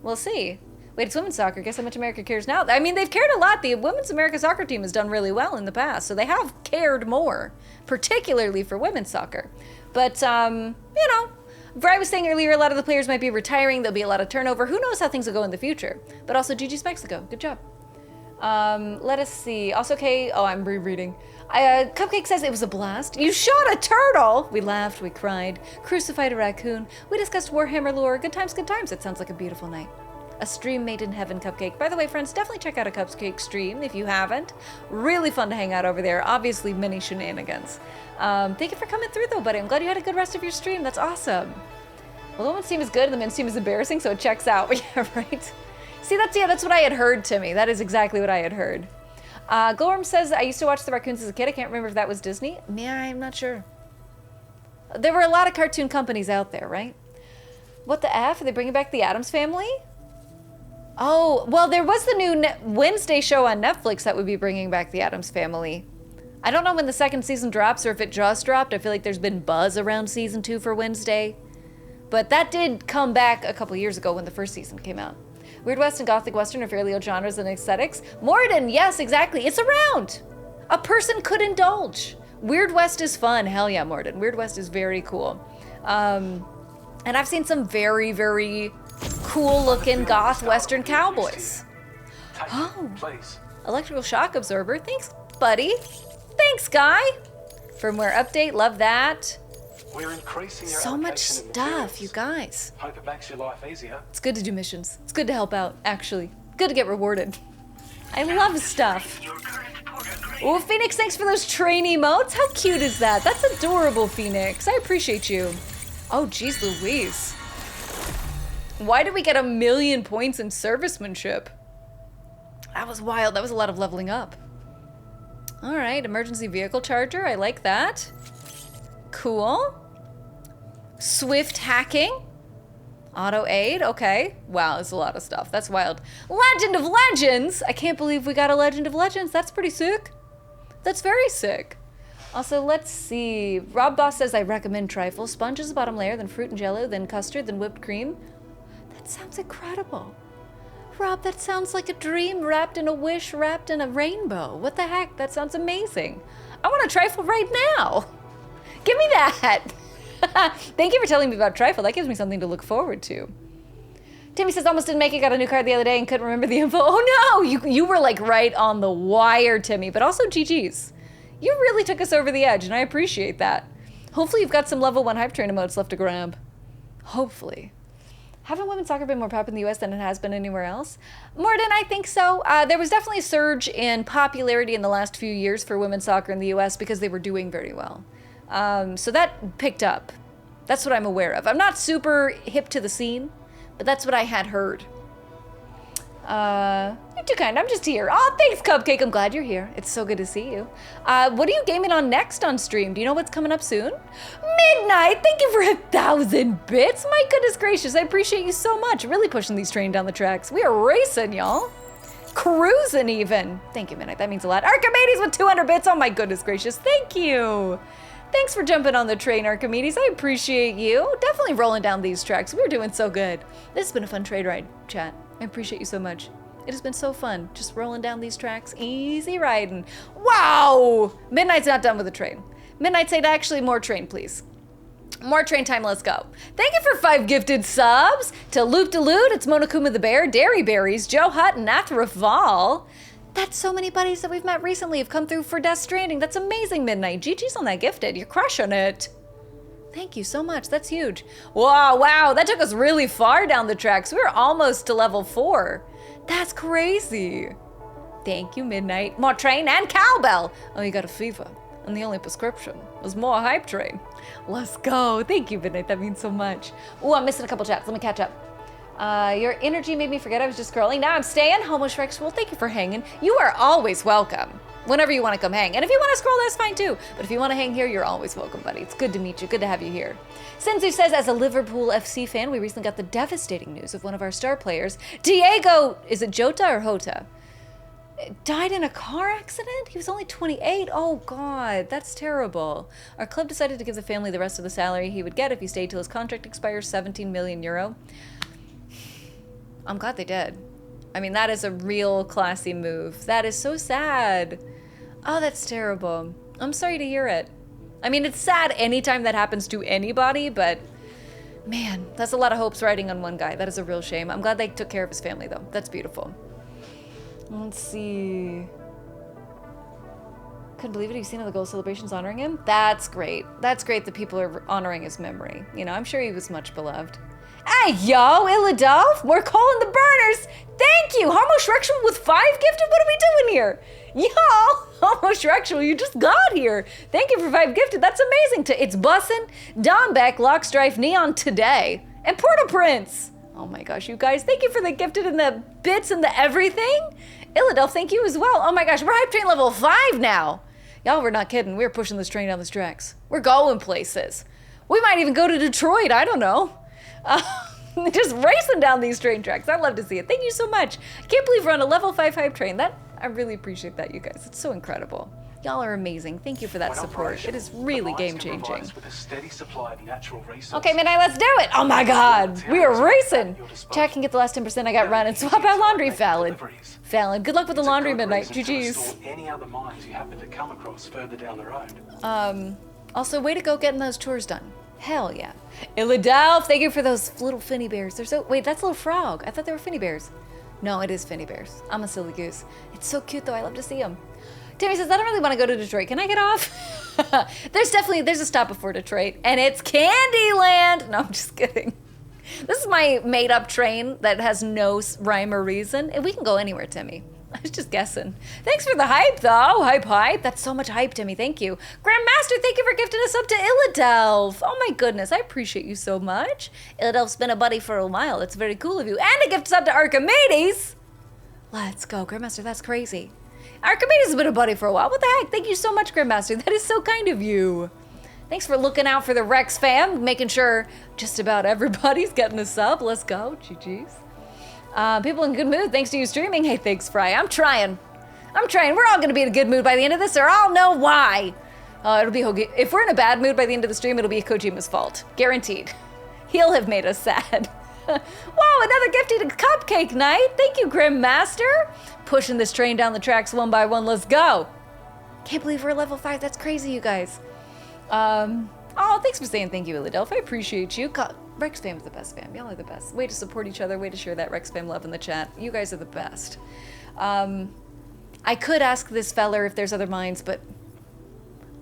S1: We'll see. Wait, it's women's soccer. Guess how much America cares now. I mean, they've cared a lot. The women's America soccer team has done really well in the past, so they have cared more, particularly for women's soccer. But, you know, I was saying earlier, a lot of the players might be retiring. There'll be a lot of turnover. Who knows how things will go in the future? But also, GG's Mexico. Good job. Let us see. Also, Kay, oh, I'm rereading. Cupcake says it was a blast. You shot a turtle! We laughed, we cried, crucified a raccoon. We discussed Warhammer lore. Good times, good times. It sounds like a beautiful night. A stream made in heaven, Cupcake. By the way, friends, definitely check out a Cupcake stream if you haven't. Really fun to hang out over there. Obviously, many shenanigans. Thank you for coming through, though, buddy. I'm glad you had a good rest of your stream. That's awesome. Well, the women's team is good and the men's team is embarrassing, so it checks out. Yeah, right? See, that's what I had heard, Timmy. That is exactly what I had heard. Glorm says, I used to watch the raccoons as a kid. I can't remember if that was Disney. Yeah, I'm not sure. There were a lot of cartoon companies out there, right? What the F? Are they bringing back the Addams Family? Oh, well, there was the new Wednesday show on Netflix that would be bringing back the Addams Family. I don't know when the second season drops or if it just dropped. I feel like there's been buzz around season 2 for Wednesday. But that did come back a couple years ago when the first season came out. Weird West and Gothic Western are fairly old genres and aesthetics. Morden, yes, exactly. It's around. A person could indulge. Weird West is fun. Hell yeah, Morden. Weird West is very cool. And I've seen some very, very cool-looking goth Western cowboys. Oh, electrical shock absorber. Thanks, buddy. Thanks, Guy. Firmware update. Love that.
S6: We're increasing your
S1: so much stuff, you guys.
S6: Hope it makes your life easier.
S1: It's good to do missions. It's good to help out, actually. Good to get rewarded. I love stuff. Oh, Phoenix, thanks for those train emotes. How cute is that? That's adorable, Phoenix. I appreciate you. Oh, geez Louise. Why did we get 1,000,000 points in servicemanship? That was wild. That was a lot of leveling up. All right, emergency vehicle charger. I like that. Cool. Swift hacking. Auto aid. Okay. Wow, there's a lot of stuff. That's wild. Legend of Legends. I can't believe we got a Legend of Legends. That's pretty sick. That's very sick. Also, let's see. Rob Boss says, I recommend trifle. Sponge is the bottom layer, then fruit and jello, then custard, then whipped cream. That sounds incredible. Rob, that sounds like a dream wrapped in a wish, wrapped in a rainbow. What the heck? That sounds amazing. I want a trifle right now. Give me that. Thank you for telling me about trifle. That gives me something to look forward to. Timmy says, almost didn't make it. Got a new card the other day and couldn't remember the info. Oh no, you were like right on the wire, Timmy. But also GG's. You really took us over the edge, and I appreciate that. Hopefully you've got some level 1 hype train emotes left to grab. Hopefully. Haven't women's soccer been more popular in the US than it has been anywhere else? Morden, I think so. There was definitely a surge in popularity in the last few years for women's soccer in the US because they were doing very well. So that picked up. That's what I'm aware of. I'm not super hip to the scene, but that's what I had heard. You're too kind. I'm just here. Oh, thanks, Cupcake. I'm glad you're here. It's so good to see you. What are you gaming on next on stream? Do you know what's coming up soon? Midnight. Thank you for 1,000 bits. My goodness gracious. I appreciate you so much. Really pushing these trains down the tracks. We are racing, y'all. Cruising even. Thank you, Midnight. That means a lot. Archimedes with 200 bits. Oh my goodness gracious. Thank you. Thanks for jumping on the train, Archimedes. I appreciate you. Definitely rolling down these tracks. We're doing so good. This has been a fun trade ride, chat. I appreciate you so much. It has been so fun. Just rolling down these tracks. Easy riding. Wow! Midnight's not done with the train. Midnight said, actually, more train, please. More train time, let's go. Thank you for 5 gifted subs. To Loop de Loot, it's Monokuma the Bear, Dairy Berries, Joe Hutt, and Athraval. That's so many buddies that we've met recently have come through for Death Stranding. That's amazing, Midnight. GG's on that gifted. You're crushing it. Thank you so much. That's huge. Wow. That took us really far down the tracks. We were almost to level 4. That's crazy. Thank you, Midnight. More train and cowbell. Oh, you got a fever. And the only prescription was more hype train. Let's go. Thank you, Midnight. That means so much. Oh, I'm missing a couple chats. Let me catch up. Your energy made me forget I was just scrolling. Now I'm staying. Homosexual, thank you for hanging. You are always welcome. Whenever you want to come hang. And if you want to scroll, that's fine too. But if you want to hang here, you're always welcome, buddy. It's good to meet you. Good to have you here. Senzu says, as a Liverpool FC fan, we recently got the devastating news of one of our star players, Diego, is it Jota or Jota? Died in a car accident? He was only 28. Oh God, that's terrible. Our club decided to give the family the rest of the salary he would get if he stayed till his contract expires, 17 million euro. I'm glad they did. I mean, that is a real classy move. That is so sad. Oh, that's terrible. I'm sorry to hear it. I mean, it's sad anytime that happens to anybody, but man, that's a lot of hopes riding on one guy. That is a real shame. I'm glad they took care of his family, though. That's beautiful. Let's see. Couldn't believe it. You've seen all the gold celebrations honoring him? That's great. That's great that people are honoring his memory. You know, I'm sure he was much beloved. Hey, yo, Illadolph, we're calling the burners. Thank you. Homosexual with 5 gifted? What are we doing here? Yo, homosexual, you just got here. Thank you for 5 gifted. That's amazing. It's Bussin', Dombeck, Lockstrife, Neon Today, and Port-au-Prince. Oh my gosh, you guys, thank you for the gifted and the bits and the everything. Illadolph, thank you as well. Oh my gosh, we're hype train level 5 now. Y'all, we're not kidding. We're pushing this train down the tracks. We're going places. We might even go to Detroit. I don't know. Just racing down these train tracks. I love to see it. Thank you so much. I can't believe we're on a level 5 hype train. I really appreciate that, you guys. It's so incredible. Y'all are amazing. Thank you for that support. It is really game-changing. Okay, Midnight, let's do it. Oh my God, we are racing. Chat can get the last 10% I got run and swap out laundry. Valid. Valid. Good luck with the laundry, Midnight. GG's.
S6: Any other mines you happen to come across further down the road.
S1: Also, way to go getting those tours done. Hell yeah. Illadolph, thank you for those little finny bears. They're so, wait, that's a little frog. I thought they were finny bears. No, it is finny bears. I'm a silly goose. It's so cute though, I love to see them. Timmy says, I don't really want to go to Detroit. Can I get off? there's a stop before Detroit, and it's Candyland. No, I'm just kidding. This is my made-up train that has no rhyme or reason. And we can go anywhere, Timmy. I was just guessing. Thanks for the hype, though. Hype. That's so much hype, Timmy. Thank you. Grandmaster, thank you for gifting us up to Illadolph. Oh, my goodness. I appreciate you so much. Illadolph's been a buddy for a while. It's very cool of you. And a gift us up to Archimedes. Let's go, Grandmaster. That's crazy. Archimedes has been a buddy for a while. What the heck? Thank you so much, Grandmaster. That is so kind of you. Thanks for looking out for the Rex fam, making sure just about everybody's getting a sub. Let's go. GG's. People in good mood thanks to you streaming. Hey, thanks, Fry. I'm trying. We're all going to be in a good mood by the end of this, or I'll know why. It'll be if we're in a bad mood by the end of the stream, it'll be Kojima's fault. Guaranteed. He'll have made us sad. Whoa, another gifted cupcake night. Thank you, Grandmaster. Pushing this train down the tracks one by one. Let's go. Can't believe we're level 5. That's crazy, you guys. Oh, thanks for saying thank you, Illadolph. I appreciate you. Rex fam is the best fam. Y'all are the best. Way to support each other. Way to share that Rex fam love in the chat. You guys are the best. I could ask this feller if there's other mines, but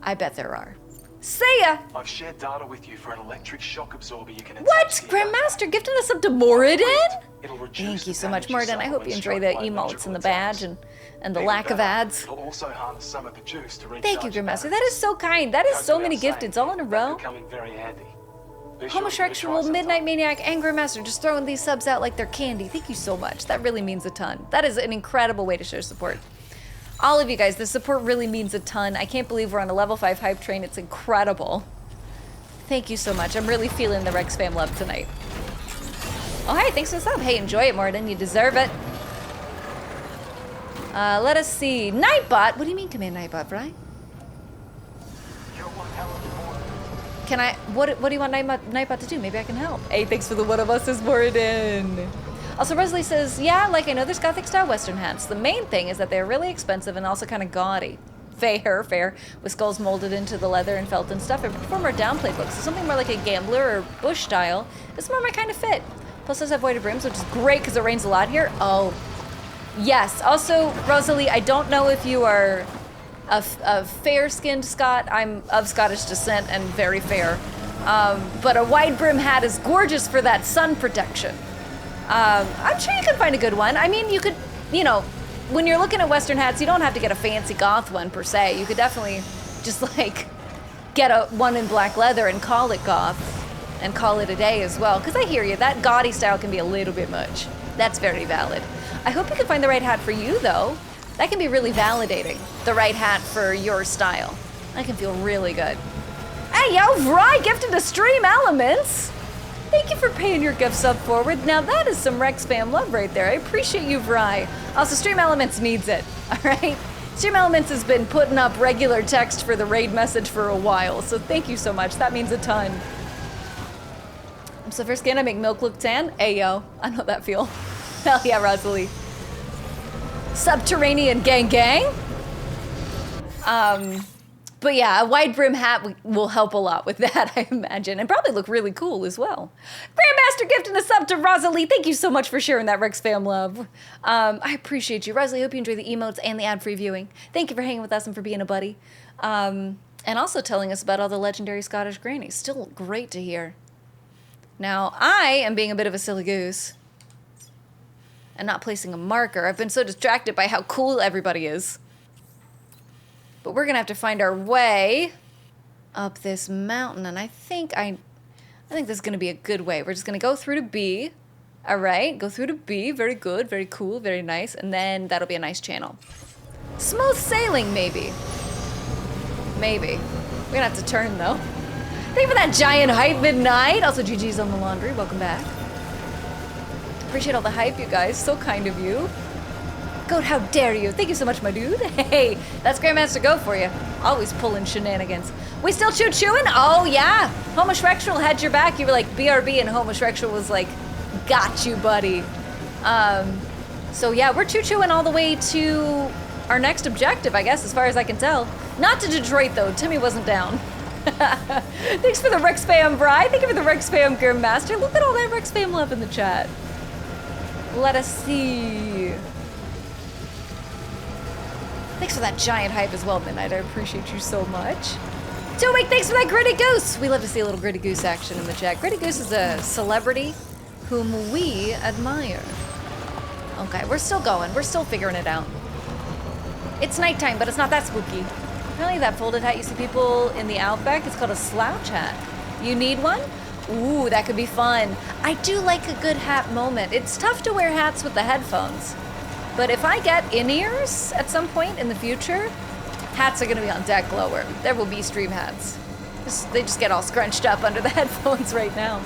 S1: I bet there are. See ya!
S6: I've shared data with you for an electric shock absorber you can attach.
S1: What? Grandmaster gifting us up to Moradin? Thank you so much, Moradin. I hope you enjoy the emotes and the badge and the lack of ads.
S6: It'll also harness some of the juice to
S1: Thank you, Grandmaster. That is so kind. That is so many gifteds all in a row.
S6: Very handy.
S1: Homosexual, Midnight Maniac, and Grandmaster just throwing these subs out like they're candy. Thank you so much. That really means a ton. That is an incredible way to show support. All of you guys, the support really means a ton. I can't believe we're on a level 5 hype train. It's incredible. Thank you so much. I'm really feeling the Rex fam love tonight. Oh, hey, thanks for the sub. Hey, enjoy it, Morden. You deserve it. Let us see. Nightbot? What do you mean, Command Nightbot, Bri? Can I, what do you want Nightbot to do? Maybe I can help. Hey, thanks for the one of us is Morden. Also, Rosalie says, yeah, like I know there's Gothic style Western hats. The main thing is that they're really expensive and also kind of gaudy. Fair, with skulls molded into the leather and felt and stuff. I prefer more downplay books. So something more like a gambler or bush style. It's more my kind of fit. Plus those have weighted brims, which is great because it rains a lot here. Oh, yes. Also, Rosalie, I don't know if you are a fair-skinned Scot. I'm of Scottish descent and very fair. But a wide brim hat is gorgeous for that sun protection. I'm sure you can find a good one. I mean, you could, you know, when you're looking at Western hats, you don't have to get a fancy goth one per se. You could definitely just like get one in black leather and call it goth and call it a day as well. Because I hear you, that gaudy style can be a little bit much. That's very valid. I hope you can find the right hat for you though. That can be really validating. The right hat for your style. That can feel really good. Hey yo, Vry gifted to Stream Elements. Thank you for paying your gift sub forward. Now that is some Rex fam love right there. I appreciate you, Vry. Also, Stream Elements needs it, all right? Stream Elements has been putting up regular text for the raid message for a while, so thank you so much. That means a ton. I'm so first skin, I make milk look tan. Ayo, I know that feel. Hell yeah, Rosalie. Subterranean gang gang. But yeah, a wide brim hat will help a lot with that, I imagine, and probably look really cool as well. Grandmaster gifting a sub to Rosalie. Thank you so much for sharing that Rex fam love. I appreciate you. Rosalie, hope you enjoy the emotes and the ad-free viewing. Thank you for hanging with us and for being a buddy. And also telling us about all the legendary Scottish grannies. Still great to hear. Now, I am being a bit of a silly goose and not placing a marker. I've been so distracted by how cool everybody is. But we're gonna have to find our way up this mountain, and I think this is gonna be a good way. We're just gonna go through to B. All right, go through to B. Very good, very cool, very nice, and then that'll be a nice channel. Smooth sailing, maybe. Maybe. We're gonna have to turn though. Thank you for that giant hype, Midnight. Also, GG's on the laundry. Welcome back. Appreciate all the hype, you guys. So kind of you. Goat, how dare you? Thank you so much, my dude. Hey, that's Grandmaster Go for you. Always pulling shenanigans. We still chewing? Oh, yeah. Homosexual had your back. You were like, BRB, and Homosexual was like, got you, buddy. So, yeah, we're chewing all the way to our next objective, I guess, as far as I can tell. Not to Detroit, though. Timmy wasn't down. Thanks for the Rex fam, Bri. Thank you for the Rex fam, Grandmaster. Look at all that Rex fam love in the chat. Let us see. Thanks for that giant hype as well, Midnight. I appreciate you so much. Tomek, thanks for that Gritty Goose. We love to see a little Gritty Goose action in the chat. Gritty Goose is a celebrity whom we admire. Okay, we're still going. We're still figuring it out. It's nighttime, but it's not that spooky. Apparently that folded hat you see people in the Outback, it's called a slouch hat. You need one? Ooh, that could be fun. I do like a good hat moment. It's tough to wear hats with the headphones. But if I get in-ears at some point in the future, hats are gonna be on deck lower. There will be stream hats. They just get all scrunched up under the headphones right now.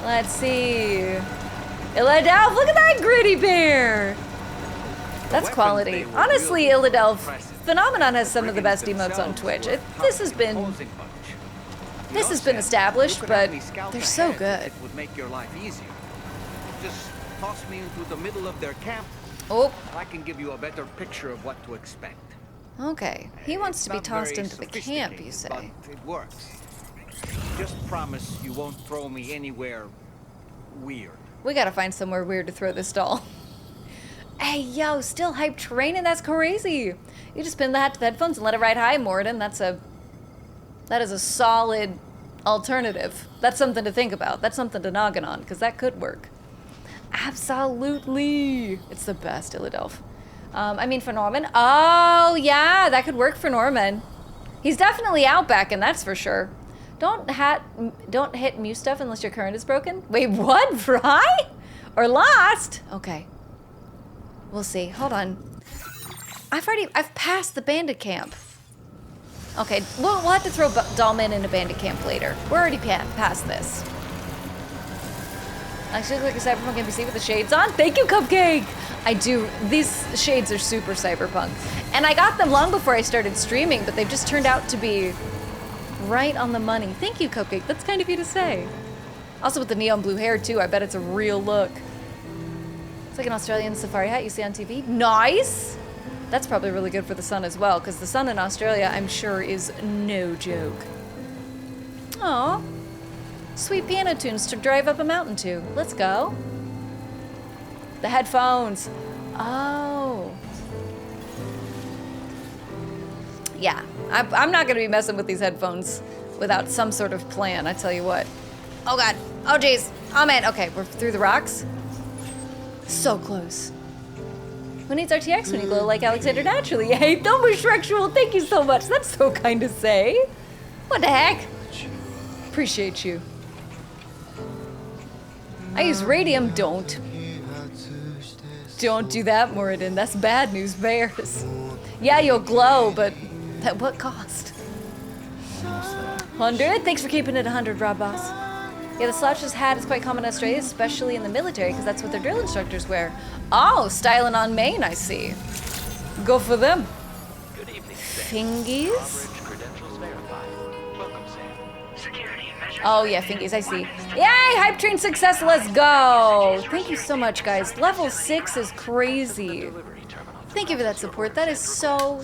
S1: Let's see. Illadelph, look at that gritty bear! That's quality. Honestly, Illadelph, Phenomenon has some of the best emotes on Twitch. This has been established, but they're so good.
S2: It would make your life easier. Just toss me into the middle of their camp.
S1: Oh.
S2: I can give you a better picture of what to expect.
S1: Okay. He wants to be tossed into the camp, you say.
S2: But it works. Just promise you won't throw me anywhere weird.
S1: We gotta find somewhere weird to throw this doll. Hey, yo, still hype training? That's crazy. You just pin the hat to the headphones and let it ride high, Morden. That is a solid alternative. That's something to think about. That's something to noggin on, because that could work. Absolutely. It's the best, Illadelph. I mean, for Norman. Oh, yeah, that could work for Norman. He's definitely Outback, and that's for sure. Don't hit Mew stuff unless your current is broken. Wait, what? Right? Or lost? Okay. We'll see. Hold on. I've passed the bandit camp. Okay, we'll have to throw Dollman into bandit camp later. We're already past this. Actually, look like a cyberpunk NPC with the shades on. Thank you, Cupcake. I do. These shades are super cyberpunk, and I got them long before I started streaming, but they've just turned out to be right on the money. Thank you, Cupcake. That's kind of you to say. Also with the neon blue hair too. I bet it's a real look. It's like an Australian safari hat you see on TV. Nice. That's probably really good for the sun as well, because the sun in Australia, I'm sure, is no joke. Aw. Sweet piano tunes to drive up a mountain to. Let's go. The headphones. Oh. Yeah, I'm not gonna be messing with these headphones without some sort of plan, I tell you what. Oh God, oh jeez, oh man, okay, we're through the rocks. So close. Who needs RTX when you glow like Alexander naturally? Hey, Thomosexual, thank you so much. That's so kind to say. What the heck? Appreciate you. I use radium, don't. Don't do that, Moradin. That's bad news bears. Yeah, you'll glow, but at what cost? 100? Thanks for keeping it 100, Rob Boss. Yeah, the slouches hat is quite common in Australia, especially in the military, because that's what their drill instructors wear. Oh, styling on Maine, I see. Go for them.
S4: Good evening,
S1: Fingies?
S4: credentials verified. Welcome, Sam.
S7: Security measures
S1: Oh yeah, fingies, I see. Yay, hype train success, let's go. Thank you so much, guys. Level 6 is crazy. Thank you for that support. That is so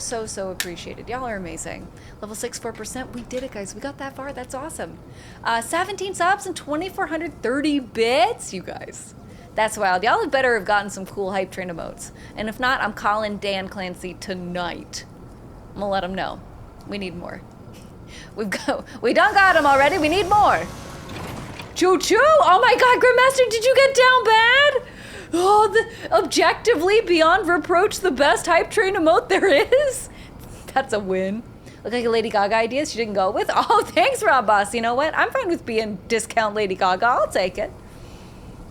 S1: appreciated. Y'all are amazing. Level 6, 4%. We did it, guys. We got that far. That's awesome. 17 subs and 2,430 bits, you guys. That's wild. Y'all had better have gotten some cool hype train emotes. And if not, I'm calling Dan Clancy tonight. I'm gonna let him know. We need more. We done got him already. We need more. Choo choo! Oh my God, Grandmaster, did you get down bad? Oh, objectively, beyond reproach, the best hype train emote there is? That's a win. Look like a Lady Gaga idea she didn't go with. Oh, thanks, Rob Boss. You know what? I'm fine with being discount Lady Gaga. I'll take it.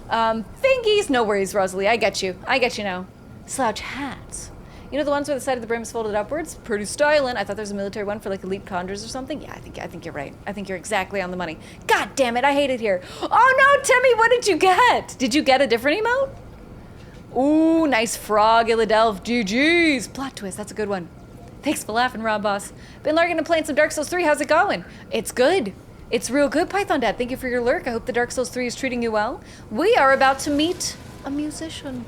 S1: Fingies, no worries, Rosalie. I get you. I get you now. Slouch hats. You know the ones where the side of the brim is folded upwards? Pretty styling. I thought there was a military one for like elite conjurers or something. Yeah, I think you're right. I think you're exactly on the money. God damn it, I hate it here. Oh no, Timmy, what did you get? Did you get a different emote? Ooh, nice frog, Illadelph. GG's. Plot twist, that's a good one. Thanks for laughing, Rob Boss. Been lurking and playing some Dark Souls 3. How's it going? It's good. It's real good, Python Dad. Thank you for your lurk. I hope the Dark Souls 3 is treating you well. We are about to meet a musician.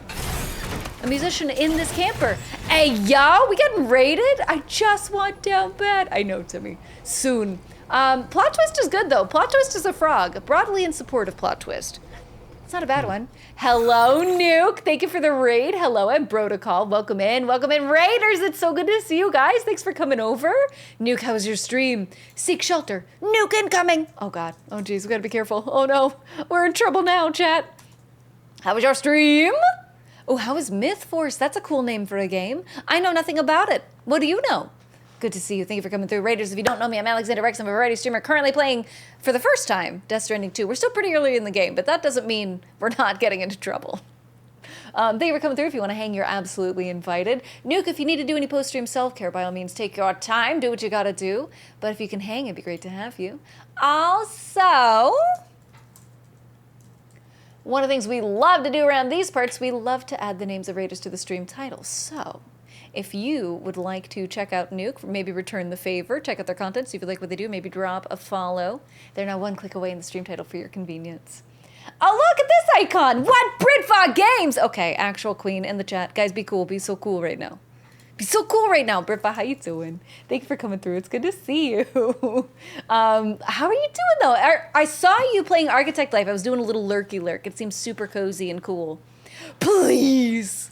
S1: A musician in this camper. Hey, y'all, we getting raided? I just want down bad. I know, Timmy. Soon. Plot twist is good, though. Plot twist is a frog. Broadly in support of plot twist. It's not a bad one. Hello, Nuke. Thank you for the raid. Hello, I'm Protocol. Welcome in, Raiders. It's so good to see you guys. Thanks for coming over. Nuke, how was your stream? Seek shelter. Nuke incoming. Oh, God. Oh, geez, we gotta be careful. Oh, no. We're in trouble now, chat. How was your stream? Oh, how is Myth Force? That's a cool name for a game. I know nothing about it. What do you know? Good to see you. Thank you for coming through. Raiders, if you don't know me, I'm Alexander Rex. I'm a variety streamer currently playing, for the first time, Death Stranding 2. We're still pretty early in the game, but that doesn't mean we're not getting into trouble. Thank you for coming through. If you want to hang, you're absolutely invited. Nuke, if you need to do any post-stream self-care, by all means, take your time. Do what you gotta do. But if you can hang, it'd be great to have you. Also, one of the things we love to do around these parts, we love to add the names of Raiders to the stream title. So, if you would like to check out Nuke, maybe return the favor, check out their content, see if you like what they do, maybe drop a follow. They're now one click away in the stream title for your convenience. Oh, look at this icon! What? Britfog Games! Okay, actual queen in the chat. Guys, be cool. Be so cool right now. Be so cool right now. Britfog, how you doing? Thank you for coming through. It's good to see you. How are you doing, though? I saw you playing Architect Life. I was doing a little lurky lurk. It seems super cozy and cool. Please!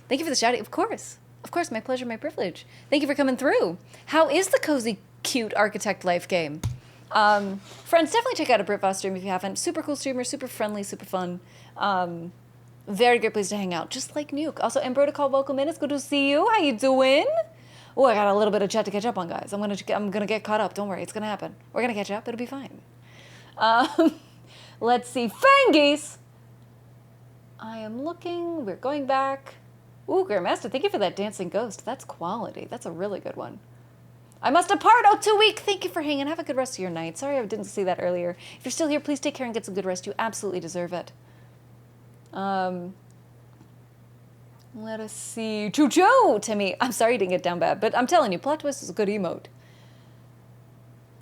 S1: Thank you for the shout-out. Of course. Of course, my pleasure, my privilege. Thank you for coming through. How is the cozy, cute Architect Life game? Friends, definitely check out a Britfog stream if you haven't. Super cool streamer, super friendly, super fun. Very great place to hang out, just like Nuke. Also, Protocol, welcome in. It's good to see you. How you doing? Oh, I got a little bit of chat to catch up on, guys. I'm gonna get caught up. Don't worry, it's gonna happen. We're gonna catch up. It'll be fine. Let's see, Fangies. I am looking. We're going back. Ooh, Grandmaster, thank you for that dancing ghost. That's quality. That's a really good one. I must depart. Oh, 2 week. Thank you for hanging. Have a good rest of your night. Sorry I didn't see that earlier. If you're still here, please take care and get some good rest. You absolutely deserve it. Let us see. Choo-choo, Timmy. I'm sorry you didn't get down bad, but I'm telling you, plot twist is a good emote.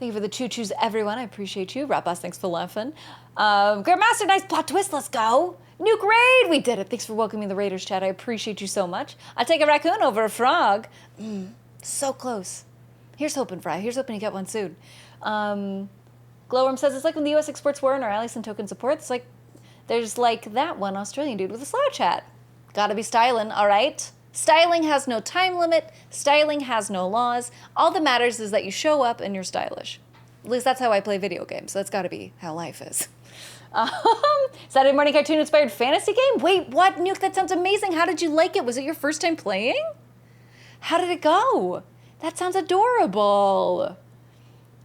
S1: Thank you for the choo-choos, everyone. I appreciate you. Rapaz, thanks for laughing. Grandmaster, nice plot twist. Let's go. Nuke raid. We did it. Thanks for welcoming the Raiders, chat. I appreciate you so much. I'll take a raccoon over a frog. So close. Here's hoping, Fry. Here's hoping you get one soon. Glowworm says, it's like when the U.S. exports war and our allies and token support. It's like, there's like that one Australian dude with a slouch hat. Gotta be styling, all right? Styling has no time limit. Styling has no laws. All that matters is that you show up and you're stylish. At least that's how I play video games. So that's gotta be how life is. Saturday morning cartoon inspired fantasy game? Wait, what? Nuke, that sounds amazing. How did you like it? Was it your first time playing? How did it go? That sounds adorable.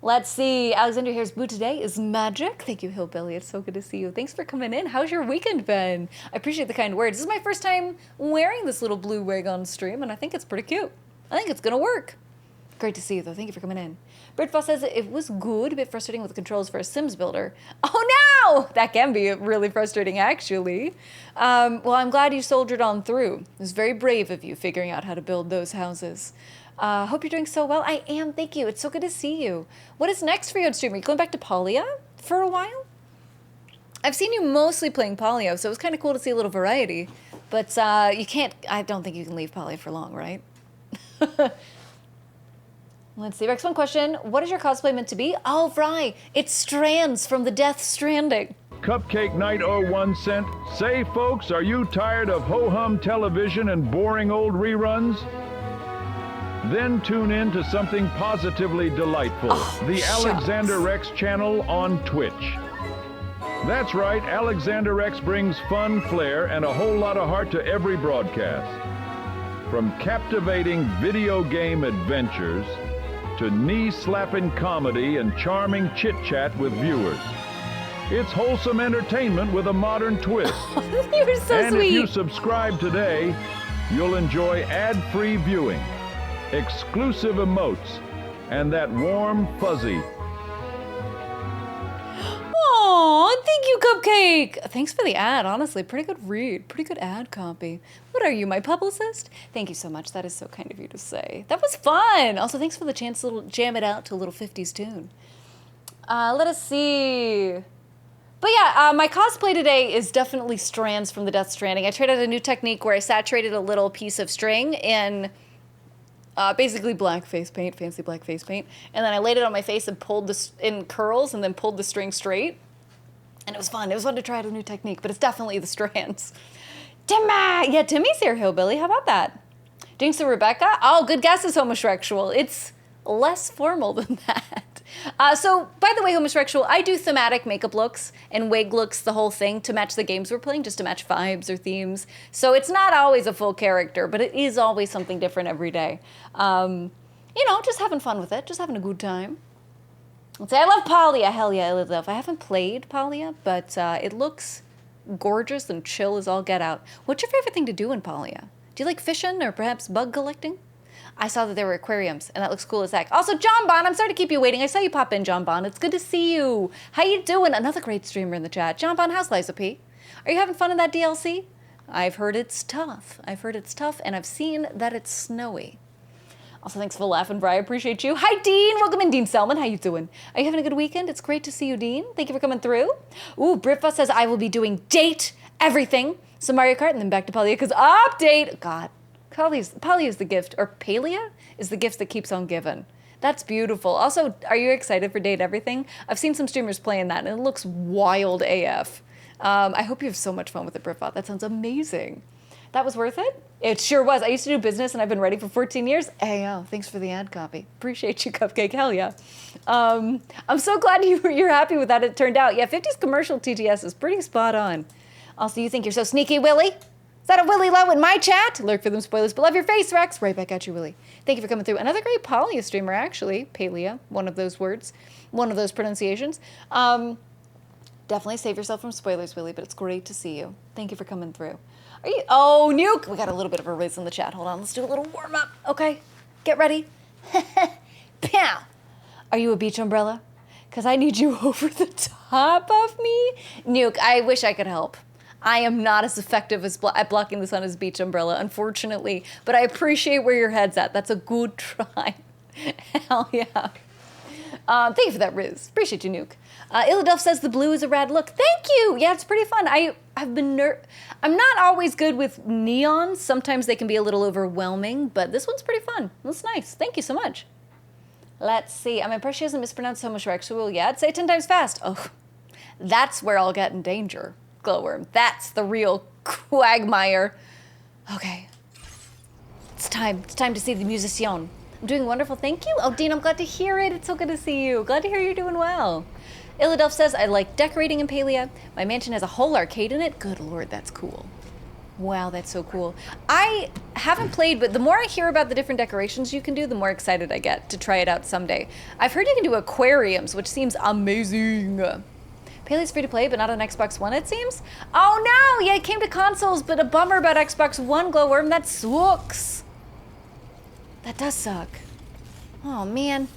S1: Let's see. Alexander here's boo today is magic. Thank you, Hillbilly. It's so good to see you. Thanks for coming in. How's your weekend been? I appreciate the kind words. This is my first time wearing this little blue wig on stream, and I think it's pretty cute. I think it's gonna work. Great to see you, though. Thank you for coming in. Britfoss says it was good, a bit frustrating with the controls for a Sims builder. Oh no! That can be really frustrating, actually. Well, I'm glad you soldiered on through. It was very brave of you figuring out how to build those houses. Hope you're doing so well. I am, thank you. It's so good to see you. What is next for you on stream? Are you going back to Polia? for a while. I've seen you mostly playing Polio, so it was kind of cool to see a little variety. But you can't, I don't think you can leave Polio for long, right? Let's see, Rex, one question. What is your cosplay meant to be? Oh, right, it's Strands from the Death Stranding.
S10: Cupcake Night 01 sent, say folks, are you tired of ho-hum television and boring old reruns? Then tune in to something positively delightful, the Alexander Rex channel on Twitch. That's right, Alexander X brings fun, flair, and a whole lot of heart to every broadcast. From captivating video game adventures to knee-slapping comedy and charming chit-chat with viewers. It's wholesome entertainment with a modern twist.
S1: You're so
S10: and
S1: sweet.
S10: If you subscribe today, you'll enjoy ad-free viewing, exclusive emotes, and that warm fuzzy.
S1: Aw, thank you, Cupcake. Thanks for the ad, honestly. Pretty good read. Pretty good ad copy. What are you, my publicist? Thank you so much. That is so kind of you to say. That was fun. Also, thanks for the chance to jam it out to a little 50s tune. Let us see. But yeah, my cosplay today is definitely Strands from the Death Stranding. I tried out a new technique where I saturated a little piece of string in basically black face paint, fancy black face paint, and then I laid it on my face and pulled this in curls and then pulled the string straight. And it was fun. It was fun to try out a new technique, but it's definitely the Strands. Timmy! Yeah, Timmy's here, Hillbilly. How about that? Jinx and Rebecca? Oh, good guess is homosexual. It's less formal than that. So, by the way, homosexual, I do thematic makeup looks and wig looks, the whole thing, to match the games we're playing, just to match vibes or themes. So it's not always a full character, but it is always something different every day. You know, just having fun with it, just having a good time. Let's say I love Polya. Hell yeah, I love. I haven't played Polya, but it looks gorgeous and chill as all get out. What's your favorite thing to do in Polya? Do you like fishing or perhaps bug collecting? I saw that there were aquariums, and that looks cool as heck. Also, John Bon, I'm sorry to keep you waiting. I saw you pop in, John Bon. It's good to see you. How you doing? Another great streamer in the chat. John Bon, how's Liza P? Are you having fun in that DLC? I've heard it's tough. And I've seen that it's snowy. Also, thanks for the laugh, and Bri, I appreciate you. Hi, Dean. Welcome in, Dean Selman. How you doing? Are you having a good weekend? It's great to see you, Dean. Thank you for coming through. Ooh, Britva says I will be doing date everything. So Mario Kart, and then back to Polya, because update. God, Polya is the gift, or Palia is the gift that keeps on giving. That's beautiful. Also, are you excited for Date Everything? I've seen some streamers playing that, and it looks wild AF. I hope you have so much fun with it, Britva. That sounds amazing. That was worth it? It sure was. I used to do business, and I've been ready for 14 years. Hey, thanks for the ad copy. Appreciate you, Cupcake. Hell yeah. I'm so glad you're happy with that it turned out. Yeah, 50's commercial TTS is pretty spot on. Also, you think you're so sneaky, Willie? Is that a Willie Low in my chat? Lurk for them spoilers, but love your face, Rex. Right back at you, Willie. Thank you for coming through. Another great Polya streamer, actually. Palia, one of those words, one of those pronunciations. Definitely save yourself from spoilers, Willie, but it's great to see you. Thank you for coming through. Are you? Oh, Nuke! We got a little bit of a riz in the chat. Hold on, let's do a little warm up. Okay, get ready. Pow! Are you a beach umbrella? Because I need you over the top of me. Nuke, I wish I could help. I am not as effective at blocking the sun as beach umbrella, unfortunately, but I appreciate where your head's at. That's a good try. Hell yeah. Thank you for that, Riz. Appreciate you, Nuke. Illadelph says the blue is a rad look. Thank you. Yeah, it's pretty fun. I'm not always good with neons. Sometimes they can be a little overwhelming, but this one's pretty fun. That's nice. Thank you so much. Let's see. I'm impressed she hasn't mispronounced homosexual yet. Say it 10 times fast. Oh, that's where I'll get in danger. Glowworm. That's the real quagmire. Okay. It's time. It's time to see the musician. I'm doing wonderful. Thank you. Oh, Dean, I'm glad to hear it. It's so good to see you. Glad to hear you're doing well. Illadelph says, I like decorating in Palia. My mansion has a whole arcade in it. Good Lord, that's cool. Wow, that's so cool. I haven't played, but the more I hear about the different decorations you can do, the more excited I get to try it out someday. I've heard you can do aquariums, which seems amazing. Palia's free to play, but not on Xbox One, it seems? Oh no! Yeah, it came to consoles, but a bummer about Xbox One, Glowworm. That sucks. That does suck. Oh man.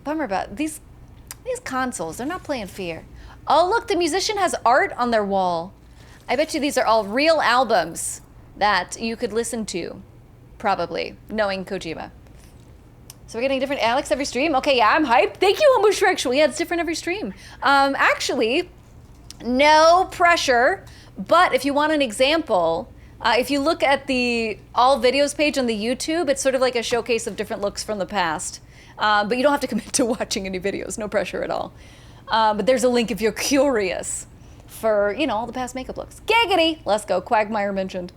S1: Bummer about these consoles. They're not playing fair. Oh look, the musician has art on their wall. I bet you these are all real albums that you could listen to. Probably, knowing Kojima. So we're getting different Alex every stream? Okay, yeah, I'm hyped. Thank you, Almost Actual. Yeah, it's different every stream. Actually, no pressure, but if you want an example, if you look at the all videos page on the YouTube, it's sort of like a showcase of different looks from the past. But you don't have to commit to watching any videos, no pressure at all. But there's a link if you're curious for, you know, all the past makeup looks. Giggity! Let's go, Quagmire mentioned.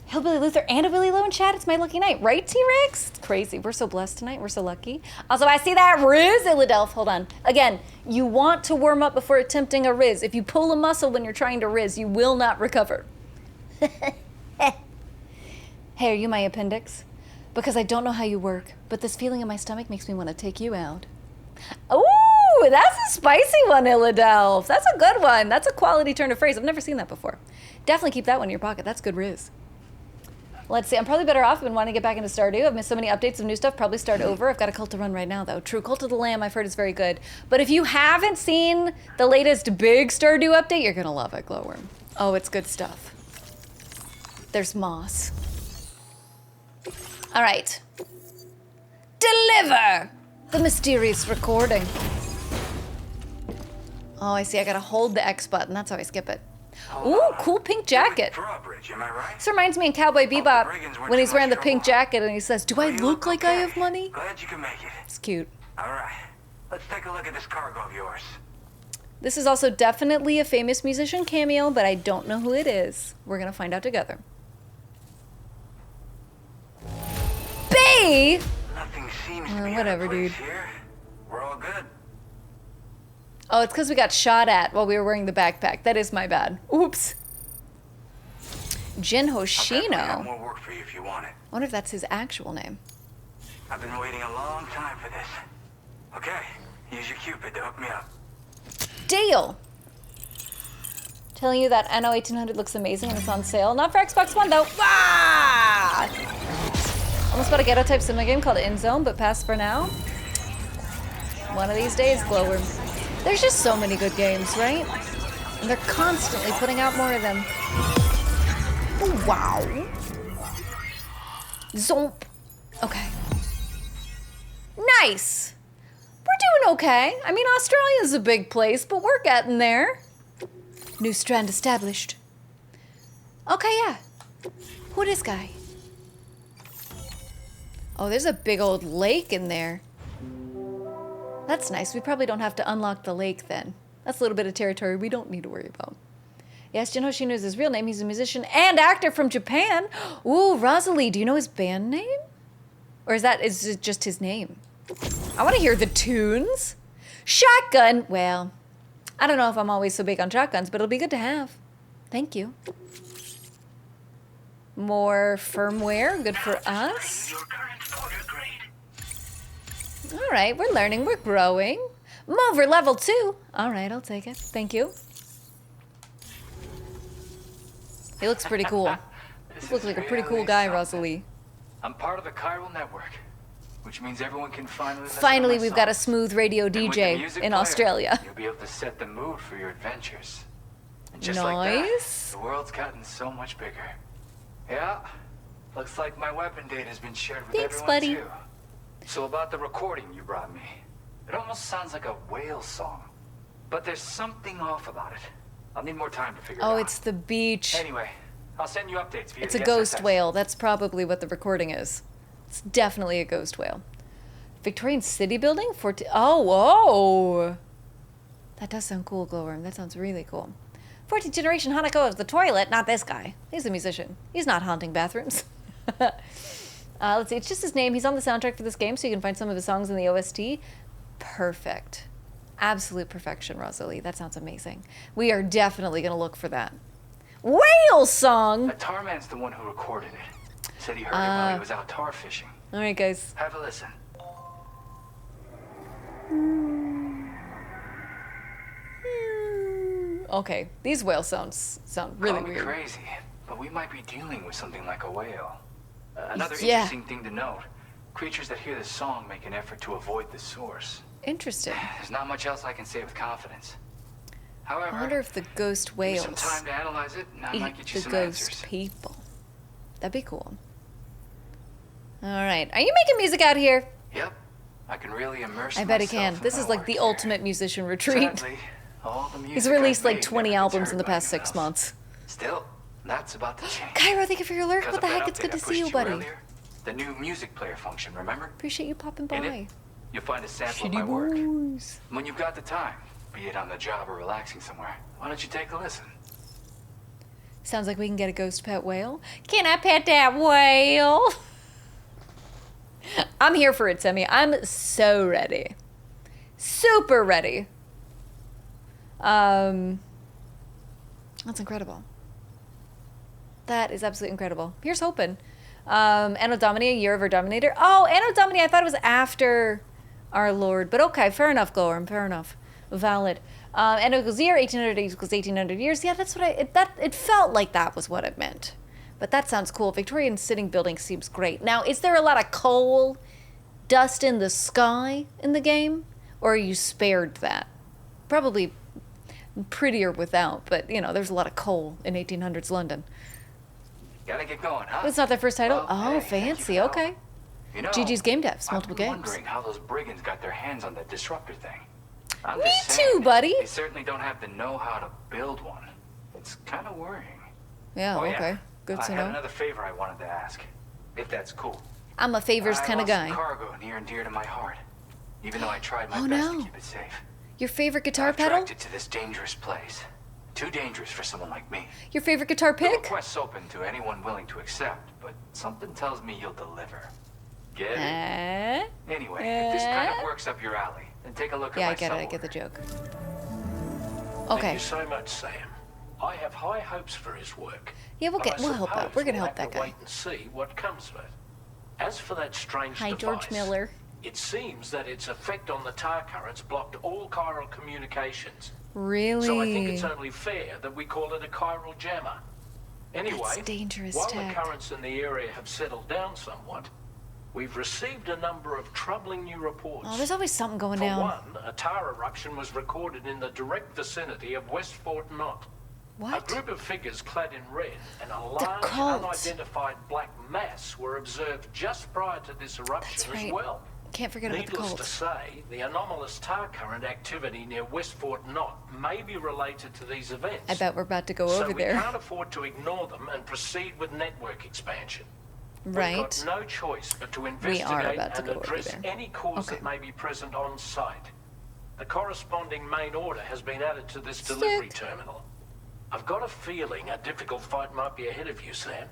S1: Hillbilly Luther and a Billy Low in chat. It's my lucky night, right, T-Rex? It's crazy. We're so blessed tonight. We're so lucky. Also, I see that Riz, Illadelph. Hold on. Again, you want to warm up before attempting a Riz. If you pull a muscle when you're trying to Riz, you will not recover. Hey, are you my appendix? Because I don't know how you work, but this feeling in my stomach makes me want to take you out. Ooh, that's a spicy one, Illadelph. That's a good one. That's a quality turn of phrase. I've never seen that before. Definitely keep that one in your pocket. That's good Riz. Let's see, I'm probably better off. I've been wanting to get back into Stardew. I've missed so many updates of new stuff. Probably start over. I've got a Cult to run right now, though. True, Cult of the Lamb, I've heard is very good. But if you haven't seen the latest big Stardew update, you're going to love it, Glowworm. Oh, it's good stuff. There's moss. All right. Deliver the mysterious recording. Oh, I see. I got to hold the X button. That's how I skip it. Ooh, cool pink jacket. This reminds me of Cowboy Bebop when he's wearing the pink jacket and he says, "Do I look like I have money?"
S5: Glad you can make it.
S1: It's cute.
S5: All right, let's take a look at this cargo of yours.
S1: This is also definitely a famous musician cameo, but I don't know who it is. We're gonna find out together. B!
S5: Nothing seems to be
S1: whatever,
S5: out of place
S1: dude.
S5: here. We're all good.
S1: Oh, it's because we got shot at while we were wearing the backpack. That is my bad. Oops. Jin Hoshino.
S5: I have more work for you if you want it.
S1: I wonder if that's his actual name.
S5: I've been waiting a long time for this. Okay, use your Cupid to hook me up.
S1: Deal. Telling you that NO 1800 looks amazing and it's on sale. Not for Xbox One though. Ah! Almost bought a ghetto type cinema game called In Zone, but pass for now. One of these days, Glowworm. There's just so many good games, right? And they're constantly putting out more of them. Ooh, wow. Zomp. Okay. Nice. We're doing okay. I mean, Australia's a big place, but we're getting there. New strand established. Okay, yeah. Who this guy? Oh, there's a big old lake in there. That's nice. We probably don't have to unlock the lake then. That's a little bit of territory we don't need to worry about. Yes, Jin Hoshino is his real name. He's a musician and actor from Japan. Ooh, Rosalie, do you know his band name? Or is it just his name? I want to hear the tunes. Shotgun. Well, I don't know if I'm always so big on shotguns, but it'll be good to have. Thank you. More firmware. Good for us. All right, we're learning, we're growing. Mover level 2. All right, I'll take it. Thank you. He looks pretty cool. He looks like a pretty cool guy, Rosalie.
S11: I'm part of the chiral network, which means everyone can finally listen
S1: Finally,
S11: to my
S1: we've got a
S11: songs.
S1: smooth radio
S11: And with the
S1: DJ
S11: music
S1: in
S11: player,
S1: Australia.
S11: You'll be able to set the mood for your adventures. And just
S1: Nice.
S11: like that, the world's gotten so much bigger. Yeah, looks like my weapon data has been shared with
S1: Thanks,
S11: everyone
S1: buddy.
S11: too. So about the recording you brought me, it almost sounds like a whale song, but there's something off about it. I'll need more time to figure it out.
S1: Oh, it's the beach.
S11: Anyway, I'll send you updates via
S1: It's a
S11: the
S1: ghost
S11: SSS.
S1: whale. That's probably what the recording is. It's definitely a ghost whale. Victorian city building? Oh. That does sound cool, Glowworm. That sounds really cool. 14th generation Hanako of the toilet. Not this guy. He's a musician. He's not haunting bathrooms. Let's see. It's just his name. He's on the soundtrack for this game, so you can find some of his songs in the OST. Perfect. Absolute perfection, Rosalie. That sounds amazing. We are definitely going to look for that. Whale song!
S11: The tar man's the one who recorded it. Said he heard it while he was out tar fishing.
S1: All right, guys.
S11: Have a listen.
S1: Okay, these whale sounds sound really
S11: Call me
S1: weird.
S11: crazy, but we might be dealing with something like a whale. Another
S1: Yeah.
S11: interesting thing to note. Creatures that hear this song make an effort to avoid the source.
S1: Interesting.
S11: There's not much else I can say with confidence. However,
S1: I wonder if the ghost
S11: give me
S1: whales
S11: some time to analyze it, and I might
S1: eat
S11: get you
S1: the
S11: some
S1: ghost
S11: answers.
S1: people. That'd be cool. Alright. Are you making music out here?
S11: Yep. I can really immerse
S1: I bet he
S11: myself
S1: can.
S11: in
S1: This
S11: my
S1: is like
S11: work
S1: the
S11: here.
S1: ultimate musician retreat.
S11: Sadly, all the music
S1: He's released
S11: I've
S1: like
S11: made
S1: 20
S11: never gets
S1: albums
S11: heard
S1: in the
S11: by
S1: past
S11: anyone
S1: 6
S11: else.
S1: months.
S11: Still, that's about to change.
S1: Cairo, thank you for your alert.
S11: Because
S1: What the
S11: of that
S1: heck? It's good
S11: update
S1: to
S11: I
S1: see you,
S11: pushed
S1: buddy.
S11: earlier, the new music player function, remember?
S1: Appreciate you popping
S11: In
S1: by.
S11: it, you'll find a sample of
S1: Shitty
S11: my work.
S1: boys.
S11: When you've got the time, be it on the job or relaxing somewhere, why don't you take a listen?
S1: Sounds like we can get a ghost pet whale. Can I pet that whale? I'm here for it, Timmy. I'm so ready. Super ready. That's incredible. That is absolutely incredible. Here's hoping. Anno Domini, a year of our Dominator. Oh, Anno Domini, I thought it was after our Lord. But okay, fair enough, Glorm. Fair enough. Valid. Anno equals year, 1800 equals 1800 years. Yeah, that's what it felt like that was what it meant. But that sounds cool. Victorian sitting building seems great. Now, is there a lot of coal dust in the sky in the game? Or are you spared that? Probably prettier without, but, you know, there's a lot of coal in 1800s London.
S11: Gotta get going, huh?
S1: It's not their first title?
S11: Well,
S1: Oh,
S11: hey, thank you
S1: fancy.
S11: for
S1: Okay.
S11: help. You know,
S1: GG's Game Devs, multiple
S11: I've been
S1: games.
S11: wondering how those brigands got their hands on that disruptor thing. I'm
S1: Me
S11: just
S1: too,
S11: saying,
S1: buddy.
S11: They certainly don't have the know-how to build one. It's kind of worrying.
S1: Yeah,
S11: Oh, yeah.
S1: okay. Good
S11: I
S1: to
S11: had
S1: know.
S11: another favor I wanted to ask, if that's cool.
S1: I'm a favors kind of
S11: I lost
S1: guy.
S11: cargo near and dear to my heart, even though I tried my
S1: Oh,
S11: best
S1: no.
S11: to keep it safe.
S1: Your favorite guitar
S11: I'm
S1: pedal?
S11: attracted to this dangerous place. Too dangerous for someone like me.
S1: Your favorite guitar
S11: The
S1: pick?
S11: request's open to anyone willing to accept, but something tells me you'll deliver. Get it? Anyway, if this kind of works up your alley, then take a look
S1: Yeah,
S11: at my
S1: I get it. I
S11: sub
S1: get the joke.
S9: Thank
S1: Okay.
S9: you so much, Sam. I have high hopes for his work.
S1: Yeah, we'll
S9: but I
S1: help out.
S9: suppose
S1: We're gonna
S9: we'll
S1: help
S9: have
S1: that
S9: to
S1: guy.
S9: wait and see what comes of it. As for that strange
S1: Hi,
S9: device,
S1: George Miller.
S9: it seems that its effect on the tar currents blocked all chiral communications.
S1: Really?
S9: So I think it's only fair that we call it a chiral jammer. Anyway,
S1: That's dangerous
S9: while
S1: tech.
S9: the currents in the area have settled down somewhat, we've received a number of troubling new reports.
S1: Oh, there's always something going
S9: For
S1: down.
S9: one, a tar eruption was recorded in the direct vicinity of West Fort Knott.
S1: What?
S9: A group of figures clad in red and a large
S1: cult.
S9: unidentified black mass were observed just prior to this eruption
S1: That's right.
S9: as well.
S1: Can't forget about the
S9: Needless to
S1: cult.
S9: say, the anomalous tar current activity near West Fort Knott may be related to these events.
S1: I bet we're about to go
S9: So
S1: over
S9: we
S1: there.
S9: can't afford to ignore them and proceed with network expansion.
S1: Right.
S9: We've got no choice but to
S1: We are
S9: investigate
S1: about to
S9: and
S1: go over
S9: address
S1: there.
S9: any cause
S1: Okay.
S9: that may be present on site. The corresponding main order has been added to this delivery terminal. I've got a feeling a difficult fight might be ahead of you, Sam.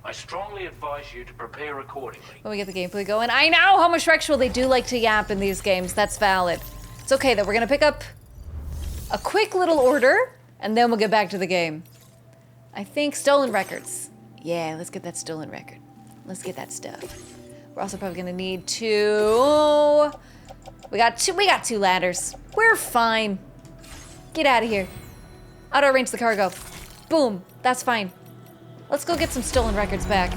S9: I strongly advise you to prepare accordingly.
S1: When we get the gameplay going. I know homosexual, they do like to yap in these games. That's valid. It's okay though. We're gonna pick up a quick little order and then we'll get back to the game. I think stolen records. Yeah, let's get that stolen record. Let's get that stuff. We're also probably gonna need two. We got two ladders. We're fine. Get out of here. Auto arrange the cargo. Boom. That's fine. Let's go get some stolen records back.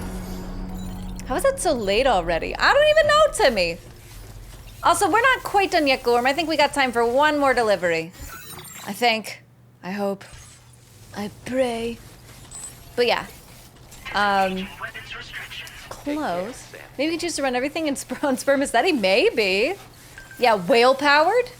S1: How is it so late already? I don't even know, Timmy. Also, we're not quite done yet, Gorm. I think we got time for one more delivery. I think. I hope. I pray. But yeah. Close. Maybe we can choose to run everything in on spermaceti? Maybe. Yeah, whale powered?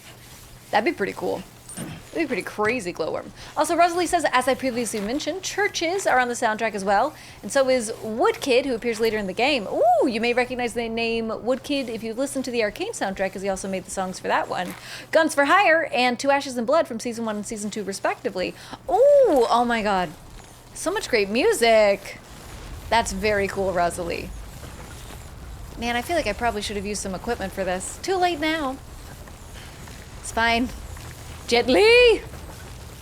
S1: That'd be pretty cool. That'd be pretty crazy, Glowworm. Also, Rosalie says, as I previously mentioned, churches are on the soundtrack as well, and so is Woodkid, who appears later in the game. Ooh, you may recognize the name Woodkid if you've listened to the Arcane soundtrack, because he also made the songs for that one. Guns for Hire and To Ashes and Blood from Season 1 and Season 2, respectively. Ooh, oh my god. So much great music. That's very cool, Rosalie. Man, I feel like I probably should have used some equipment for this. Too late now. It's fine. Gently!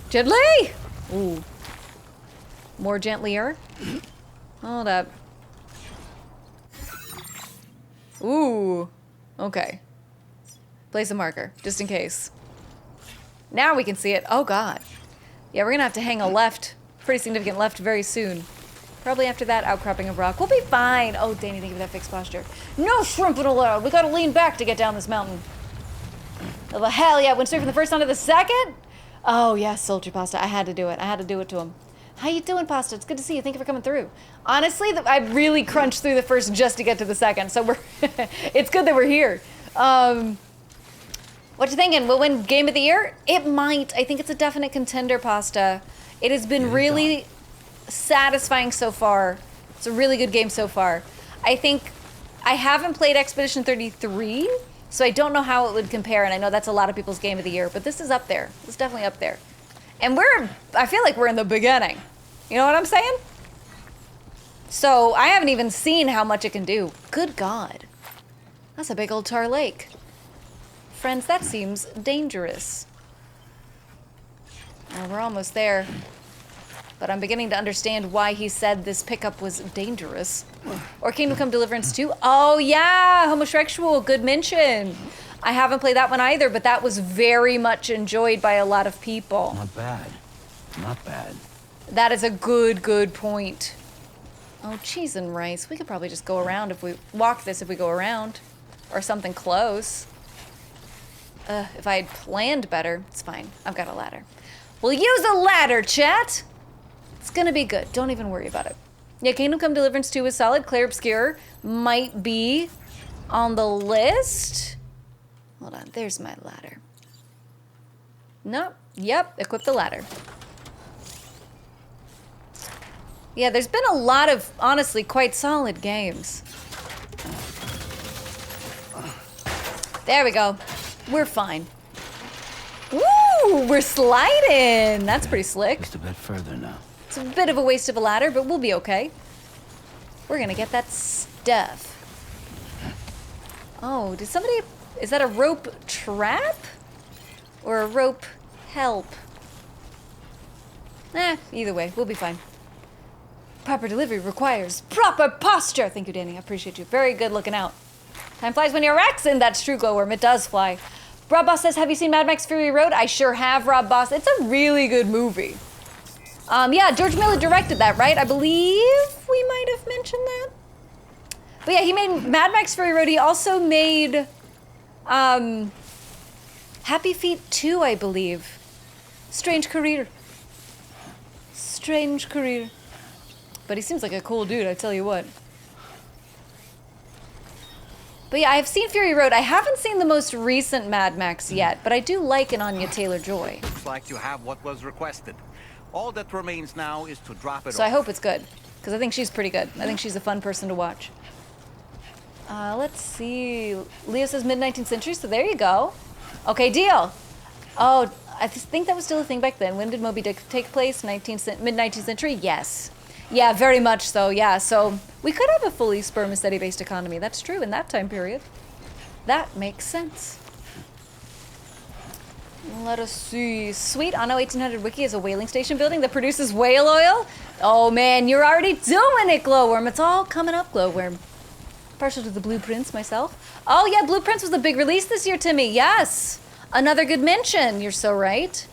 S1: Gently! Ooh. More gentlier. Hold up. Ooh. Okay. Place a marker, just in case. Now we can see it. Oh god. Yeah, we're gonna have to hang a left. Pretty significant left very soon. Probably after that outcropping of rock. We'll be fine. Oh, Danny, thank you for that fixed posture. No shrimping allowed. We gotta lean back to get down this mountain. Oh, hell yeah, went straight from the first onto the second? Oh, yes, soldier pasta. I had to do it. I had to do it to him. How you doing, Pasta? It's good to see you. Thank you for coming through. Honestly, I really crunched through the first just to get to the second, so we're it's good that we're here. What you thinking? Will win Game of the Year? It might. I think it's a definite contender, Pasta. It has been really satisfying so far. It's a really good game so far. I think I haven't played Expedition 33, so I don't know how it would compare, and I know that's a lot of people's Game of the Year, but this is up there. It's definitely up there. And I feel like we're in the beginning. You know what I'm saying? So I haven't even seen how much it can do. Good God. That's a big old tar lake. Friends, that seems dangerous. Well, we're almost there. But I'm beginning to understand why he said this pickup was dangerous. Or Kingdom Come Deliverance 2. Oh yeah, homosexual, good mention. I haven't played that one either, but that was very much enjoyed by a lot of people.
S12: Not bad. Not bad.
S1: That is a good point. Oh, cheese and rice. We could probably just go around if we walk this if we go around. Or something close. If I had planned better, it's fine. I've got a ladder. We'll use a ladder, chat! It's gonna be good. Don't even worry about it. Yeah, Kingdom Come Deliverance 2 is solid. Clair Obscur might be on the list. Hold on, there's my ladder. Nope, yep, equip the ladder. Yeah, there's been a lot of, honestly, quite solid games. There we go. We're fine. Woo! We're sliding! That's pretty slick.
S12: Just a bit further now.
S1: It's a bit of a waste of a ladder, but we'll be okay. We're gonna get that stuff. Oh, did somebody... Is that a rope trap? Or a rope help? Either way, we'll be fine. Proper delivery requires proper posture. Thank you, Danny. I appreciate you. Very good looking out. Time flies when you're relaxing. That's true, Glowworm. It does fly. Rob Boss says, have you seen Mad Max Fury Road? I sure have, Rob Boss. It's a really good movie. Yeah, George Miller directed that, right? I believe we might have mentioned that. But yeah, he made Mad Max Fury Road. He also made Happy Feet 2, I believe. Strange career. Strange career. But he seems like a cool dude, I tell you what. But yeah, I've seen Fury Road. I haven't seen the most recent Mad Max yet, but I do like an Anya Taylor-Joy.
S2: Looks like you have what was requested. All that remains now is to drop it off.
S1: So I hope it's good, because I think she's pretty good. I think she's a fun person to watch. Let's see. Leo says mid-19th century, so there you go. Okay, deal. Oh, I think that was still a thing back then. When did Moby Dick take place? Mid-19th century? Yes. Yeah, very much so, yeah. So we could have a fully spermaceti-based economy. That's true in that time period. That makes sense. Let us see. Sweet Anno 1800 Wiki is a whaling station building that produces whale oil. Oh man, you're already doing it, Glowworm. It's all coming up, Glowworm. Partial to the Blueprints myself. Oh yeah, Blueprints was a big release this year, Timmy. Yes. Another good mention. You're so right.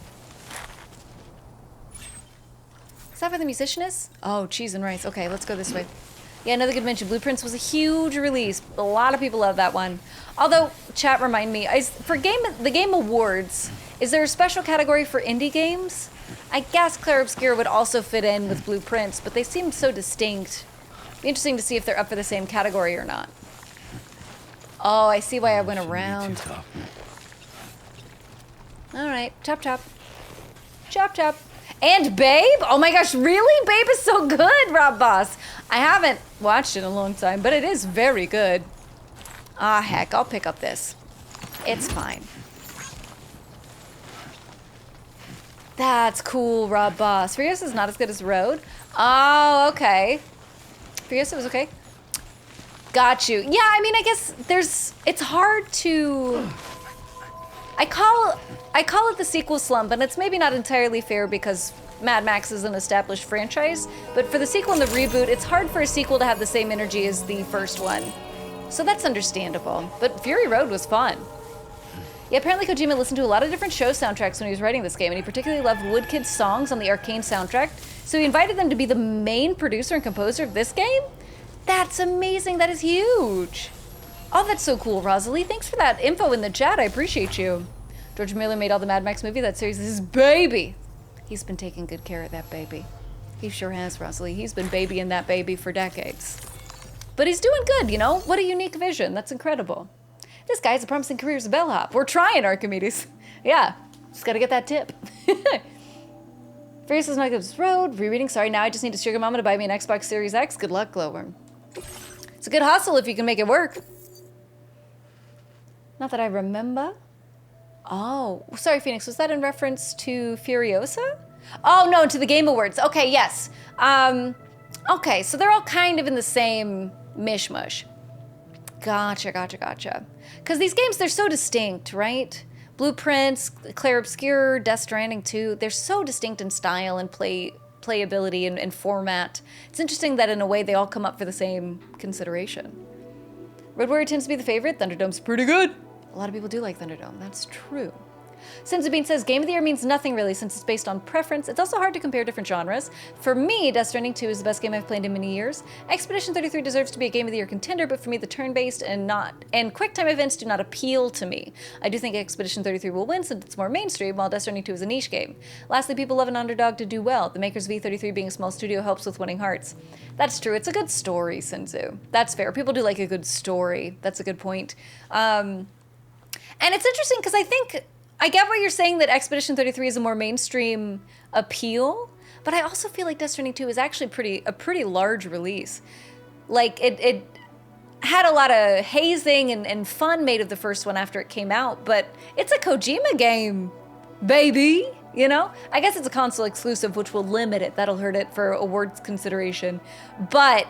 S1: Is that where the musician is? Oh, cheese and rice. Okay, let's go this way. Yeah, another good mention. Blueprints was a huge release. A lot of people love that one. Although, chat, remind me, for the Game Awards, is there a special category for indie games? I guess Clair Obscur would also fit in with Blueprints, but they seem so distinct. Be interesting to see if they're up for the same category or not. Oh, I see why I went around. All right, chop chop. Chop chop. And Babe? Oh my gosh, really? Babe is so good, Rob Boss. I haven't watched it in a long time, but it is very good. Ah, heck, I'll pick up this. It's fine. That's cool, Rob Boss. Furious is not as good as Road. Oh, okay. Furious, it was okay. Got you. Yeah, I mean, I guess it's hard to... I call it the sequel slump, and it's maybe not entirely fair because Mad Max is an established franchise, but for the sequel and the reboot, it's hard for a sequel to have the same energy as the first one. So that's understandable. But Fury Road was fun. Yeah, apparently Kojima listened to a lot of different show soundtracks when he was writing this game, and he particularly loved Woodkid's songs on the Arcane soundtrack, so he invited them to be the main producer and composer of this game? That's amazing, that is huge! Oh, that's so cool, Rosalie. Thanks for that info in the chat. I appreciate you. George Miller made all the Mad Max movie. That series is his baby. He's been taking good care of that baby. He sure has, Rosalie. He's been babying that baby for decades. But he's doing good, you know? What a unique vision. That's incredible. This guy has a promising career as a bellhop. We're trying, Archimedes. Yeah, just gotta get that tip. Furious is not this road. Rereading, sorry, now I just need to sugar mama to buy me an Xbox Series X. Good luck, Glowworm. It's a good hustle if you can make it work. Not that I remember. Oh, sorry, Phoenix. Was that in reference to Furiosa? Oh, no, to the Game Awards. Okay, yes. Okay, so they're all kind of in the same mishmash. Gotcha. Because these games, they're so distinct, right? Blueprints, Clair Obscur, Death Stranding 2, they're so distinct in style and playability and format. It's interesting that in a way they all come up for the same consideration. Red Warrior tends to be the favorite. Thunderdome's pretty good. A lot of people do like Thunderdome. That's true. Sinzabine says, Game of the Year means nothing really since it's based on preference. It's also hard to compare different genres. For me, Death Stranding 2 is the best game I've played in many years. Expedition 33 deserves to be a Game of the Year contender, but for me, the turn-based and QuickTime events do not appeal to me. I do think Expedition 33 will win since it's more mainstream, while Death Stranding 2 is a niche game. Lastly, people love an underdog to do well. The makers of V33 being a small studio helps with winning hearts. That's true. It's a good story, Sinzu. That's fair. People do like a good story. That's a good point. And it's interesting because I get what you're saying, that Expedition 33 is a more mainstream appeal, but I also feel like Death Stranding 2 is actually a pretty large release. Like, it had a lot of hazing and fun made of the first one after it came out, but it's a Kojima game, baby, you know? I guess it's a console exclusive, which will limit it. That'll hurt it for awards consideration, but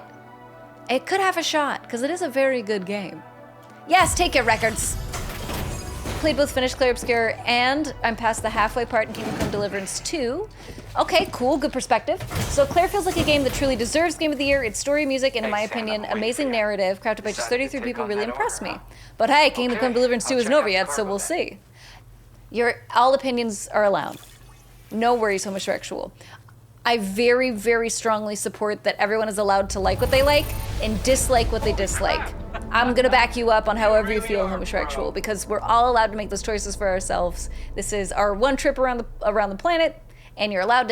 S1: it could have a shot, because it is a very good game. Yes, take it, Records. Played both finished Clair Obscur and I'm past the halfway part in Kingdom Come Deliverance 2. Okay, cool, good perspective. So Clair feels like a game that truly deserves Game of the Year. Its story, music, and in my opinion, amazing narrative crafted by just 33 people really impressed me. But hey, Kingdom Come Deliverance 2 isn't over yet, so we'll see. All opinions are allowed. No worries, homosexual. I very, very strongly support that everyone is allowed to like what they like and dislike what they dislike. I'm gonna back you up on however you feel, homosexual, because we're all allowed to make those choices for ourselves. This is our one trip around the planet, and you're allowed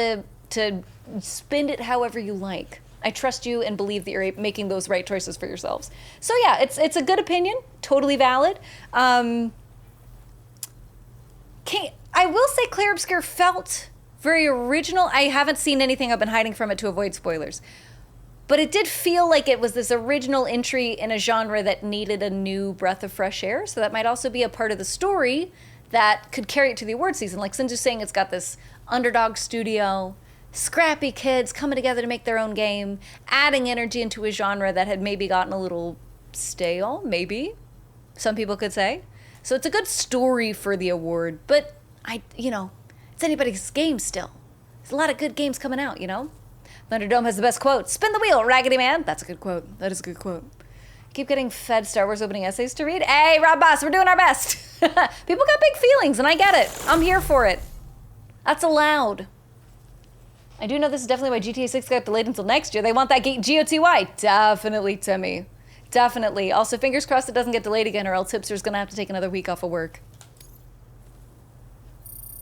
S1: to spend it however you like. I trust you and believe that you're making those right choices for yourselves. So yeah, it's a good opinion, totally valid. I will say Clair Obscur felt very original. I haven't seen anything. I've been hiding from it to avoid spoilers. But it did feel like it was this original entry in a genre that needed a new breath of fresh air. So that might also be a part of the story that could carry it to the award season. Like Sinzu's saying, it's got this underdog studio, scrappy kids coming together to make their own game, adding energy into a genre that had maybe gotten a little stale, maybe, some people could say. So it's a good story for the award, but it's anybody's game still. There's a lot of good games coming out, you know? Thunderdome has the best quote. Spin the wheel, Raggedy Man. That's a good quote. That is a good quote. Keep getting fed Star Wars opening essays to read. Hey, Rob Boss, we're doing our best. People got big feelings, and I get it. I'm here for it. That's allowed. I do know this is definitely why GTA 6 got delayed until next year. They want that GOTY. Definitely, Timmy. Definitely. Also, fingers crossed it doesn't get delayed again, or else Hipster's gonna have to take another week off of work.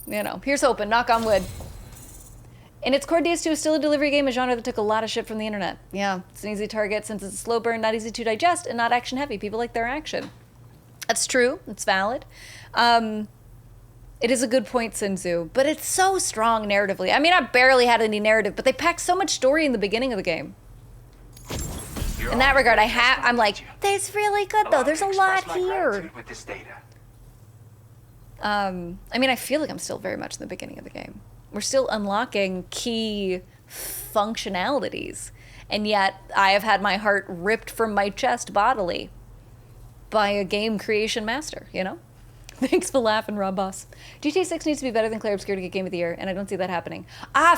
S1: Here's hoping. Knock on wood. In its core, DS2 is still a delivery game, a genre that took a lot of shit from the internet. Yeah, it's an easy target since it's a slow burn, not easy to digest, and not action heavy. People like their action. That's true. It's valid. It is a good point, Sinzu, but it's so strong narratively. I mean, I barely had any narrative, but they packed so much story in the beginning of the game. In that regard, I'm like, that's really good though. There's a lot here.
S5: With this data.
S1: I mean, I feel like I'm still very much in the beginning of the game. We're still unlocking key functionalities, and yet I have had my heart ripped from my chest bodily by a game creation master, you know? Thanks for laughing, Rob Boss. GTA 6 needs to be better than Clair Obscur to get Game of the Year, and I don't see that happening.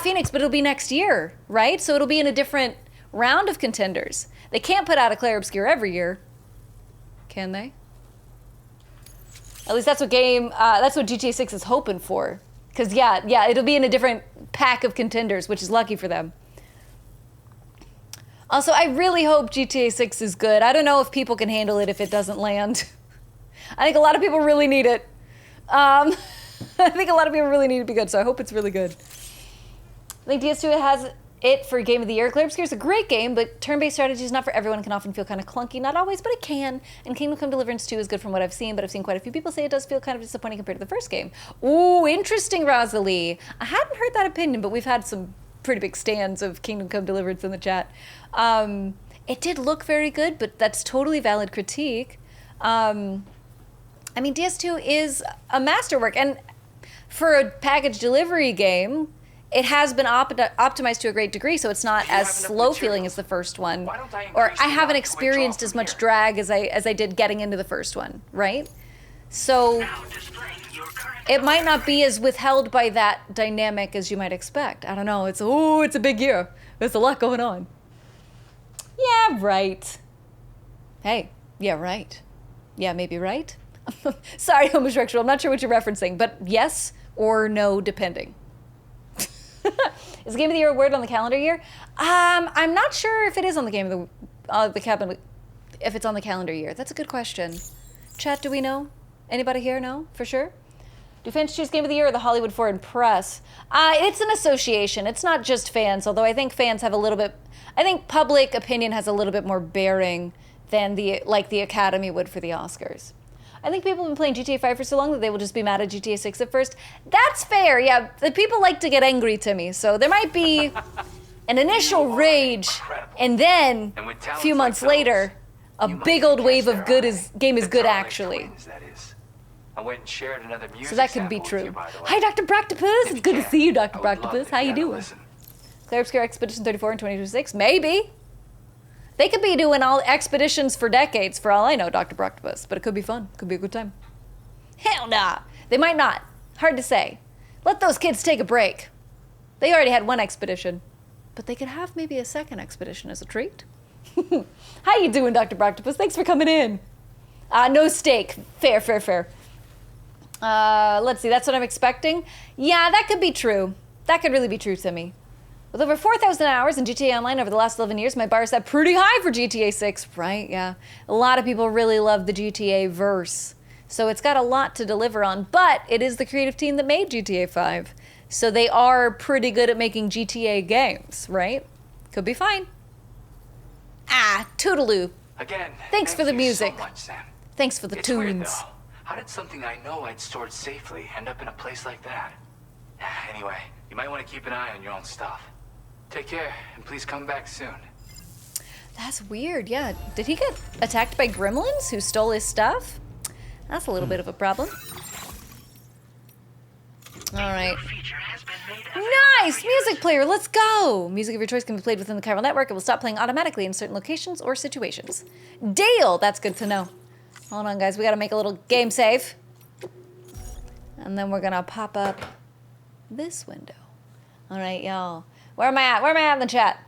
S1: Phoenix, but it'll be next year, right? So it'll be in a different round of contenders. They can't put out a Clair Obscur every year, can they? At least that's what GTA 6 is hoping for. Because, yeah, it'll be in a different pack of contenders, which is lucky for them. Also, I really hope GTA 6 is good. I don't know if people can handle it if it doesn't land. I think a lot of people really need it. I think a lot of people really need it to be good, so I hope it's really good. I think DS2 has it for Game of the Year. Clear Obscure is a great game, but turn-based strategy is not for everyone. It can often feel kind of clunky. Not always, but it can. And Kingdom Come Deliverance 2 is good from what I've seen, but I've seen quite a few people say it does feel kind of disappointing compared to the first game. Ooh, interesting, Rosalie. I hadn't heard that opinion, but we've had some pretty big stands of Kingdom Come Deliverance in the chat. It did look very good, but that's totally valid critique. I mean, DS2 is a masterwork, and for a package delivery game, it has been optimized to a great degree, so it's not as slow feeling as the first one. Or I haven't experienced as much drag as I did getting into the first one, right? So it might not be as withheld by that dynamic as you might expect. I don't know. It's a big year. There's a lot going on. Yeah, right. Hey, yeah, right. Yeah, maybe right. Sorry, homosexual. I'm not sure what you're referencing, but yes or no, depending. Is Game of the Year a word on the calendar year? I'm not sure if it is on the Game of the cabinet. If it's on the calendar year, that's a good question. Chat, do we know? Anybody here know for sure? Do fans choose Game of the Year or the Hollywood Foreign Press? It's an association. It's not just fans, although I think fans have a little bit. I think public opinion has a little bit more bearing than the Academy would for the Oscars. I think people have been playing GTA 5 for so long that they will just be mad at GTA 6 at first. That's fair, yeah. The people like to get angry to me, so there might be an initial rage, and then a few months later, a big old wave of game is good actually.
S11: I went and shared another music
S1: So that could be true. Hi, Dr. Broctopus. It's good to see you, Dr. Broctopus. How you doing? Claire Obscure Expedition 34 and 2026? Maybe. They could be doing all expeditions for decades, for all I know, Dr. Broctopus. But it could be fun. Could be a good time. Hell nah. They might not. Hard to say. Let those kids take a break. They already had one expedition. But they could have maybe a second expedition as a treat. How you doing, Dr. Broctopus? Thanks for coming in. No steak. Fair, fair, fair. Let's see. That's what I'm expecting. Yeah, that could be true. That could really be true to me. With over 4,000 hours in GTA Online over the last 11 years, my bar is set pretty high for GTA 6, right? Yeah. A lot of people really love the GTA verse. So it's got a lot to deliver on, but it is the creative team that made GTA 5. So they are pretty good at making GTA games, right? Could be fine. Toodaloo.
S11: Again,
S1: thanks for the music.
S11: So much, Sam.
S1: Thanks for the
S11: It's
S1: tunes.
S11: weird, though. How did something I know I'd stored safely end up in a place like that? Anyway, you might want to keep an eye on your own stuff. Take care, and please come back soon.
S1: That's weird, yeah. Did he get attacked by gremlins who stole his stuff? That's a little bit of a problem. All right. Nice! Music player, let's go! Music of your choice can be played within the chiral network. It will stop playing automatically in certain locations or situations. Deal! That's good to know. Hold on, guys. We gotta make a little game save. And then we're gonna pop up this window. All right, y'all. Where am I at? Where am I at in the chat?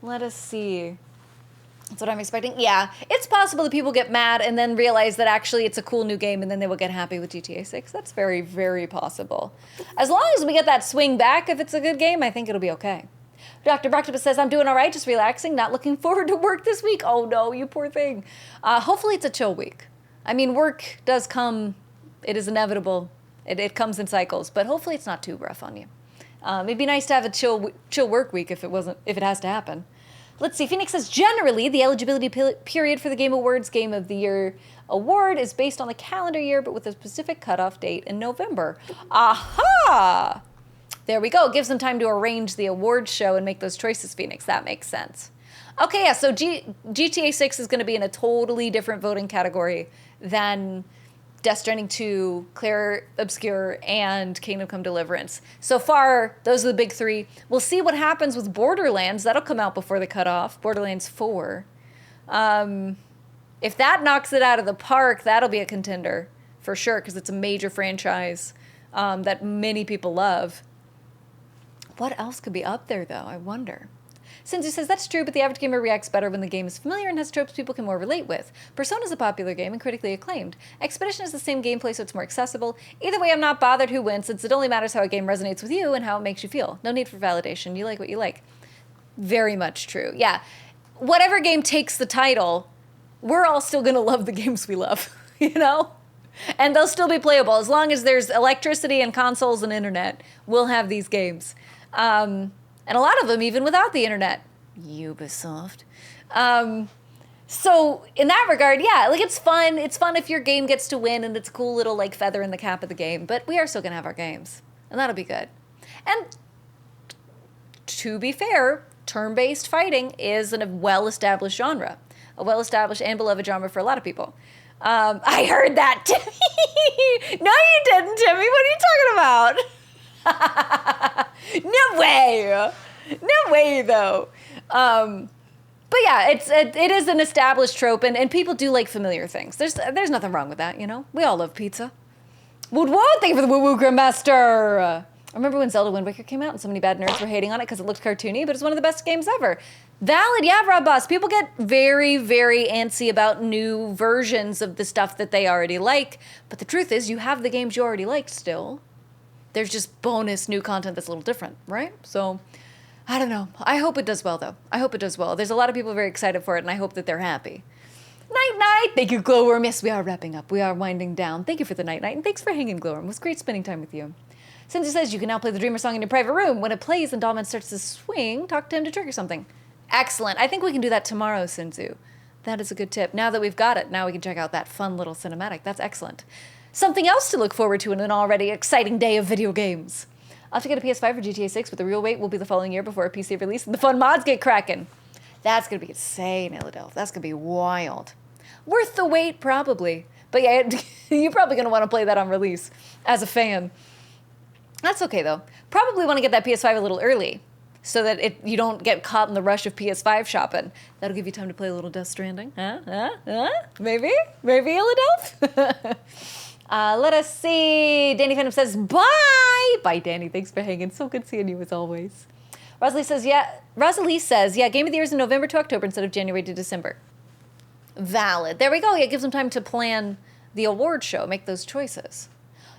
S1: Let us see. That's what I'm expecting. Yeah, it's possible that people get mad and then realize that actually it's a cool new game and then they will get happy with GTA 6. That's very, very possible. As long as we get that swing back, if it's a good game, I think it'll be okay. Dr. Broctopus says, I'm doing all right, just relaxing, not looking forward to work this week. Oh no, you poor thing. Hopefully it's a chill week. I mean, work does come, it is inevitable. It comes in cycles, but hopefully it's not too rough on you. It'd be nice to have a chill work week if it has to happen. Let's see. Phoenix says, generally, the eligibility period for the Game Awards Game of the Year award is based on the calendar year, but with a specific cutoff date in November. Aha! There we go. Gives them time to arrange the awards show and make those choices, Phoenix. That makes sense. Okay, yeah, so GTA 6 is going to be in a totally different voting category than Death Stranding 2, Clair Obscur, and Kingdom Come Deliverance. So far, those are the big three. We'll see what happens with Borderlands. That'll come out before the cutoff. Borderlands 4. If that knocks it out of the park, that'll be a contender for sure, because it's a major franchise that many people love. What else could be up there, though? I wonder. Sinzu says, that's true, but the average gamer reacts better when the game is familiar and has tropes people can more relate with. Persona is a popular game and critically acclaimed. Expedition is the same gameplay, so it's more accessible. Either way, I'm not bothered who wins, since it only matters how a game resonates with you and how it makes you feel. No need for validation. You like what you like. Very much true. Yeah. Whatever game takes the title, we're all still going to love the games we love, you know? And they'll still be playable. As long as there's electricity and consoles and internet, we'll have these games. And a lot of them even without the internet. Ubisoft. So in that regard, yeah, like it's fun. It's fun if your game gets to win and it's a cool little like feather in the cap of the game. But we are still gonna have our games, and that'll be good. And to be fair, turn-based fighting is a well-established genre, a well-established and beloved genre for a lot of people. I heard that, Timmy. No, you didn't, Timmy. What are you talking about? No way. No way, though. But yeah, it is an established trope, and people do like familiar things. There's nothing wrong with that, you know? We all love pizza. Woot woot! Thank you for the woo-woo, Grandmaster! I remember when Zelda Wind Waker came out and so many bad nerds were hating on it because it looked cartoony, but it's one of the best games ever. Valid, yeah, Rob Boss. People get very, very antsy about new versions of the stuff that they already like, but the truth is you have the games you already liked still. There's just bonus new content that's a little different, right? So, I don't know. I hope it does well, though. I hope it does well. There's a lot of people very excited for it, and I hope that they're happy. Night-night! Thank you, Glowworm. Yes, we are wrapping up. We are winding down. Thank you for the night-night, and thanks for hanging, Glowworm. It was great spending time with you. Cindy says you can now play the Dreamer song in your private room. When it plays and Dollman starts to swing, talk to him to trigger something. Excellent. I think we can do that tomorrow, Sinzu. That is a good tip. Now that we've got it, now we can check out that fun little cinematic. That's excellent. Something else to look forward to in an already exciting day of video games. I'll have to get a PS5 for GTA 6, but the real wait will be the following year before a PC release and the fun mods get cracking. That's going to be insane, Illadelph. That's going to be wild. Worth the wait, probably. But yeah, you're probably going to want to play that on release as a fan. That's okay, though. Probably want to get that PS5 a little early so that you don't get caught in the rush of PS5 shopping. That'll give you time to play a little Death Stranding. Maybe? Maybe, Illadelph? Let us see. Danny Phantom says, bye! Bye, Danny. Thanks for hanging. So good seeing you as always. Rosalie says, yeah, Game of the Year is in November to October instead of January to December. Valid. There we go. Yeah, it gives them time to plan the award show, make those choices.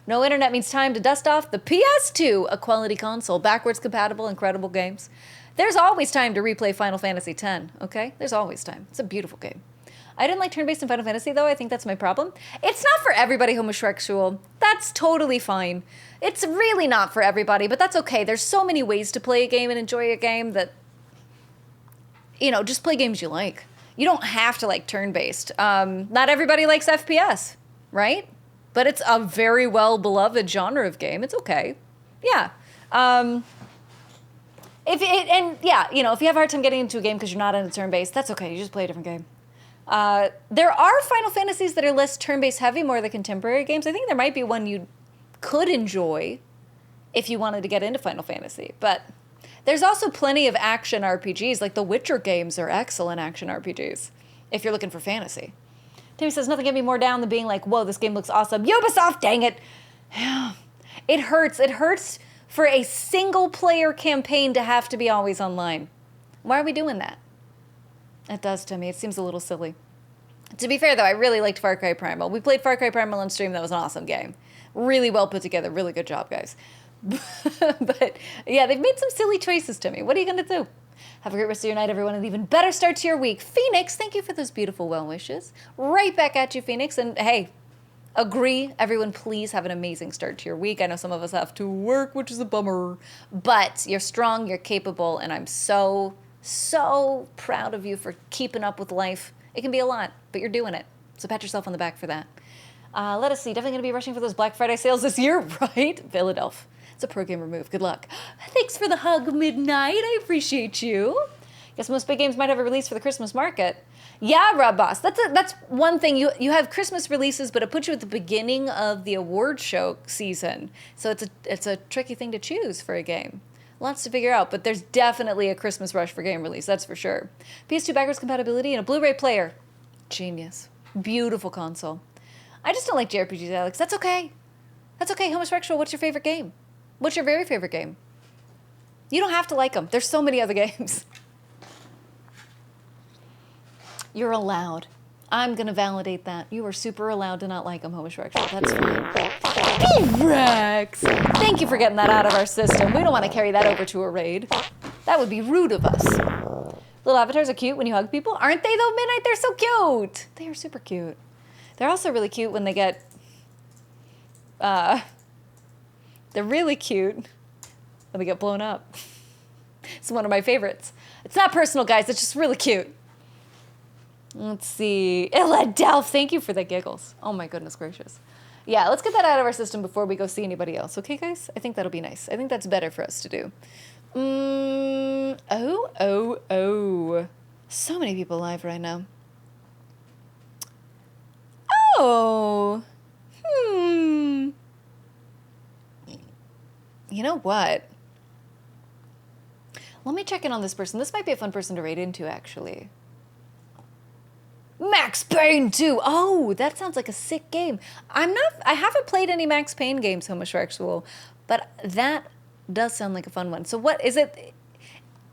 S1: No internet means time to dust off the PS2, a quality console, backwards compatible, incredible games. There's always time to replay Final Fantasy X, okay? There's always time. It's a beautiful game. I didn't like turn-based in Final Fantasy, though. I think that's my problem. It's not for everybody, homosexual. That's totally fine. It's really not for everybody, but that's okay. There's so many ways to play a game and enjoy a game that, you know, just play games you like. You don't have to like turn-based. Not everybody likes FPS, right? But it's a very well-beloved genre of game. It's okay. Yeah. If you have a hard time getting into a game because you're not in a turn-based, that's okay. You just play a different game. There are Final Fantasies that are less turn-based heavy, more the contemporary games. I think there might be one you could enjoy if you wanted to get into Final Fantasy. But there's also plenty of action RPGs. Like the Witcher games are excellent action RPGs if you're looking for fantasy. Timmy says, nothing get me more down than being like, whoa, this game looks awesome. Ubisoft, dang it. It hurts. It hurts for a single-player campaign to have to be always online. Why are we doing that? It does to me. It seems a little silly. To be fair, though, I really liked Far Cry Primal. We played Far Cry Primal on stream. That was an awesome game. Really well put together. Really good job, guys. But, yeah, they've made some silly choices to me. What are you going to do? Have a great rest of your night, everyone, and even better start to your week. Phoenix, thank you for those beautiful well wishes. Right back at you, Phoenix. And, hey, agree. Everyone, please have an amazing start to your week. I know some of us have to work, which is a bummer. But you're strong, you're capable, and I'm so proud of you for keeping up with life. It can be a lot, but you're doing it. So pat yourself on the back for that. Let us see. Definitely going to be rushing for those Black Friday sales this year, right? Philadelphia. It's a pro gamer move. Good luck. Thanks for the hug, Midnight. I appreciate you. Guess most big games might have a release for the Christmas market. Yeah, Rob Boss. That's one thing. You have Christmas releases, but it puts you at the beginning of the award show season. So it's a tricky thing to choose for a game. Lots to figure out, but there's definitely a Christmas rush for game release, that's for sure. PS2 backwards compatibility and a Blu-ray player. Genius. Beautiful console. I just don't like JRPGs, Alex. That's okay. That's okay. Homosexual, what's your favorite game? What's your very favorite game? You don't have to like them. There's so many other games. You're allowed. I'm going to validate that. You are super allowed to not like them, homosexual. That's fine. Rex! Thank you for getting that out of our system. We don't want to carry that over to a raid. That would be rude of us. Little avatars are cute when you hug people. Aren't they, though, Midnight? They're so cute. They are super cute. They're also really cute when they get... They're really cute when they get blown up. It's one of my favorites. It's not personal, guys. It's just really cute. Let's see. Ella Delph, thank you for the giggles. Oh my goodness gracious. Yeah, let's get that out of our system before we go see anybody else. Okay, guys? I think that'll be nice. I think that's better for us to do. Oh. So many people live right now. Oh. You know what? Let me check in on this person. This might be a fun person to raid into, actually. Max Payne 2. Oh, that sounds like a sick game. I haven't played any Max Payne games, Homosexual, but that does sound like a fun one. So what is it?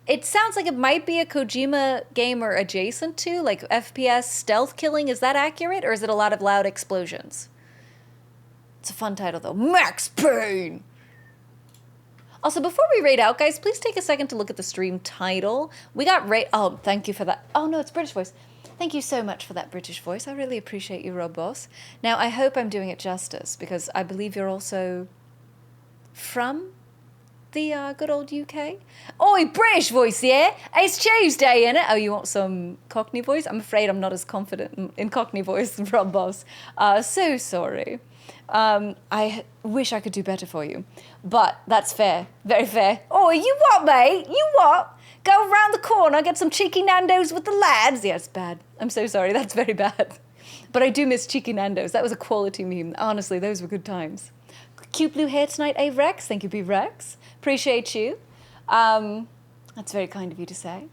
S1: It sounds like it might be a Kojima game or adjacent to, like FPS stealth killing. Is that accurate, or is it a lot of loud explosions? It's a fun title, though. Max Payne! Also, before we raid out, guys, please take a second to look at the stream title. We got oh, thank you for that. Oh, no, it's British voice. Thank you so much for that British voice. I really appreciate you, Rob Boss. Now, I hope I'm doing it justice, because I believe you're also from the good old UK. Oi, British voice, yeah? It's Tuesday, innit? Oh, you want some Cockney voice? I'm afraid I'm not as confident in Cockney voice as Rob Boss. So sorry. I wish I could do better for you. But that's fair. Very fair. Oh, you what, mate? You what? Go around the corner, get some cheeky Nando's with the lads? Yeah, it's bad. I'm so sorry. That's very bad. But I do miss cheeky Nando's. That was a quality meme. Honestly, those were good times. Cute blue hair tonight, eh, Rex? Thank you, B. Rex. Appreciate you. That's very kind of you to say.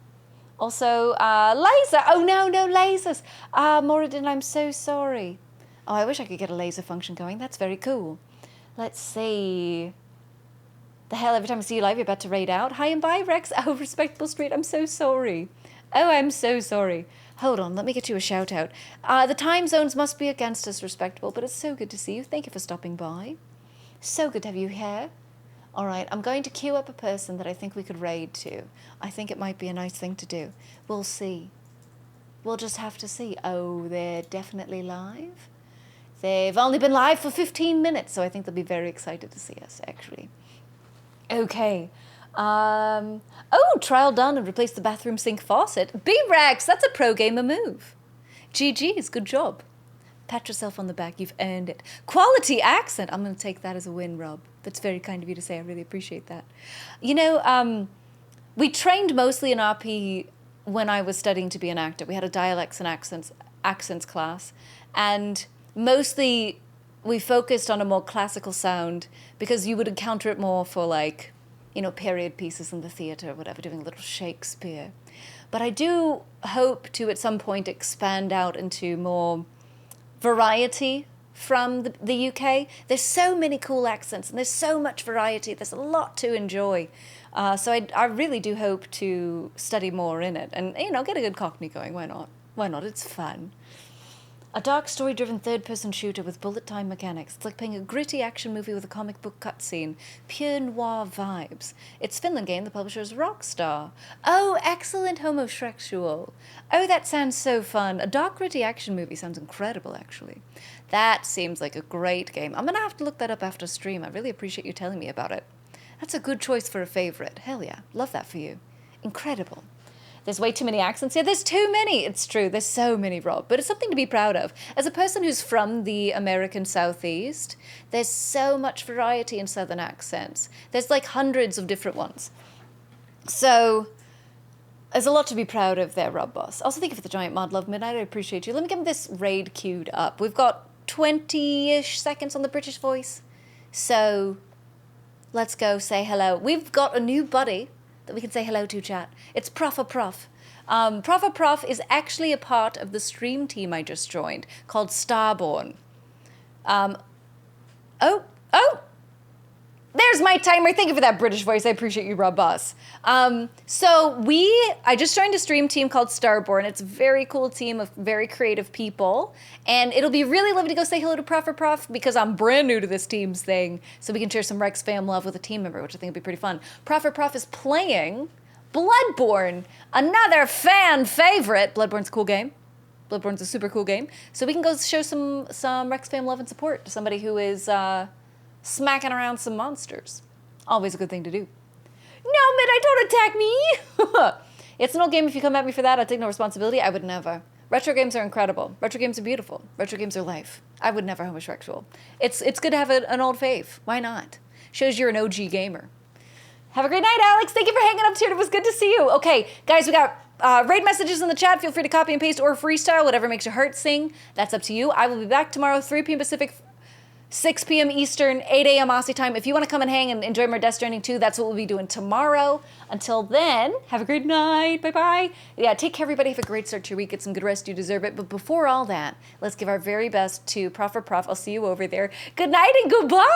S1: Also, laser. Oh, no, lasers. Moradin, I'm so sorry. Oh, I wish I could get a laser function going. That's very cool. Let's see. The hell, every time I see you live, you're about to raid out. Hi and bye, Rex. Oh, Respectable Street, I'm so sorry. Oh, I'm so sorry. Hold on, let me get you a shout out. The time zones must be against us, Respectable, but it's so good to see you. Thank you for stopping by. So good to have you here. All right, I'm going to queue up a person that I think we could raid to. I think it might be a nice thing to do. We'll see. We'll just have to see. Oh, they're definitely live. They've only been live for 15 minutes, so I think they'll be very excited to see us, actually. Okay. Oh, trial done and replace the bathroom sink faucet. B-Rex, that's a pro gamer move. GG's, good job. Pat yourself on the back, you've earned it. Quality accent. I'm going to take that as a win, Rob. That's very kind of you to say. I really appreciate that. You know, we trained mostly in RP when I was studying to be an actor. We had a dialects and accents class, and mostly we focused on a more classical sound because you would encounter it more for, like, you know, period pieces in the theater or whatever, doing a little Shakespeare. But I do hope to at some point expand out into more variety from the UK. There's so many cool accents and there's so much variety. There's a lot to enjoy. So I really do hope to study more in it and, you know, get a good Cockney going. Why not? Why not? It's fun. A dark story-driven third-person shooter with bullet-time mechanics. It's like playing a gritty action movie with a comic book cutscene. Pure noir vibes. It's Finland game. The publisher is Rockstar. Oh, excellent, Homosexual. Oh, that sounds so fun. A dark, gritty action movie sounds incredible, actually. That seems like a great game. I'm going to have to look that up after stream. I really appreciate you telling me about it. That's a good choice for a favorite. Hell yeah. Love that for you. Incredible. There's way too many accents. Yeah, there's too many. It's true. There's so many, Rob. But it's something to be proud of. As a person who's from the American Southeast, there's so much variety in Southern accents. There's like hundreds of different ones. So there's a lot to be proud of there, Rob Boss. Also, thank you for the giant mod, Love Midnight. I appreciate you. Let me get this raid queued up. We've got 20-ish seconds on the British voice. So let's go say hello. We've got a new buddy that we can say hello to, chat. It's Prof. Prof. Prof. is actually a part of the stream team I just joined called Starborn. There's my timer. Thank you for that British voice. I appreciate you, Rob Boss. I just joined a stream team called Starborn. It's a very cool team of very creative people. And it'll be really lovely to go say hello to Prof. because I'm brand new to this team's thing. So we can share some Rex fam love with a team member, which I think would be pretty fun. Prof. is playing Bloodborne, another fan favorite. Bloodborne's a cool game. Bloodborne's a super cool game. So we can go show some Rex fam love and support to somebody who is smacking around some monsters. Always a good thing to do. No, Midnight, don't attack me! It's an old game. If you come at me for that, I'll take no responsibility. I would never. Retro games are incredible. Retro games are beautiful. Retro games are life. I would never homosexual. It's good to have an old fave. Why not? Shows you're an OG gamer. Have a great night, Alex. Thank you for hanging up here. It was good to see you. Okay, guys, we got raid messages in the chat. Feel free to copy and paste or freestyle, whatever makes your heart sing. That's up to you. I will be back tomorrow, 3 p.m. Pacific, 6 p.m. Eastern, 8 a.m. Aussie time. If you want to come and hang and enjoy more Death Stranding 2, that's what we'll be doing tomorrow. Until then, have a great night. Bye-bye. Yeah, take care, everybody. Have a great start to your week. Get some good rest. You deserve it. But before all that, let's give our very best to Prof. I'll see you over there. Good night and goodbye.